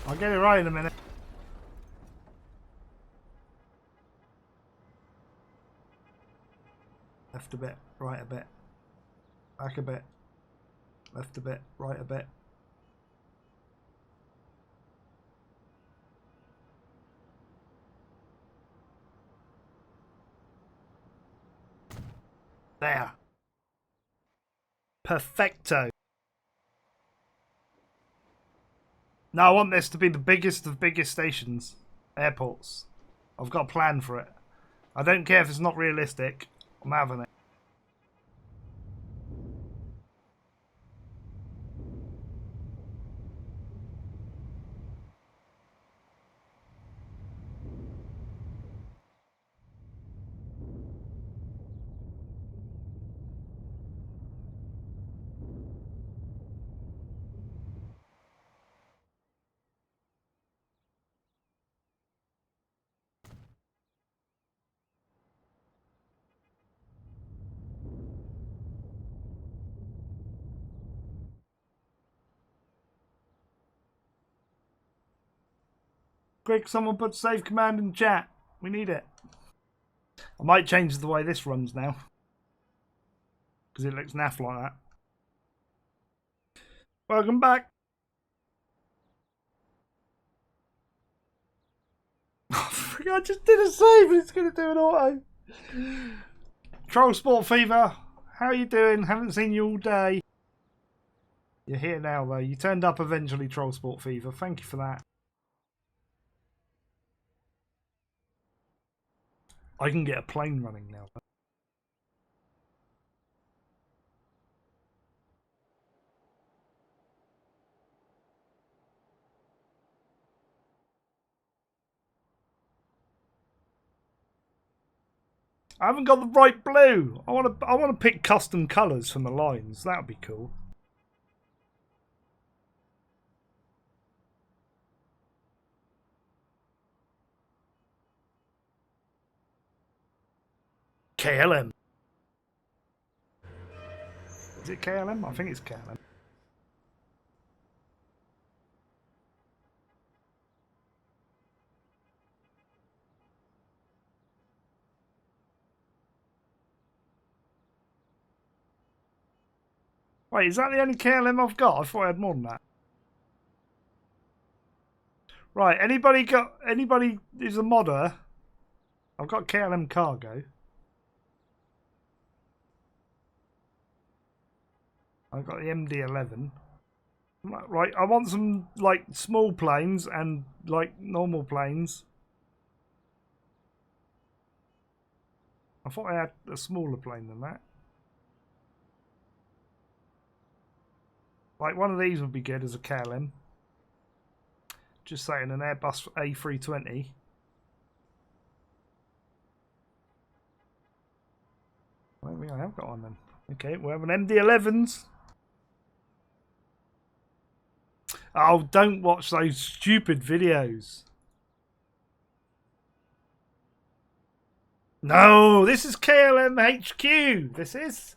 I'll get it right in a minute. Left a bit, right a bit. Back a bit. Left a bit, right a bit. There. Perfecto. Now I want this to be the biggest of biggest stations. Airports. I've got a plan for it. I don't care if it's not realistic. I'm having it. Quick, someone put save command in the chat. We need it. I might change the way this runs now. Because it looks naff like that. Welcome back. I just did a save and it's going to do an auto. Troll Sport Fever, how are you doing? Haven't seen you all day. You're here now though. You turned up eventually, Troll Sport Fever. Thank you for that. I can get a plane running now. I haven't got the right blue. I want to pick custom colours for my lines. That would be cool. KLM. Is it KLM? I think it's KLM. Wait, is that the only KLM I've got? I thought I had more than that. Right, anybody who's a modder? I've got KLM cargo. I've got the MD-11. Right, I want some like small planes and like normal planes. I thought I had a smaller plane than that. Like one of these would be good as a KLM. Just saying, an Airbus A320. Maybe I have got one then. Okay, we have an MD-11s. Oh, don't watch those stupid videos. No, this is KLM HQ. This is.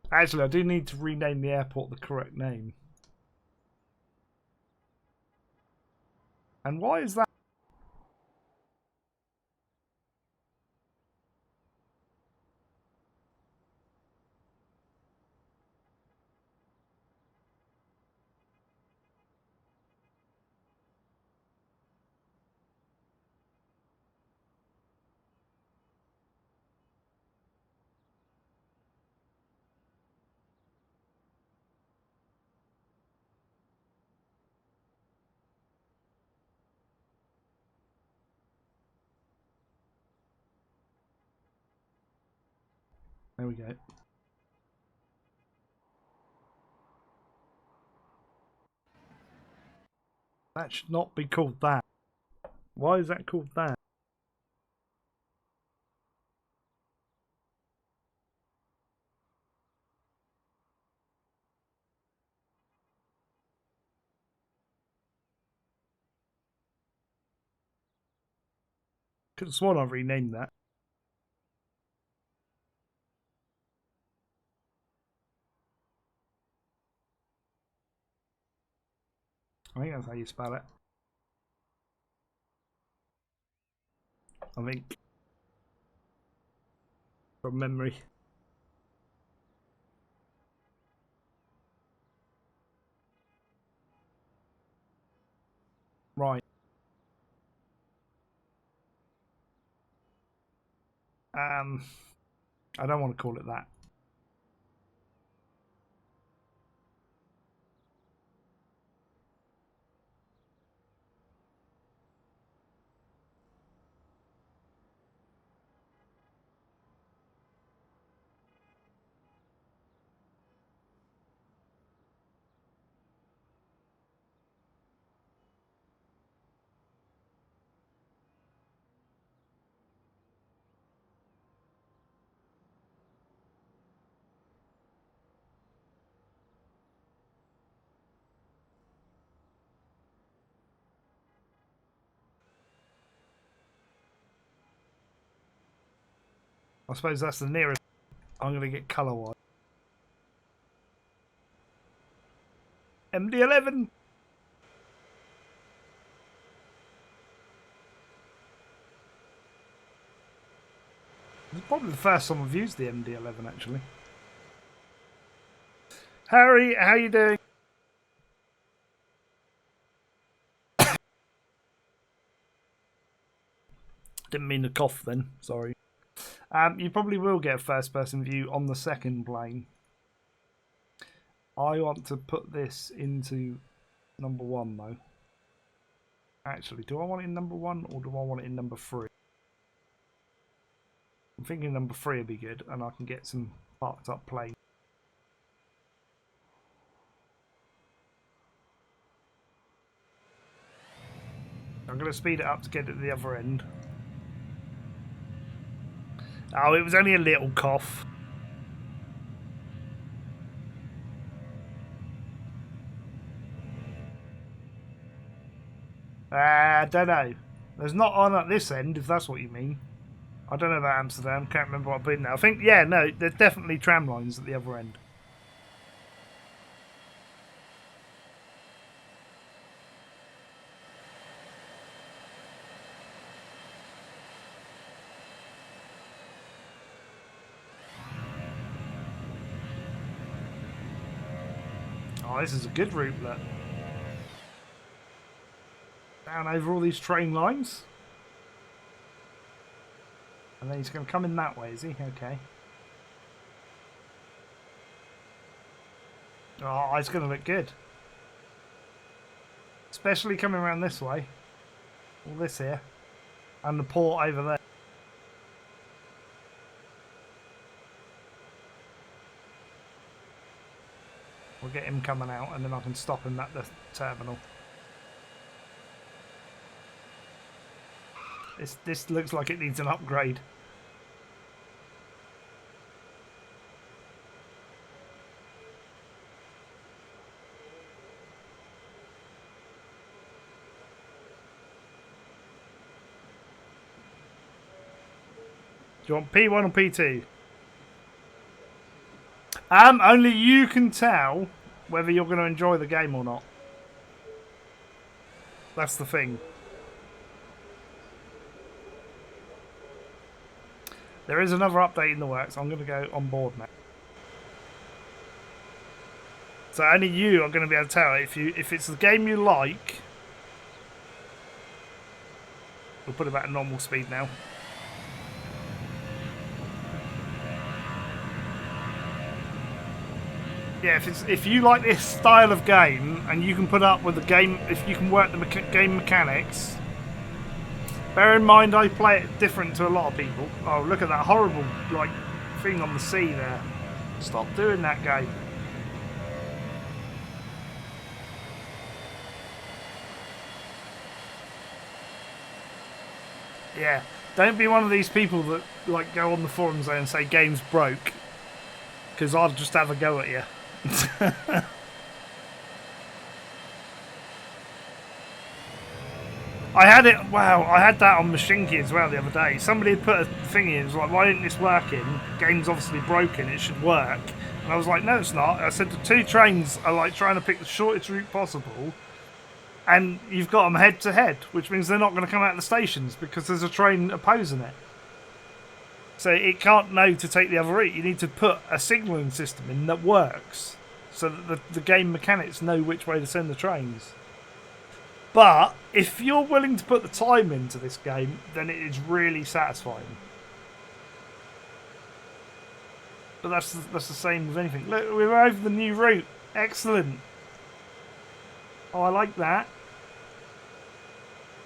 Actually, I do need to rename the airport the correct name. And why is that? There we go. That should not be called that. Why is that called that? Could have sworn I renamed that. I think that's how you spell it. I think. From memory. Right. I don't want to call it that. I suppose that's the nearest I'm going to get colour-wise. MD11! It's probably the first time I've used the MD11, actually. Harry, how you doing? Didn't mean to cough then, sorry. You probably will get a first-person view on the second plane. I want to put this into number 1, though. Actually, do I want it in number 1 or do I want it in number 3? I'm thinking number 3 would be good, and I can get some parked up planes. I'm going to speed it up to get it to the other end. Oh, it was only a little cough. I don't know. There's not on at this end, if that's what you mean. I don't know about Amsterdam. Can't remember what I've been there. I think, yeah, no, there's definitely tram lines at the other end. Oh, this is a good route, look. Down over all these train lines. And then he's going to come in that way, is he? Okay. Oh, it's going to look good. Especially coming around this way. All this here. And the port over there. We'll get him coming out and then I can stop him at the terminal. This looks like it needs an upgrade. Do you want P1 or P2? Only you can tell whether you're going to enjoy the game or not. That's the thing. There is another update in the works. I'm going to go on board now. So only you are going to be able to tell if it's the game you like. We'll put it back at normal speed now. Yeah, if you like this style of game and you can put up with the game, if you can work the game mechanics. Bear in mind, I play it different to a lot of people. Oh, look at that horrible like thing on the sea there. Stop doing that, game. Yeah, don't be one of these people that like go on the forums there and say game's broke, because I'll just have a go at you. I had it. Wow, I had that on Machinki as well the other day. Somebody had put a thing in. It was like, "Why isn't this working? Game's obviously broken. It should work." And I was like, "No, it's not." I said the two trains are like trying to pick the shortest route possible, and you've got them head to head, which means they're not going to come out of the stations because there's a train opposing it. So it can't know to take the other route. You need to put a signalling system in that works so that the game mechanics know which way to send the trains. But if you're willing to put the time into this game, then it is really satisfying. But that's the same with anything. Look, we're over the new route. Excellent. Oh, I like that.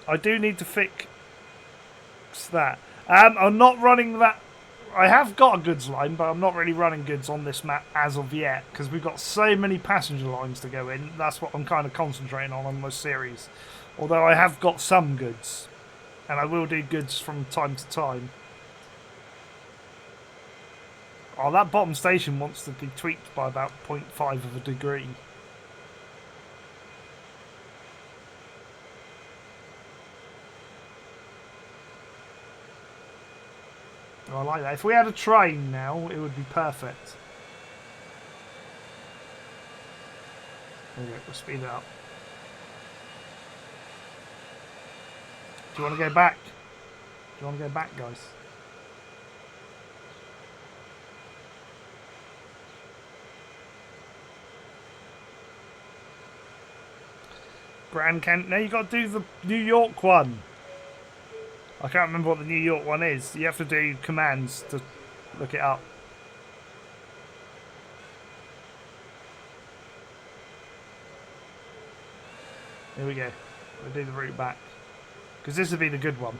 I do need to fix that. I'm not running that. I have got a goods line, but I'm not really running goods on this map as of yet because we've got so many passenger lines to go in. That's what I'm kind of concentrating on this series. Although I have got some goods, and I will do goods from time to time. Oh, that bottom station wants to be tweaked by about 0.5 of a degree. Oh, I like that. If we had a train now, it would be perfect. There we go, we'll speed it up. Do you want to go back? Do you want to go back, guys? Grand Canyon. No, you got to do the New York one. I can't remember what the New York one is. You have to do commands to look it up. Here we go. We'll do the route back. Because this would be the good one.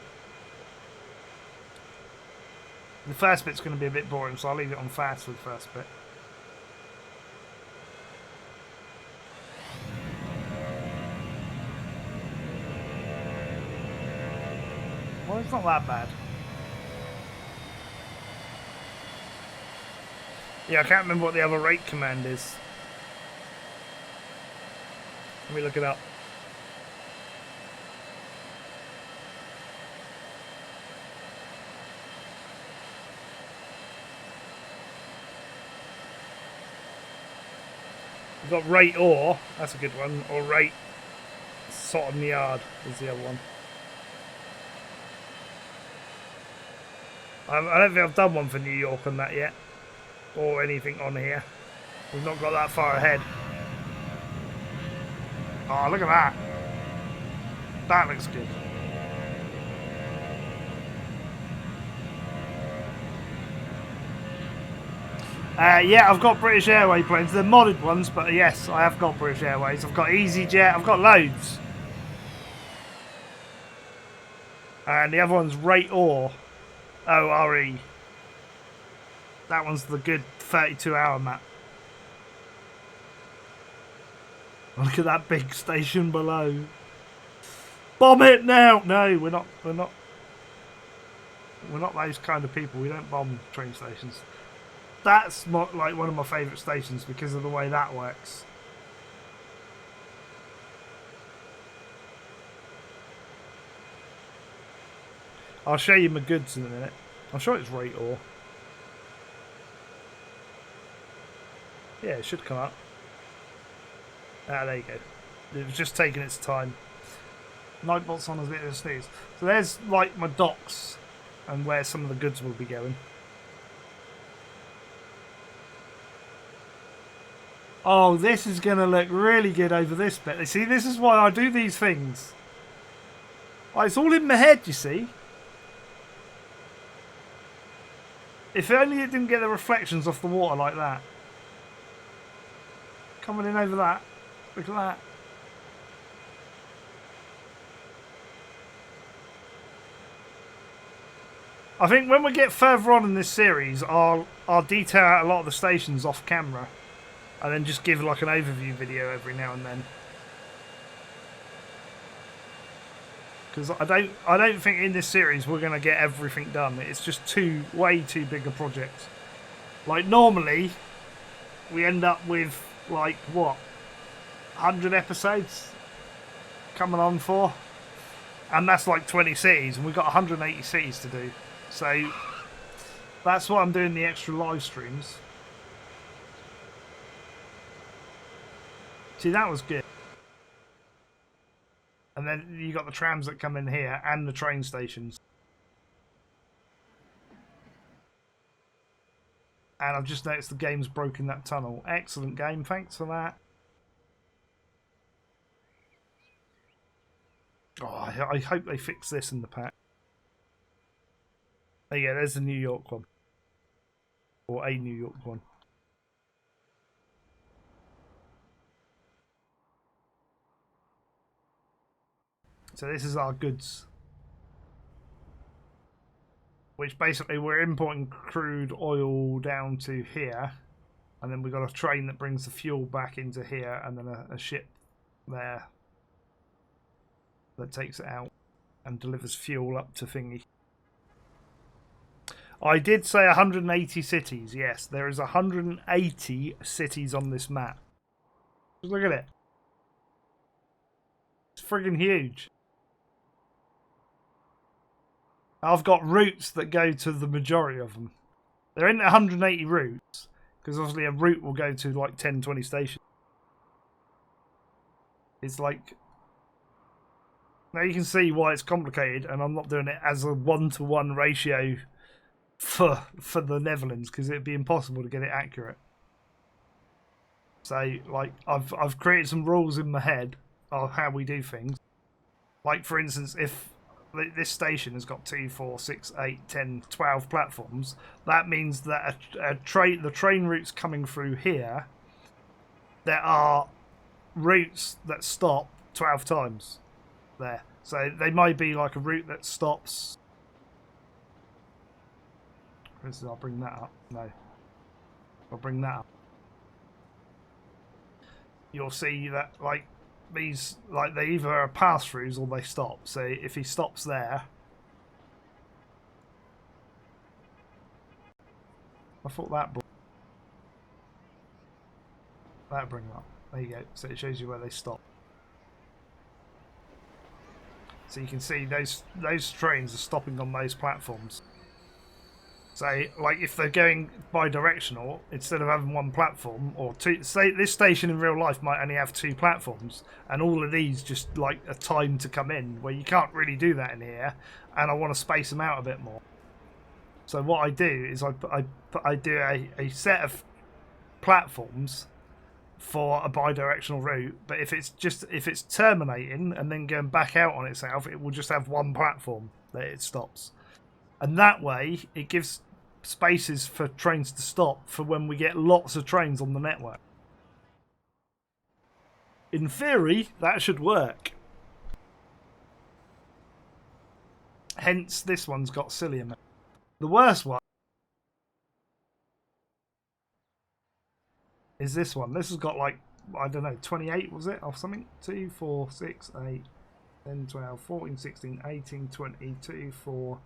The first bit's going to be a bit boring, so I'll leave it on fast for the first bit. Well, it's not that bad. Yeah, I can't remember what the other rate command is. Let me look it up. We've got rate or, that's a good one, or rate Sottom Yard is the other one. I don't think I've done one for New York on that yet, or anything on here. We've not got that far ahead. Oh, look at that. That looks good. Yeah, I've got British Airways planes. They're modded ones, but yes, I have got British Airways. I've got EasyJet. I've got loads. And the other one's Rate or ORE. That one's the good 32-hour map. Look at that big station below. Bomb it now! No, we're not those kind of people. We don't bomb train stations. That's like one of my favourite stations because of the way that works. I'll show you my goods in a minute. I'm sure it's rate or. Yeah, it should come up. Ah, there you go. It was just taking its time. Nightbot's on a bit of a snooze. So there's like my docks and where some of the goods will be going. Oh, this is going to look really good over this bit. You see, this is why I do these things. Like, it's all in my head, you see. If only it didn't get the reflections off the water like that. Coming in over that. Look at that. I think when we get further on in this series, I'll detail out a lot of the stations off camera. And then just give like an overview video every now and then. Because I don't think in this series we're going to get everything done. It's just way too big a project. Like normally, we end up with like what, 100 episodes coming on for, and that's like 20 cities, and we've got 180 cities to do. So that's why I'm doing the extra live streams. See, that was good. And then you got the trams that come in here and the train stations. And I've just noticed the game's broken that tunnel. Excellent game, thanks for that. Oh, I hope they fix this in the pack. Oh yeah, there's the New York one. Or a New York one. So this is our goods. Which basically we're importing crude oil down to here. And then we've got a train that brings the fuel back into here. And then a ship there that takes it out and delivers fuel up to thingy. I did say 180 cities. Yes, there is 180 cities on this map. Just look at it. It's friggin' huge. I've got routes that go to the majority of them. There ain't 180 routes, because obviously a route will go to like 10, 20 stations. It's like... Now you can see why it's complicated, and I'm not doing it as a 1-to-1 ratio for the Netherlands, because it'd be impossible to get it accurate. So, like, I've created some rules in my head of how we do things. Like, for instance, if this station has got 2, 4, 6, 8, 10, 12 platforms, that means that the train routes coming through here, there are routes that stop 12 times there. So they might be like a route that stops... For instance, I'll bring that up. No. I'll bring that up. You'll see that, like, these, like, they either are pass-throughs or they stop. So if he stops there... I thought that that'll bring them up. There you go. So it shows you where they stop. So you can see those trains are stopping on those platforms. So, like, if they're going bi-directional, instead of having one platform or two, say this station in real life might only have 2 platforms, and all of these just like a time to come in, where you can't really do that in here, and I want to space them out a bit more. So what I do is I do a set of platforms for a bi-directional route, but if it's terminating and then going back out on itself, it will just have one platform that it stops. And that way, it gives spaces for trains to stop for when we get lots of trains on the network. In theory, that should work. Hence, this one's got Cillian. The worst one is this one. This has got like, I don't know, 28 was it? Or something? 2, 4, 6, 8, 10, 12, 14, 16, 18, 20, 2, 4...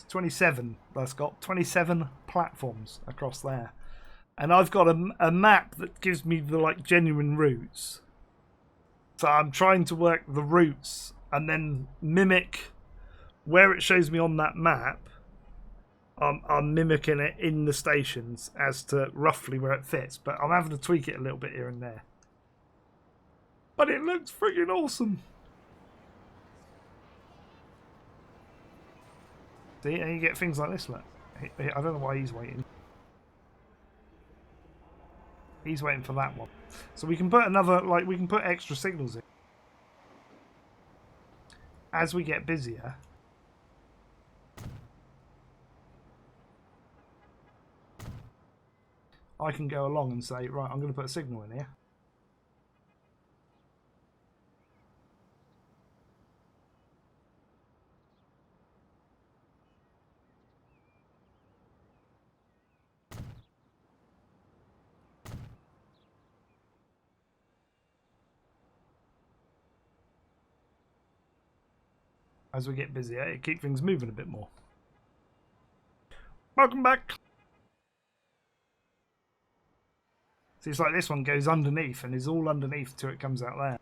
27. That's got 27 platforms across there, and I've got a map that gives me the like genuine routes. So I'm trying to work the routes and then mimic where it shows me on that map. I'm mimicking it in the stations as to roughly where it fits, but I'm having to tweak it a little bit here and there. But it looks freaking awesome. See, and you get things like this, look. I don't know why he's waiting. He's waiting for that one. So we can put another, like, we can put extra signals in. As we get busier. I can go along and say, right, I'm going to put a signal in here. As we get busier, it keeps things moving a bit more. Welcome back. See, it's like this one goes underneath and is all underneath till it comes out there.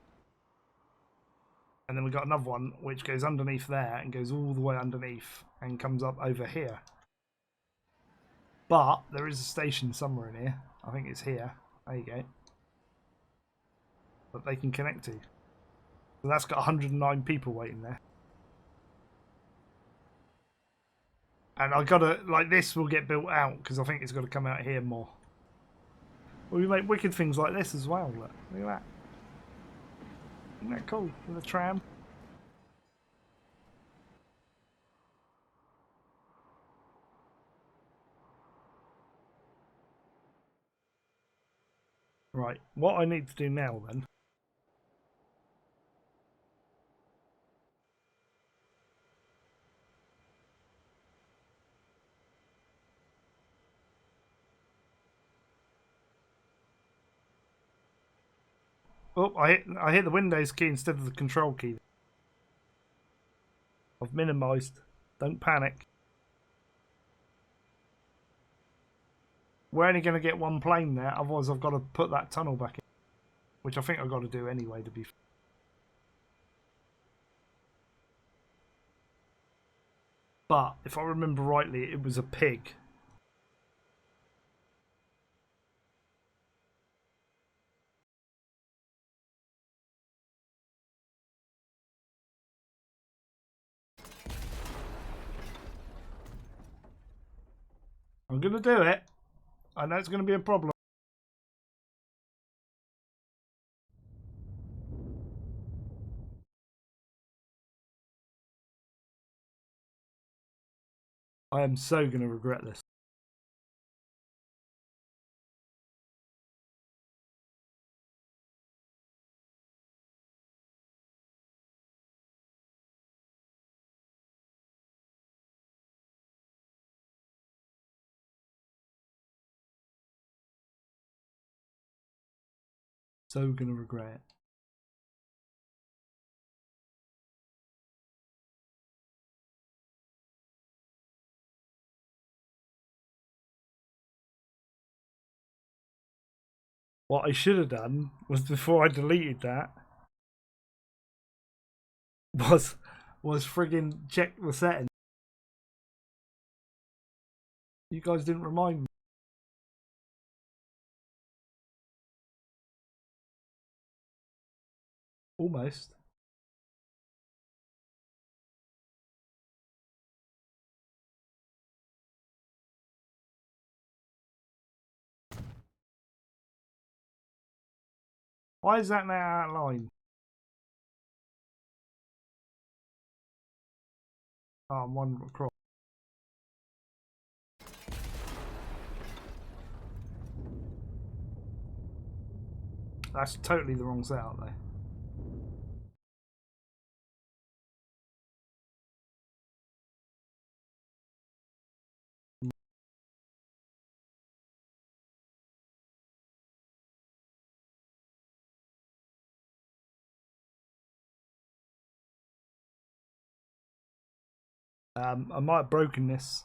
And then we've got another one which goes underneath there and goes all the way underneath and comes up over here. But there is a station somewhere in here. I think it's here. There you go. That they can connect to. So that's got 109 people waiting there. And I gotta, like, this will get built out because I think it's got to come out here more. Well, we make wicked things like this as well. Look at that. Isn't that cool? With a tram. Right, what I need to do now then. Oh, I hit the Windows key instead of the Control key. I've minimised. Don't panic. We're only going to get one plane there, otherwise I've got to put that tunnel back in. Which I think I've got to do anyway, to be fair. But, if I remember rightly, it was a pig. I'm going to do it. I know it's going to be a problem. I am so going to regret this. So going to regret it. What I should have done was, before I deleted that, was friggin' check the settings. You guys didn't remind me. Almost. Why is that now out of line? Oh, I'm one across. That's totally the wrong setup though. I might have broken this.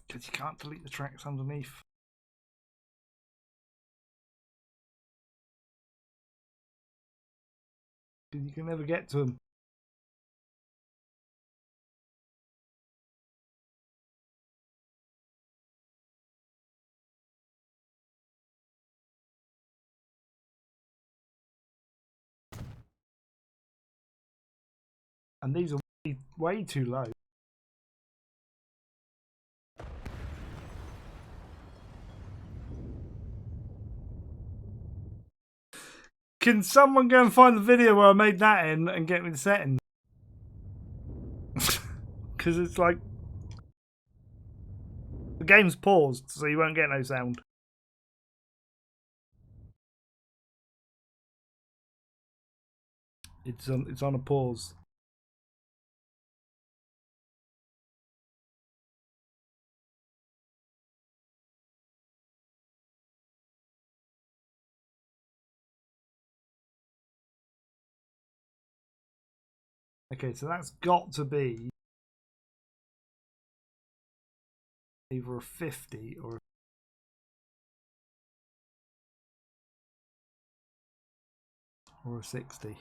Because you can't delete the tracks underneath. Because you can never get to them. And these are way too low. Can someone go and find the video where I made that in and get me the setting? Because it's like, the game's paused, so you won't get no sound. It's on a pause. Okay, so that's got to be either a 50 or a 60.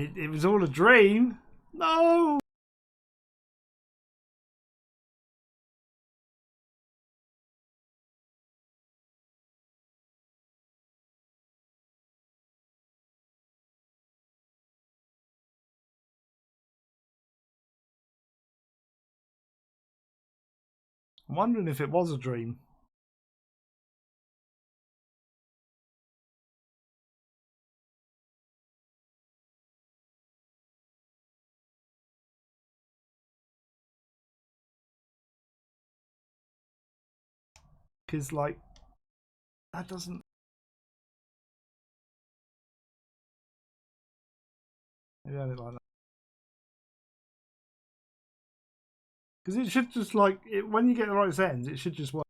It was all a dream. No. I'm wondering if it was a dream. Because, like, that doesn't... Maybe I didn't like that. Because it should just, like, when you get the right settings, it should just work.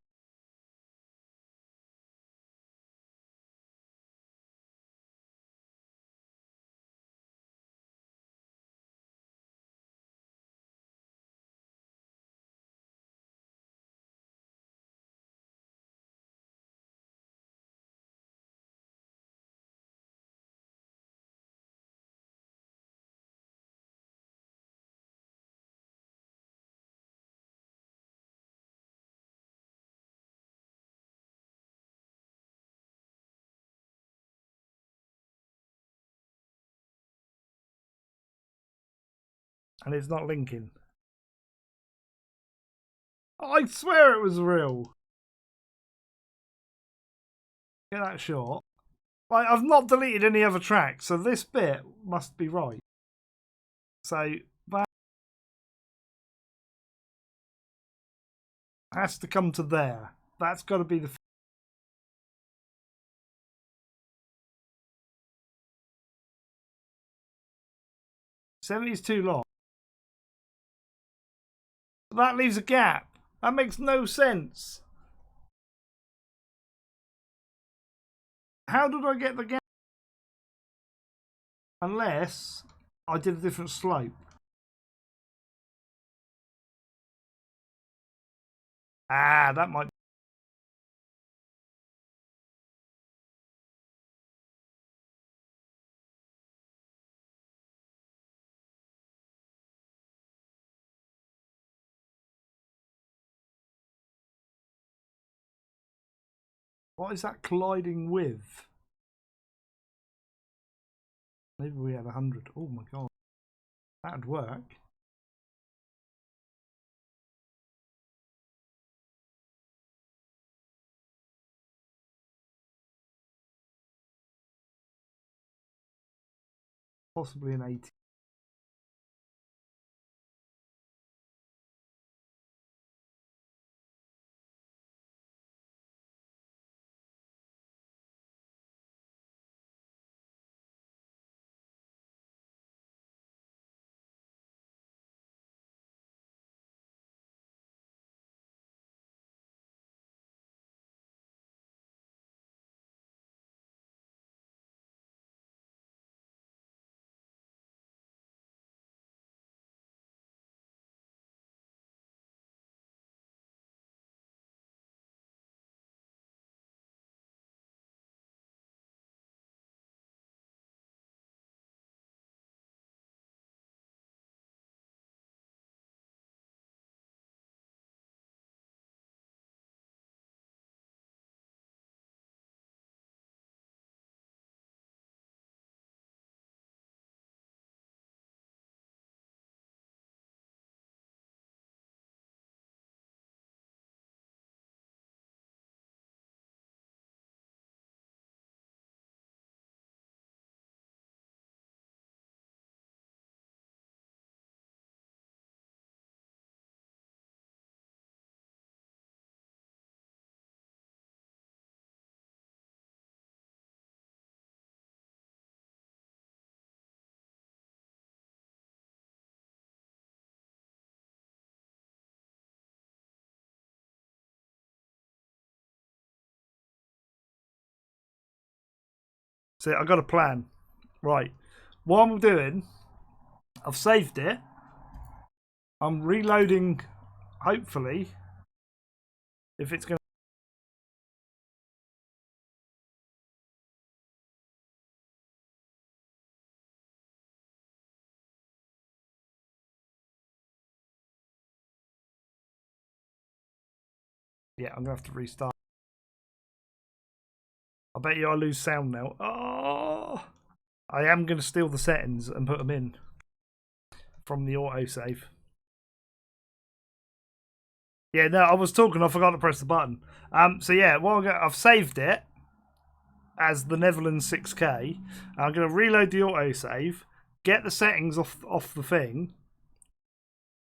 And it's not linking. I swear it was real. Get that short. Like, I've not deleted any other tracks, so this bit must be right. So that has to come to there. That's got to be the... 70's too long. That leaves a gap. That makes no sense. How did I get the gap? Unless I did a different slope. Ah, that might... What is that colliding with? Maybe we had 100. Oh my god. That'd work. Possibly an 80. See, I got a plan. Right. What I'm doing, I've saved it. I'm reloading, hopefully, if it's going to... Yeah, I'm going to have to restart. I bet you I lose sound now. Oh! I am going to steal the settings and put them in from the autosave. Yeah, no, I was talking. I forgot to press the button. So yeah, I've saved it as the Netherlands 6K. I'm going to reload the autosave, get the settings off the thing,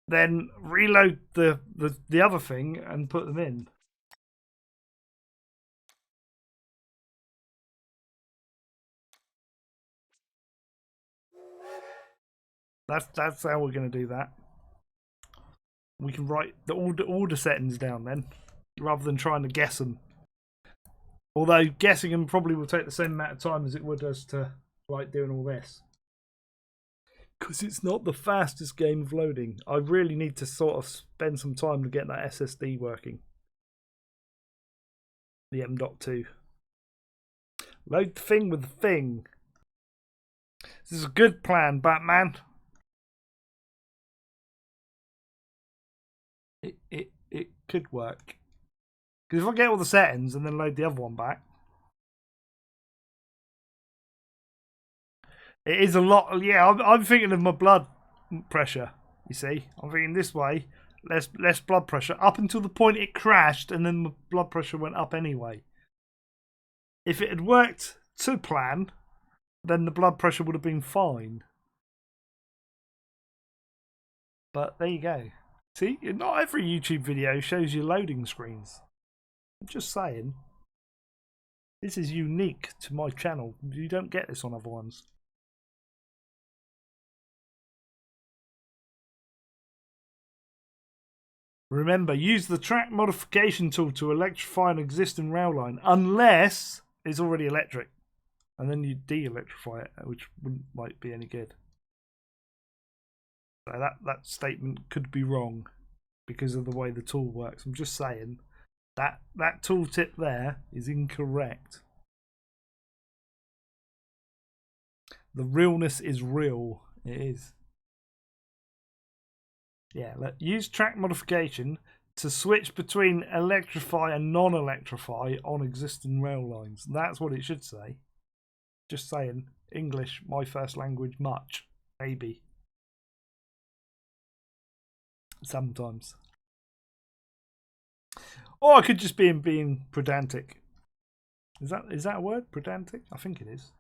then reload the other thing and put them in. That's how we're going to do that. We can write all the settings down then, rather than trying to guess them. Although guessing them probably will take the same amount of time as it would us to like doing all this. Because it's not the fastest game of loading. I really need to sort of spend some time to get that SSD working. The M.2. Load the thing with the thing. This is a good plan, Batman. It could work. Because if I get all the settings and then load the other one back, it is a lot. Yeah, I'm thinking of my blood pressure. You see, I'm thinking this way, less blood pressure up until the point it crashed, and then my blood pressure went up anyway. If it had worked to plan, then the blood pressure would have been fine. But there you go. See, not every YouTube video shows you loading screens. I'm just saying. This is unique to my channel. You don't get this on other ones. Remember, use the track modification tool to electrify an existing rail line, unless it's already electric. And then you de-electrify it, which might be any good. So that statement could be wrong because of the way the tool works. I'm just saying that tooltip there is incorrect. The realness is real. It is. Yeah, use track modification to switch between electrify and non-electrify on existing rail lines. That's what it should say. Just saying. English, my first language, much. Maybe. Sometimes. Or I could just be being pedantic. Is that a word? Pedantic? I think it is.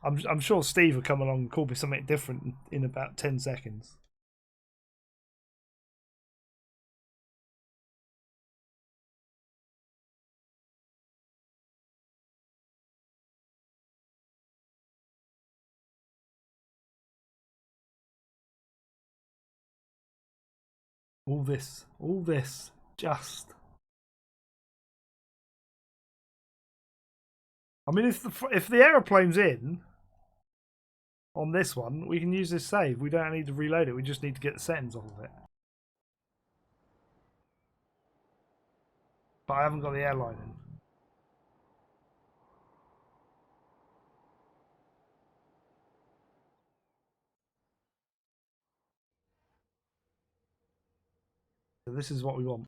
I'm sure Steve will come along and call me something different in about 10 seconds. All this, just. I mean, if the aeroplane's in on this one, we can use this save. We don't need to reload it. We just need to get the settings off of it. But I haven't got the airline in. So this is what we want.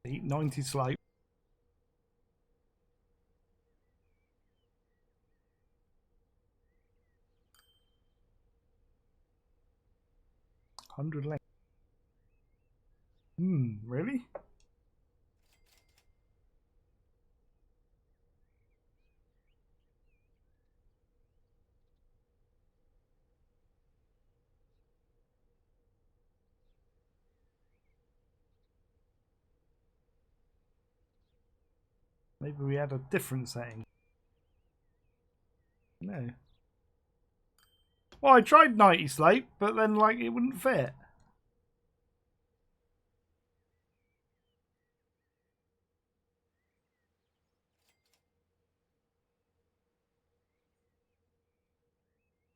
The 90 slope. 100 length. Really? Maybe we had a different setting. No. Well, I tried 90 slope, but then like it wouldn't fit.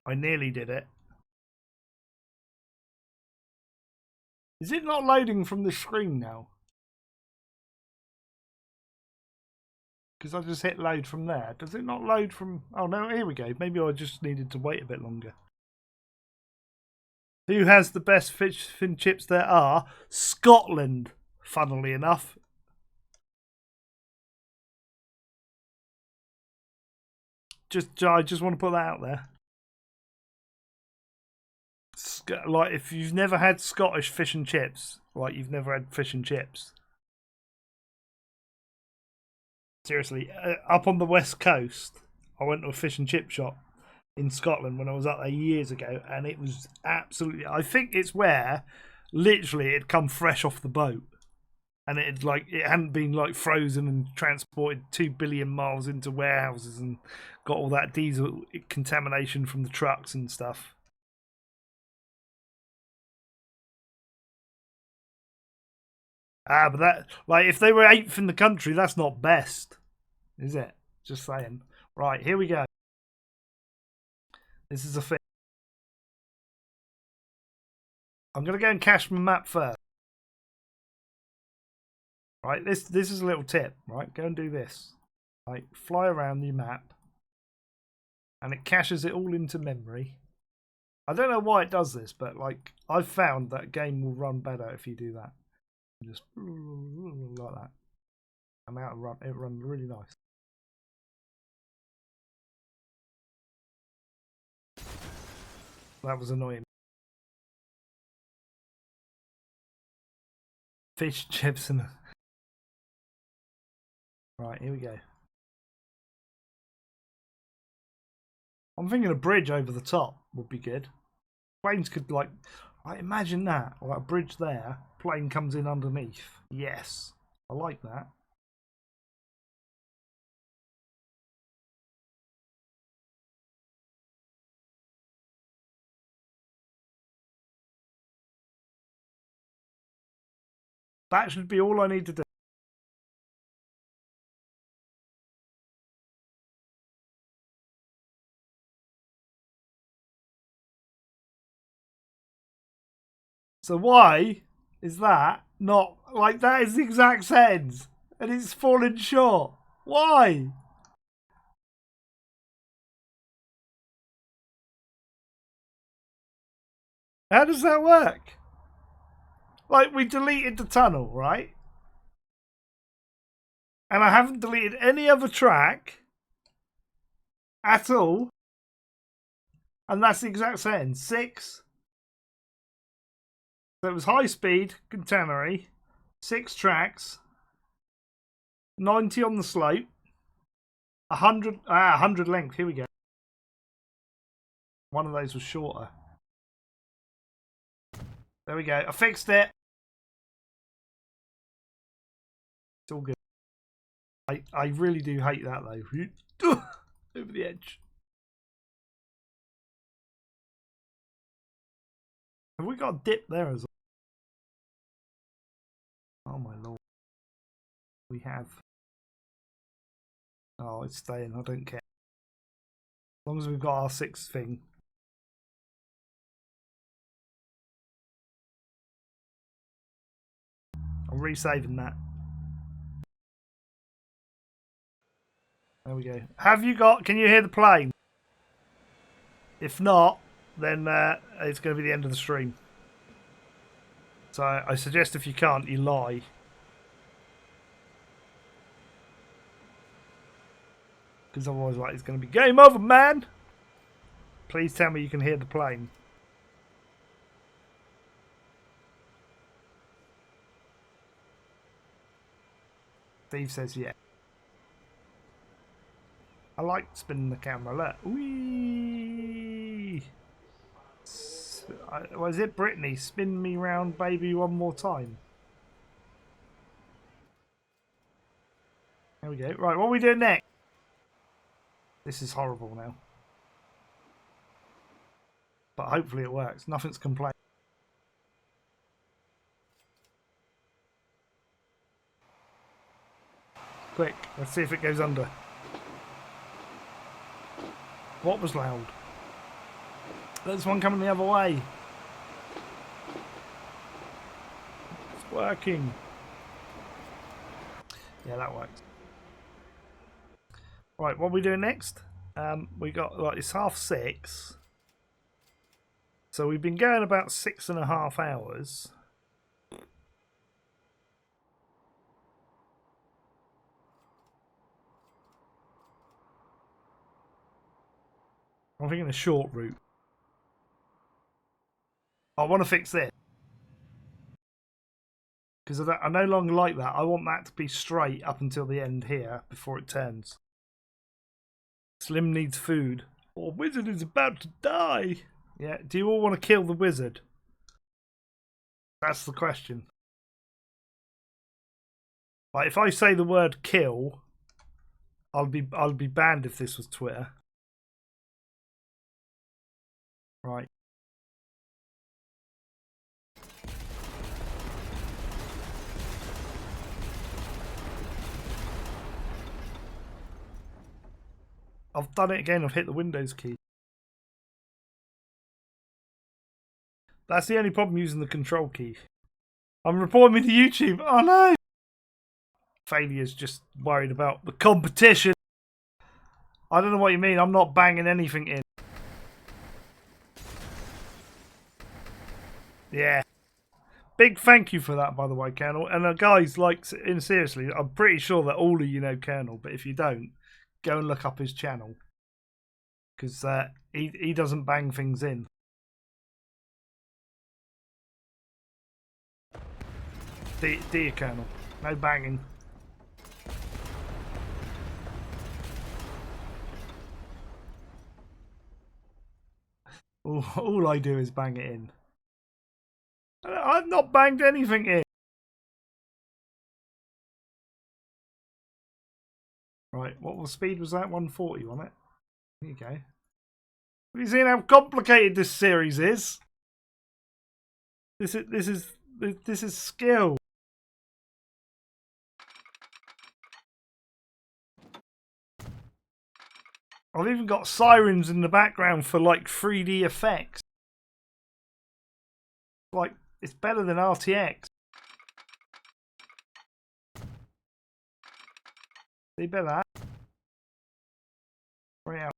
I nearly did it. Is it not loading from the screen now? Because I just hit load from there. Does it not load from... Oh, no, here we go. Maybe I just needed to wait a bit longer. Who has the best fish and chips there are? Scotland, funnily enough. I just want to put that out there. Like, if you've never had Scottish fish and chips, like you've never had fish and chips. Seriously, up on the west coast, I went to a fish and chip shop in Scotland when I was up there years ago, and it was absolutely... I think it's where, literally, it'd come fresh off the boat. And it hadn't been like frozen and transported 2 billion miles into warehouses and got all that diesel contamination from the trucks and stuff. But that, like, if they were 8th in the country, that's not best, is it? Just saying. Right, here we go. This is a thing. I'm gonna go and cache my map first. Right, this is a little tip. Right, go and do this. Like, fly around the map, and it caches it all into memory. I don't know why it does this, but like, I've found that game will run better if you do that. Just like that. I'm out of run. It runs really nice. That was annoying. Fish, chips, and... Right, here we go. I'm thinking a bridge over the top would be good. Planes could, like... imagine that. Like a bridge there. Plane comes in underneath. Yes. I like that. That should be all I need to do. So why is that not... Like, that is the exact sentence. And it's fallen short. Why? How does that work? Like, we deleted the tunnel, right? And I haven't deleted any other track at all. And that's the exact sentence. 6. So it was high speed, catenary, 6 tracks, 90 on the slope, 100 length. Here we go. One of those was shorter. There we go. I fixed it. It's all good. I really do hate that though. Over the edge. Have we got a dip there as well? Oh my lord. We have. Oh, it's staying. I don't care. As long as we've got our 6th thing. I'm resaving that. There we go. Have you got... Can you hear the plane? If not, then it's going to be the end of the stream. So I suggest if you can't, you lie. Because otherwise, like, it's going to be game over, man. Please tell me you can hear the plane. Steve says yeah. I like spinning the camera. Look. Whee! Was it Brittany? Spin me round, baby, one more time. There we go. Right, what are we doing next? This is horrible now. But hopefully it works. Nothing's complaining. Quick, let's see if it goes under. What was loud? There's one coming the other way. It's working. Yeah, that works. Right, what are we doing next? We got, like, it's 6:30. So we've been going about 6.5 hours. I'm thinking a short route. I want to fix this. Because I no longer like that. I want that to be straight up until the end here before it turns. Slim needs food. Oh, wizard is about to die. Yeah, do you all want to kill the wizard? That's the question. Like, if I say the word kill, I'll be banned if this was Twitter. Right. I've done it again. I've hit the Windows key. That's the only problem using the control key. I'm reporting me to YouTube. Oh no! Failure's just worried about the competition. I don't know what you mean. I'm not banging anything in. Yeah. Big thank you for that, by the way, Colonel. And guys, like, seriously, I'm pretty sure that all of you know Colonel, but if you don't, go and look up his channel. Because he doesn't bang things in. Dear Colonel, no banging. All I do is bang it in. I've not banged anything in. Right, what speed was that? 140 on it. There you go. Have you seen how complicated this series is? This is skill. I've even got sirens in the background for like 3D effects. Like, it's better than RTX. See better. Right out.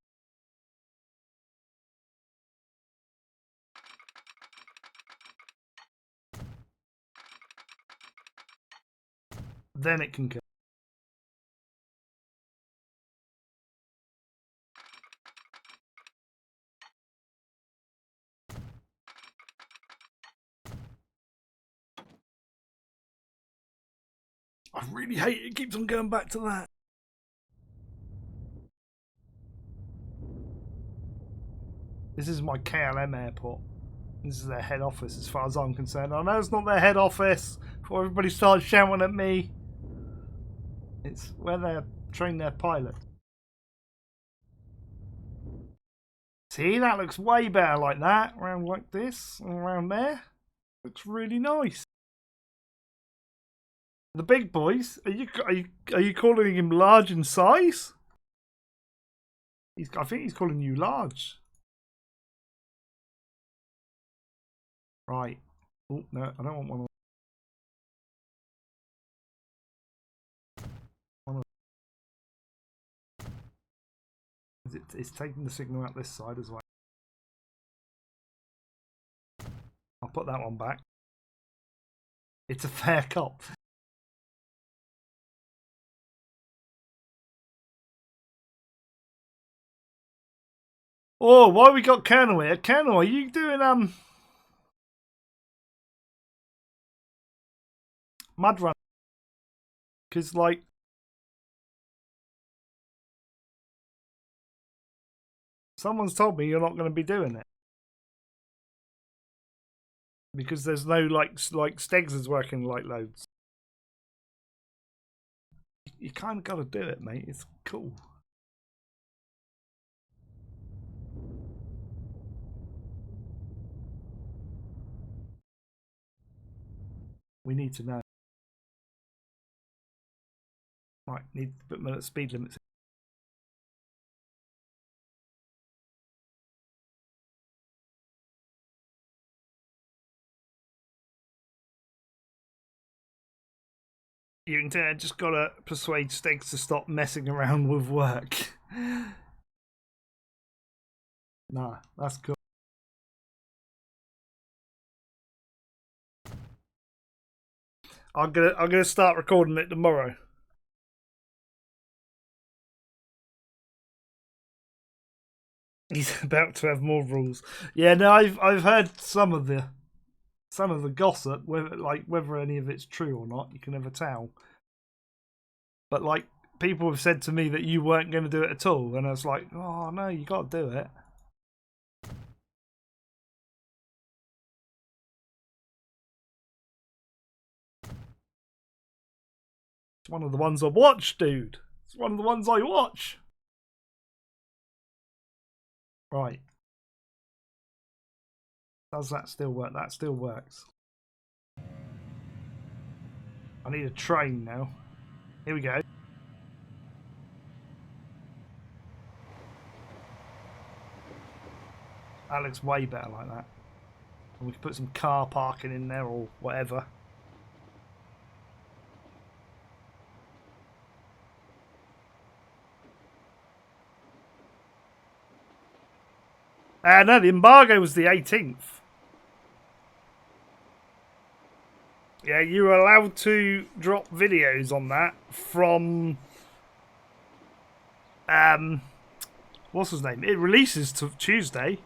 Then it can kill. I really hate it. It keeps on going back to that. This is my KLM airport. This is their head office as far as I'm concerned. I know it's not their head office before everybody starts shouting at me. It's where they train their pilots. See, that looks way better like that. Around like this, and around there. Looks really nice. The big boys, are you calling him large in size? I think he's calling you large. Right. Oh no, I don't want one of it's taking the signal out this side as well. I'll put that one back. It's a fair cop. Oh, why we got Colonel here? Colonel, are you doing mud run? Because like someone's told me you're not going to be doing it because there's no like Stegs is working like loads. You kind of got to do it, mate. It's cool. We need to know. Right, need to put my speed limits. You can just gotta persuade Stegs to stop messing around with work. Nah, that's cool. I'm gonna start recording it tomorrow. He's about to have more rules. Yeah, no, I've heard some of the gossip, whether any of it's true or not, you can never tell. But like people have said to me that you weren't going to do it at all, and I was like, oh no, you got to do it. It's one of the ones I watch, dude. It's one of the ones I watch. Right. Does that still work? That still works. I need a train now. Here we go. That looks way better like that. And we can put some car parking in there or whatever. No, the embargo was the 18th. Yeah, you were allowed to drop videos on that from what's his name? It releases to Tuesday.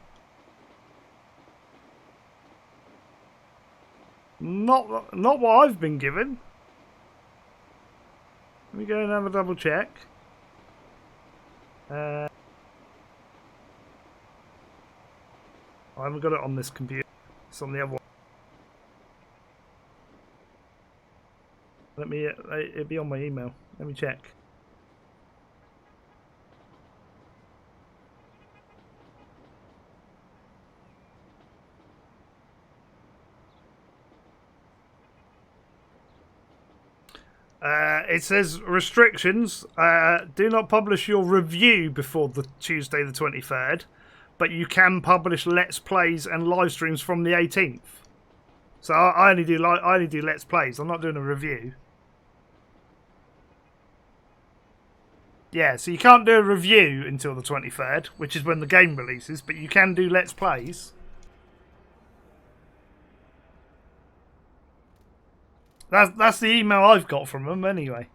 Not what I've been given. Let me go and have a double check. I haven't got it on this computer. It's on the other one. Let me. It'll be on my email. Let me check. It says restrictions. Do not publish your review before the Tuesday the 23rd, but you can publish Let's Plays and live streams from the 18th. So I only do Let's Plays. I'm not doing a review. Yeah, so you can't do a review until the 23rd, which is when the game releases, but you can do Let's Plays. That's the email I've got from them anyway.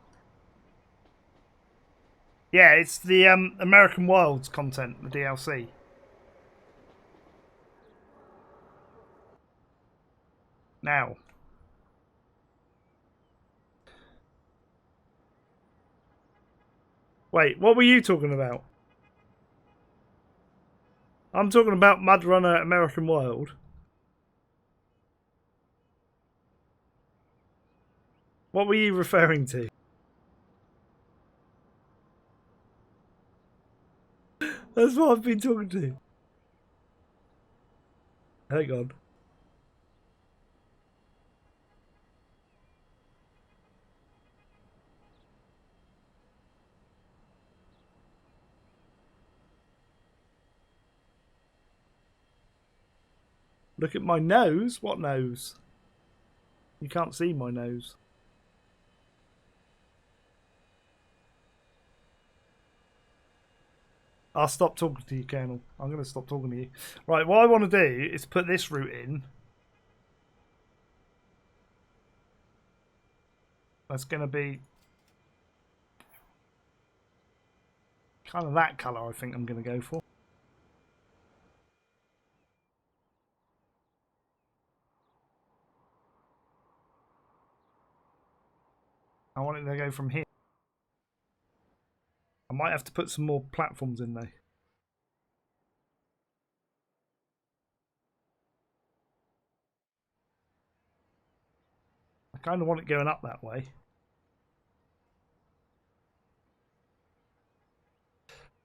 Yeah, it's the American Wilds content, the DLC. Now. Wait, what were you talking about? I'm talking about Mud Runner American Wild. What were you referring to? That's what I've been talking to. Hang on. Look at my nose. What nose? You can't see my nose. I'll stop talking to you, Colonel. I'm going to stop talking to you. Right, what I want to do is put this route in. That's going to be kind of that colour I think I'm going to go for. I want it to go from here. I might have to put some more platforms in though. I kind of want it going up that way.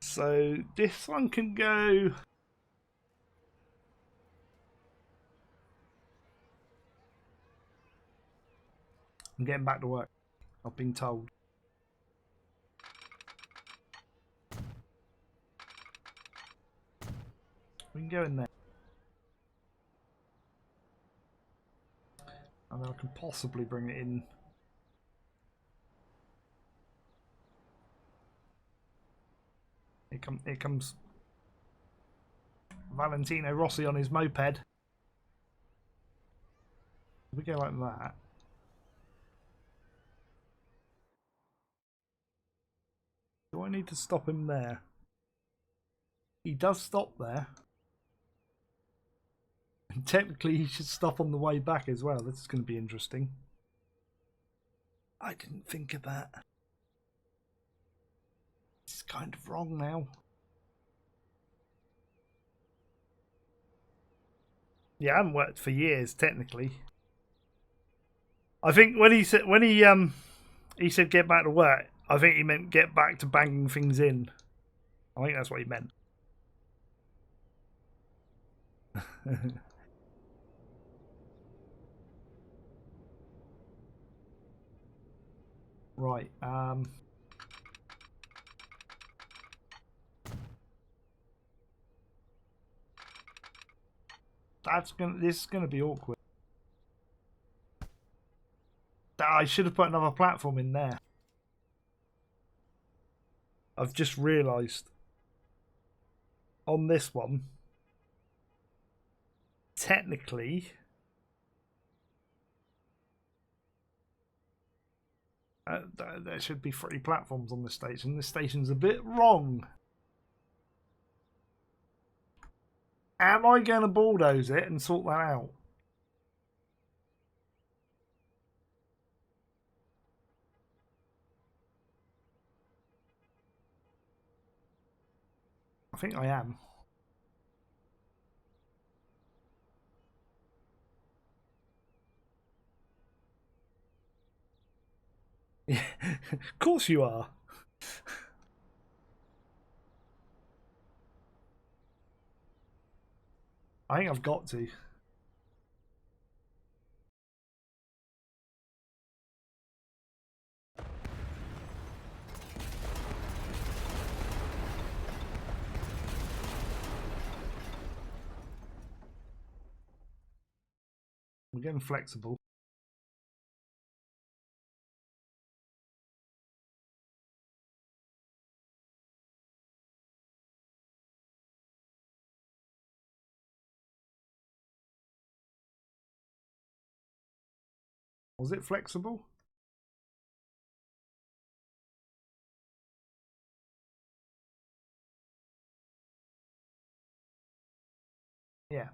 So this one can go. I'm getting back to work. I've been told. We can go in there. And then I can possibly bring it in. Here comes Valentino Rossi on his moped. If we go like that. Do I need to stop him there? He does stop there. And technically, he should stop on the way back as well. This is going to be interesting. I didn't think of that. This is kind of wrong now. Yeah, I haven't worked for years, technically. I think when he said get back to work, I think he meant get back to banging things in. I think that's what he meant. Right. This is gonna be awkward. I should have put another platform in there. I've just realised on this one, technically, there should be 3 platforms on this station. This station's a bit wrong. Am I going to bulldoze it and sort that out? I think I am. Yeah, of course you are. I think I've got to. We're getting flexible. Was it flexible? Yeah.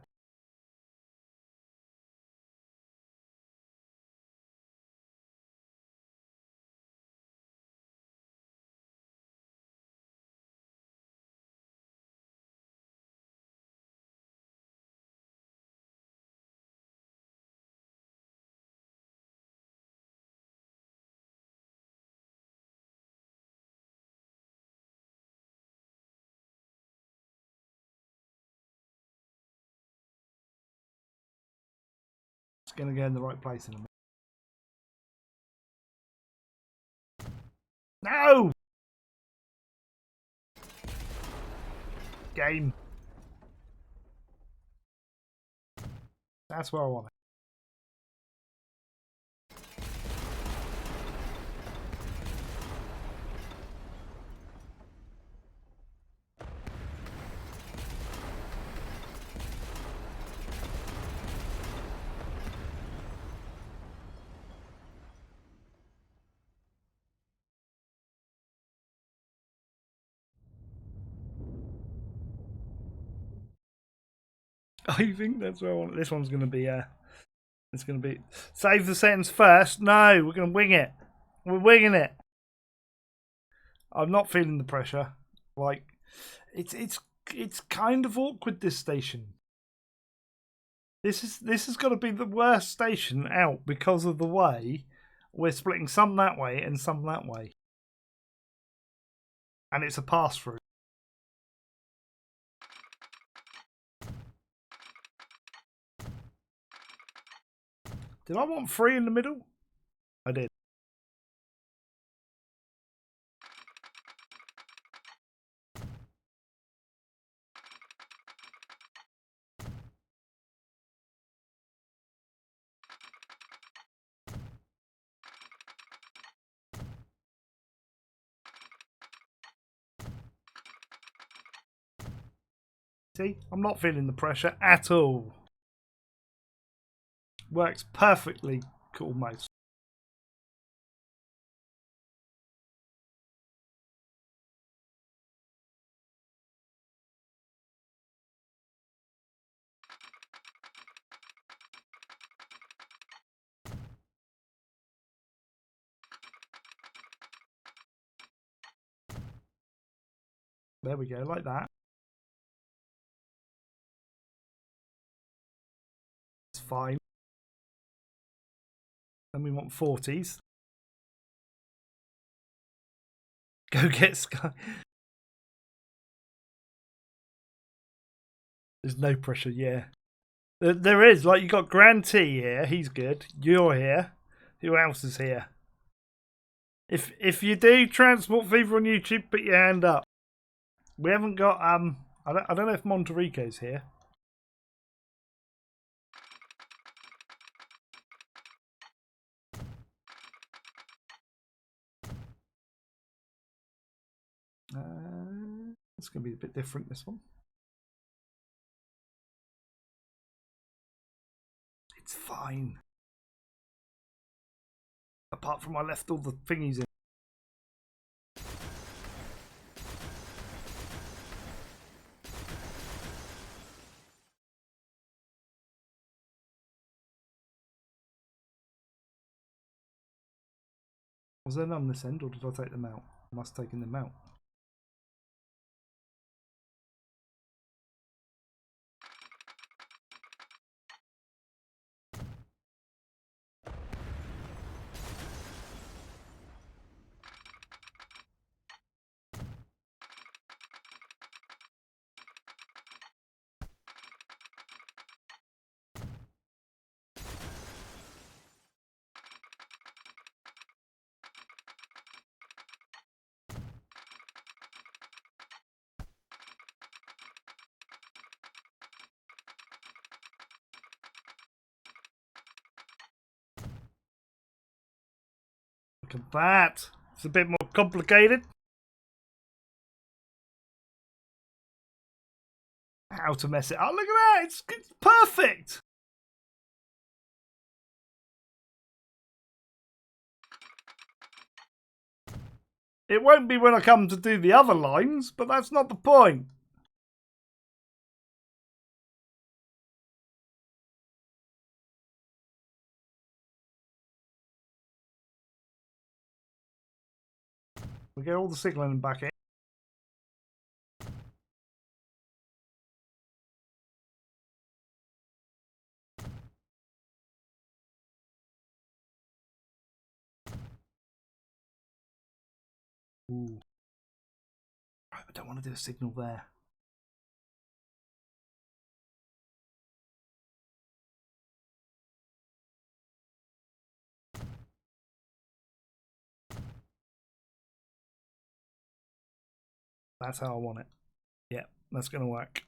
It's going to go in the right place in a minute. No! Game. That's where I want it. I think that's where I want it. This one's going to be it's going to be save the sentence first. No, we're going to wing it. We're winging it. I'm not feeling the pressure. Like it's kind of awkward, this station. This has got to be the worst station out because of the way we're splitting some that way and some that way. And it's a pass through. Did I want 3 in the middle? I did. See, I'm not feeling the pressure at all. Works perfectly, almost. There we go, like that. It's fine. Then we want 40s. Go get Sky. There's no pressure, yeah. There is, like, you got Grand T here. He's good. You're here. Who else is here? If you do Transport Fever on YouTube, put your hand up. We haven't got I don't know if Monterico's here. It's going to be a bit different, this one. It's fine. Apart from I left all the thingies in. Was there none on this end, or did I take them out? I must have taken them out. Look at that. It's a bit more complicated. How to mess it up. Look at that. It's perfect. It won't be when I come to do the other lines, but that's not the point. We get all the signalling back in. Ooh. I don't want to do a signal there. That's how I want it. Yeah, that's going to work.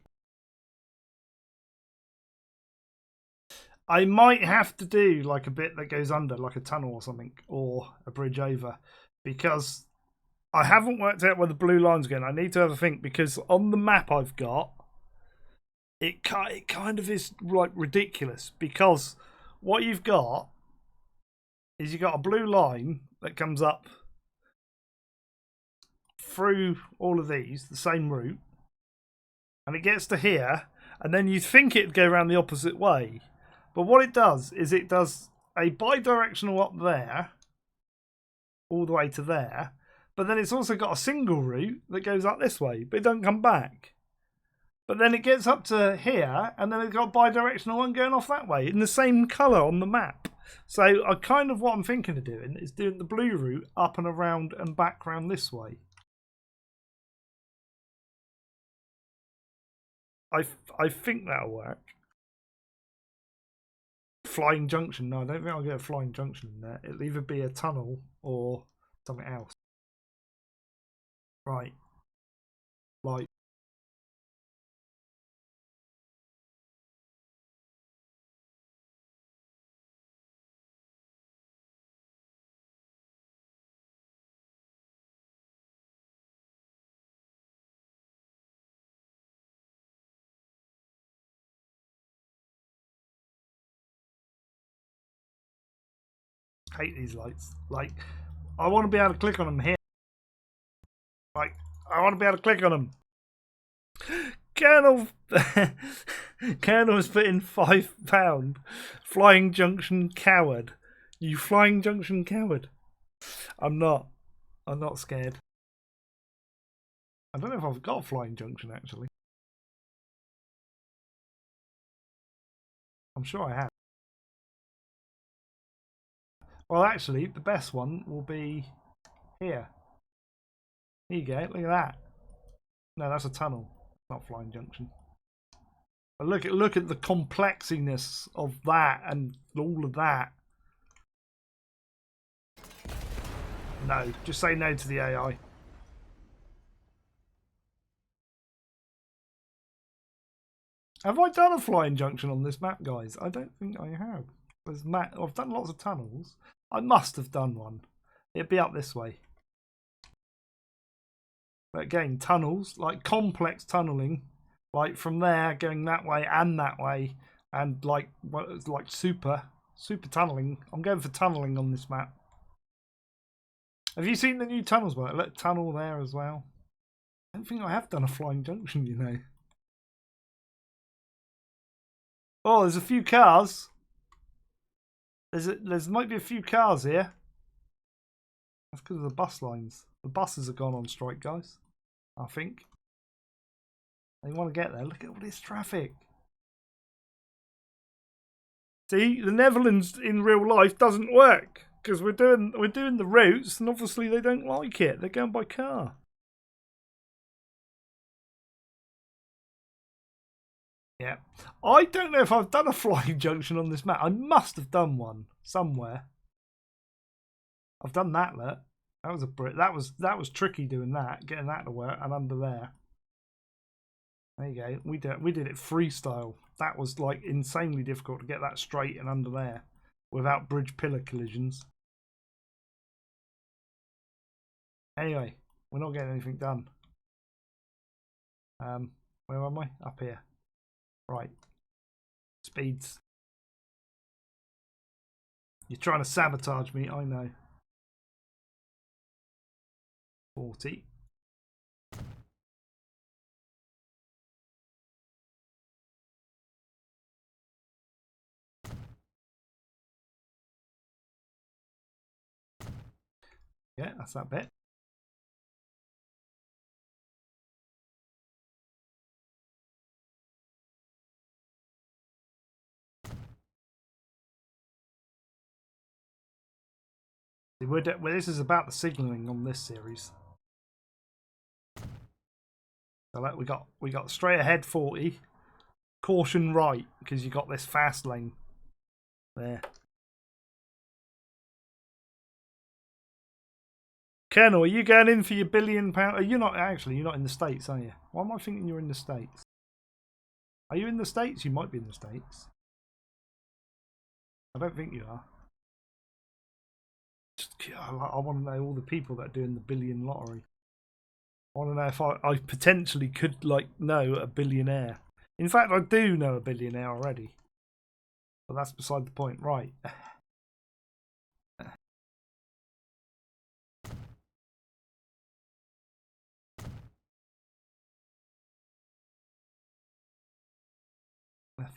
I might have to do like a bit that goes under, like a tunnel or something, or a bridge over, because I haven't worked out where the blue line's going. I need to have a think, because on the map I've got, it kind of is like ridiculous, because what you've got is you've got a blue line that comes up through all of these, the same route, and it gets to here, and then you'd think it'd go around the opposite way. But what it does is it does a bi-directional up there, all the way to there, but then it's also got a single route that goes up this way, but it doesn't come back. But then it gets up to here, and then it's got a bi-directional one going off that way, in the same colour on the map. So I kind of, what I'm thinking of doing is doing the blue route up and around and back round this way. I think that'll work. Flying junction. No, I don't think I'll get a flying junction in there. It'll either be a tunnel or something else. Right. Like. Hate these lights. Like, I want to be able to click on them here. Like, I want to be able to click on them. Colonel has put in £5. Flying Junction coward. You Flying Junction coward. I'm not scared. I don't know if I've got a Flying Junction actually. I'm sure I have. Well, actually, the best one will be here. Here you go. Look at that. No, that's a tunnel, not Flying Junction. But look at the complexiness of that and all of that. No, just say no to the AI. Have I done a Flying Junction on this map, guys? I don't think I have. I've done lots of tunnels. I must have done one. It'd be up this way. But again, tunnels, like complex tunneling, like from there going that way, and like super tunneling. I'm going for tunneling on this map. Have you seen the new tunnels? Well, let tunnel there as well. I don't think I have done a Flying Junction, you know. Oh, there's a few cars. There might be a few cars here. That's because of the bus lines. The buses have gone on strike, guys. I think. They want to get there. Look at all this traffic. See, the Netherlands in real life doesn't work because we're doing the routes, and obviously they don't like it. They're going by car. Yeah, I don't know if I've done a Flying Junction on this map. I must have done one somewhere. I've done that. Look, that was that was tricky doing that, getting that to work, and under there. There you go. We did it freestyle. That was like insanely difficult to get that straight and under there without bridge pillar collisions. Anyway, we're not getting anything done. Where am I? Up here. Right. Speeds. You're trying to sabotage me, I know. 40. Yeah, that's that bit. This is about the signalling on this series. So we got straight ahead 40, caution right because you got this fast lane there. Colonel, are you going in for your £1 billion? You're not actually. You're not in the States, are you? Why am I thinking you're in the States? Are you in the States? You might be in the States. I don't think you are. I want to know all the people that are doing the billion lottery. I want to know if I potentially could know a billionaire. In fact, I do know a billionaire already. But that's beside the point. Right.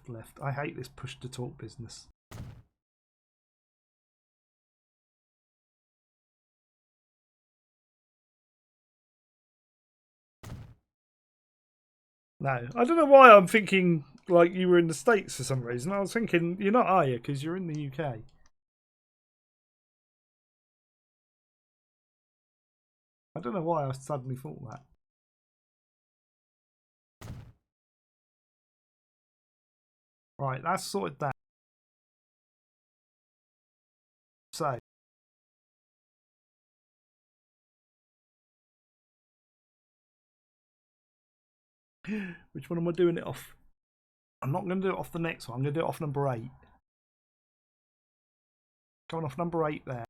Left. I hate this push to talk business. No, I don't know why I'm thinking like you were in the States for some reason. I was thinking you're not, are you? Because you're in the UK. I don't know why I suddenly thought that. Right, that's sorted that. So, which one am I doing it off? I'm not going to do it off the next one. I'm going to do it off number 8. Going off number 8 there.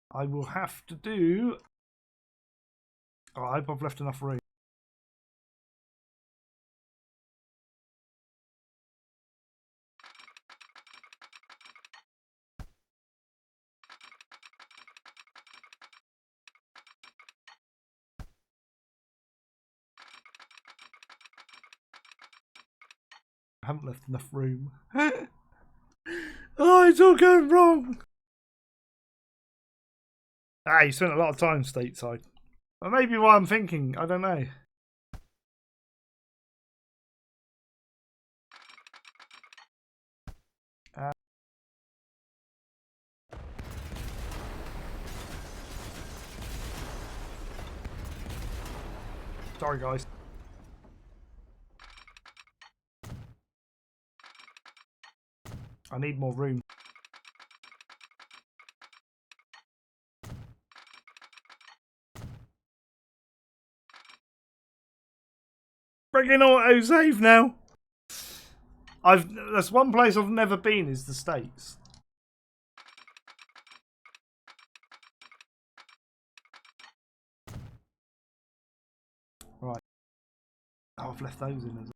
I will have to do... Oh, I hope I've left enough room. haven't left enough room. Oh, it's all going wrong. Ah, you spent a lot of time stateside. Or maybe why I'm thinking, I don't know. Sorry, guys. I need more room. Bring in auto-save now. That's one place I've never been is the States. Right. Oh, I've left those in as well.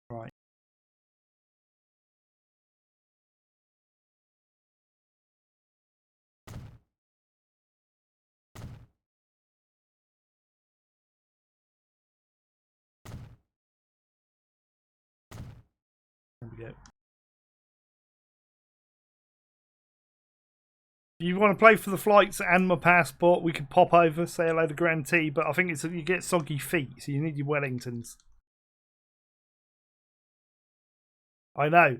Right. There we go. If you want to play for the flights and my passport, we could pop over, say hello to Grand T, but I think it's you get soggy feet, so you need your Wellingtons. I know.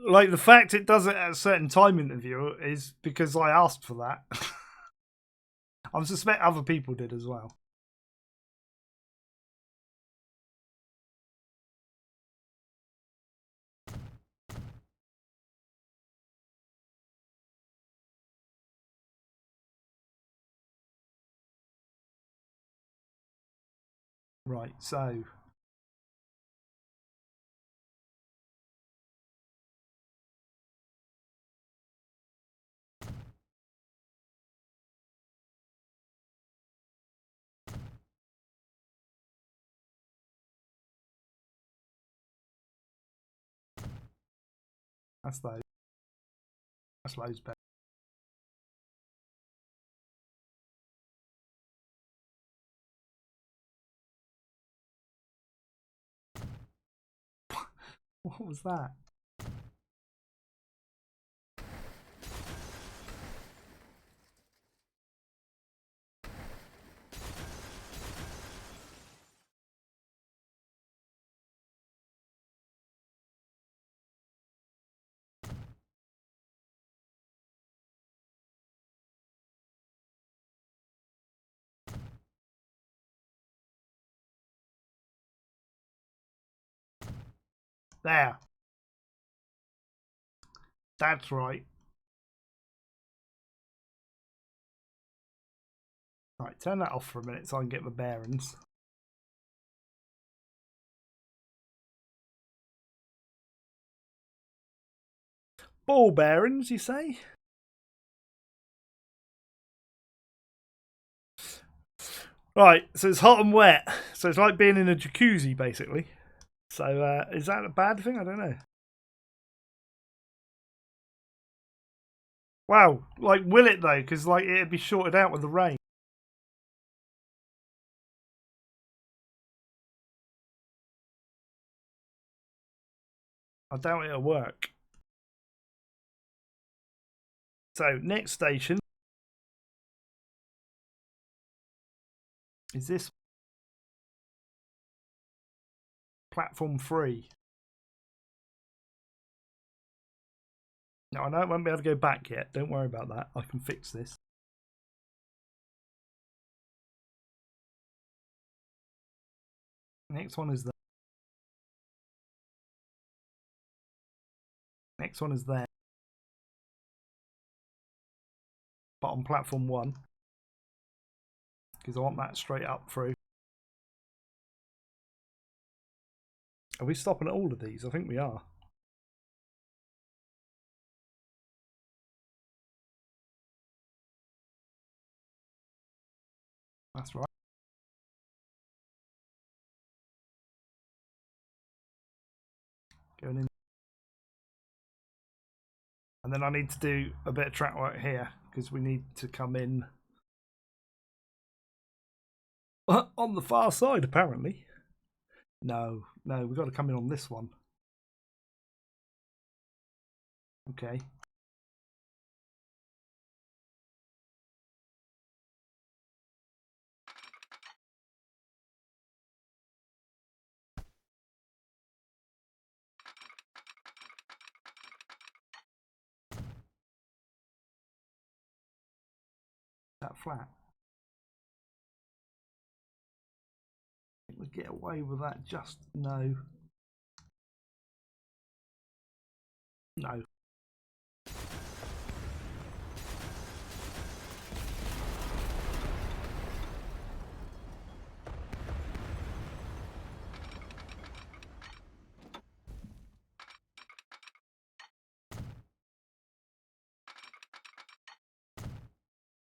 Like the fact it does it at a certain time interview is because I asked for that. I suspect other people did as well. Right, so that's those. That's loads better. What was that? There. That's right. Right, turn that off for a minute so I can get my bearings. Ball bearings, you say? Right, so it's hot and wet. So it's like being in a jacuzzi, basically. So is that a bad thing? I don't know. Wow, like will it though? Because like it'd be shorted out with the rain. I doubt it'll work. So next station is this platform 3. Now I know it won't be able to go back yet. Don't worry about that. I can fix this. Next one is there. Next one is there. But on platform 1. Because I want that straight up through. Are we stopping at all of these? I think we are. That's right. Going in. And then I need to do a bit of track work here because we need to come in on the far side, apparently. No, we've got to come in on this one. Okay. That flat. We'll get away with that. Just no. No.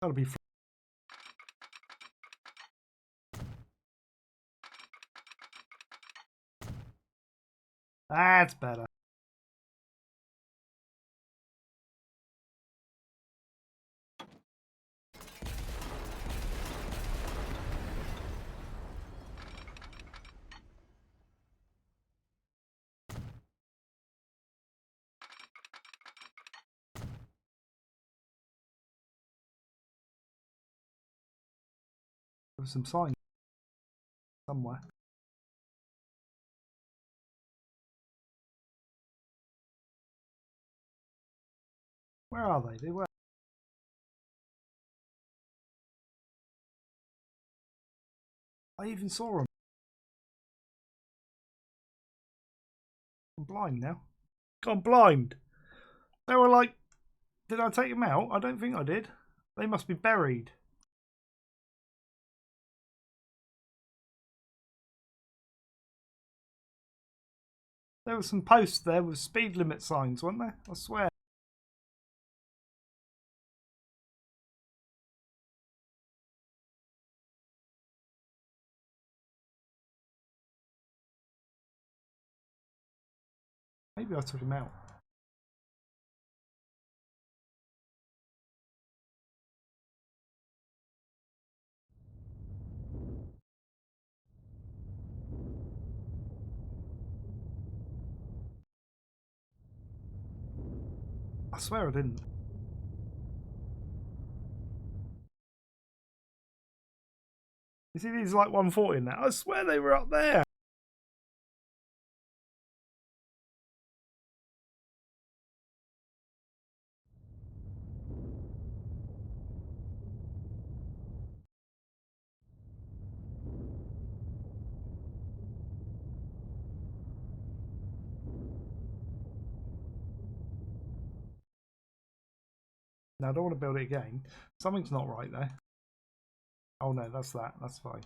That'll be flat. That's better. There's some signs somewhere. Where are they? They were. I even saw them. I'm blind now. Gone blind. They were like, did I take them out? I don't think I did. They must be buried. There were some posts there with speed limit signs, weren't there? I swear. Maybe I took him out. I swear I didn't. You see these like 140 in there? I swear they were up there. Now I don't want to build it again. Something's not right there. Oh no, that's that. That's fine.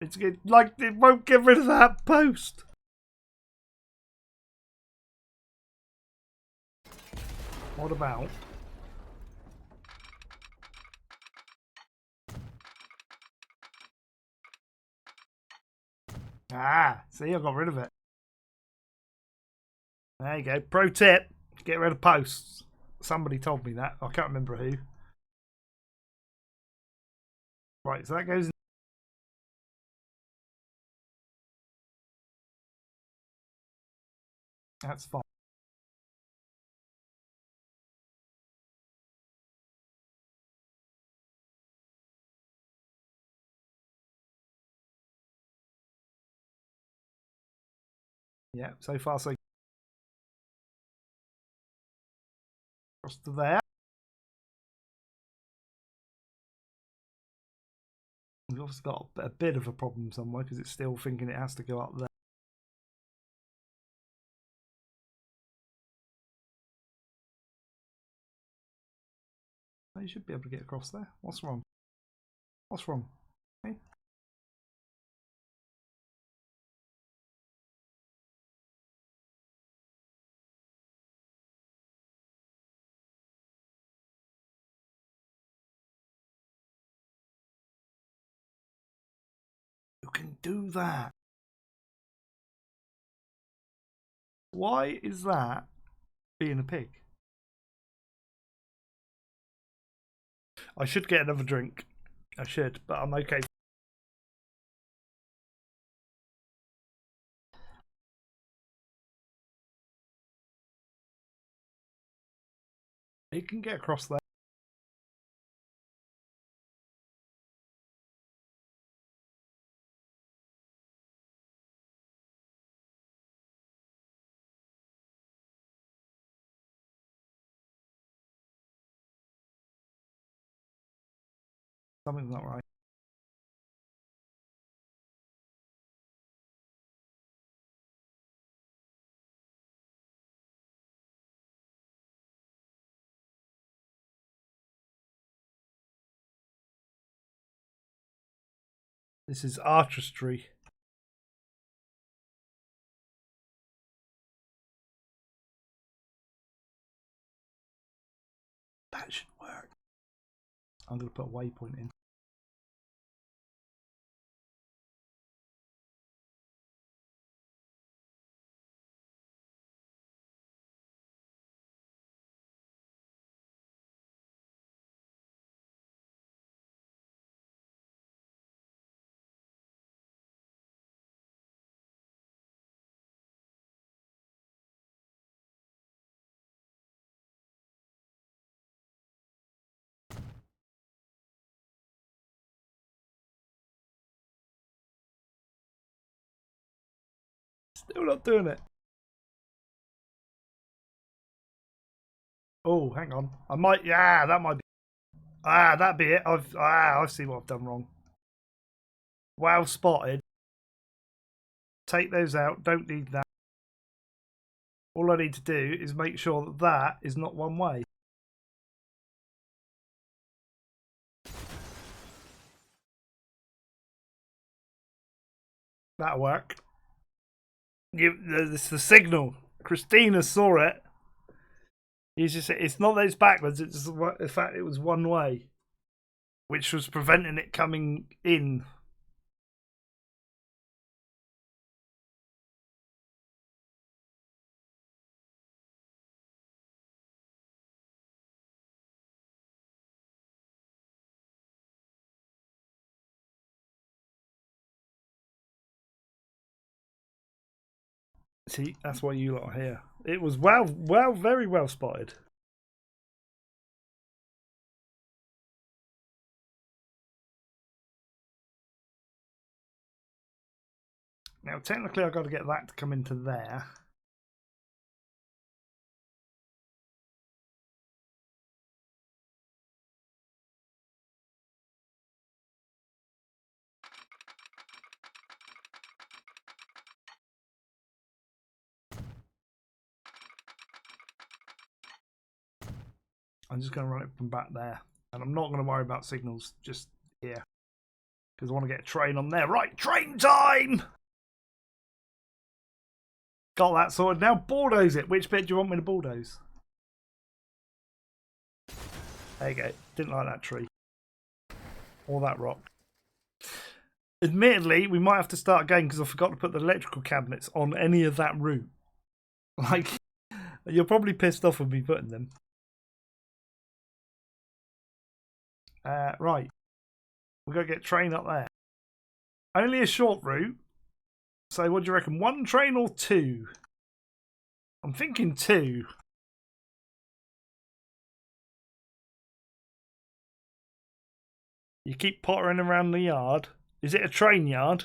It's like it won't get rid of that post. What about? Ah, see, I got rid of it. There you go. Pro tip: get rid of posts. Somebody told me that. I can't remember who. Right, so that goes in. That's fine. Yeah, so far so across to there. We've obviously got a bit of a problem somewhere because it's still thinking it has to go up there. You should be able to get across there. What's wrong? What's wrong? Hey? You can do that. Why is that being a pig? I should get another drink. I should, but I'm okay. It can get across there. Something's not right. This is artistry. That should work. I'm going to put a waypoint in. Still not doing it. Oh, hang on. I might. Yeah, that might be. That'd be it. I've seen what I've done wrong. Well spotted. Take those out. Don't need that. All I need to do is make sure that that is not one way. That'll work. It's the signal. Christina saw it. It's not that it's backwards. It's in fact it was one way, which was preventing it coming in. See, that's why you lot are here. It was very well spotted. Now, technically, I've got to get that to come into there. I'm just going to run it from back there. And I'm not going to worry about signals just here. Because I want to get a train on there. Right, train time! Got that sorted. Now bulldoze it. Which bit do you want me to bulldoze? There you go. Didn't like that tree. Or that rock. Admittedly, we might have to start again because I forgot to put the electrical cabinets on any of that route. Like, you're probably pissed off with me putting them. Right. We've got to get train up there. Only a short route. So what do you reckon? One train or two? I'm thinking two. You keep pottering around the yard. Is it a train yard?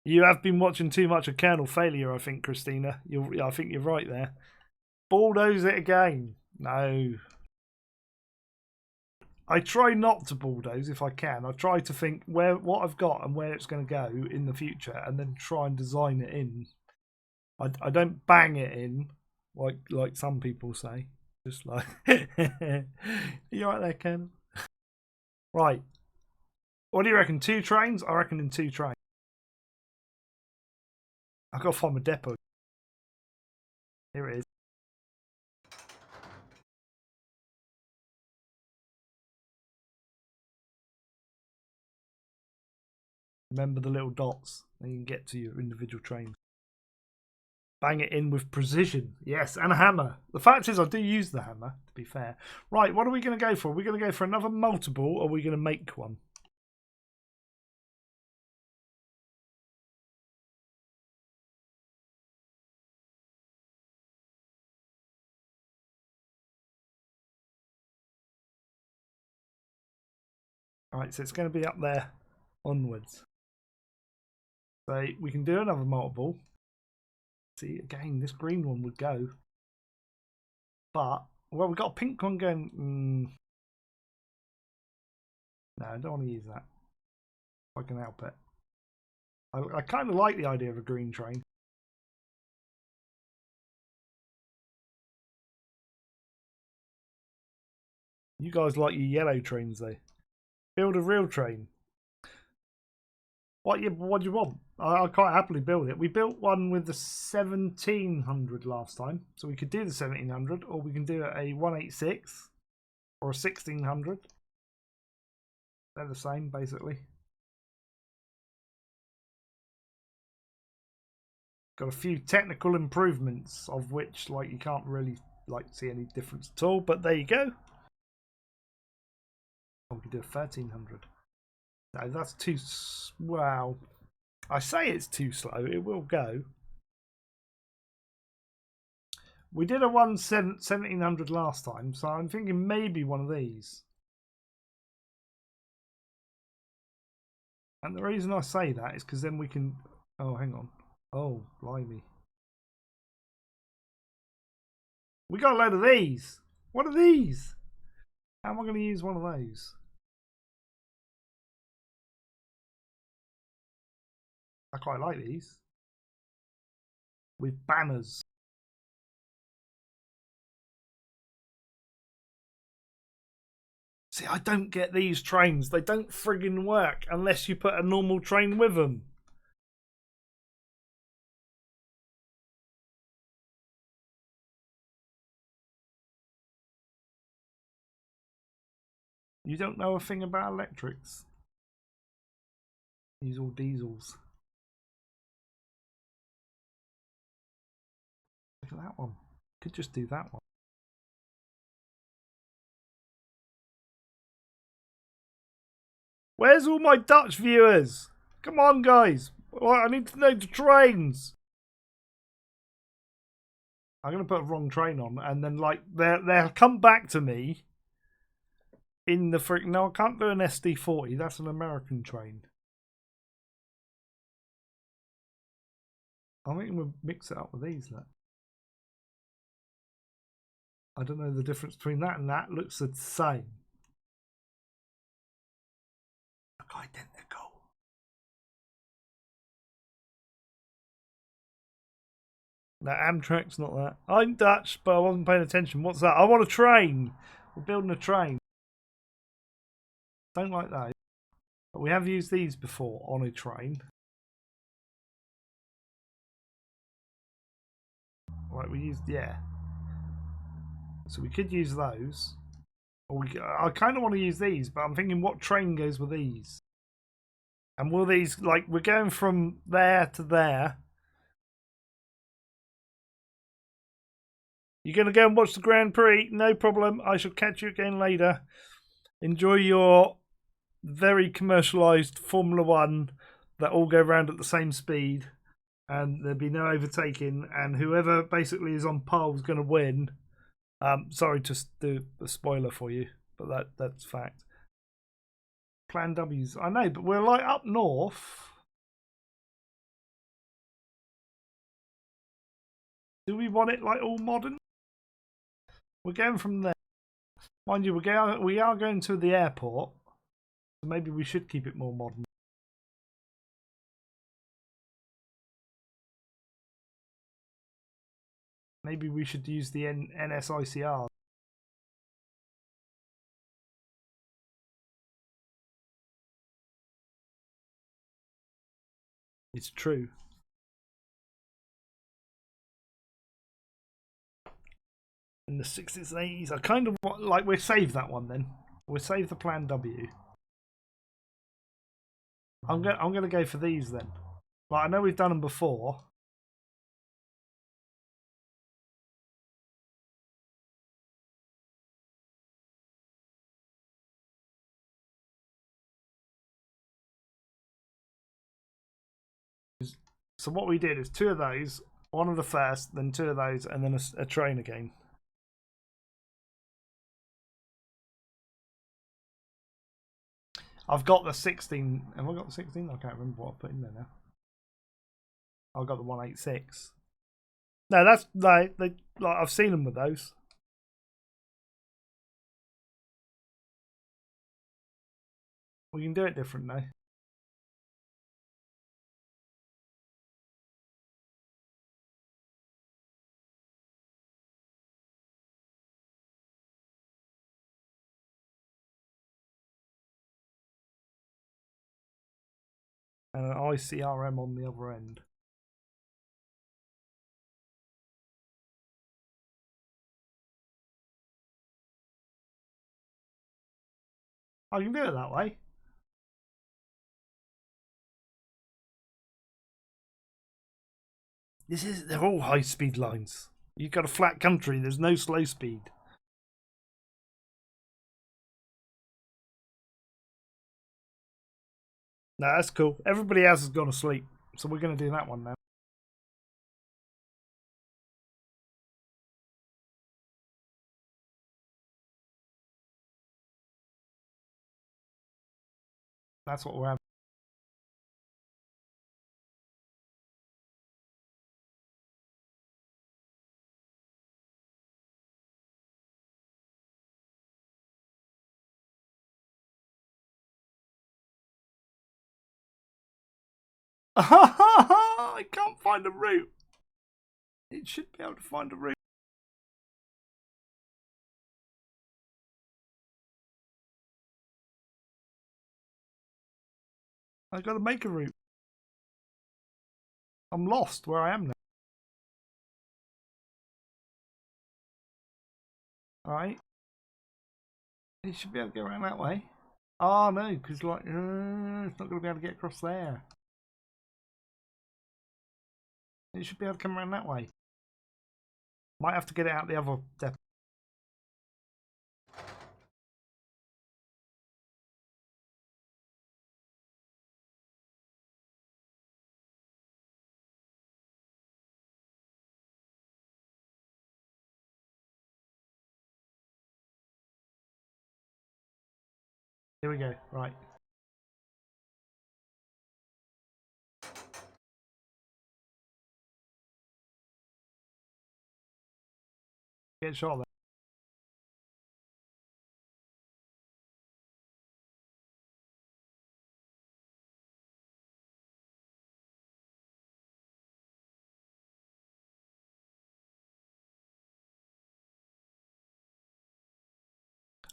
You have been watching too much of Colonel Failure, I think, Christina. I think you're right there. Bulldoze it again. No. I try not to bulldoze if I can. I try to think what I've got and where it's going to go in the future, and then try and design it in. I don't bang it in like some people say. Just like you right there, Ken? Right. What do you reckon? 2 trains? I reckon in 2 trains. I've got to find my depot. Here it is. Remember the little dots, and you can get to your individual trains. Bang it in with precision. Yes, and a hammer. The fact is, I do use the hammer, to be fair. Right, what are we going to go for? Are we going to go for another multiple, or are we going to make one? Right, so it's going to be up there onwards. So we can do another multiple. See, again, this green one would go. But, well, we've got a pink one going. No, I don't want to use that. If I can help it. I kind of like the idea of a green train. You guys like your yellow trains, though. Build a real train. What do you want? I'll quite happily build it. We built one with the 1700 last time, so we could do the 1700, or we can do a 186 or a 1600. They're the same, basically. Got a few technical improvements, of which you can't really see any difference at all. But there you go. Oh, we can do a 1300. No, that's too. Wow. I say it's too slow. It will go. We did a 1700 last time, so I'm thinking maybe one of these. And the reason I say that is because then we can. Oh, hang on. Oh, blimey. We got a load of these. What are these? How am I going to use one of those? I quite like these. With banners. See, I don't get these trains. They don't friggin' work unless you put a normal train with them. You don't know a thing about electrics. These all diesels. Look at that one. Could just do that one. Where's all my Dutch viewers? Come on, guys. I need to know the trains. I'm going to put a wrong train on, and then they'll come back to me in the freak. No, I can't do an SD40. That's an American train. I think we'll mix it up with these. Look. I don't know the difference between that and that. Looks the same. Look identical. No, Amtrak's not that. I'm Dutch, but I wasn't paying attention. What's that? I want a train. We're building a train. Don't like those. But we have used these before on a train. We used, yeah. So we could use those. Or I kind of want to use these, but I'm thinking what train goes with these? And will these, we're going from there to there. You're going to go and watch the Grand Prix? No problem. I shall catch you again later. Enjoy your very commercialised Formula One that all go round at the same speed. And there'll be no overtaking. And whoever basically is on pole is going to win. Sorry to do a spoiler for you, but that's fact. Plan W's. I know, but we're up north. Do we want it like all modern? We're going from there. Mind you, we are going to the airport. So maybe we should keep it more modern. Maybe we should use the NSICR. It's true. In the 60s and 80s, I kind of want, like, we'll save that one then. We'll save the Plan W. I'm going to go for these then. Like, I know we've done them before. So what we did is 2 of those, one of the first, then 2 of those, and then a train again. I've got the 16. Have I got the 16? I can't remember what I put in there now. I've got the 186. No, that's like I've seen them with those. We can do it different now. And an ICRM on the other end. I can do it that way. They're all high speed lines. You've got a flat country, there's no slow speed. No, that's cool. Everybody else has gone to sleep. So we're going to do that one now. That's what we're having. I can't find a route. It should be able to find a route. I've got to make a route. I'm lost where I am now. Alright. It should be able to go around that way. Oh no, because like, it's not going to be able to get across there. It should be able to come around that way. Might have to get it out the other depot. Here we go. Right. Get shot there.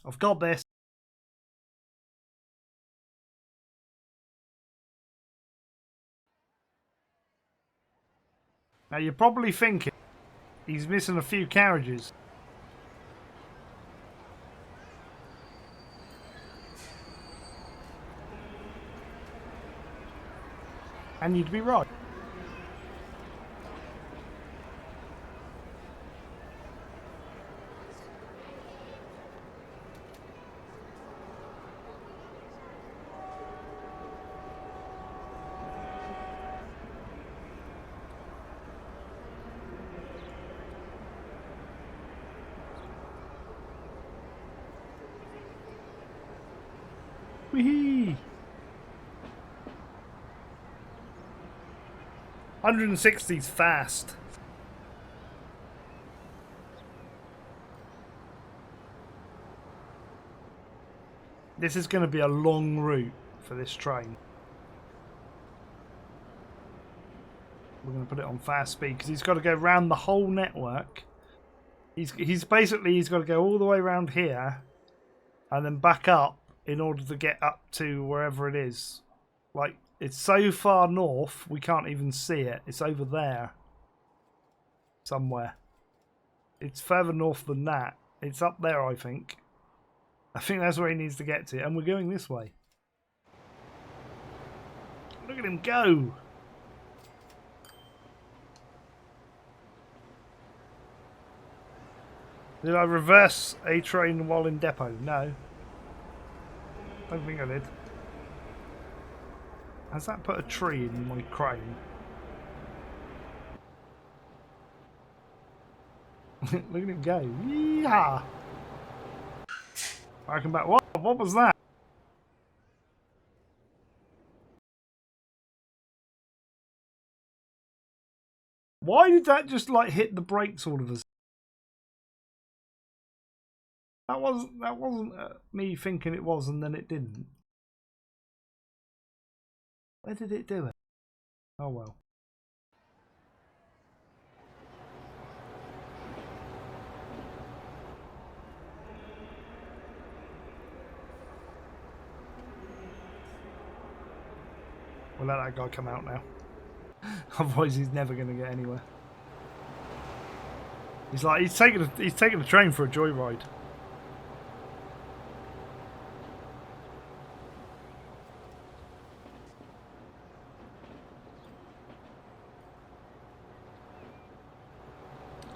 I've got this. Now you're probably thinking he's missing a few carriages. And you'd be right. Whee! 160's fast. This is going to be a long route for this train. We're going to put it on fast speed because he's got to go around the whole network. He's got to go all the way around here and then back up in order to get up to wherever it is. Like, it's so far north we can't even see it. It's over there somewhere. It's further north than that. It's up there, I think. I think that's where he needs to get to, and we're going this way. Look at him go! Did I reverse a train while in depot? No. Don't think I did. Has that put a tree in my crane? Look at him go. Yeehaw! I come back. What was that? Why did that just like hit the brakes all of us? That wasn't me thinking it was, and then it didn't. Where did it do it? Oh well. We'll let that guy come out now. Otherwise he's never going to get anywhere. He's taking the train for a joyride.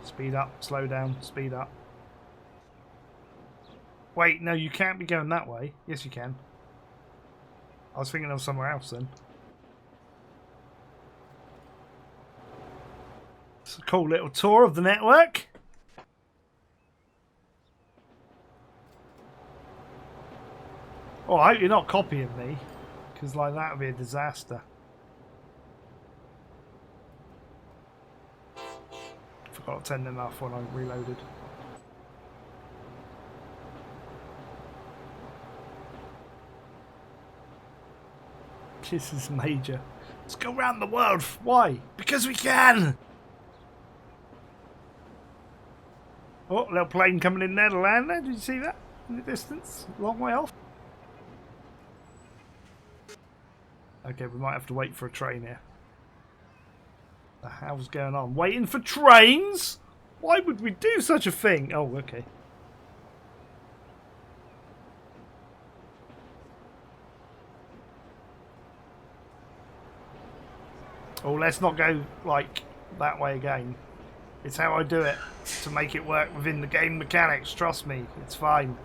Speed up, slow down, speed up. Wait, no, you can't be going that way. Yes, you can. I was thinking of somewhere else then. It's a cool little tour of the network. Oh, I hope you're not copying me, because like that would be a disaster. Forgot to turn them off when I reloaded. This is major. Let's go around the world. Why? Because we can. Oh, little plane coming in there to land there. Did you see that in the distance? Long way off. Okay, we might have to wait for a train here. The hell's going on? Waiting for trains? Why would we do such a thing? Oh, okay. Oh, let's not go like that way again. It's how I do it to make it work within the game mechanics. Trust me, it's fine.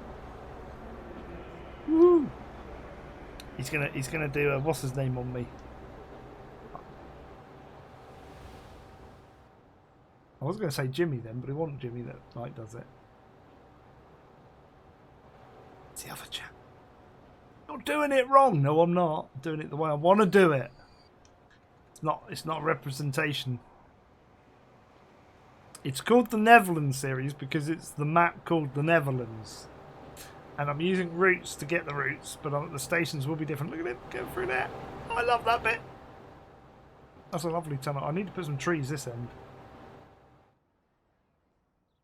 Woo! He's gonna do a what's his name on me. I was gonna say Jimmy then, but it wasn't Jimmy that like does it. It's the other chap. You're doing it wrong. No, I'm not. I'm doing it the way I want to do it. It's not a representation. It's called the Netherlands series because it's the map called the Netherlands. And I'm using routes to get the routes, but the stations will be different. Look at it, go through there. Oh, I love that bit. That's a lovely tunnel. I need to put some trees this end.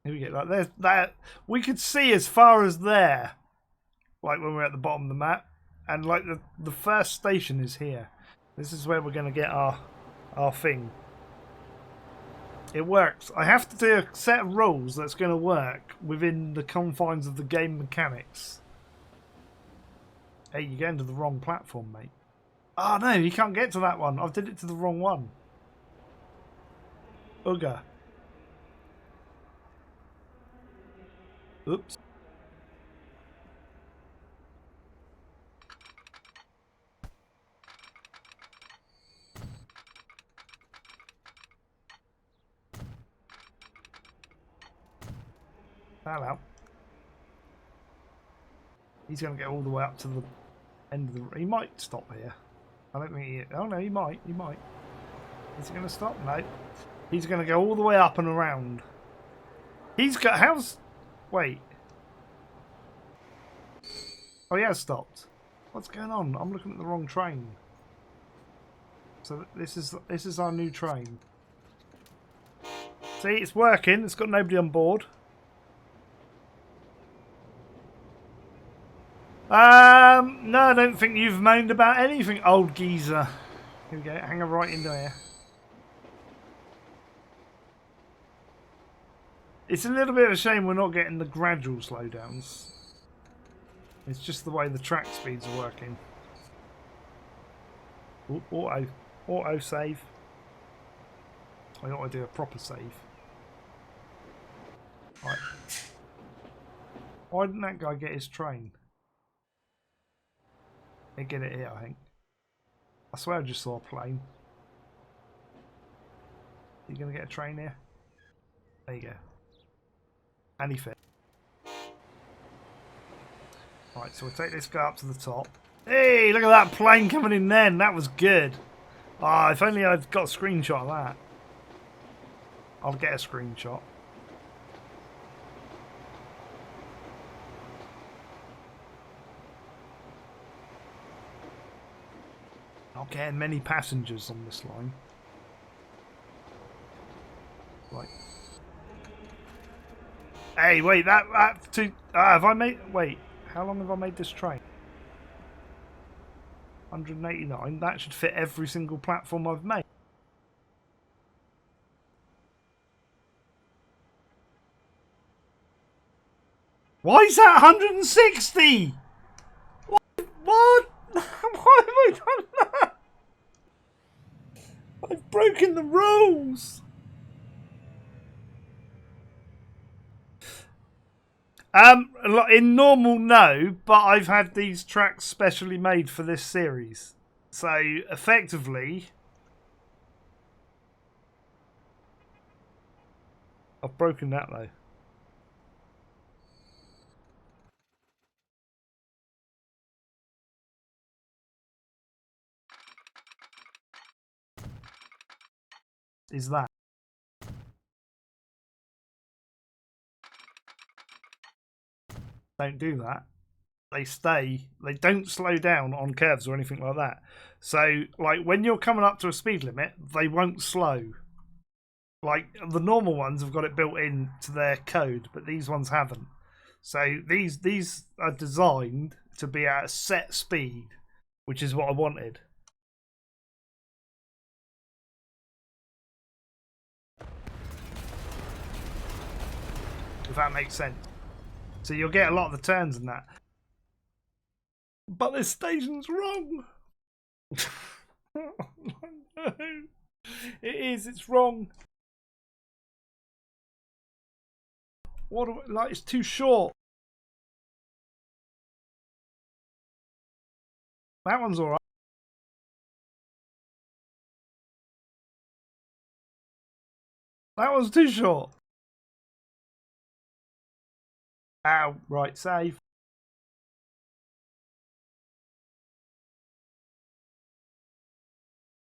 Here we go. Like there's that. We could see as far as there, like when we're at the bottom of the map, and like the first station is here. This is where we're going to get our thing. It works. I have to do a set of rules that's going to work within the confines of the game mechanics. Hey, you're going to the wrong platform, mate. Oh no, you can't get to that one. I did it to the wrong one. Ooga. Oops. Hello. He's going to get all the way up to the end of the... He might stop here. I don't think he... Oh, no, he might. He might. Is he going to stop? No. He's going to go all the way up and around. He's got... How's... Wait. Oh, he has stopped. What's going on? I'm looking at the wrong train. So this is our new train. See, it's working. It's got nobody on board. No, I don't think you've moaned about anything, old geezer. Here we go. Hang her right in there. It's a little bit of a shame we're not getting the gradual slowdowns. It's just the way the track speeds are working. Ooh, auto save. I ought to do a proper save. Right. Why didn't that guy get his train? He'll get it here, I think. I swear I just saw a plane. Are you going to get a train here? There you go. And he fit. Right, so we'll take this guy up to the top. Hey, look at that plane coming in then. That was good. Ah, if only I'd got a screenshot of that. I'll get a screenshot. Not getting many passengers on this line. Right. Hey, wait, that too. Have I made? Wait, how long have I made this train? 189. That should fit every single platform I've made. Why is that 160? What? Why have I done that? I've broken the rules. In normal, no, but I've had these tracks specially made for this series. So, effectively, I've broken that though. Is that? Don't do that. They don't slow down on curves or anything like that. So, like, when you're coming up to a speed limit, they won't slow. Like, the normal ones have got it built in to their code, but these ones haven't. So, these are designed to be at a set speed, which is what I wanted. If that makes sense. So, you'll get a lot of the turns in that. But this station's wrong. No. It is, it's wrong. What like it's too short. That one's alright. That one's too short. Ow, right, save.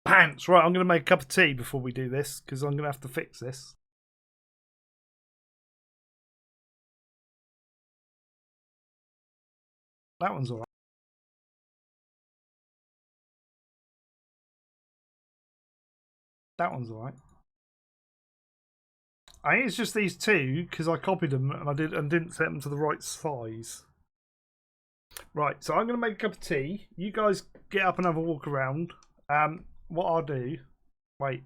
Pants. Right, I'm going to make a cup of tea before we do this, because I'm going to have to fix this. That one's alright. That one's alright. I think it's just these two, because I copied them and I didn't set them to the right size. Right, so I'm going to make a cup of tea. You guys get up and have a walk around. What I'll do... Wait.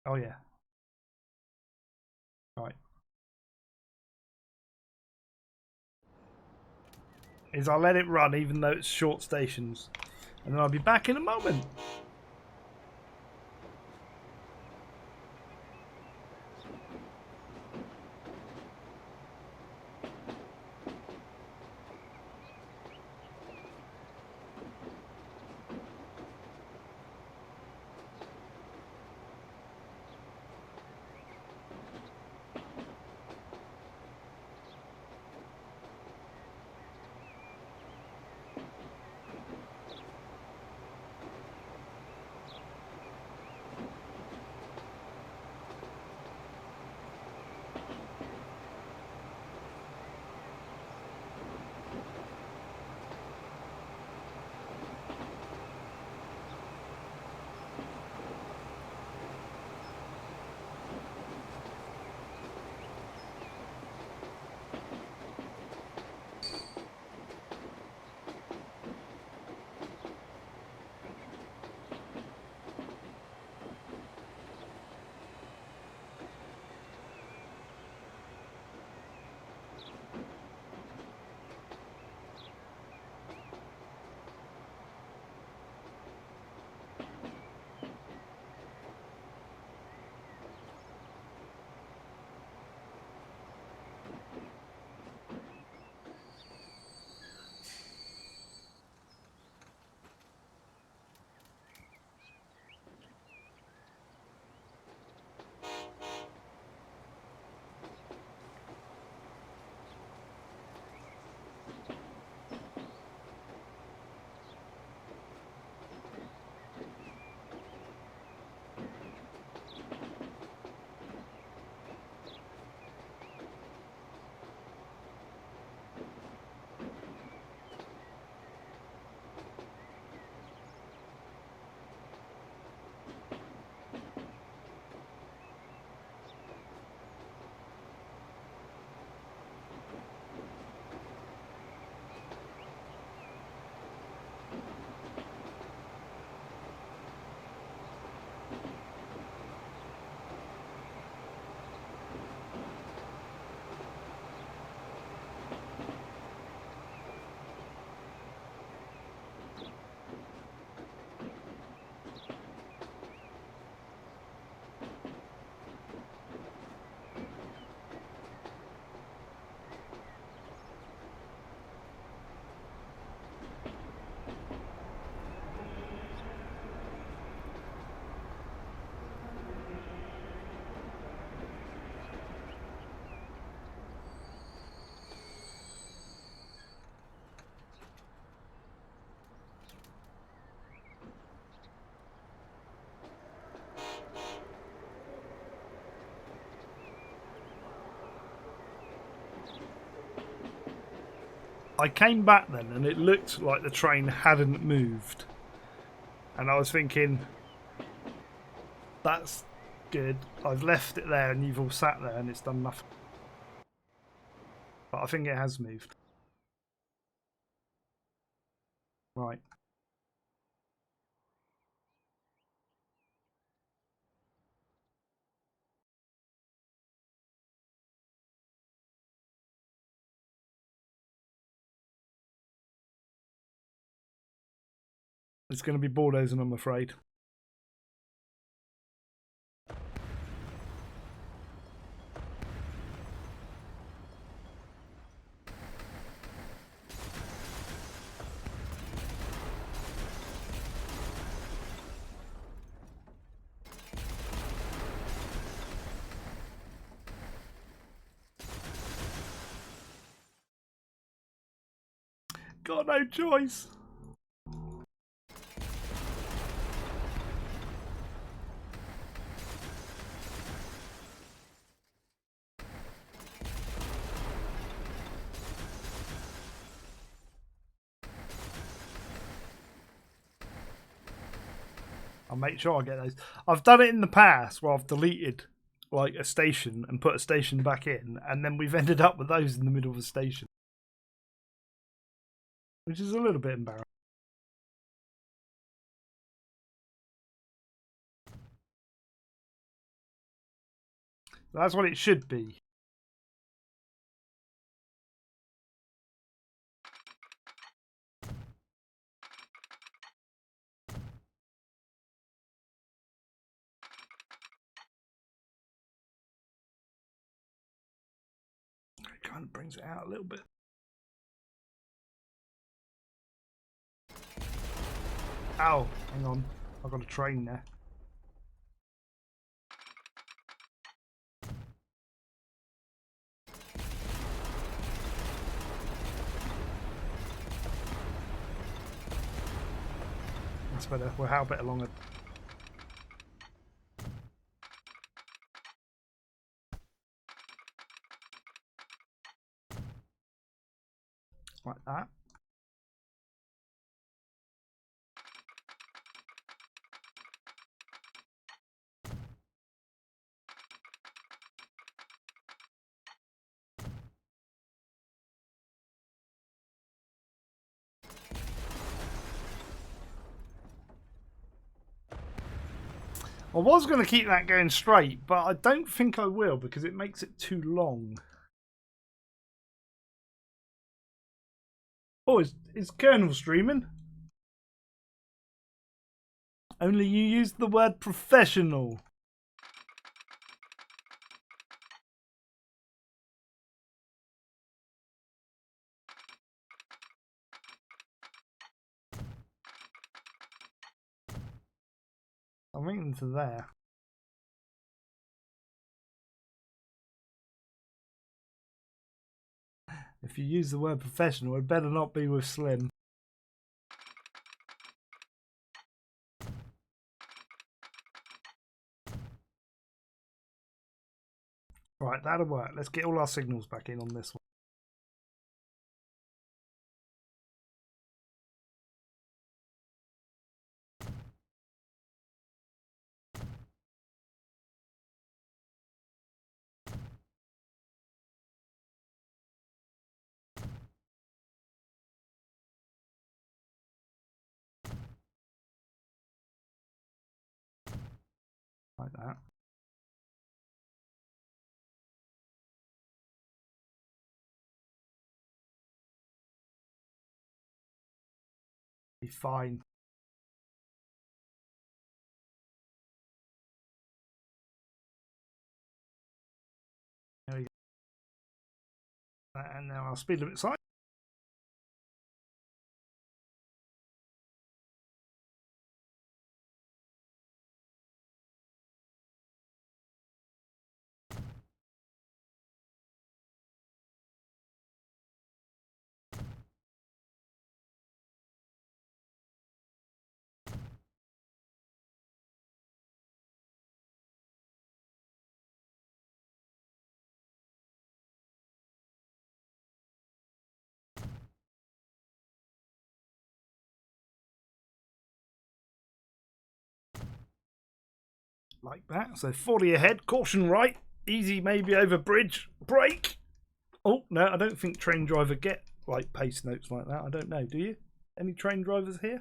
Oh, yeah. Right. Is I'll let it run even though it's short stations. And then I'll be back in a moment. I came back then and it looked like the train hadn't moved. And I was thinking, that's good. I've left it there and you've all sat there and it's done nothing. But I think it has moved. Right. It's going to be bulldozing, I'm afraid. Got no choice. I'll make sure I get those. I've done it in the past where I've deleted like a station and put a station back in, and then we've ended up with those in the middle of a station, which is a little bit embarrassing. That's what it should be. It kind of brings it out a little bit. Ow, hang on. I've got a train there. That's better. We're how bit along it. Like that. I was going to keep that going straight, but I don't think I will because it makes it too long. Oh, is Colonel streaming? Only you used the word professional. I'm waiting to there. If you use the word professional, it better not be with Slim. Right, that'll work. Let's get all our signals back in on this one. Like that. Be fine. There we go. And now I'll speed limit sign. Like that. So 40 ahead. Caution right. Easy maybe over bridge. Brake. Oh, no, I don't think train driver get like pace notes like that. I don't know. Do you? Any train drivers here?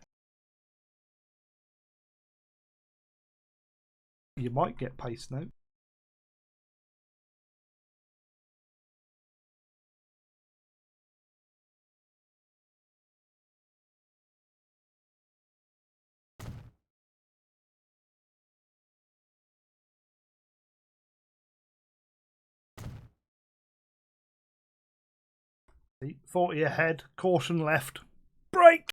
You might get pace note. See, 40 ahead. Caution left. Brake.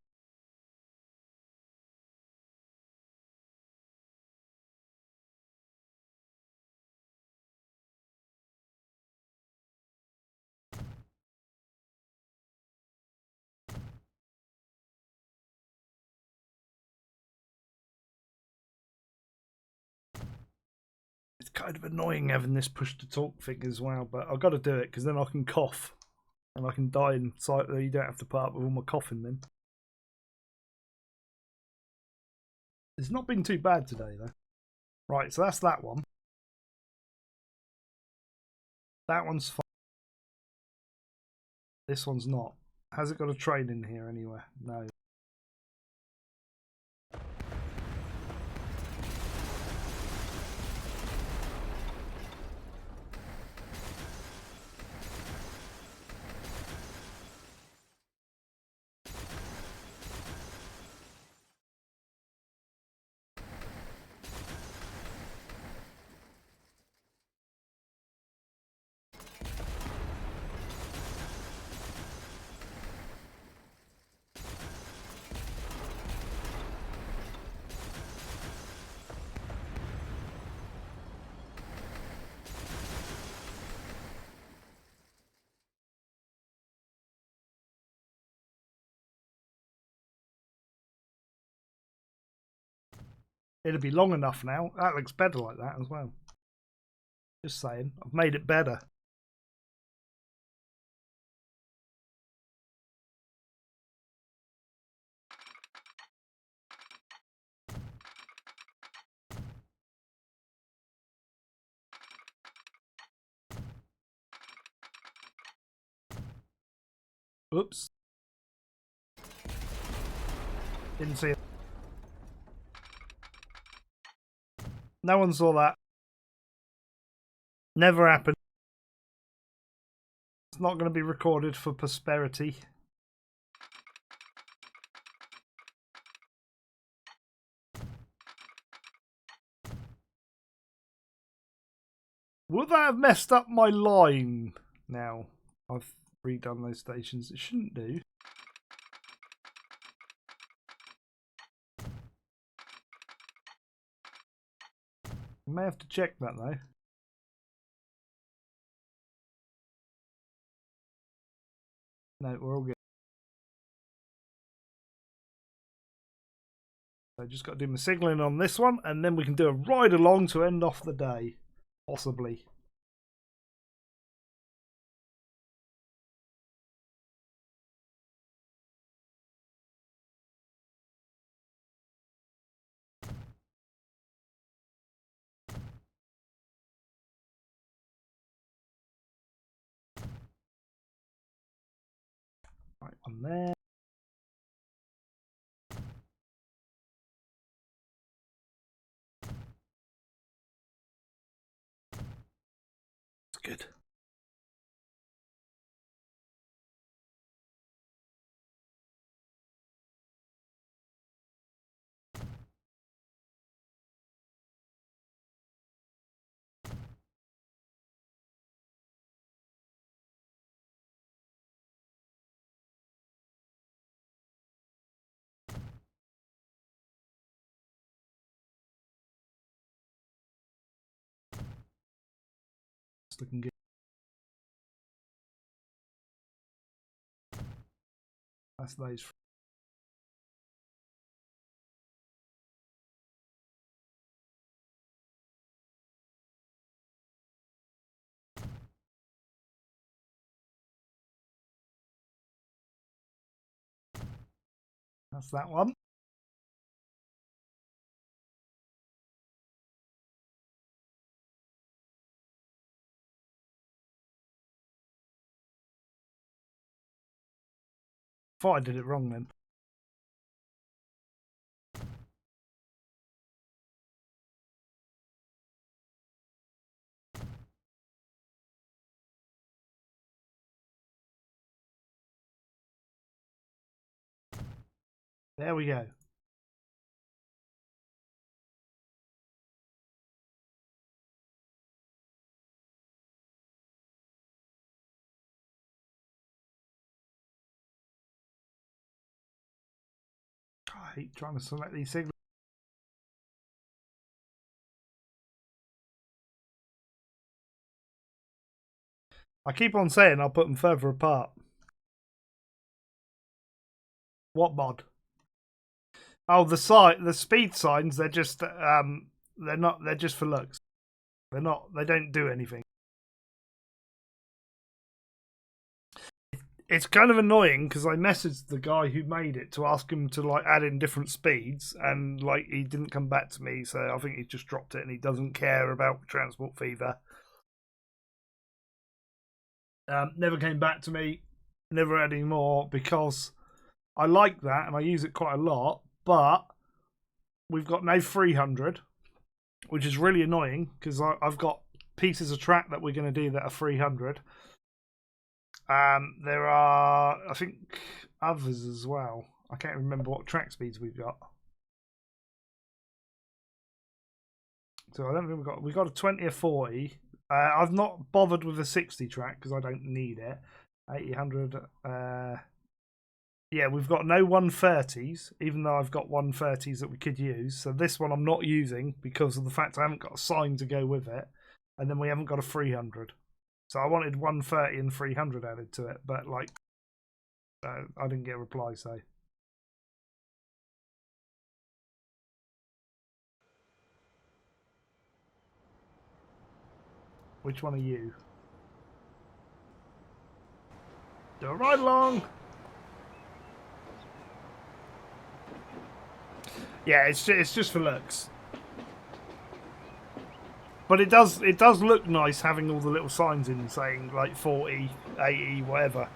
It's kind of annoying having this push to talk thing as well, but I've got to do it because then I can cough and I can die in sight. You don't have to put up with all my coughing then. It's not been too bad today though. Right, so that's that one. That one's fine. This one's not. Has it got a train in here anywhere? No. It'll be long enough now. That looks better like that as well. Just saying. I've made it better. Oops. Didn't see it. No one saw that. Never happened. It's not going to be recorded for prosperity. Would that have messed up my line now? I've redone those stations. It shouldn't do. I may have to check that though. No, we're all good. So I just got to do my signalling on this one, and then we can do a ride along to end off the day. Possibly. Right, on there. It's good. It's looking good. That's those. That's that one. Thought I did it wrong then. There we go. I hate trying to select these signals. I keep on saying I'll put them further apart. What mod? Oh, the speed signs. They're just they're not. They're just for looks. They're not. They don't do anything. It's kind of annoying because I messaged the guy who made it to ask him to like add in different speeds, and like he didn't come back to me. So I think he just dropped it, and he doesn't care about Transport Fever. Never came back to me. Never had any more because I like that and I use it quite a lot, but we've got no 300, which is really annoying because I've got pieces of track that we're going to do that are 300. There are, I think, others as well. I can't remember what track speeds we've got. So I don't think we've got a 20 or 40. I've not bothered with a 60 track because I don't need it. 80, 100. Yeah, we've got no 130s, even though I've got 130s that we could use. So this one I'm not using because of the fact I haven't got a sign to go with it. And then we haven't got a 300. So I wanted 130 and 300 added to it. But, like, I didn't get a reply, so. Which one are you? Go right along! Yeah, it's just for looks. But it does look nice having all the little signs in saying like 40, 80, whatever.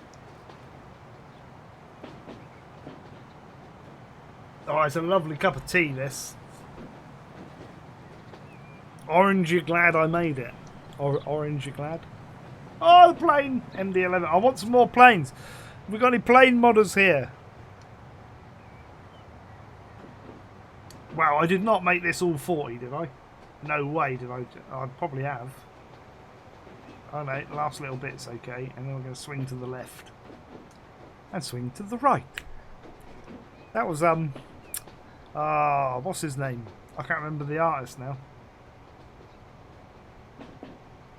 Oh, it's a lovely cup of tea, this. Orange, you're glad I made it. Orange, you're glad? Oh, the plane! MD-11. I want some more planes. Have we got any plane modders here? Wow, I did not make this all 40, did I? No way did I. I probably have. Oh no, last little bit's okay. And then we're going to swing to the left. And swing to the right. That was, what's his name? I can't remember the artist now.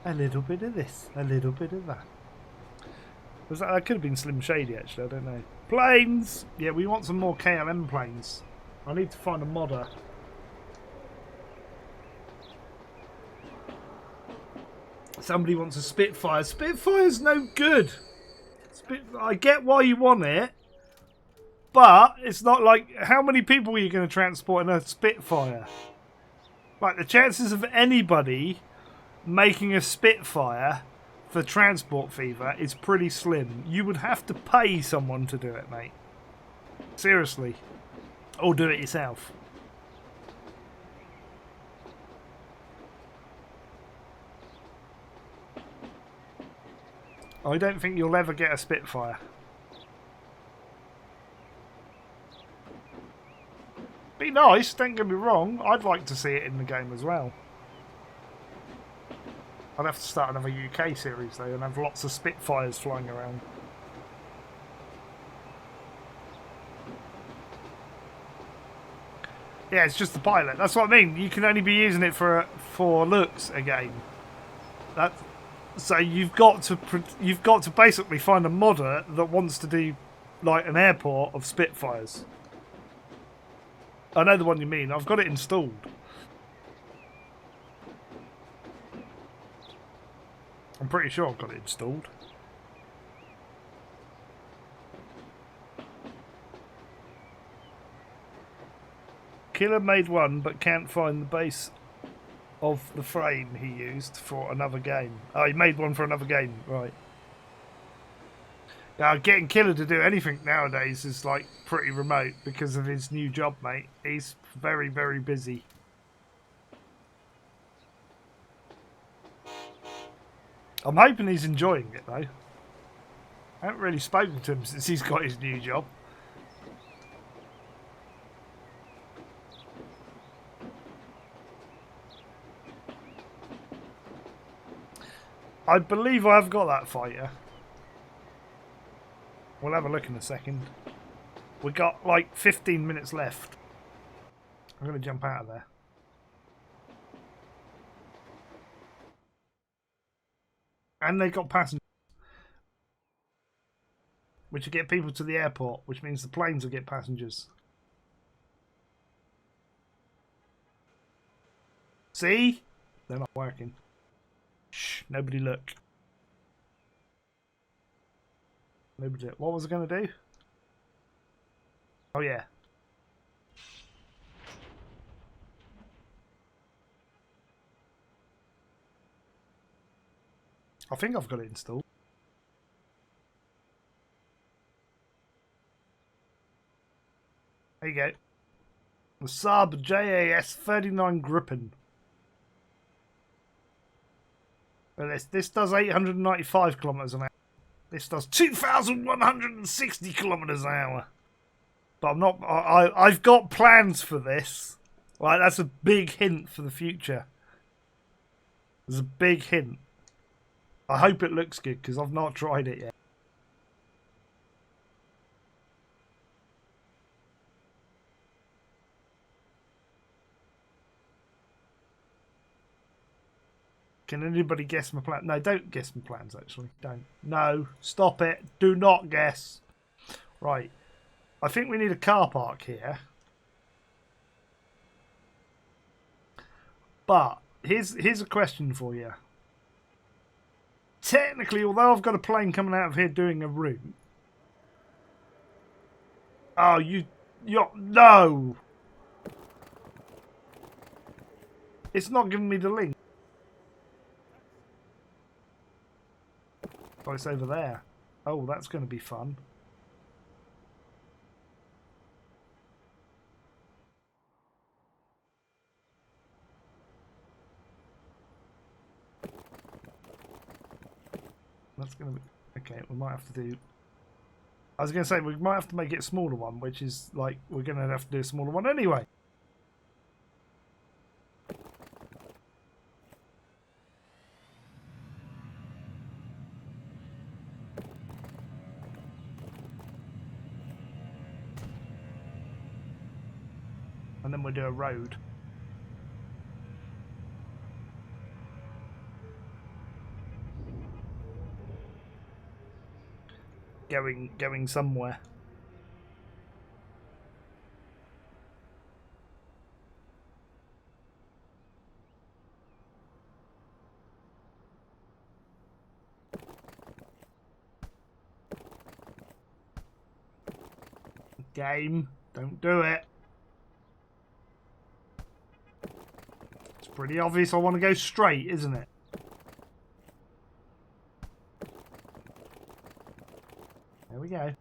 A little bit of this, a little bit of that. That could have been Slim Shady, actually, I don't know. Planes! Yeah, we want some more KLM planes. I need to find a modder. Somebody wants a Spitfire. Spitfire's no good. I get why you want it, but it's not like, how many people are you going to transport in a Spitfire? Like, the chances of anybody making a Spitfire for Transport Fever is pretty slim. You would have to pay someone to do it, mate. Seriously. Or do it yourself. I don't think you'll ever get a Spitfire. Be nice, don't get me wrong. I'd like to see it in the game as well. I'd have to start another UK series though and have lots of Spitfires flying around. Yeah, it's just the pilot. That's what I mean. You can only be using it for looks again. So you've got to basically find a modder that wants to do like an airport of Spitfires. I know the one you mean. I've got it installed. I'm pretty sure I've got it installed. Killer made one but can't find the base of the frame he used for another game. Oh, he made one for another game, right. Getting Killer to do anything nowadays is like pretty remote because of his new job, mate. He's very, very busy. I'm hoping he's enjoying it though. I haven't really spoken to him since he's got his new job. I believe I've got that fighter. We'll have a look in a second. We got like 15 minutes left. I'm going to jump out of there. And they got passengers, which will get people to the airport, which means the planes will get passengers. See? They're not working. Shh, nobody look. Nobody look. What was I going to do? Oh, yeah. I think I've got it installed. There you go. The Saab JAS 39 Gripen. But this does 895 kilometers an hour. This does 2,160 kilometers an hour. But I'm not. I've got plans for this. Right, that's a big hint for the future. There's a big hint. I hope it looks good because I've not tried it yet. Can anybody guess my plan? No, don't guess my plans, actually. Don't. No, stop it. Do not guess. Right. I think we need a car park here. But here's a question for you. Technically, although I've got a plane coming out of here doing a route. Oh, you're no. It's not giving me the link. Oh, it's over there. Oh, that's going to be fun. That's going to be... Okay, we might have to do... I was going to say, we might have to make it a smaller one, which is like, we're going to have to do a smaller one anyway. And then we'll do a road. Going somewhere. Game, don't do it. It's pretty obvious I want to go straight, isn't it? There we go.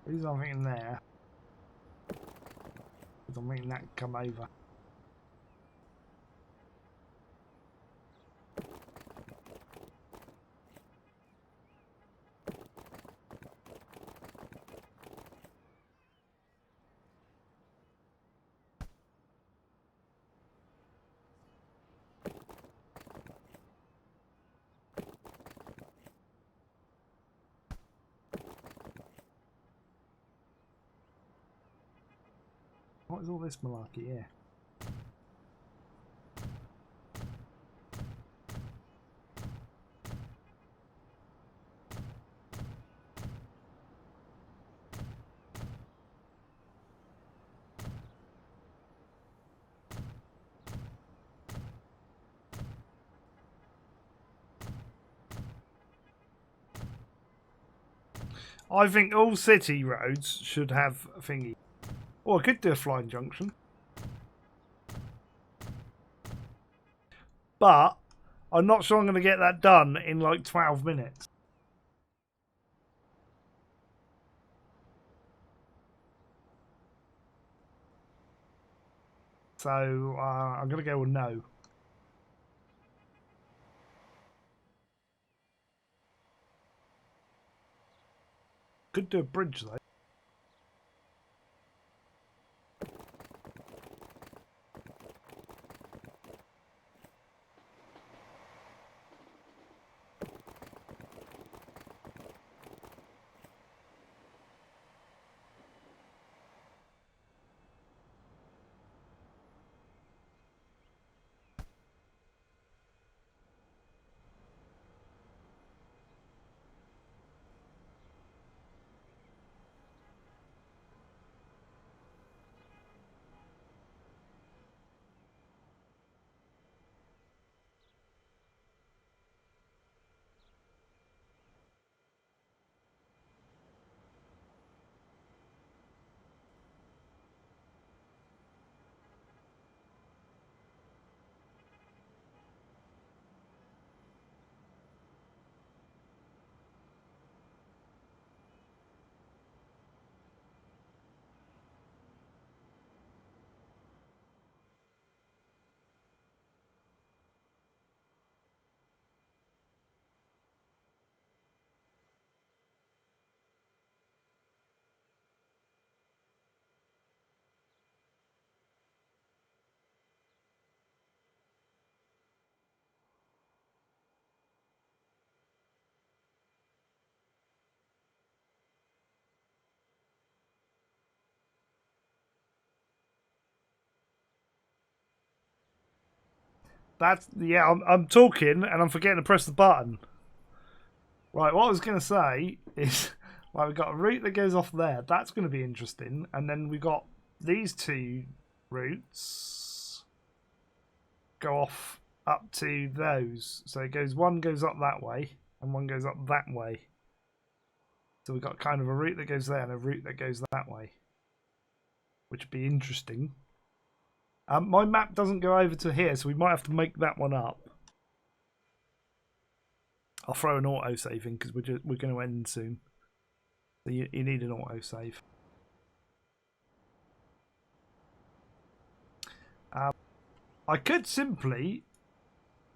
There's nothing in there. I don't think that can come over. What is all this malarkey here? I think all city roads should have a thingy. Or I could do a flying junction. But I'm not sure I'm going to get that done in like 12 minutes. So I'm going to go with no. Could do a bridge though. That's yeah. I'm talking and I'm forgetting to press the button. Right. What I was going to say is, like, we've got a route that goes off there. That's going to be interesting. And then we got these two routes go off up to those. So it goes one goes up that way and one goes up that way. So we've got kind of a route that goes there and a route that goes that way, which would be interesting. My map doesn't go over to here, so we might have to make that one up. I'll throw an autosave in because we're going to end soon. So you need an autosave. I could simply,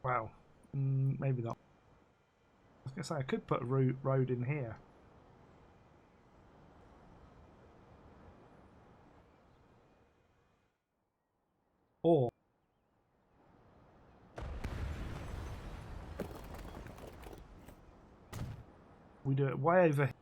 well, maybe not. I was going to say I could put a road in here. Or we do it way over here.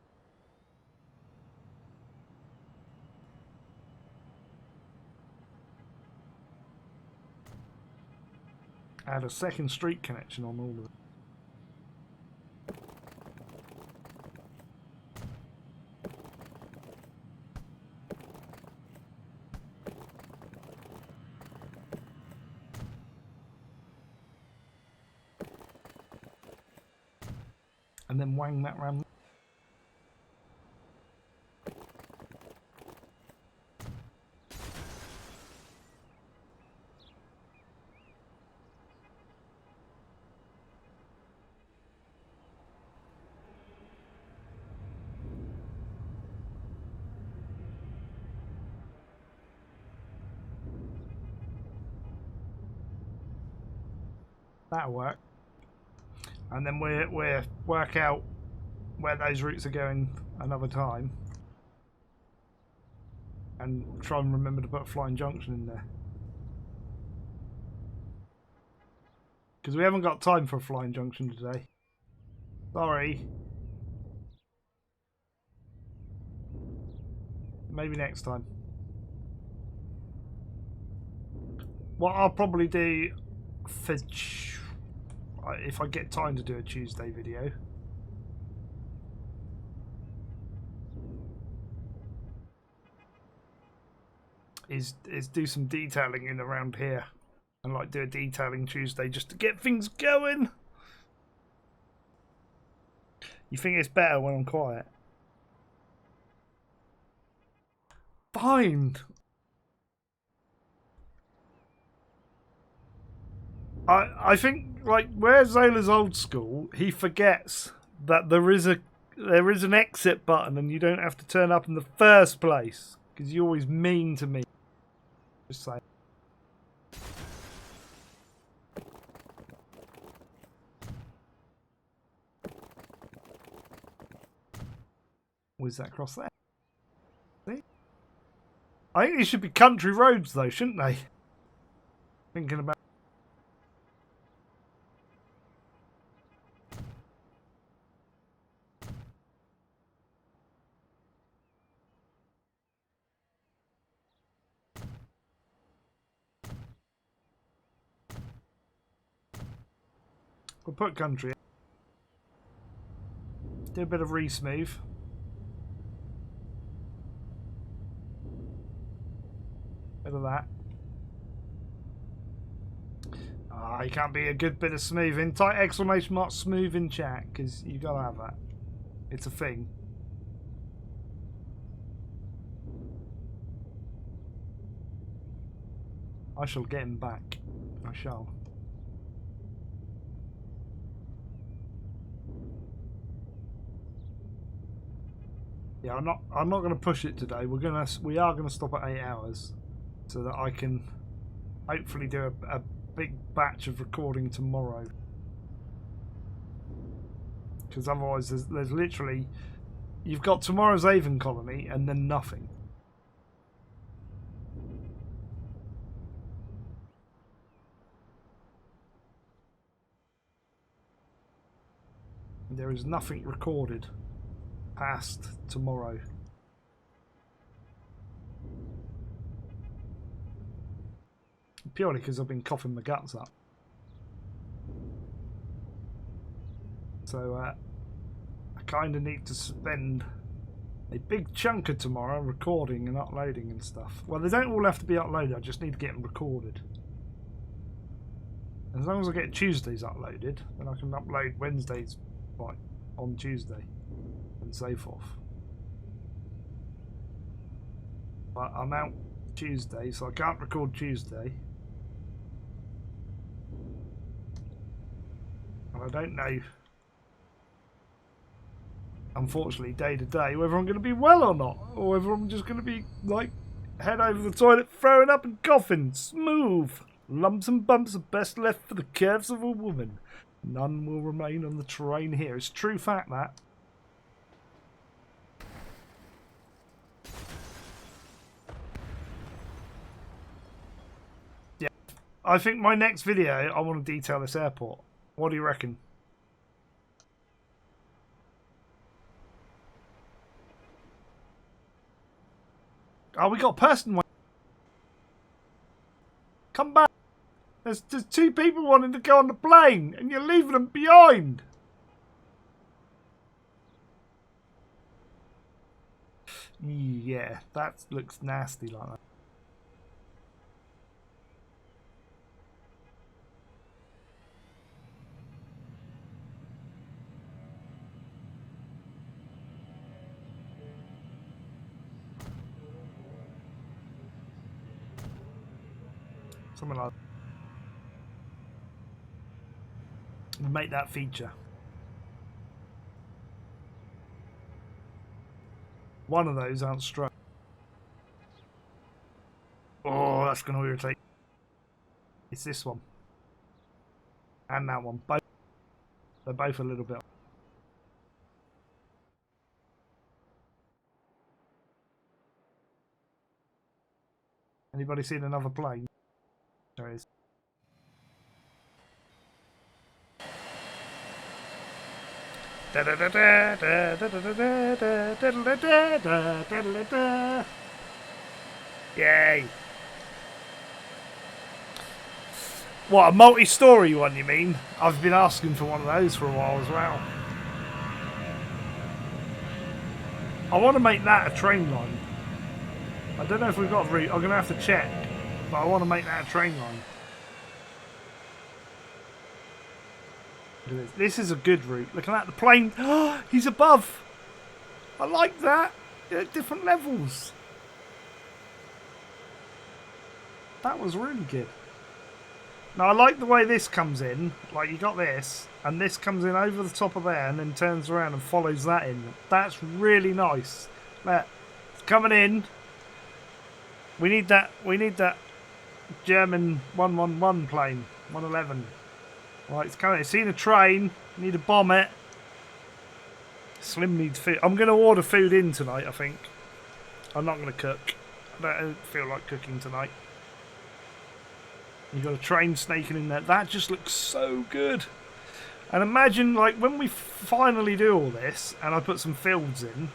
Add a second street connection on all of it. And then wang that round. That'll work. And then we'll work out where those routes are going another time. And try and remember to put a flying junction in there. Because we haven't got time for a flying junction today. Sorry. Maybe next time. What I'll probably do for if I get time to do a Tuesday video is do some detailing in around here and like do a detailing Tuesday just to get things going. You think it's better when I'm quiet? fine. I think, like, where Zola's old school, he forgets that there is an exit button and you don't have to turn up in the first place because you're always mean to me. Just say. Where's that across there? See? I think these should be country roads, though, shouldn't they? Thinking about. We'll put country. Do a bit of re-smooth. Bit of that. Ah, you can't be a good bit of smoothing. Type exclamation mark smooth in chat because you gotta have that. It's a thing. I shall get him back. I shall. Yeah, I'm not gonna push it today. We are gonna stop at 8 hours, so that I can hopefully do a big batch of recording tomorrow. Because otherwise, there's literally, you've got tomorrow's Avon Colony and then nothing. There is nothing recorded past tomorrow. Purely because I've been coughing my guts up. So I kind of need to spend a big chunk of tomorrow recording and uploading and stuff. Well, they don't all have to be uploaded, I just need to get them recorded. As long as I get Tuesdays uploaded, then I can upload Wednesdays like on Tuesday and so forth. But I'm out Tuesday, so I can't record Tuesday. And I don't know, unfortunately, day to day, whether I'm going to be well or not, or whether I'm just going to be like head over the toilet, throwing up and coughing. Smooth. Lumps and bumps are best left for the curves of a woman. None will remain on the terrain here. It's a true fact, that. Yeah. I think my next video, I want to detail this airport. What do you reckon? Oh, we got a person. Come back. There's two people wanting to go on the plane, and you're leaving them behind. Yeah, that looks nasty like that. Something like that. We'll make that feature. One of those aren't struck. Oh, that's going to irritate. It's this one. And that one. Both. They're both a little bit. Anybody seen another plane? There is. Yay! What, a multi-story one, you mean? I've been asking for one of those for a while as well. I want to make that a train line. I don't know if we've got a route. I'm going to have to check. But I want to make that a train line. This is a good route. Look at that. The plane. Oh, he's above. I like that. They're at different levels. That was really good. Now I like the way this comes in. Like you got this, and this comes in over the top of there, and then turns around and follows that in. That's really nice. Look, it's coming in. We need that. We need that German 111 plane, 111. Right, it's coming. It's seen a train. Need to bomb it. Slim needs food. I'm going to order food in tonight, I think. I'm not going to cook. I don't feel like cooking tonight. You've got a train snaking in there. That just looks so good. And imagine, like, when we finally do all this, and I put some fields in,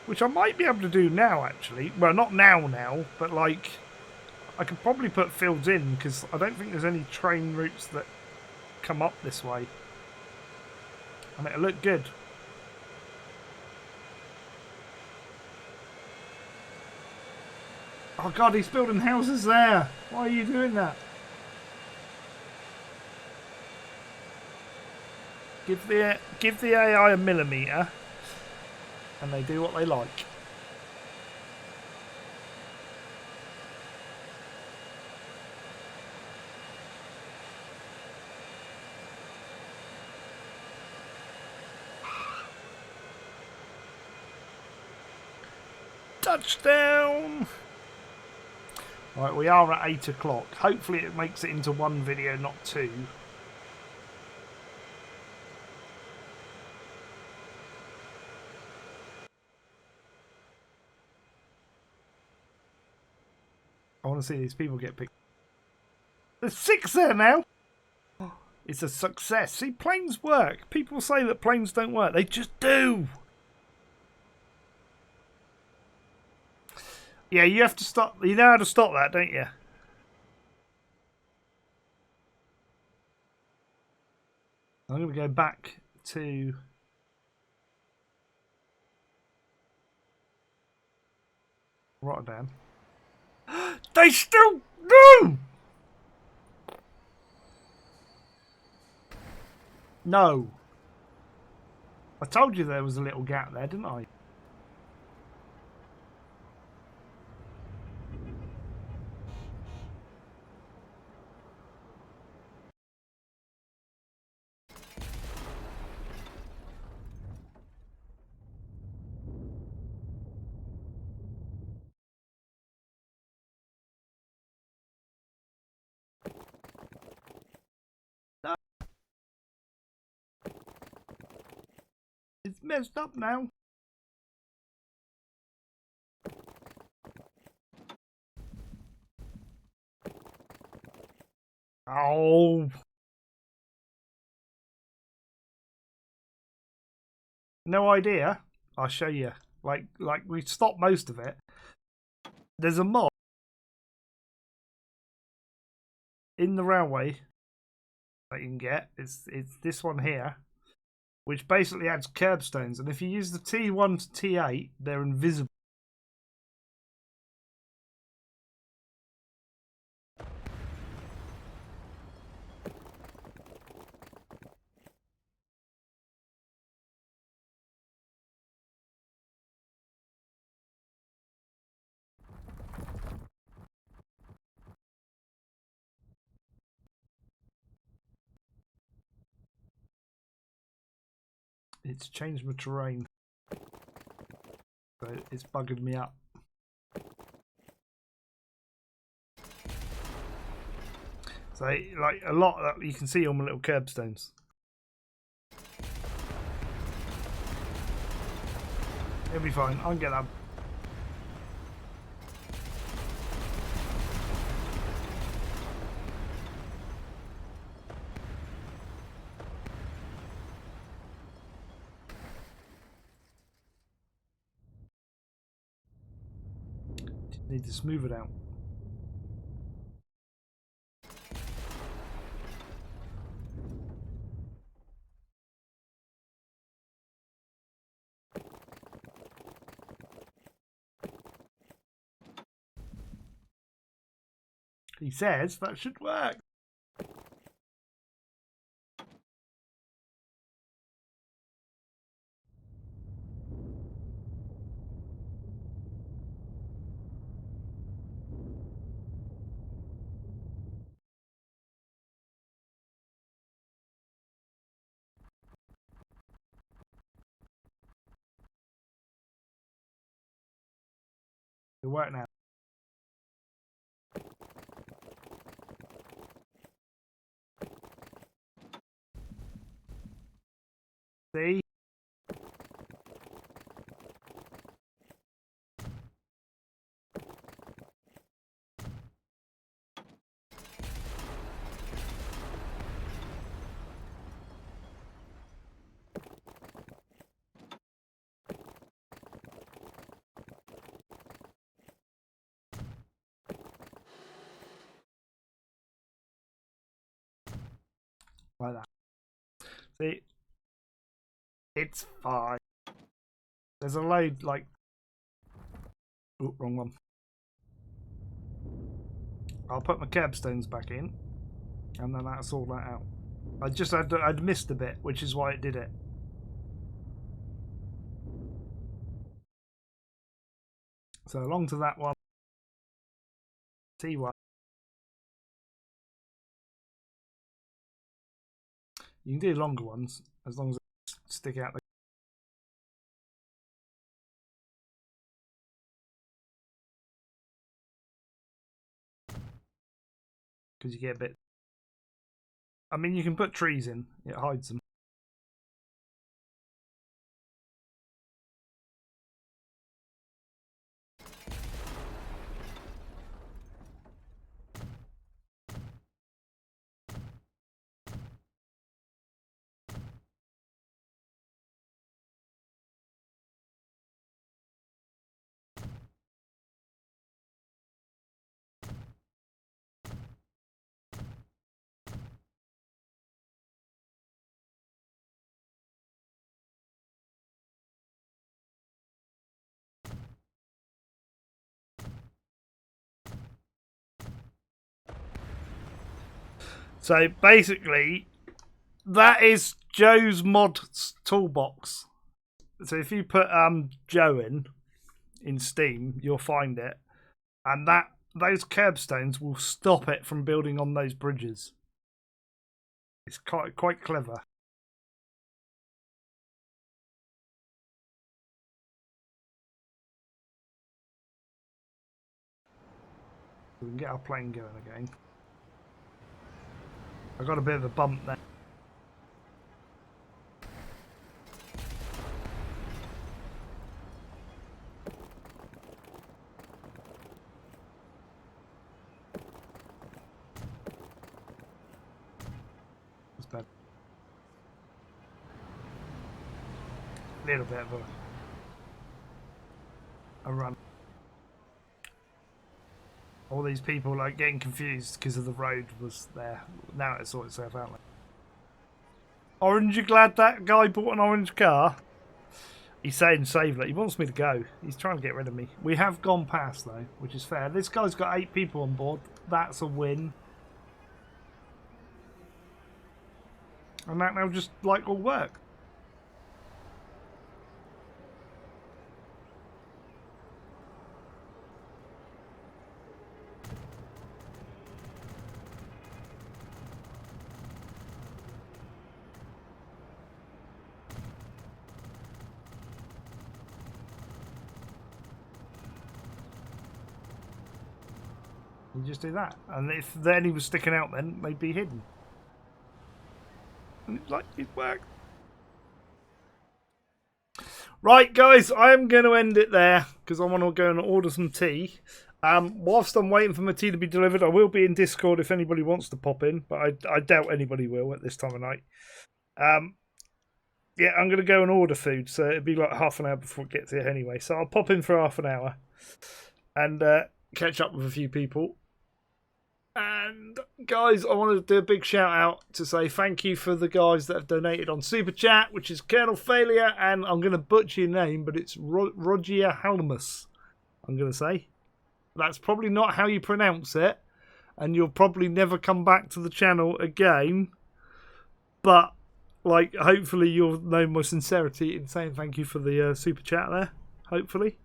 which I might be able to do now, actually. Well, not now, but, like, I could probably put fields in, because I don't think there's any train routes that come up this way. And it'll look good. Oh god, he's building houses there. Why are you doing that? Give the AI a millimetre, and they do what they like. Touchdown! Right, we are at 8 o'clock. Hopefully it makes it into one video, not two. I want to see these people get picked. There's 6 there now! It's a success. See, planes work. People say that planes don't work. They just do! Yeah, you have to stop. You know how to stop that, don't you? I'm going to go back to Rotterdam. They still do! No. I told you there was a little gap there, didn't I? No. It's messed up now. Oh. No idea. I'll show you. Like we stopped most of it. There's a mod in the railway that you can get. It's this one here, which basically adds curbstones, and if you use the T1 to T8, they're invisible. It's changed my terrain, so it's buggered me up. So, like, a lot that you can see on my little curbstones. It'll be fine. I can get that. Need to smooth it out. He says that should work. It'll work now. See? Like that. See? It's fine. There's a load like... Oh, wrong one. I'll put my curbstones back in, and then that'll sort that out. I'd missed a bit, which is why it did it. So along to that one. T1. You can do longer ones as long as they stick out the... Because you get a bit... I mean, you can put trees in. It hides them. So basically, that is Joe's mod toolbox. So if you put Joe in Steam, you'll find it, and those curbstones will stop it from building on those bridges. It's quite clever. We can get our plane going again. I got a bit of a bump there. That's bad. A little bit of a run. All these people like getting confused because of the road was there. Now it sorted itself out. Orange, you glad that guy bought an orange car? He's saying save it. He wants me to go. He's trying to get rid of me. We have gone past though, which is fair. This guy's got 8 people on board. That's a win. And that now just like all work. You just do that, and if then he was sticking out, then they'd be hidden. And it's like it worked. Right, guys, I am going to end it there because I want to go and order some tea. Whilst I'm waiting for my tea to be delivered, I will be in Discord if anybody wants to pop in, but I doubt anybody will at this time of night. Yeah, I'm going to go and order food, so it'll be like half an hour before it gets here anyway. So I'll pop in for half an hour and catch up with a few people. And guys, I wanted to do a big shout out to say thank you for the guys that have donated on Super Chat, which is Colonel Failure, and I'm going to butcher your name, but it's Roger Halmus, I'm going to say. That's probably not how you pronounce it, and you'll probably never come back to the channel again, but like hopefully you'll know my sincerity in saying thank you for the Super Chat there, hopefully.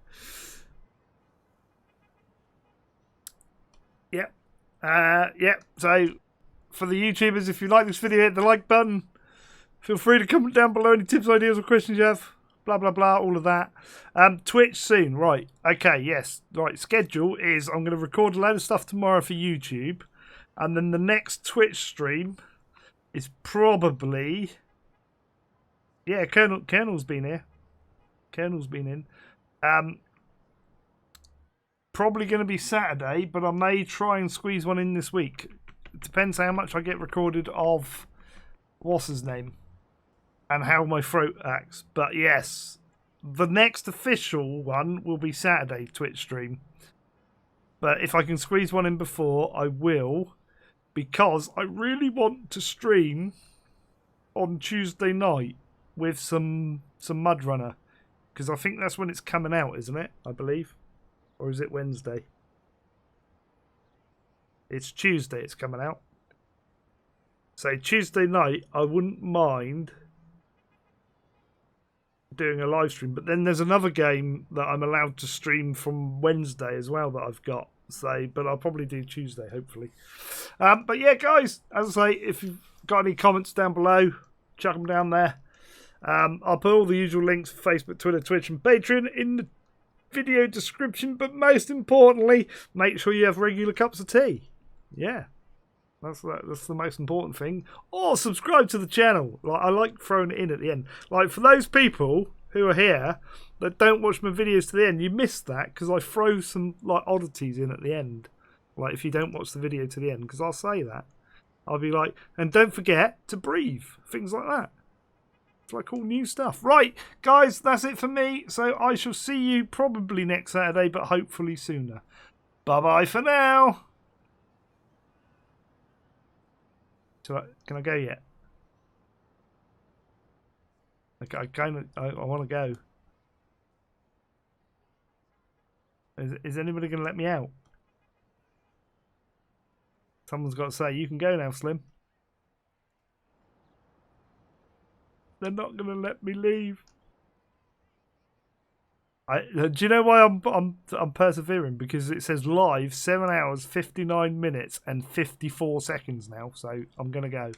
Yep. So for the YouTubers, if you like this video, hit the like button. Feel free to comment down below any tips, ideas, or questions you have. blah, blah, blah, all of that. Twitch soon, right. Okay, yes. Right, schedule is I'm going to record a load of stuff tomorrow for YouTube. And then the next Twitch stream is probably... Yeah, Colonel's been here. Colonel's been in. Probably going to be Saturday, but I may try and squeeze one in this week. It depends how much I get recorded of what's his name and how my throat acts. But yes, the next official one will be Saturday Twitch stream. But if I can squeeze one in before, I will, because I really want to stream on Tuesday night with some Mud Runner, because I think that's when it's coming out, isn't it? I believe. Or is it Wednesday? It's Tuesday it's coming out. So Tuesday night, I wouldn't mind doing a live stream. But then there's another game that I'm allowed to stream from Wednesday as well that I've got. So, but I'll probably do Tuesday, hopefully. But yeah, guys, as I say, if you've got any comments down below, chuck them down there. I'll put all the usual links for Facebook, Twitter, Twitch, and Patreon in the video description, but most importantly, make sure you have regular cups of tea. Yeah, that's the most important thing. Or subscribe to the channel. Like, I like throwing it in at the end. Like, for those people who are here that don't watch my videos to the end, you missed that because I throw some like oddities in at the end. Like, if you don't watch the video to the end, because I'll say that. I'll be like, and don't forget to breathe. Things like that. Like all new stuff. Right, guys, that's it for me. So I shall see you probably next Saturday, but hopefully sooner. Bye-bye for now. Can I go yet? Okay, I want to go. Is anybody going to let me out? Someone's got to say, you can go now, Slim. They're not going to let me leave. Do you know why I'm persevering? Because it says live 7 hours, 59 minutes, and 54 seconds now. So I'm going to go.